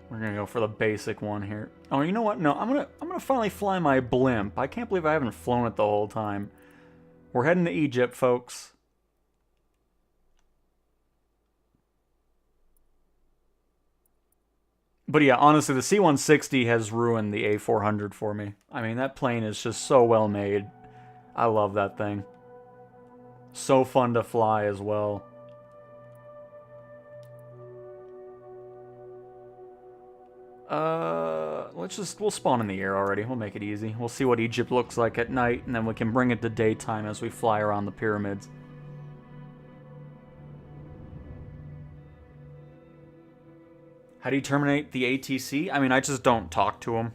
We're gonna go for the basic one here. Oh, you know what? No, I'm gonna finally fly my blimp. I can't believe I haven't flown it the whole time. We're heading to Egypt, folks. But yeah, honestly, the C-160 has ruined the A400 for me. I mean, that plane is just so well made. I love that thing. So fun to fly as well. We'll spawn in the air already. We'll make it easy. We'll see what Egypt looks like at night, and then we can bring it to daytime as we fly around the pyramids. How do you terminate the ATC? I mean, I just don't talk to them.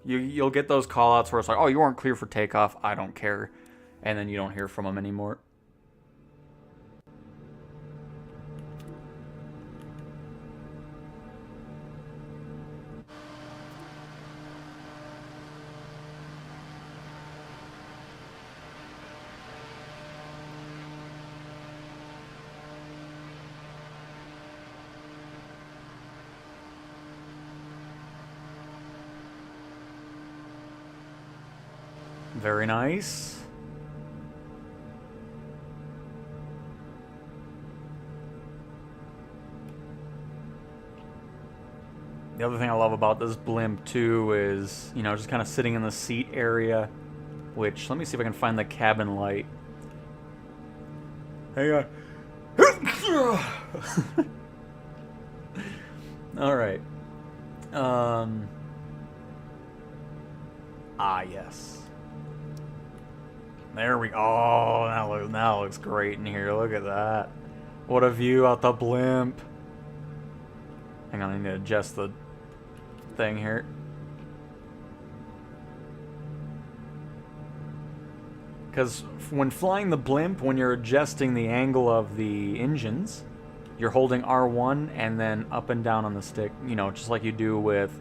You'll get those callouts where it's like, oh, you weren't clear for takeoff. I don't care. And then you don't hear from them anymore. Very nice. The other thing I love about this blimp too is, you know, just kind of sitting in the seat area, which, let me see if I can find the cabin light. Hang on. Alright. Yes. There we go. Oh, that looks great in here. Look at that. What a view out the blimp. Hang on, I need to adjust the thing here. Because when flying the blimp, when you're adjusting the angle of the engines, you're holding R1 and then up and down on the stick, you know, just like you do with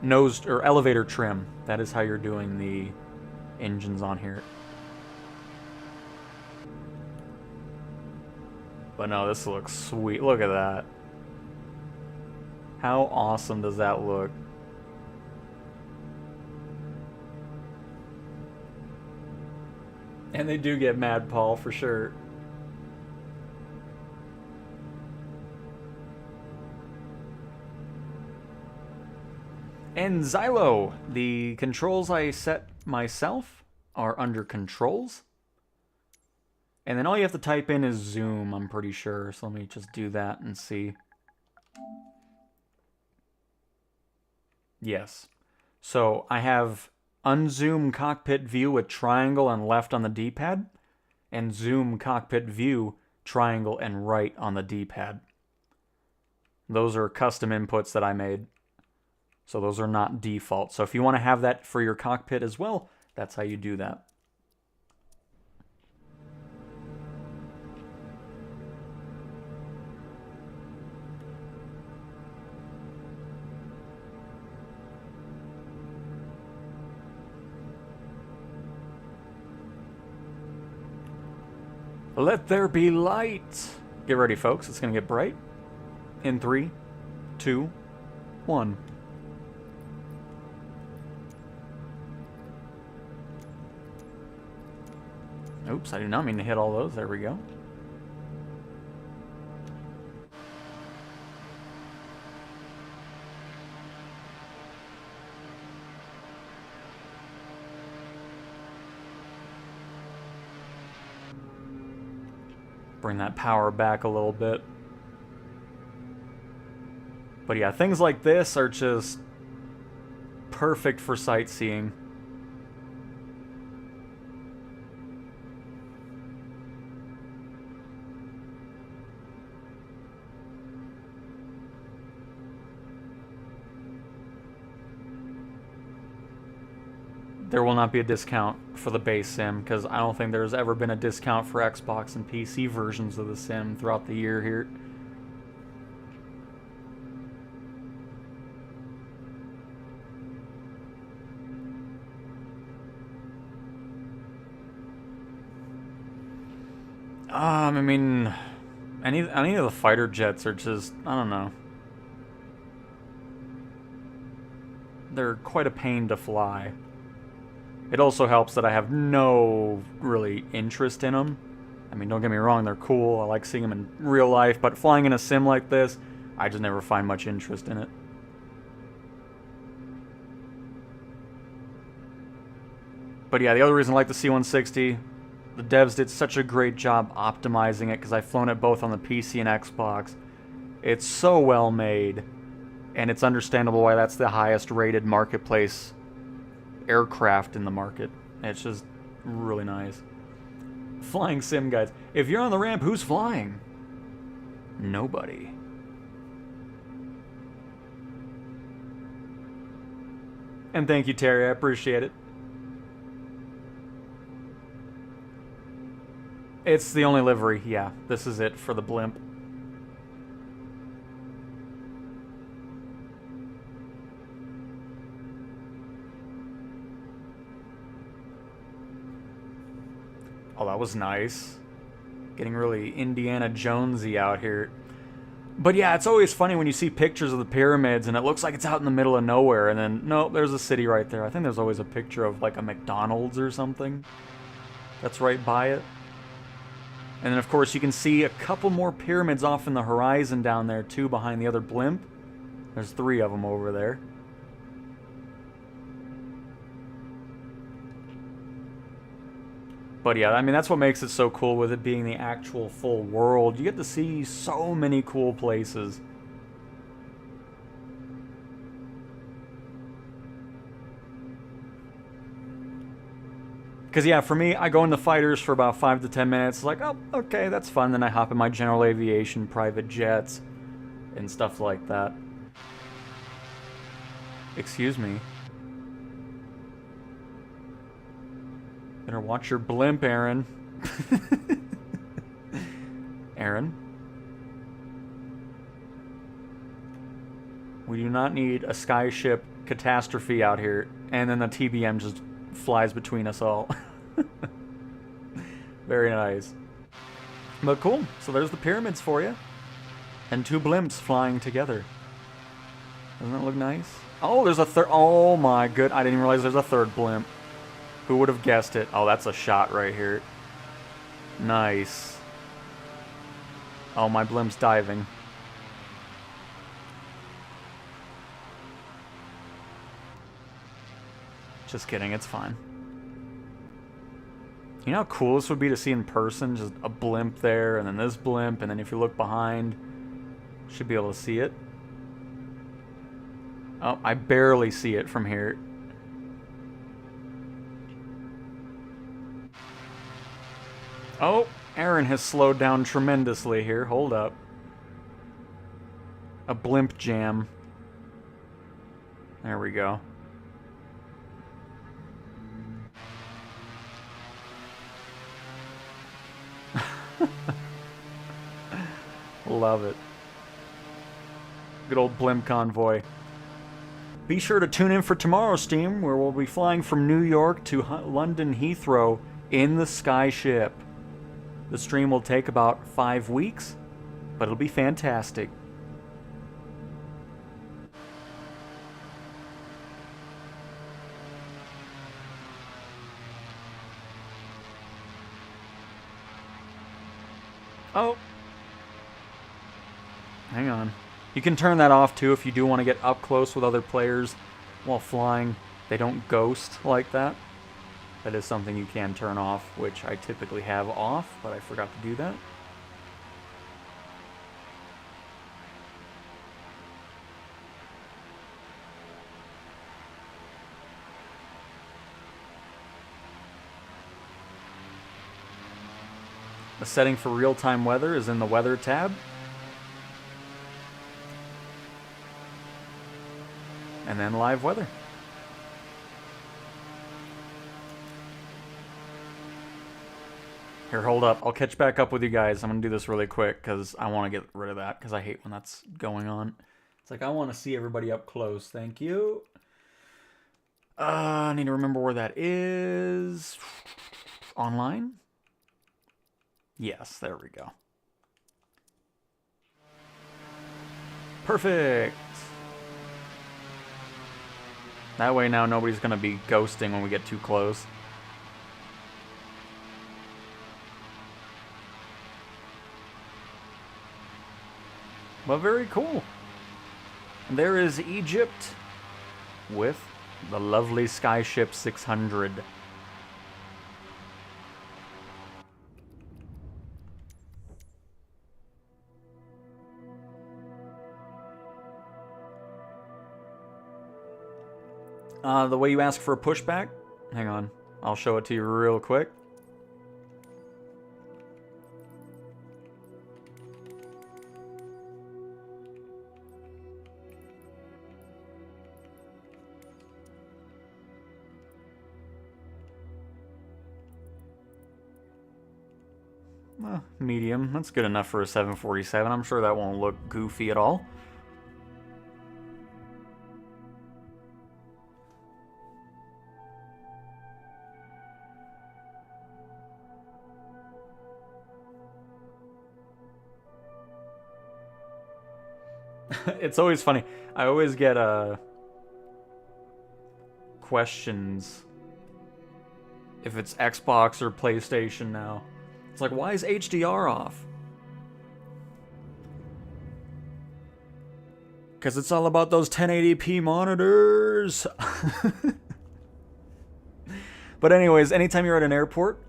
nose or elevator trim. That is how you're doing the engines on here. But no, this looks sweet. Look at that. How awesome does that look? And they do get mad, Paul, for sure. And Xylo, the controls I set myself are under controls. And then all you have to type in is zoom, I'm pretty sure. So let me just do that and see. Yes. So I have unzoom cockpit view with triangle and left on the D-pad, and zoom cockpit view, triangle and right on the D-pad. Those are custom inputs that I made. So those are not default. So if you want to have that for your cockpit as well, that's how you do that. Let there be light. Get ready, folks. It's going to get bright. In 3, 2, 1. Oops, I did not mean to hit all those. There we go. Bring that power back a little bit. But yeah, things like this are just perfect for sightseeing. There will not be a discount for the base sim, because I don't think there's ever been a discount for Xbox and PC versions of the sim throughout the year here. I mean, any of the fighter jets are just, I don't know. They're quite a pain to fly. It also helps that I have no really interest in them. I mean, don't get me wrong, they're cool. I like seeing them in real life, but flying in a sim like this, I just never find much interest in it. But yeah, the other reason I like the C-160, the devs did such a great job optimizing it because I've flown it both on the PC and Xbox. It's so well made, and it's understandable why that's the highest rated marketplace aircraft in the market. It's just really nice. Flying sim, guys. If you're on the ramp, who's flying? Nobody. And thank you, Terry. I appreciate it. It's the only livery. Yeah, this is it for the blimp. Oh, that was nice. Getting really Indiana Jonesy out here. But yeah, it's always funny when you see pictures of the pyramids and it looks like it's out in the middle of nowhere, and then, no, there's a city right there. I think there's always a picture of like a McDonald's or something that's right by it. And then of course you can see a couple more pyramids off in the horizon down there too, behind the other blimp. There's 3 of them over there. But yeah, I mean, that's what makes it so cool with it being the actual full world. You get to see so many cool places. Because yeah, for me, I go into fighters for about 5 to 10 minutes. Like, oh, okay, that's fun. Then I hop in my general aviation, private jets, and stuff like that. Excuse me. Better watch your blimp, Aaron. Aaron? We do not need a skyship catastrophe out here, and then the TBM just flies between us all. Very nice. But cool, so there's the pyramids for you. And 2 blimps flying together. Doesn't that look nice? Oh, there's a third. Oh my good, I didn't even realize there's a 3rd blimp. Who would have guessed it? Oh, that's a shot right here. Nice. Oh, my blimp's diving. Just kidding, it's fine. You know how cool this would be to see in person? Just a blimp there, and then this blimp, and then if you look behind, you should be able to see it. Oh, I barely see it from here. Oh, Aaron has slowed down tremendously here. Hold up. A blimp jam. There we go. Love it. Good old blimp convoy. Be sure to tune in for tomorrow's stream, where we'll be flying from New York to London Heathrow in the Skyship. The stream will take about 5 weeks, but it'll be fantastic. Oh. Hang on. You can turn that off too if you do want to get up close with other players while flying. They don't ghost like that. That is something you can turn off, which I typically have off, but I forgot to do that. The setting for real-time weather is in the Weather tab. And then live weather. Here, hold up. I'll catch back up with you guys. I'm going to do this really quick because I want to get rid of that because I hate when that's going on. It's like I want to see everybody up close. Thank you. I need to remember where that is. Online? Yes, there we go. Perfect. That way now nobody's going to be ghosting when we get too close. But very cool. There is Egypt with the lovely Skyship 600. The way you ask for a pushback, hang on, I'll show it to you real quick. Medium, that's good enough for a 747. I'm sure that won't look goofy at all. It's always funny. I always get questions if it's Xbox or PlayStation now. It's like, why is HDR off? Because it's all about those 1080p monitors. But anyways, anytime you're at an airport...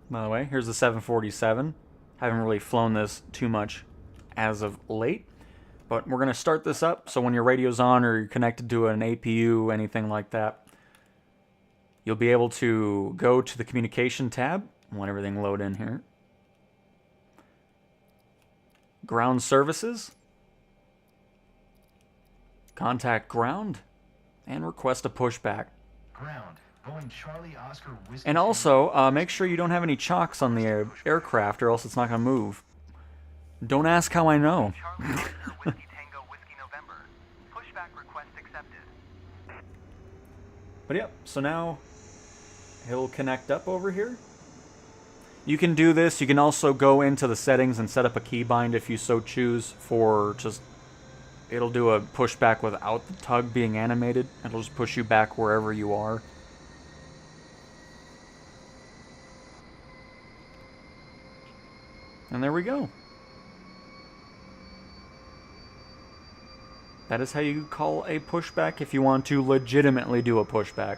By the way, here's the 747. Haven't really flown this too much as of late. But we're going to start this up, so when your radio's on or you're connected to an APU, anything like that, you'll be able to go to the communication tab. Let everything load in here. Ground services. Contact ground. And request a pushback. Ground. Going Charlie Oscar Whiskey. And also, make sure you don't have any chocks on the aircraft or else it's not going to move. Don't ask how I know. Charlie Oscar Whiskey Tango Whiskey November. Pushback request accepted. But yep, so now he'll connect up over here. You can do this. You can also go into the settings and set up a keybind if you so choose for just... It'll do a pushback without the tug being animated. It'll just push you back wherever you are. And there we go. That is how you call a pushback if you want to legitimately do a pushback.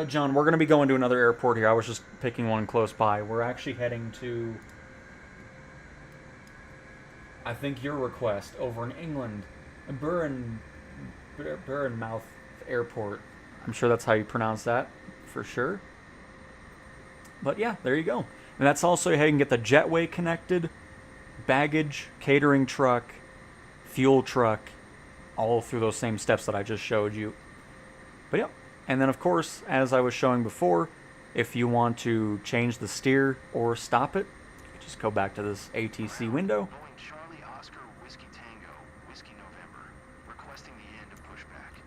John, we're going to be going to another airport here. I was just picking one close by. We're actually heading to, I think, your request over in England. Bournemouth Airport. I'm sure that's how you pronounce that, for sure. But yeah, there you go. And that's also how you can get the jetway connected, baggage, catering truck, fuel truck, all through those same steps that I just showed you. But yeah. And then, of course, as I was showing before, if you want to change the steer or stop it, just go back to this ATC window. Going Charlie Oscar Whiskey Tango Whiskey November. Requesting the end of pushback.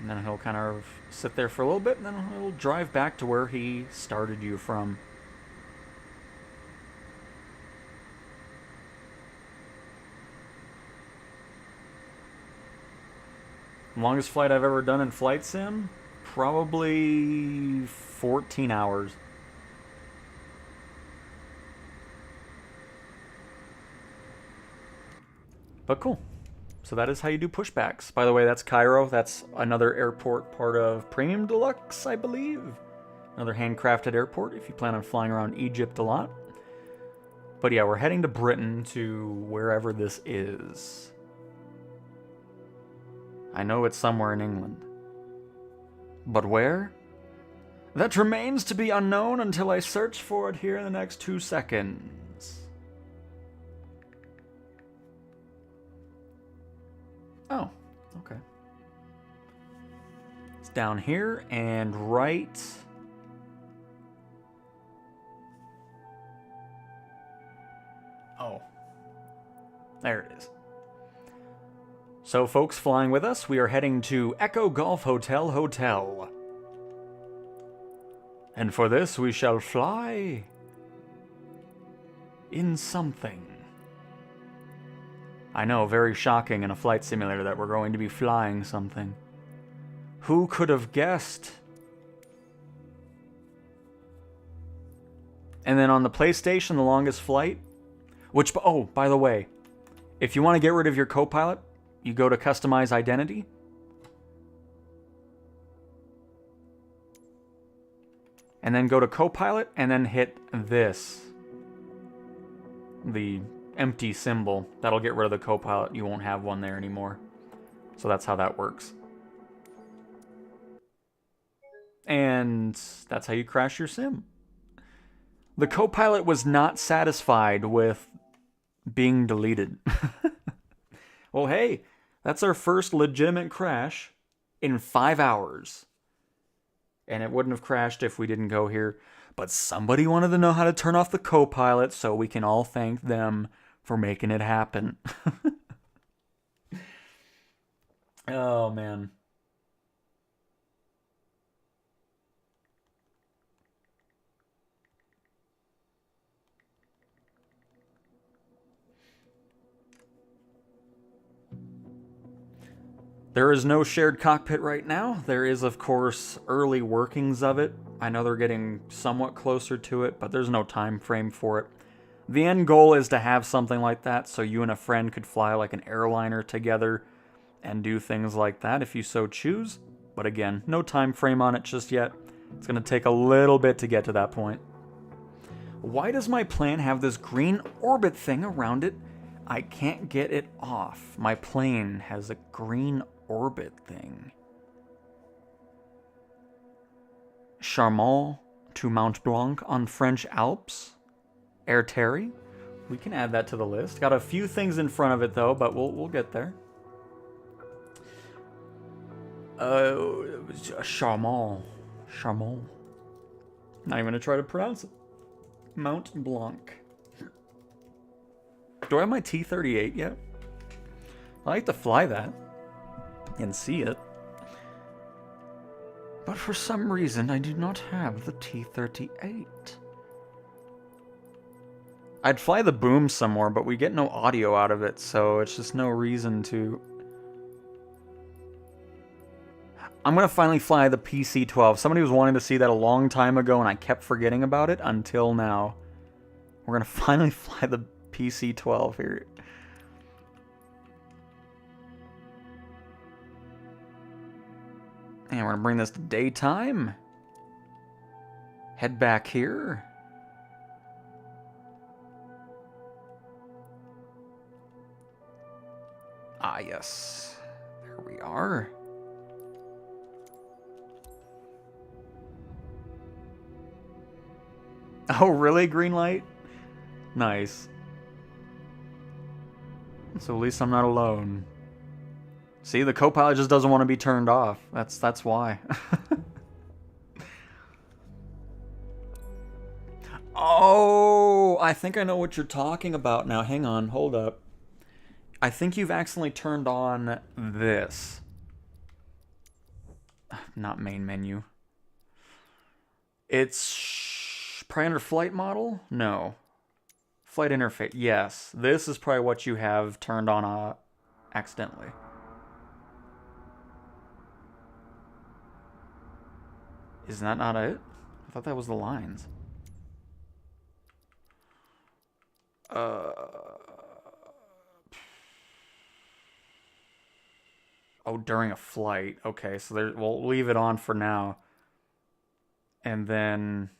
And then he'll kind of sit there for a little bit, and then he'll drive back to where he started you from. Longest flight I've ever done in Flight Sim? Probably 14 hours. But cool. So that is how you do pushbacks. By the way, that's Cairo. That's another airport part of Premium Deluxe, I believe. Another handcrafted airport if you plan on flying around Egypt a lot. But yeah, we're heading to Britain, to wherever this is. I know it's somewhere in England. But where? That remains to be unknown until I search for it here in the next 2 seconds. Oh, okay. It's down here and right. Oh, there it is. So, folks flying with us, we are heading to Echo Golf Hotel. And for this, we shall fly in something. I know, very shocking in a flight simulator that we're going to be flying something. Who could have guessed? And then on the PlayStation, the longest flight, which, oh, by the way, if you want to get rid of your co-pilot, you go to Customize Identity. And then go to Copilot, and then hit this. The empty symbol. That'll get rid of the Copilot. You won't have one there anymore. So that's how that works. And that's how you crash your sim. The Copilot was not satisfied with being deleted. Well, hey, that's our first legitimate crash in 5 hours. And it wouldn't have crashed if we didn't go here. But somebody wanted to know how to turn off the Copilot, so we can all thank them for making it happen. Oh, man. There is no shared cockpit right now. There is, of course, early workings of it. I know they're getting somewhat closer to it, but there's no time frame for it. The end goal is to have something like that so you and a friend could fly like an airliner together and do things like that if you so choose. But again, no time frame on it just yet. It's going to take a little bit to get to that point. Why does my plane have this green orbit thing around it? I can't get it off. My plane has a green orbit thing. Charmant to Mont Blanc on French Alps. Air Terry. We can add that to the list. Got a few things in front of it though, but we'll get there. Charmant. Not even gonna try to pronounce it. Mont Blanc. Do I have my T-38 yet? I like to fly that and see it. But for some reason, I do not have the T-38. I'd fly the boom some more, but we get no audio out of it, so it's just no reason to. I'm going to finally fly the PC-12. Somebody was wanting to see that a long time ago, and I kept forgetting about it until now. We're going to finally fly the PC-12 here. And we're going to bring this to daytime. Head back here. Ah, yes. There we are. Oh, really? Green light? Nice. So at least I'm not alone. See, the co-pilot just doesn't want to be turned off. That's why. Oh, I think I know what you're talking about now. Hang on, hold up. I think you've accidentally turned on this. not main menu. It's probably under flight model? No. Flight interface. Yes. This is probably what you have turned on accidentally. Is that not it? I thought that was the lines. Oh, during a flight. Okay, so we'll leave it on for now. And then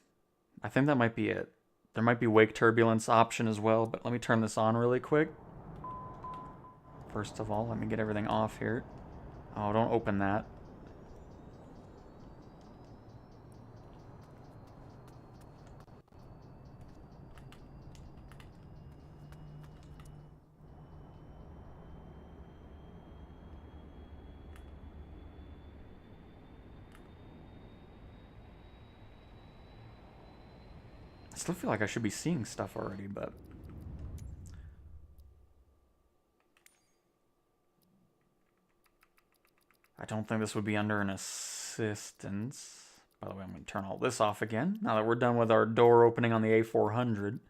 I think that might be it. There might be wake turbulence option as well, but let me turn this on really quick. First of all, let me get everything off here. Oh, don't open that. I still feel like I should be seeing stuff already, but... I don't think this would be under an assistance. By the way, I'm going to turn all this off again, now that we're done with our door opening on the A400.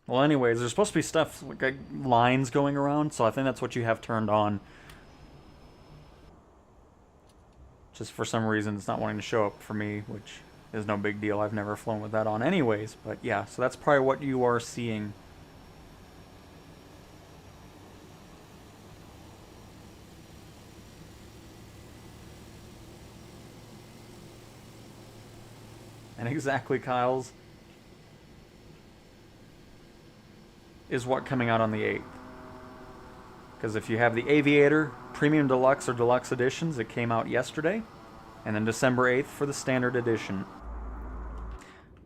Well, anyways, there's supposed to be stuff, like lines going around, so I think that's what you have turned on. Just for some reason, it's not wanting to show up for me, which is no big deal. I've never flown with that on anyways, but yeah, so that's probably what you are seeing. And exactly, Kyle's is what coming out on the 8th. Because if you have the Aviator Premium Deluxe or Deluxe Editions, it came out yesterday. And then December 8th for the Standard Edition.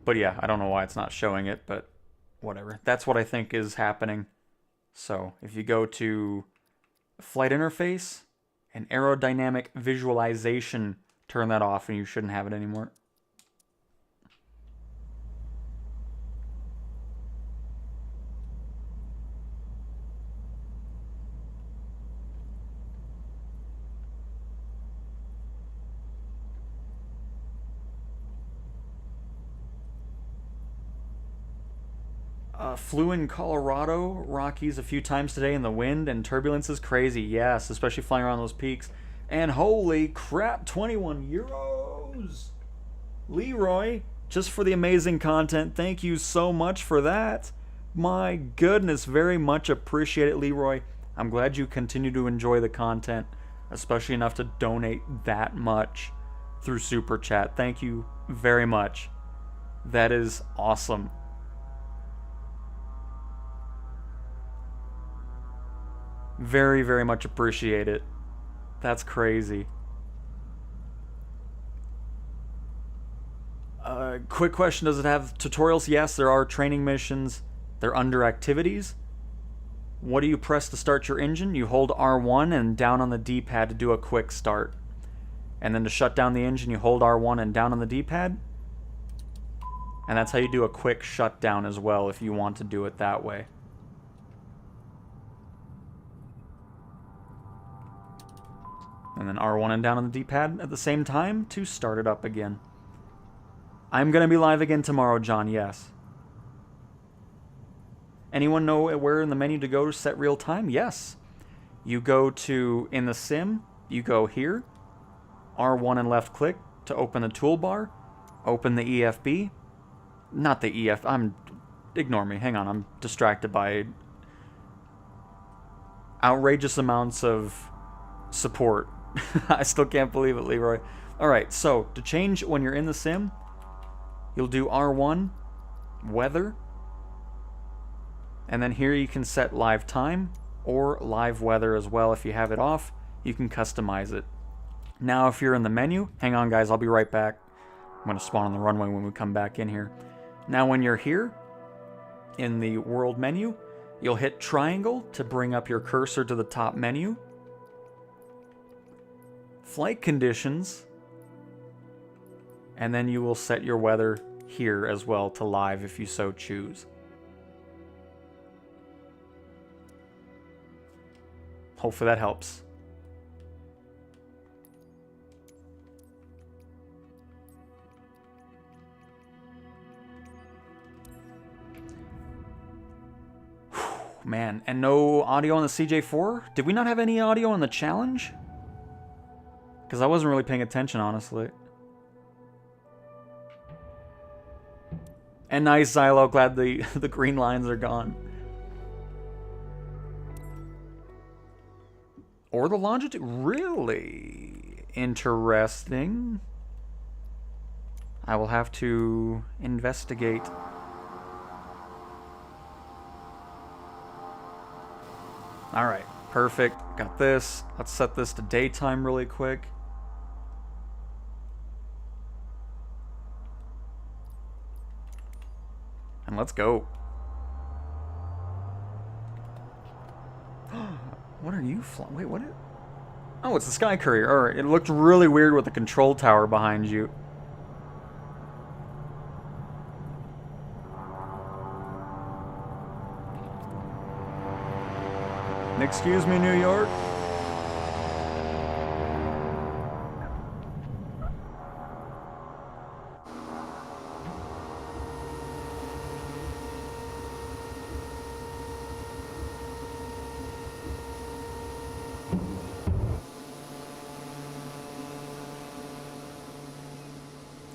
But yeah, I don't know why it's not showing it, but whatever. That's what I think is happening. So if you go to Flight Interface and Aerodynamic Visualization, turn that off and you shouldn't have it anymore. Flew in Colorado Rockies a few times today, and the wind and turbulence is crazy. Yes, especially flying around those peaks. And holy crap, 21 euros! Leroy, just for the amazing content, thank you so much for that. My goodness, very much appreciate it, Leroy. I'm glad you continue to enjoy the content, especially enough to donate that much through Super Chat. Thank you very much. That is awesome. Very, very much appreciate it. That's crazy. Quick question, does it have tutorials? Yes, there are training missions. They're under activities. What do you press to start your engine? You hold R1 and down on the D-pad to do a quick start. And then to shut down the engine, you hold R1 and down on the D-pad. And that's how you do a quick shutdown as well, if you want to do it that way. And then R1 and down on the D-pad at the same time to start it up again. I'm going to be live again tomorrow, John, yes. Anyone know where in the menu to go to set real time? Yes. You go to, in the sim, you go here, R1 and left click to open the toolbar, open the EFB. Not the EF, ignore me, hang on, I'm distracted by outrageous amounts of support. I still can't believe it, Leroy. Alright, so to change when you're in the sim, you'll do R1, weather, and then here you can set live time or live weather as well. If you have it off, you can customize it. Now if you're in the menu, hang on guys, I'll be right back. I'm going to spawn on the runway when we come back in here. Now when you're here, in the world menu, you'll hit triangle to bring up your cursor to the top menu. Flight conditions, and then you will set your weather here as well to live if you so choose. Hopefully that helps. Man, and no audio on the CJ4? Did we not have any audio on the challenge? Because I wasn't really paying attention, honestly. And nice, Xylo. Glad the green lines are gone. Or the longitude. Really interesting. I will have to investigate. Alright, perfect. Got this. Let's set this to daytime really quick. And let's go. What are you flying? Wait, what? Oh, it's the Sky Courier. Alright, it looked really weird with the control tower behind you. Excuse me, New York.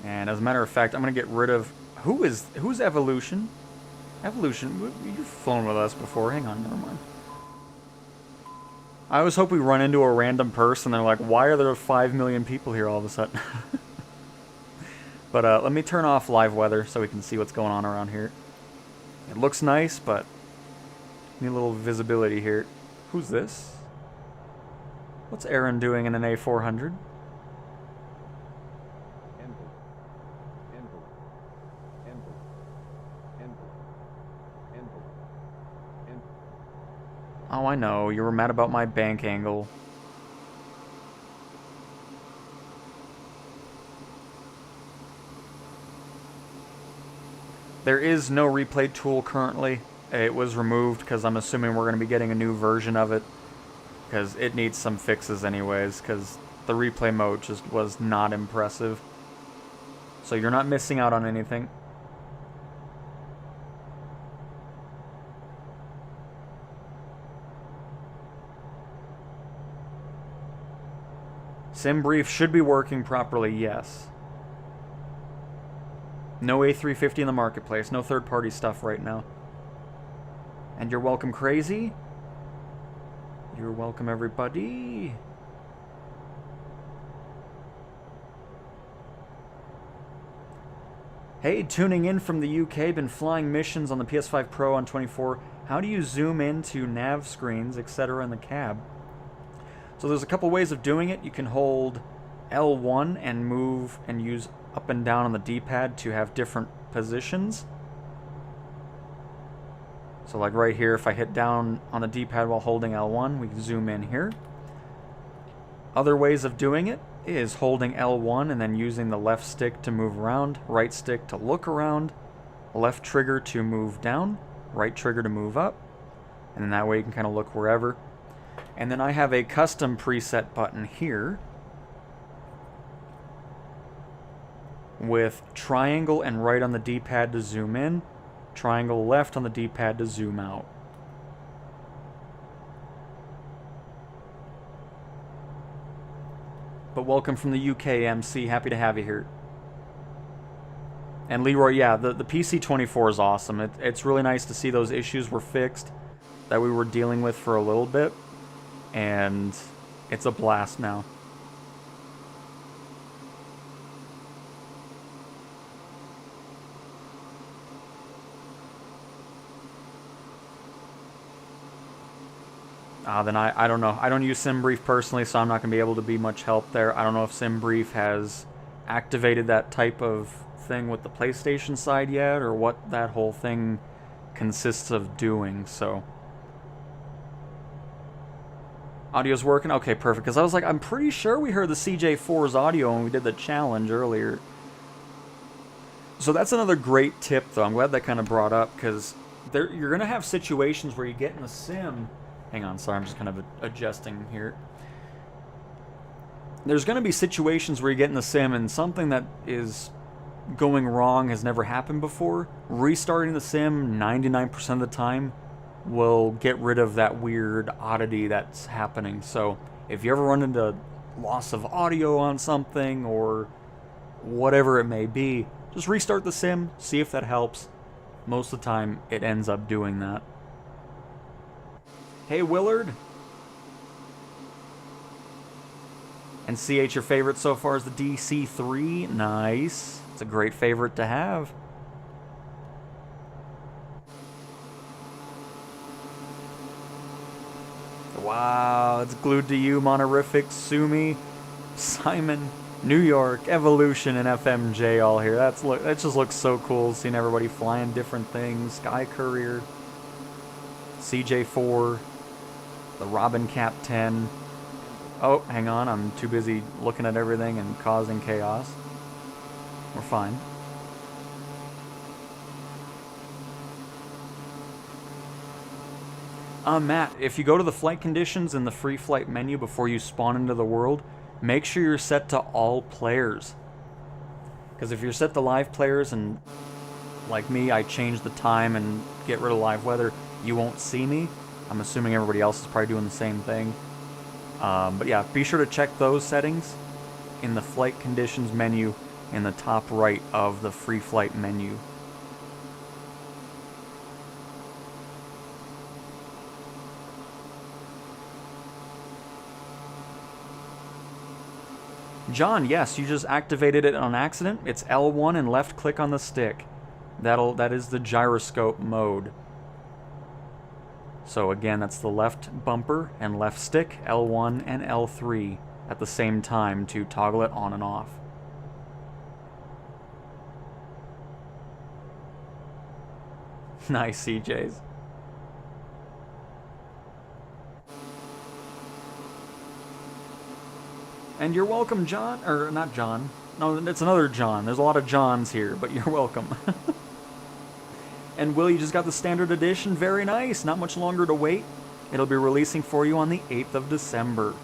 And as a matter of fact, I'm gonna get rid of who's Evolution? Evolution, you've flown with us before. Hang on, never mind. I always hope we run into a random person. They're like, why are there 5 million people here all of a sudden? But let me turn off live weather so we can see what's going on around here. It looks nice, but need a little visibility here. Who's this? What's Aaron doing in an A400? Oh, I know. You were mad about my bank angle. There is no replay tool currently. It was removed because I'm assuming we're going to be getting a new version of it. Because it needs some fixes anyways, because the replay mode just was not impressive. So you're not missing out on anything. SimBrief should be working properly, yes. No A350 in the marketplace, no third-party stuff right now. And you're welcome, Crazy. You're welcome, everybody. Hey, tuning in from the UK, been flying missions on the PS5 Pro on 24. How do you zoom into nav screens, etc. in the cab? So there's a couple ways of doing it. You can hold L1 and move and use up and down on the D-pad to have different positions. So like right here, if I hit down on the D-pad while holding L1, we can zoom in here. Other ways of doing it is holding L1 and then using the left stick to move around, right stick to look around, left trigger to move down, right trigger to move up, and then that way you can kind of look wherever. And then I have a custom preset button here with triangle and right on the D-pad to zoom in, triangle left on the D-pad to zoom out. But welcome from the UK, MC. Happy to have you here. And Leroy, yeah, the PC24 is awesome. It's really nice to see those issues were fixed that we were dealing with for a little bit. And it's a blast now. Then I don't know. I don't use SimBrief personally, so I'm not going to be able to be much help there. I don't know if SimBrief has activated that type of thing with the PlayStation side yet, or what that whole thing consists of doing, so... Audio's working? Okay, perfect, because I was like, I'm pretty sure we heard the CJ4's audio when we did the challenge earlier. So that's another great tip, though. I'm glad that kind of brought up, because you're going to have situations where you get in the sim... Hang on, sorry, I'm just kind of adjusting here. There's going to be situations where you get in the sim and something that is going wrong has never happened before. Restarting the sim 99% of the time will get rid of that weird oddity that's happening. So if you ever run into loss of audio on something or whatever it may be, just restart the sim, see if that helps. Most of the time, it ends up doing that. Hey, Willard. And CH, your favorite so far is the DC-3. Nice. It's a great favorite to have. Wow, it's glued to you, Monorific, Sumi, Simon, New York, Evolution, and FMJ all here. That just looks so cool, seeing everybody flying different things. Sky Courier, CJ4, the Robin Cap 10. Oh, hang on, I'm too busy looking at everything and causing chaos. We're fine. Matt, if you go to the flight conditions in the free flight menu before you spawn into the world, make sure you're set to all players. Because if you're set to live players and, like me, I change the time and get rid of live weather, you won't see me. I'm assuming everybody else is probably doing the same thing. But yeah, be sure to check those settings in the flight conditions menu in the top right of the free flight menu. John, yes, you just activated it on accident. It's L1 and left click on the stick. That is the gyroscope mode. So again, that's the left bumper and left stick, L1 and L3 at the same time to toggle it on and off. Nice, CJs. And you're welcome, John. Or, not John. No, it's another John. There's a lot of Johns here, but you're welcome. And Will, you just got the standard edition. Very nice. Not much longer to wait. It'll be releasing for you on the 8th of December.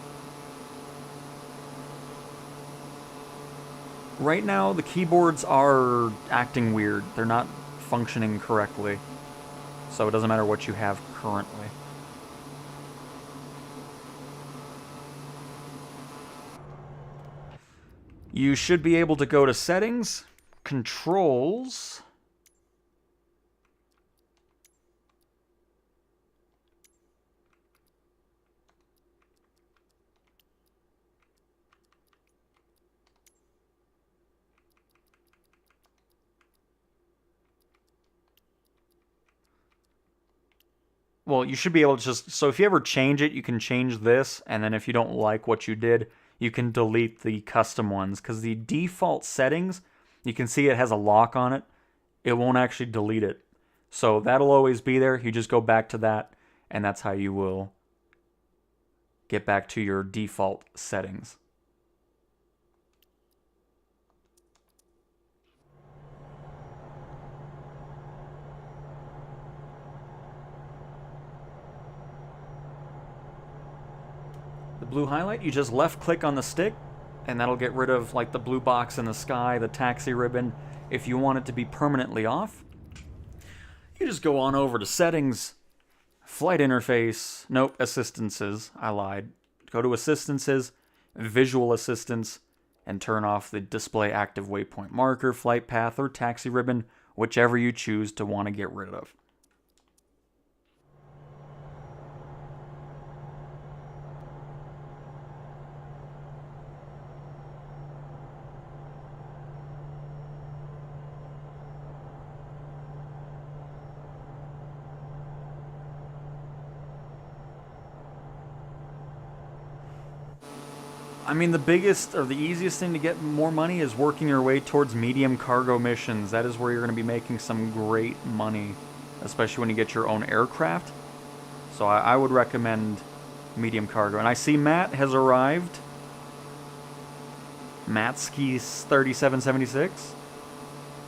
Right now, the keyboards are acting weird. They're not functioning correctly. So it doesn't matter what you have currently. You should be able to go to Settings, Controls, well, you should be able to just, so if you ever change it, you can change this, and then if you don't like what you did, you can delete the custom ones, because the default settings, you can see it has a lock on it. It won't actually delete it. So that'll always be there. You just go back to that, and that's how you will get back to your default settings. The blue highlight, you just left click on the stick and that'll get rid of like the blue box in the sky, the taxi ribbon. If you want it to be permanently off, you just go on over to settings, flight interface, nope, assistances, I lied. Go to assistances, visual assistance, and turn off the display active waypoint marker, flight path, or taxi ribbon, whichever you choose to want to get rid of. I mean, the biggest or the easiest thing to get more money is working your way towards medium cargo missions. That is where you're going to be making some great money, especially when you get your own aircraft. So I would recommend medium cargo. And I see Matt has arrived. Matsky's 3776.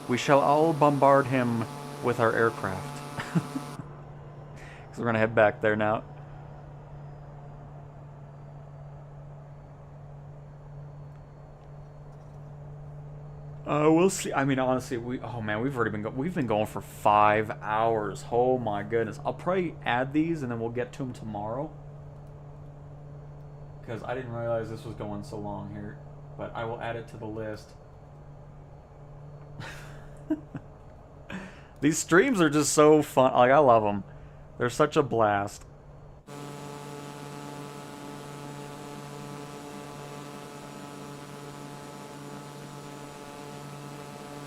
We shall all bombard him with our aircraft. So we're going to head back there now. We'll see. I mean, honestly, we've been going for 5 hours. Oh my goodness. I'll probably add these and then we'll get to them tomorrow. Because I didn't realize this was going so long here. But I will add it to the list. These streams are just so fun. Like, I love them. They're such a blast.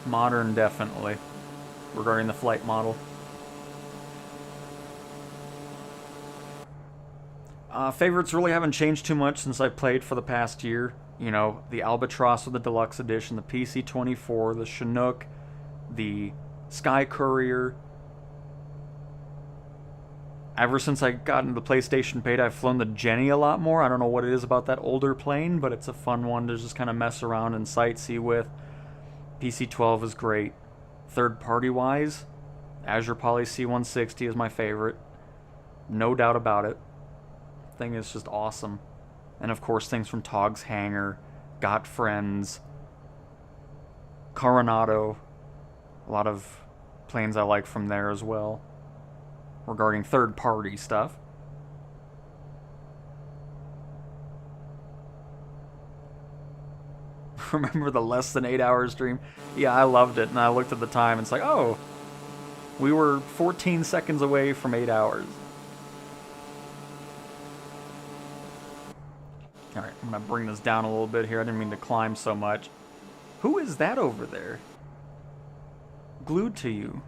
Modern, definitely, regarding the flight model. Favorites really haven't changed too much since I played for the past year. You know, the Albatross with the Deluxe Edition, the PC-24, the Chinook, the Sky Courier. Ever since I got into the PlayStation beta, I've flown the Jenny a lot more. I don't know what it is about that older plane, but it's a fun one to just kind of mess around and sightsee with. PC-12 is great. Third-party wise, Azure Poly C-160 is my favorite. No doubt about it. Thing is just awesome. And of course things from Togg's Hangar, Got Friends, Coronado. A lot of planes I like from there as well. Regarding third-party stuff. Remember the less than 8 hour stream? Yeah, I loved it, and I looked at the time and it's like, oh, we were 14 seconds away from 8 hours. Alright, I'm gonna bring this down a little bit here. I didn't mean to climb so much. Who is that over there? Glued to you.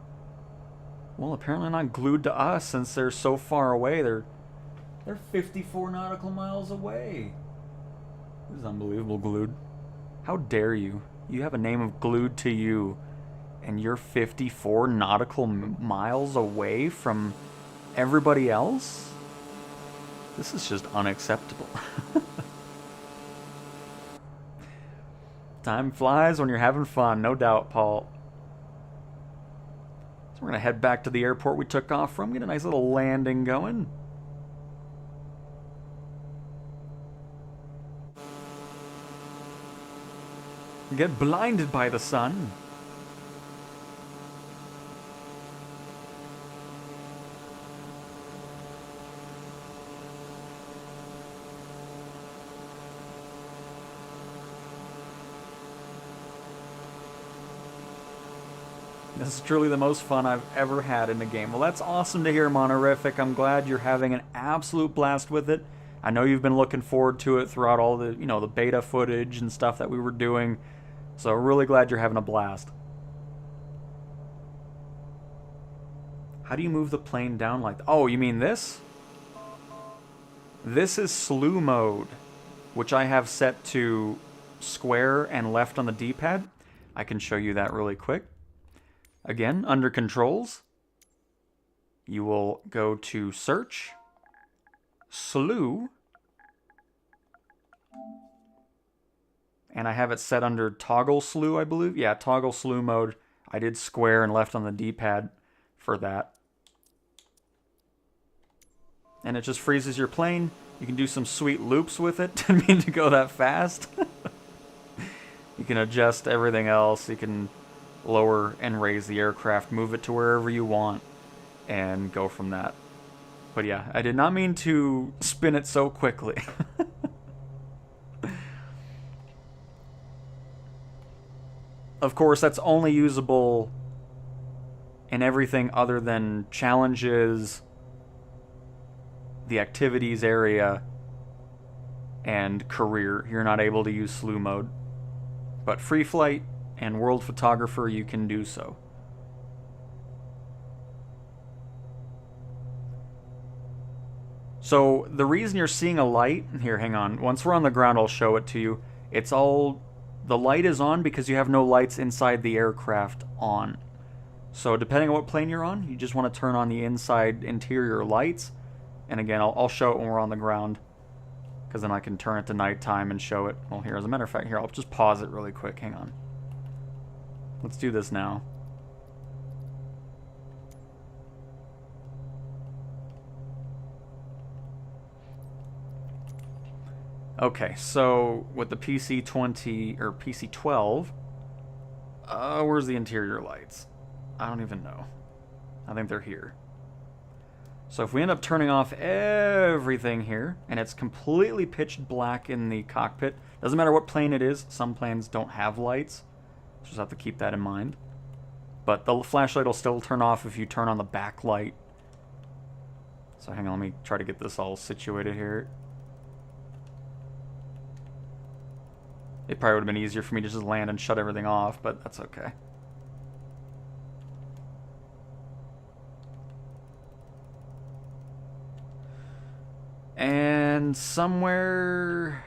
Well, apparently not glued to us since they're so far away. They're 54 nautical miles away. This is unbelievable, Glued. How dare you? You have a name of Glued to you, and you're 54 nautical miles away from everybody else? This is just unacceptable. Time flies when you're having fun, no doubt, Paul. So we're going to head back to the airport we took off from, get a nice little landing going. Get blinded by the sun. This is truly the most fun I've ever had in a game. Well, that's awesome to hear, Monorific. I'm glad you're having an absolute blast with it. I know you've been looking forward to it throughout all the, the beta footage and stuff that we were doing. So really glad you're having a blast. How do you move the plane down like that? Oh, you mean this? This is slew mode, which I have set to square and left on the D-pad. I can show you that really quick. Again, under controls, you will go to search, slew, and I have it set under toggle slew, I believe. Yeah, toggle slew mode. I did square and left on the D-pad for that. And it just freezes your plane. You can do some sweet loops with it. Didn't mean to go that fast. You can adjust everything else. You can lower and raise the aircraft, move it to wherever you want, and go from that. But yeah, I did not mean to spin it so quickly. Of course, that's only usable in everything other than challenges, the activities area, and career. You're not able to use slew mode. But free flight and world photographer, you can do so. So the reason you're seeing a light, here, hang on. Once we're on the ground, I'll show it to you. It's all, the light is on because you have no lights inside the aircraft on. So depending on what plane you're on, you just want to turn on the inside interior lights. And again, I'll show it when we're on the ground, because then I can turn it to nighttime and show it. Well, here, as a matter of fact, here, I'll just pause it really quick. Hang on. Let's do this now. Okay, so with the PC-20 or PC-12, where's the interior lights? I don't even know. I think they're here. So if we end up turning off everything here, and it's completely pitch black in the cockpit, doesn't matter what plane it is, some planes don't have lights, just have to keep that in mind. But the flashlight will still turn off if you turn on the backlight. So hang on, let me try to get this all situated here. It probably would have been easier for me to just land and shut everything off, but that's okay. And somewhere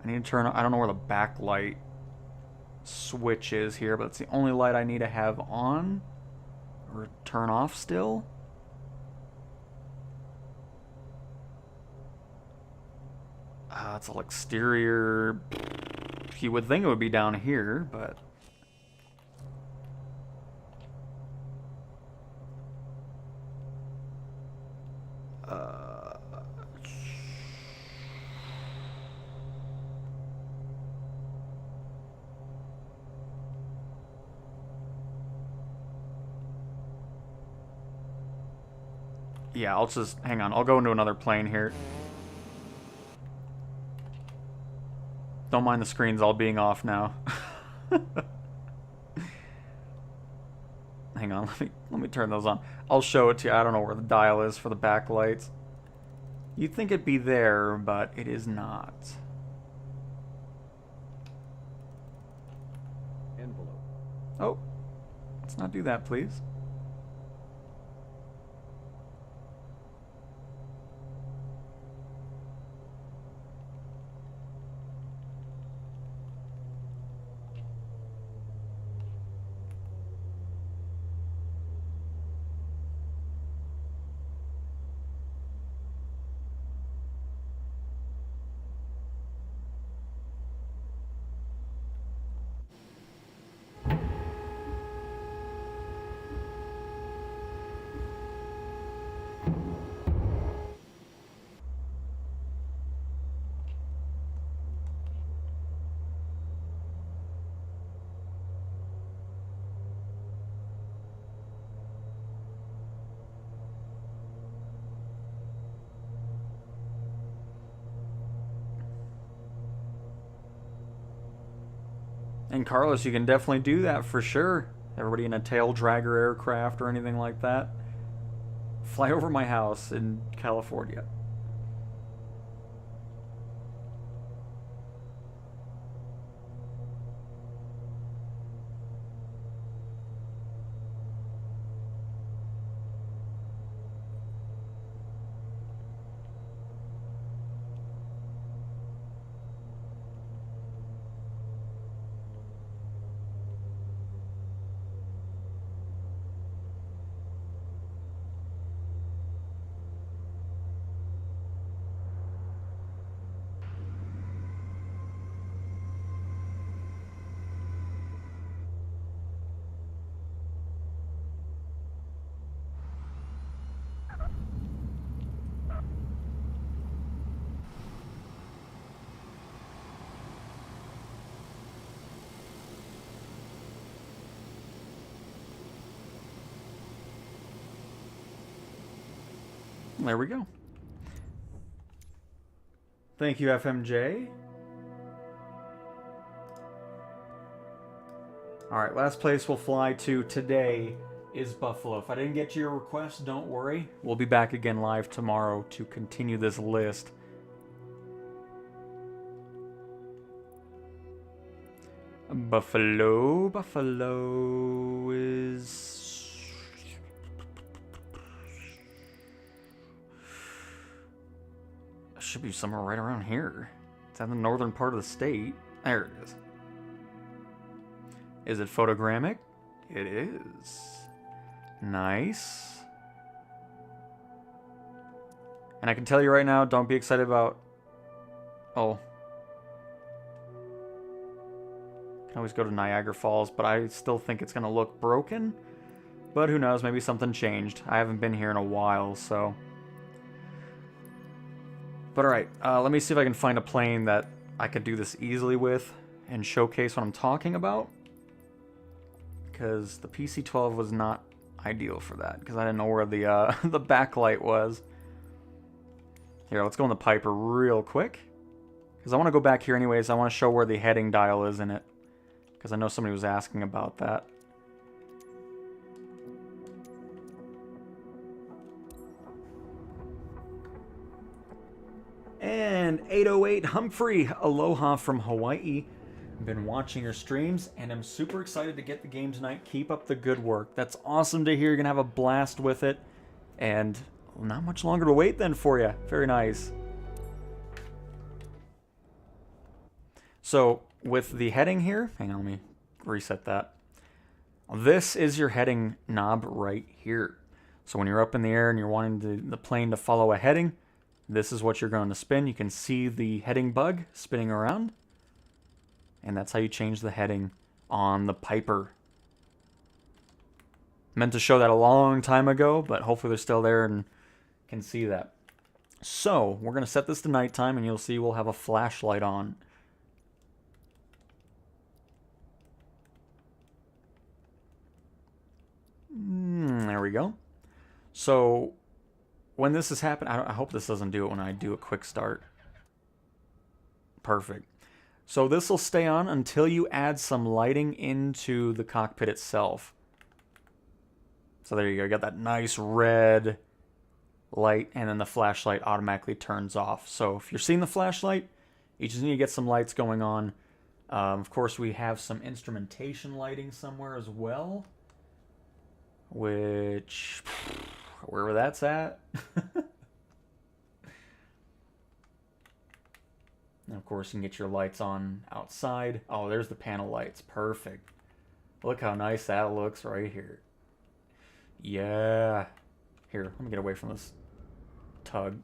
I need to turn on, I don't know where the backlight switch is here, but it's the only light I need to have on or turn off still. It's all exterior. You would think it would be down here, but yeah, I'll just hang on. I'll go into another plane here. Don't mind the screens all being off now. Hang on, let me turn those on. I'll show it to you. I don't know where the dial is for the backlights. You'd think it'd be there, but it is not. Envelope. Oh, let's not do that, please. And Carlos, you can definitely do that for sure. Everybody in a tail dragger aircraft or anything like that. Fly over my house in California. There we go. Thank you, FMJ. Alright, last place we'll fly to today is Buffalo. If I didn't get to your request, don't worry. We'll be back again live tomorrow to continue this list. Buffalo is... should be somewhere right around here. It's in the northern part of the state. There it is. Is it photogrammic? It is. Nice. And I can tell you right now, don't be excited about... Oh. Can always go to Niagara Falls, but I still think it's going to look broken. But who knows, maybe something changed. I haven't been here in a while, so... But alright, let me see if I can find a plane that I could do this easily with and showcase what I'm talking about. Because the PC-12 was not ideal for that, because I didn't know where the the backlight was. Here, let's go in the Piper real quick. Because I want to go back here anyways. I want to show where the heading dial is in it. Because I know somebody was asking about that. And 808 Humphrey, aloha from Hawaii. I've been watching your streams, and I'm super excited to get the game tonight. Keep up the good work. That's awesome to hear. You're going to have a blast with it. And not much longer to wait then for you. Very nice. So, with the heading here, hang on, let me reset that. This is your heading knob right here. So when you're up in the air and you're wanting the plane to follow a heading, this is what you're going to spin. You can see the heading bug spinning around. And that's how you change the heading on the Piper. Meant to show that a long time ago, but hopefully they're still there and can see that. So, we're going to set this to nighttime, and you'll see we'll have a flashlight on. There we go. So, when this has happened, I hope this doesn't do it when I do a quick start. Perfect. So this will stay on until you add some lighting into the cockpit itself. So there you go. You got that nice red light, and then the flashlight automatically turns off. So if you're seeing the flashlight, you just need to get some lights going on. Of course, we have some instrumentation lighting somewhere as well. Which, wherever that's at. And of course, you can get your lights on outside. Oh, there's the panel lights. Perfect. Look how nice that looks right here. Yeah. Here, let me get away from this tug.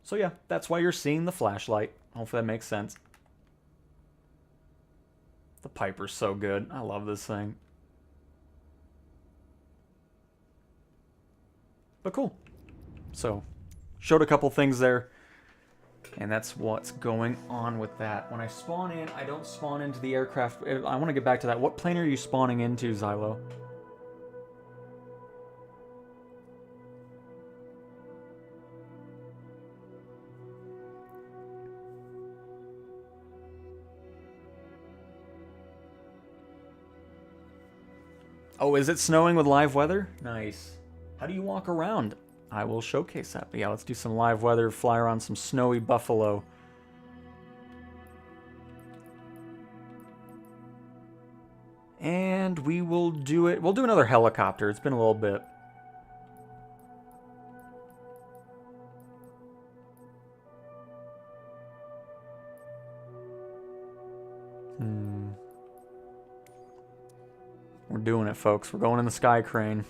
So yeah, that's why you're seeing the flashlight. Hopefully that makes sense. The Piper's so good. I love this thing. But cool. So, showed a couple things there, and that's what's going on with that. When I spawn in, I don't spawn into the aircraft. I want to get back to that. What plane are you spawning into, Xylo? Oh, is it snowing with live weather? Nice. How do you walk around? I will showcase that. But yeah, let's do some live weather, fly around some snowy Buffalo. And we will do it. We'll do another helicopter. It's been a little bit. We're doing it, folks. We're going in the Sky Crane.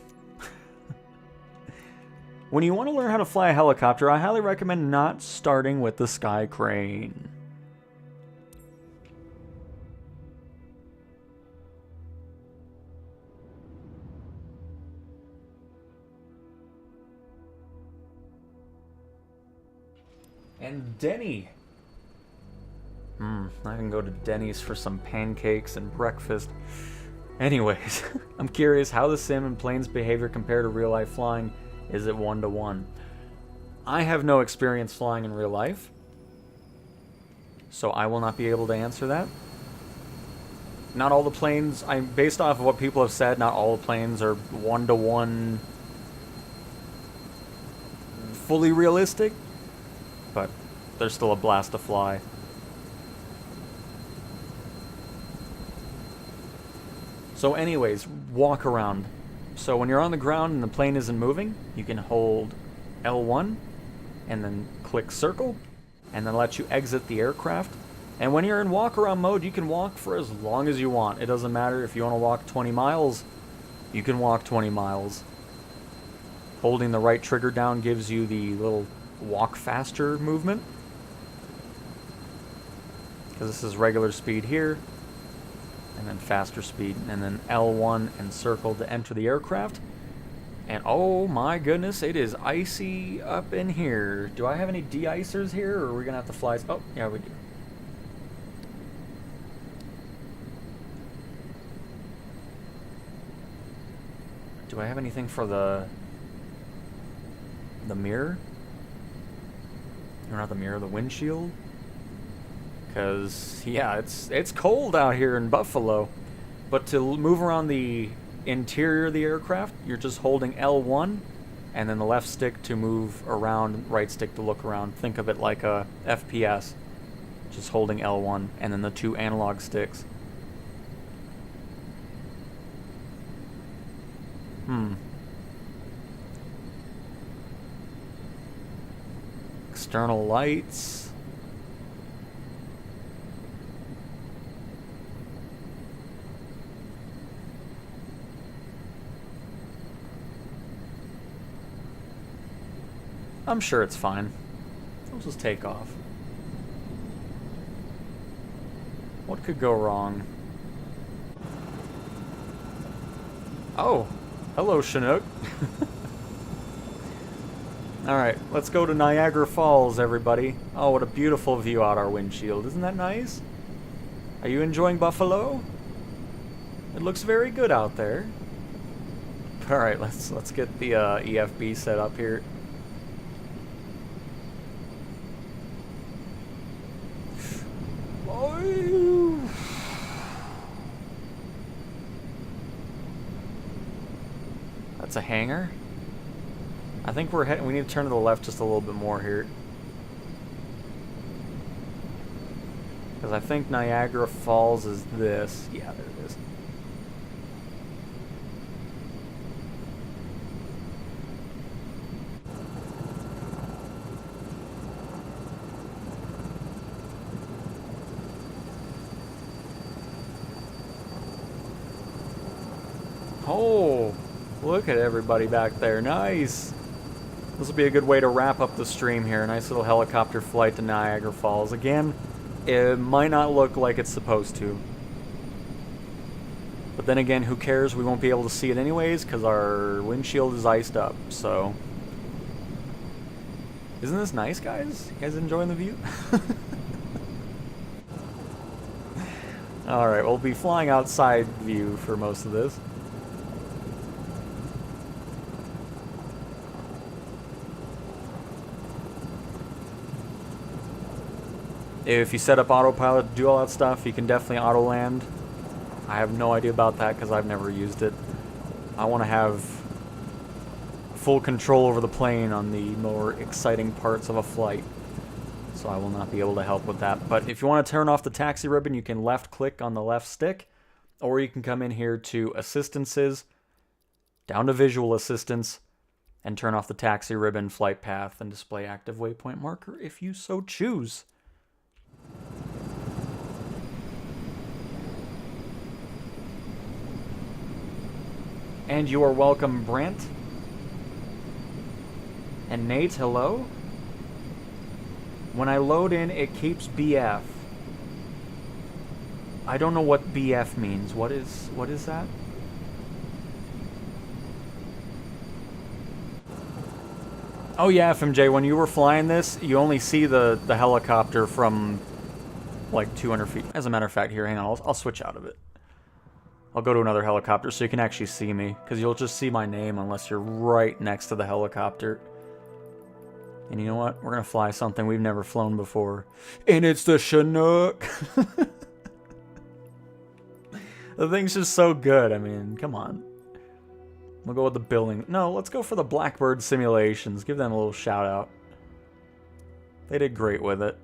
When you want to learn how to fly a helicopter, I highly recommend not starting with the Sky Crane. And Denny. I can go to Denny's for some pancakes and breakfast. Anyways, I'm curious how the sim and plane's behavior compare to real life flying. Is it 1-to-1? I have no experience flying in real life, so I will not be able to answer that. Not all the planes, based off of what people have said, not all the planes are 1-to-1 fully realistic, but they're still a blast to fly. So anyways, walk around. So when you're on the ground and the plane isn't moving, you can hold L1 and then click circle, and then let you exit the aircraft. And when you're in walk-around mode, you can walk for as long as you want. It doesn't matter if you want to walk 20 miles, you can walk 20 miles. Holding the right trigger down gives you the little walk faster movement. Because this is regular speed here, and then faster speed, and then L1 and circle to enter the aircraft. And oh my goodness, it is icy up in here. Do I have any de-icers here, or are we gonna have to fly? Oh, yeah, we do. Do I have anything for the mirror? Or not the mirror, the windshield? Because, yeah, it's cold out here in Buffalo. But to move around the interior of the aircraft, you're just holding L1, and then the left stick to move around, right stick to look around. Think of it like a FPS. Just holding L1, and then the 2 analog sticks. External lights. I'm sure it's fine. I'll just take off. What could go wrong? Oh, hello, Chinook. Alright, let's go to Niagara Falls, everybody. Oh, what a beautiful view out our windshield. Isn't that nice? Are you enjoying Buffalo? It looks very good out there. Alright, let's get the EFB set up here. That's a hangar. I think we're heading. We need to turn to the left just a little bit more here, because I think Niagara Falls is this. Yeah, there it is. Oh, look at everybody back there. Nice. This will be a good way to wrap up the stream here. A nice little helicopter flight to Niagara Falls. Again, it might not look like it's supposed to. But then again, who cares? We won't be able to see it anyways because our windshield is iced up, so... Isn't this nice, guys? You guys enjoying the view? Alright, we'll be flying outside view for most of this. If you set up Autopilot to do all that stuff, you can definitely auto-land. I have no idea about that because I've never used it. I want to have full control over the plane on the more exciting parts of a flight. So I will not be able to help with that. But if you want to turn off the taxi ribbon, you can left-click on the left stick. Or you can come in here to Assistances, down to Visual Assistance, and turn off the taxi ribbon, flight path, and display active waypoint marker if you so choose. And you are welcome, Brent. And Nate, hello. When I load in, it keeps BF. I don't know what BF means. What is that? Oh yeah, FMJ, when you were flying this, you only see the helicopter from like 200 feet. As a matter of fact, here, hang on, I'll switch out of it. I'll go to another helicopter so you can actually see me, because you'll just see my name unless you're right next to the helicopter. And you know what? We're going to fly something we've never flown before. And it's the Chinook! The thing's just so good, I mean, come on. We'll go with the billing. No, let's go for the Blackbird Simulations. Give them a little shout out. They did great with it.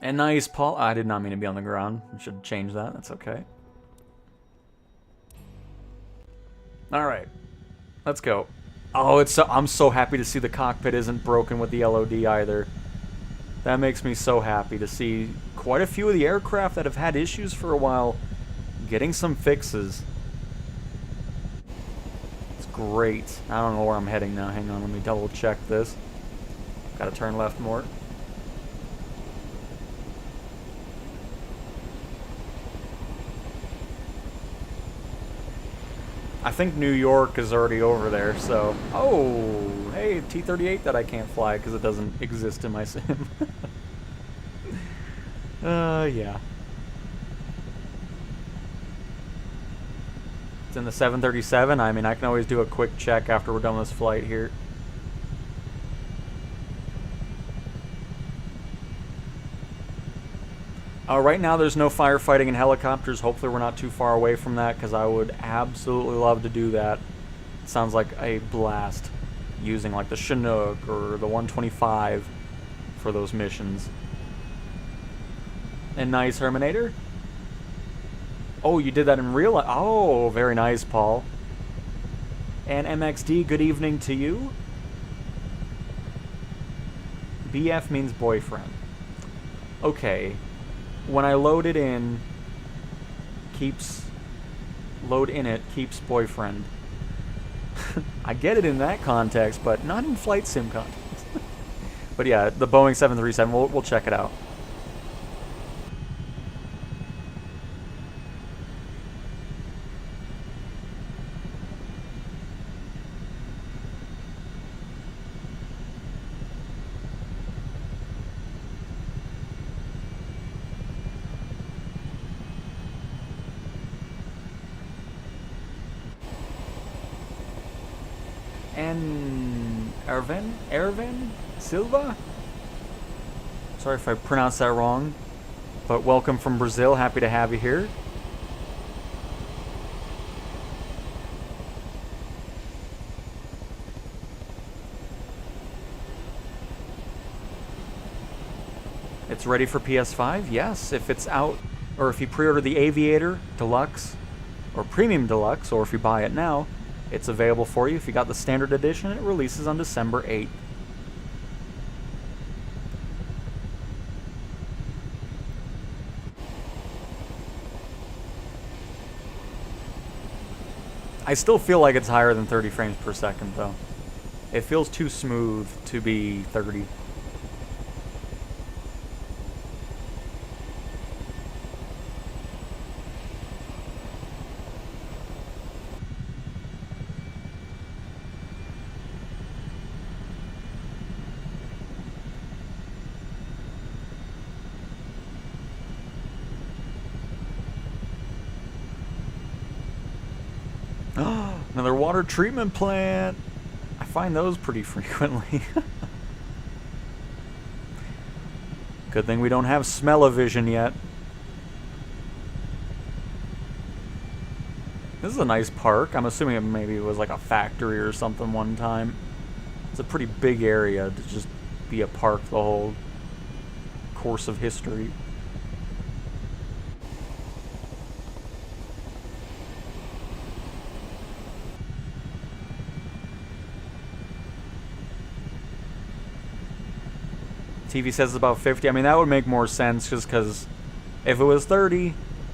And nice, Paul. I did not mean to be on the ground. I should change that. That's okay. Alright. Let's go. Oh, I'm so happy to see the cockpit isn't broken with the LOD either. That makes me so happy to see quite a few of the aircraft that have had issues for a while getting some fixes. It's great. I don't know where I'm heading now. Hang on, let me double check this. Gotta turn left more. I think New York is already over there, so... Oh, hey, T-38 that I can't fly because it doesn't exist in my sim. Yeah. It's in the 737. I mean, I can always do a quick check after we're done with this flight here. Right now there's no firefighting in helicopters. Hopefully we're not too far away from that, because I would absolutely love to do that. It sounds like a blast, using like the Chinook or the 125 for those missions. And nice, Herminator. Oh, you did that in real life. Oh, very nice, Paul. And MXD, good evening to you. BF means boyfriend. Okay. When I load it in, load in it keeps boyfriend. I get it in that context, but not in flight sim context. But yeah, the Boeing 737, we'll check it out. And Ervin Silva? Sorry if I pronounced that wrong, but welcome from Brazil. Happy to have you here. It's ready for PS5? Yes, if it's out, or if you pre-order the Aviator Deluxe or Premium Deluxe, or if you buy it now, it's available for you. If you got the standard edition, it releases on December 8th. I still feel like it's higher than 30 frames per second, though. It feels too smooth to be 30. Another water treatment plant. I find those pretty frequently. Good thing we don't have smell-o-vision yet. This is a nice park. I'm assuming it maybe was like a factory or something one time. It's a pretty big area to just be a park the whole course of history. TV says it's about 50. I mean, that would make more sense just because if it was 30,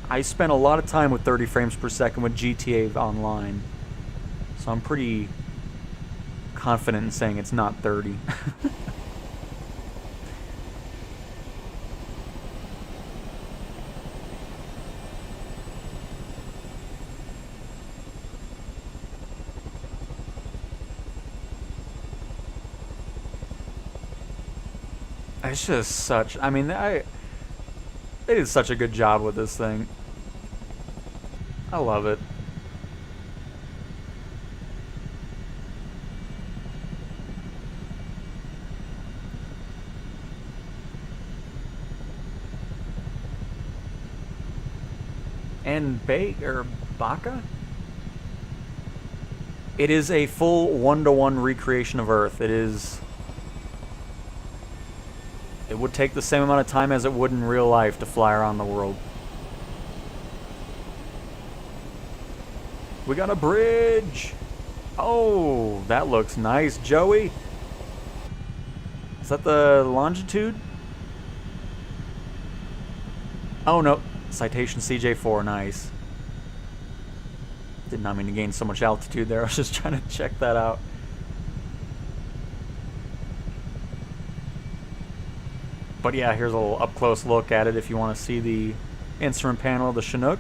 I spent a lot of time with 30 frames per second with GTA Online. So I'm pretty confident in saying it's not 30. It's just such... I mean, they did such a good job with this thing. I love it. And Baca? It is a full one-to-one recreation of Earth. It would take the same amount of time as it would in real life to fly around the world. We got a bridge! Oh, that looks nice, Joey! Is that the longitude? Oh, no. Citation CJ4, nice. Did not mean to gain so much altitude there. I was just trying to check that out. But yeah, here's a little up-close look at it if you want to see the instrument panel of the Chinook.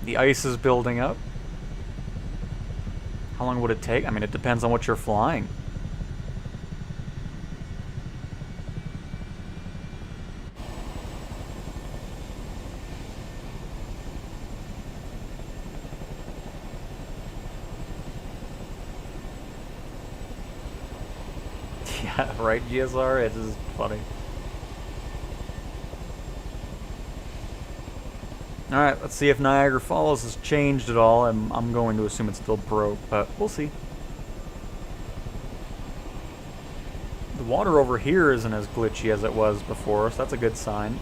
The ice is building up. How long would it take? I mean, it depends on what you're flying. Yeah, right, GSR? It is funny. Alright, let's see if Niagara Falls has changed at all. I'm going to assume it's still broke, but we'll see. The water over here isn't as glitchy as it was before, so that's a good sign.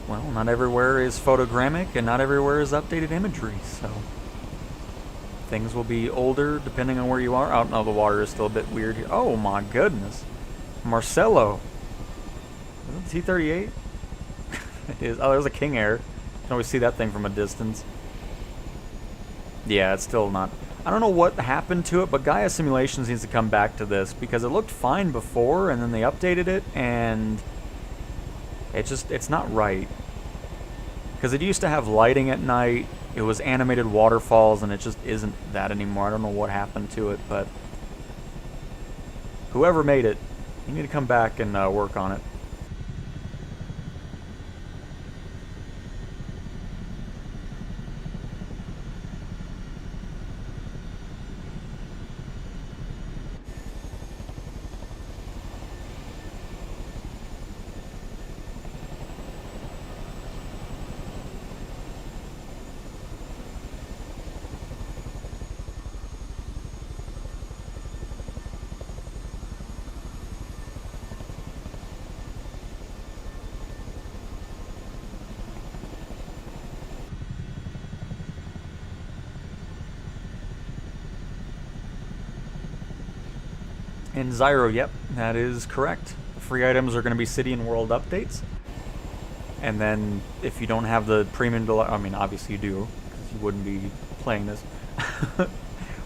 Well, not everywhere is photogrammic, and not everywhere is updated imagery, so... things will be older depending on where you are. Oh, no, the water is still a bit weird here. Oh, my goodness. Marcelo. Is it T-38? It is. Oh, there's a King Air. You can always see that thing from a distance. Yeah, it's still not... I don't know what happened to it, but Gaia Simulations needs to come back to this, because it looked fine before, and then they updated it, and... it's not right. Because it used to have lighting at night, it was animated waterfalls, and it just isn't that anymore. I don't know what happened to it, but... whoever made it, you need to come back and work on it. And Zyro, yep, that is correct. The free items are going to be city and world updates. And then if you don't have the premium deluxe, I mean obviously you do, because you wouldn't be playing this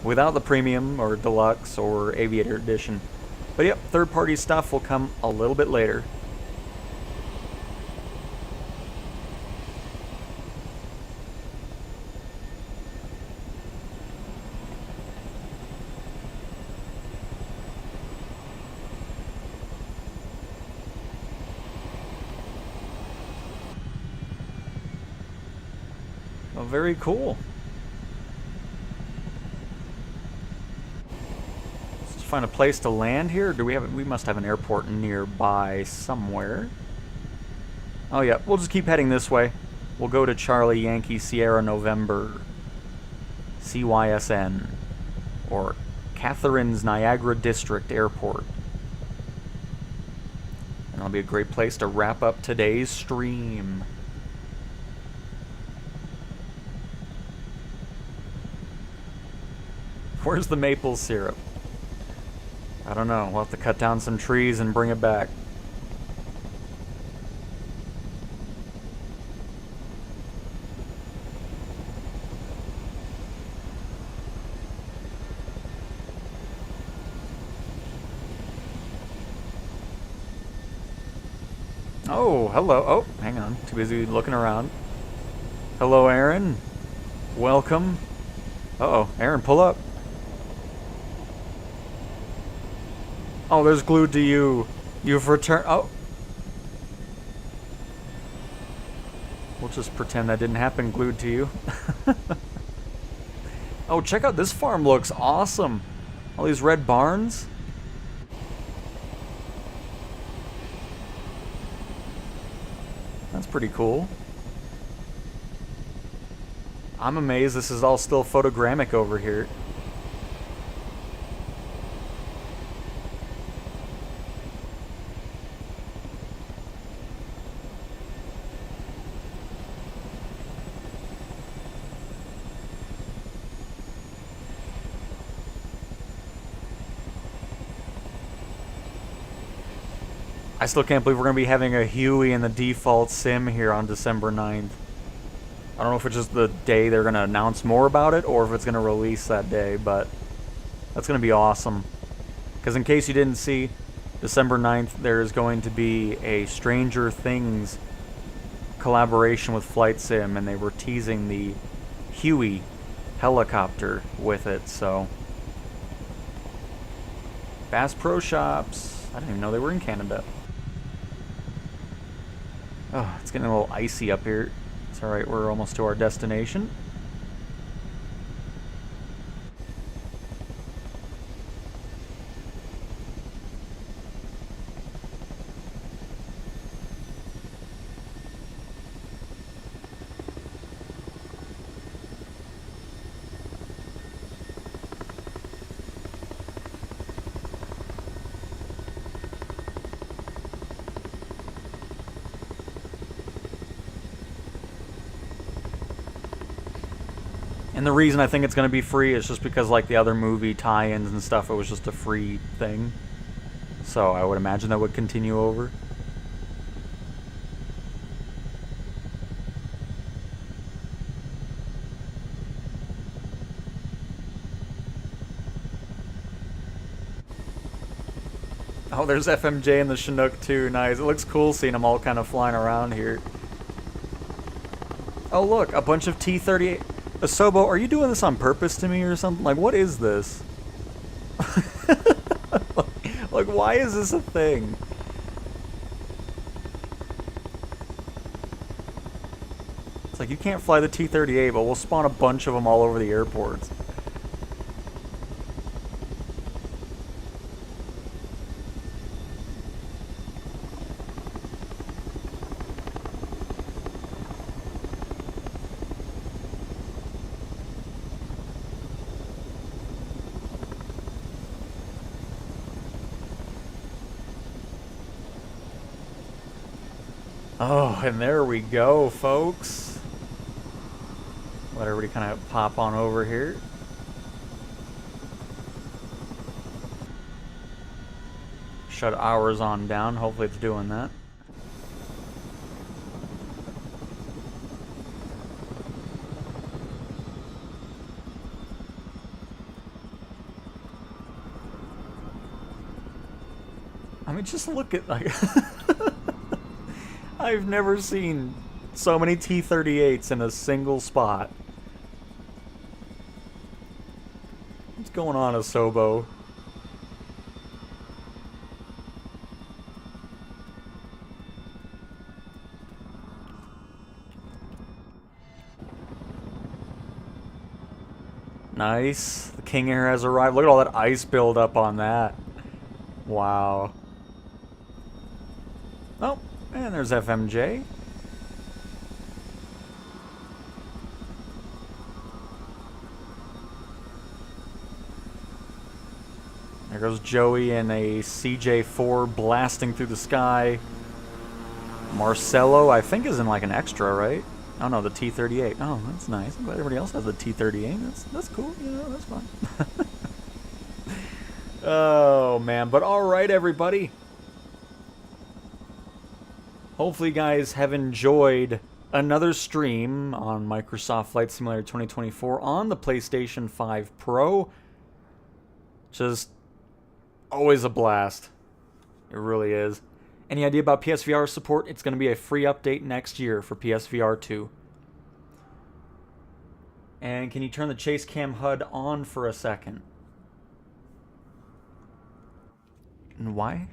without the premium or deluxe or aviator edition. But yep, third-party stuff will come a little bit later. Oh, very cool. Let's find a place to land here. Do we have? We must have an airport nearby somewhere. Oh yeah, we'll just keep heading this way. We'll go to Charlie Yankee Sierra November, CYSN, or Catherine's Niagara District Airport. And that'll be a great place to wrap up today's stream. Where's the maple syrup? I don't know. We'll have to cut down some trees and bring it back. Oh, hello. Oh, hang on. Too busy looking around. Hello, Aaron. Welcome. Uh-oh. Aaron, pull up. Oh, there's glued to you. You've returned. Oh. We'll just pretend that didn't happen, glued to you. Oh, check out this farm, looks awesome. All these red barns. That's pretty cool. I'm amazed this is all still photogrammic over here. I still can't believe we're going to be having a Huey in the default sim here on December 9th. I don't know if it's just the day they're going to announce more about it or if it's going to release that day, but that's going to be awesome. Because in case you didn't see, December 9th, there's going to be a Stranger Things collaboration with Flight Sim, and they were teasing the Huey helicopter with it, so. Bass Pro Shops. I didn't even know they were in Canada. Oh, it's getting a little icy up here. It's alright, we're almost to our destination. And the reason I think it's going to be free is just because, like the other movie tie-ins and stuff, it was just a free thing. So I would imagine that would continue over. Oh, there's FMJ and the Chinook too. Nice. It looks cool seeing them all kind of flying around here. Oh, look, a bunch of T-38. Asobo, are you doing this on purpose to me or something? Like, what is this? Like, why is this a thing? It's like, you can't fly the T-38, but we'll spawn a bunch of them all over the airports. Oh, and there we go, folks. Let everybody kind of pop on over here. Shut ours on down. Hopefully it's doing that. I mean, just look at, like... I've never seen so many T-38s in a single spot. What's going on, Asobo? Nice. The King Air has arrived. Look at all that ice buildup on that. Wow. Oh. And there's FMJ. There goes Joey in a CJ4 blasting through the sky. Marcelo, I think, is in like an extra, right? Oh no, the T-38. Oh, that's nice. I'm glad everybody else has the T-38. That's cool. You know, that's fine. Oh man, but all right, everybody. Hopefully you guys have enjoyed another stream on Microsoft Flight Simulator 2024 on the PlayStation 5 Pro. Just always a blast. It really is. Any idea about PSVR support? It's going to be a free update next year for PSVR 2. And can you turn the chase cam HUD on for a second? And why?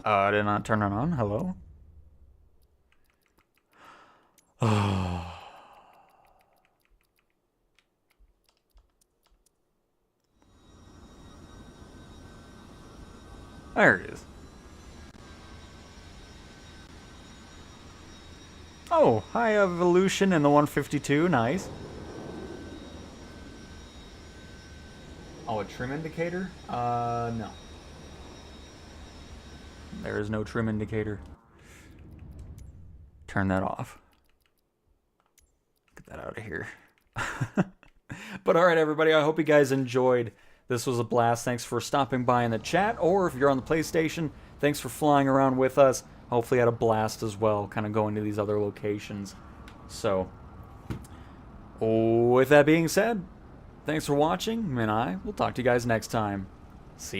I did not turn it on. Hello? There it is. Oh, high evolution in the 152. Nice. Oh, a trim indicator? No. There is no trim indicator. Turn that off. Get that out of here. But alright, everybody, I hope you guys enjoyed. This was a blast. Thanks for stopping by in the chat, or if you're on the PlayStation, thanks for flying around with us. Hopefully you had a blast as well, kind of going to these other locations. So, with that being said, thanks for watching, and I will talk to you guys next time. See you.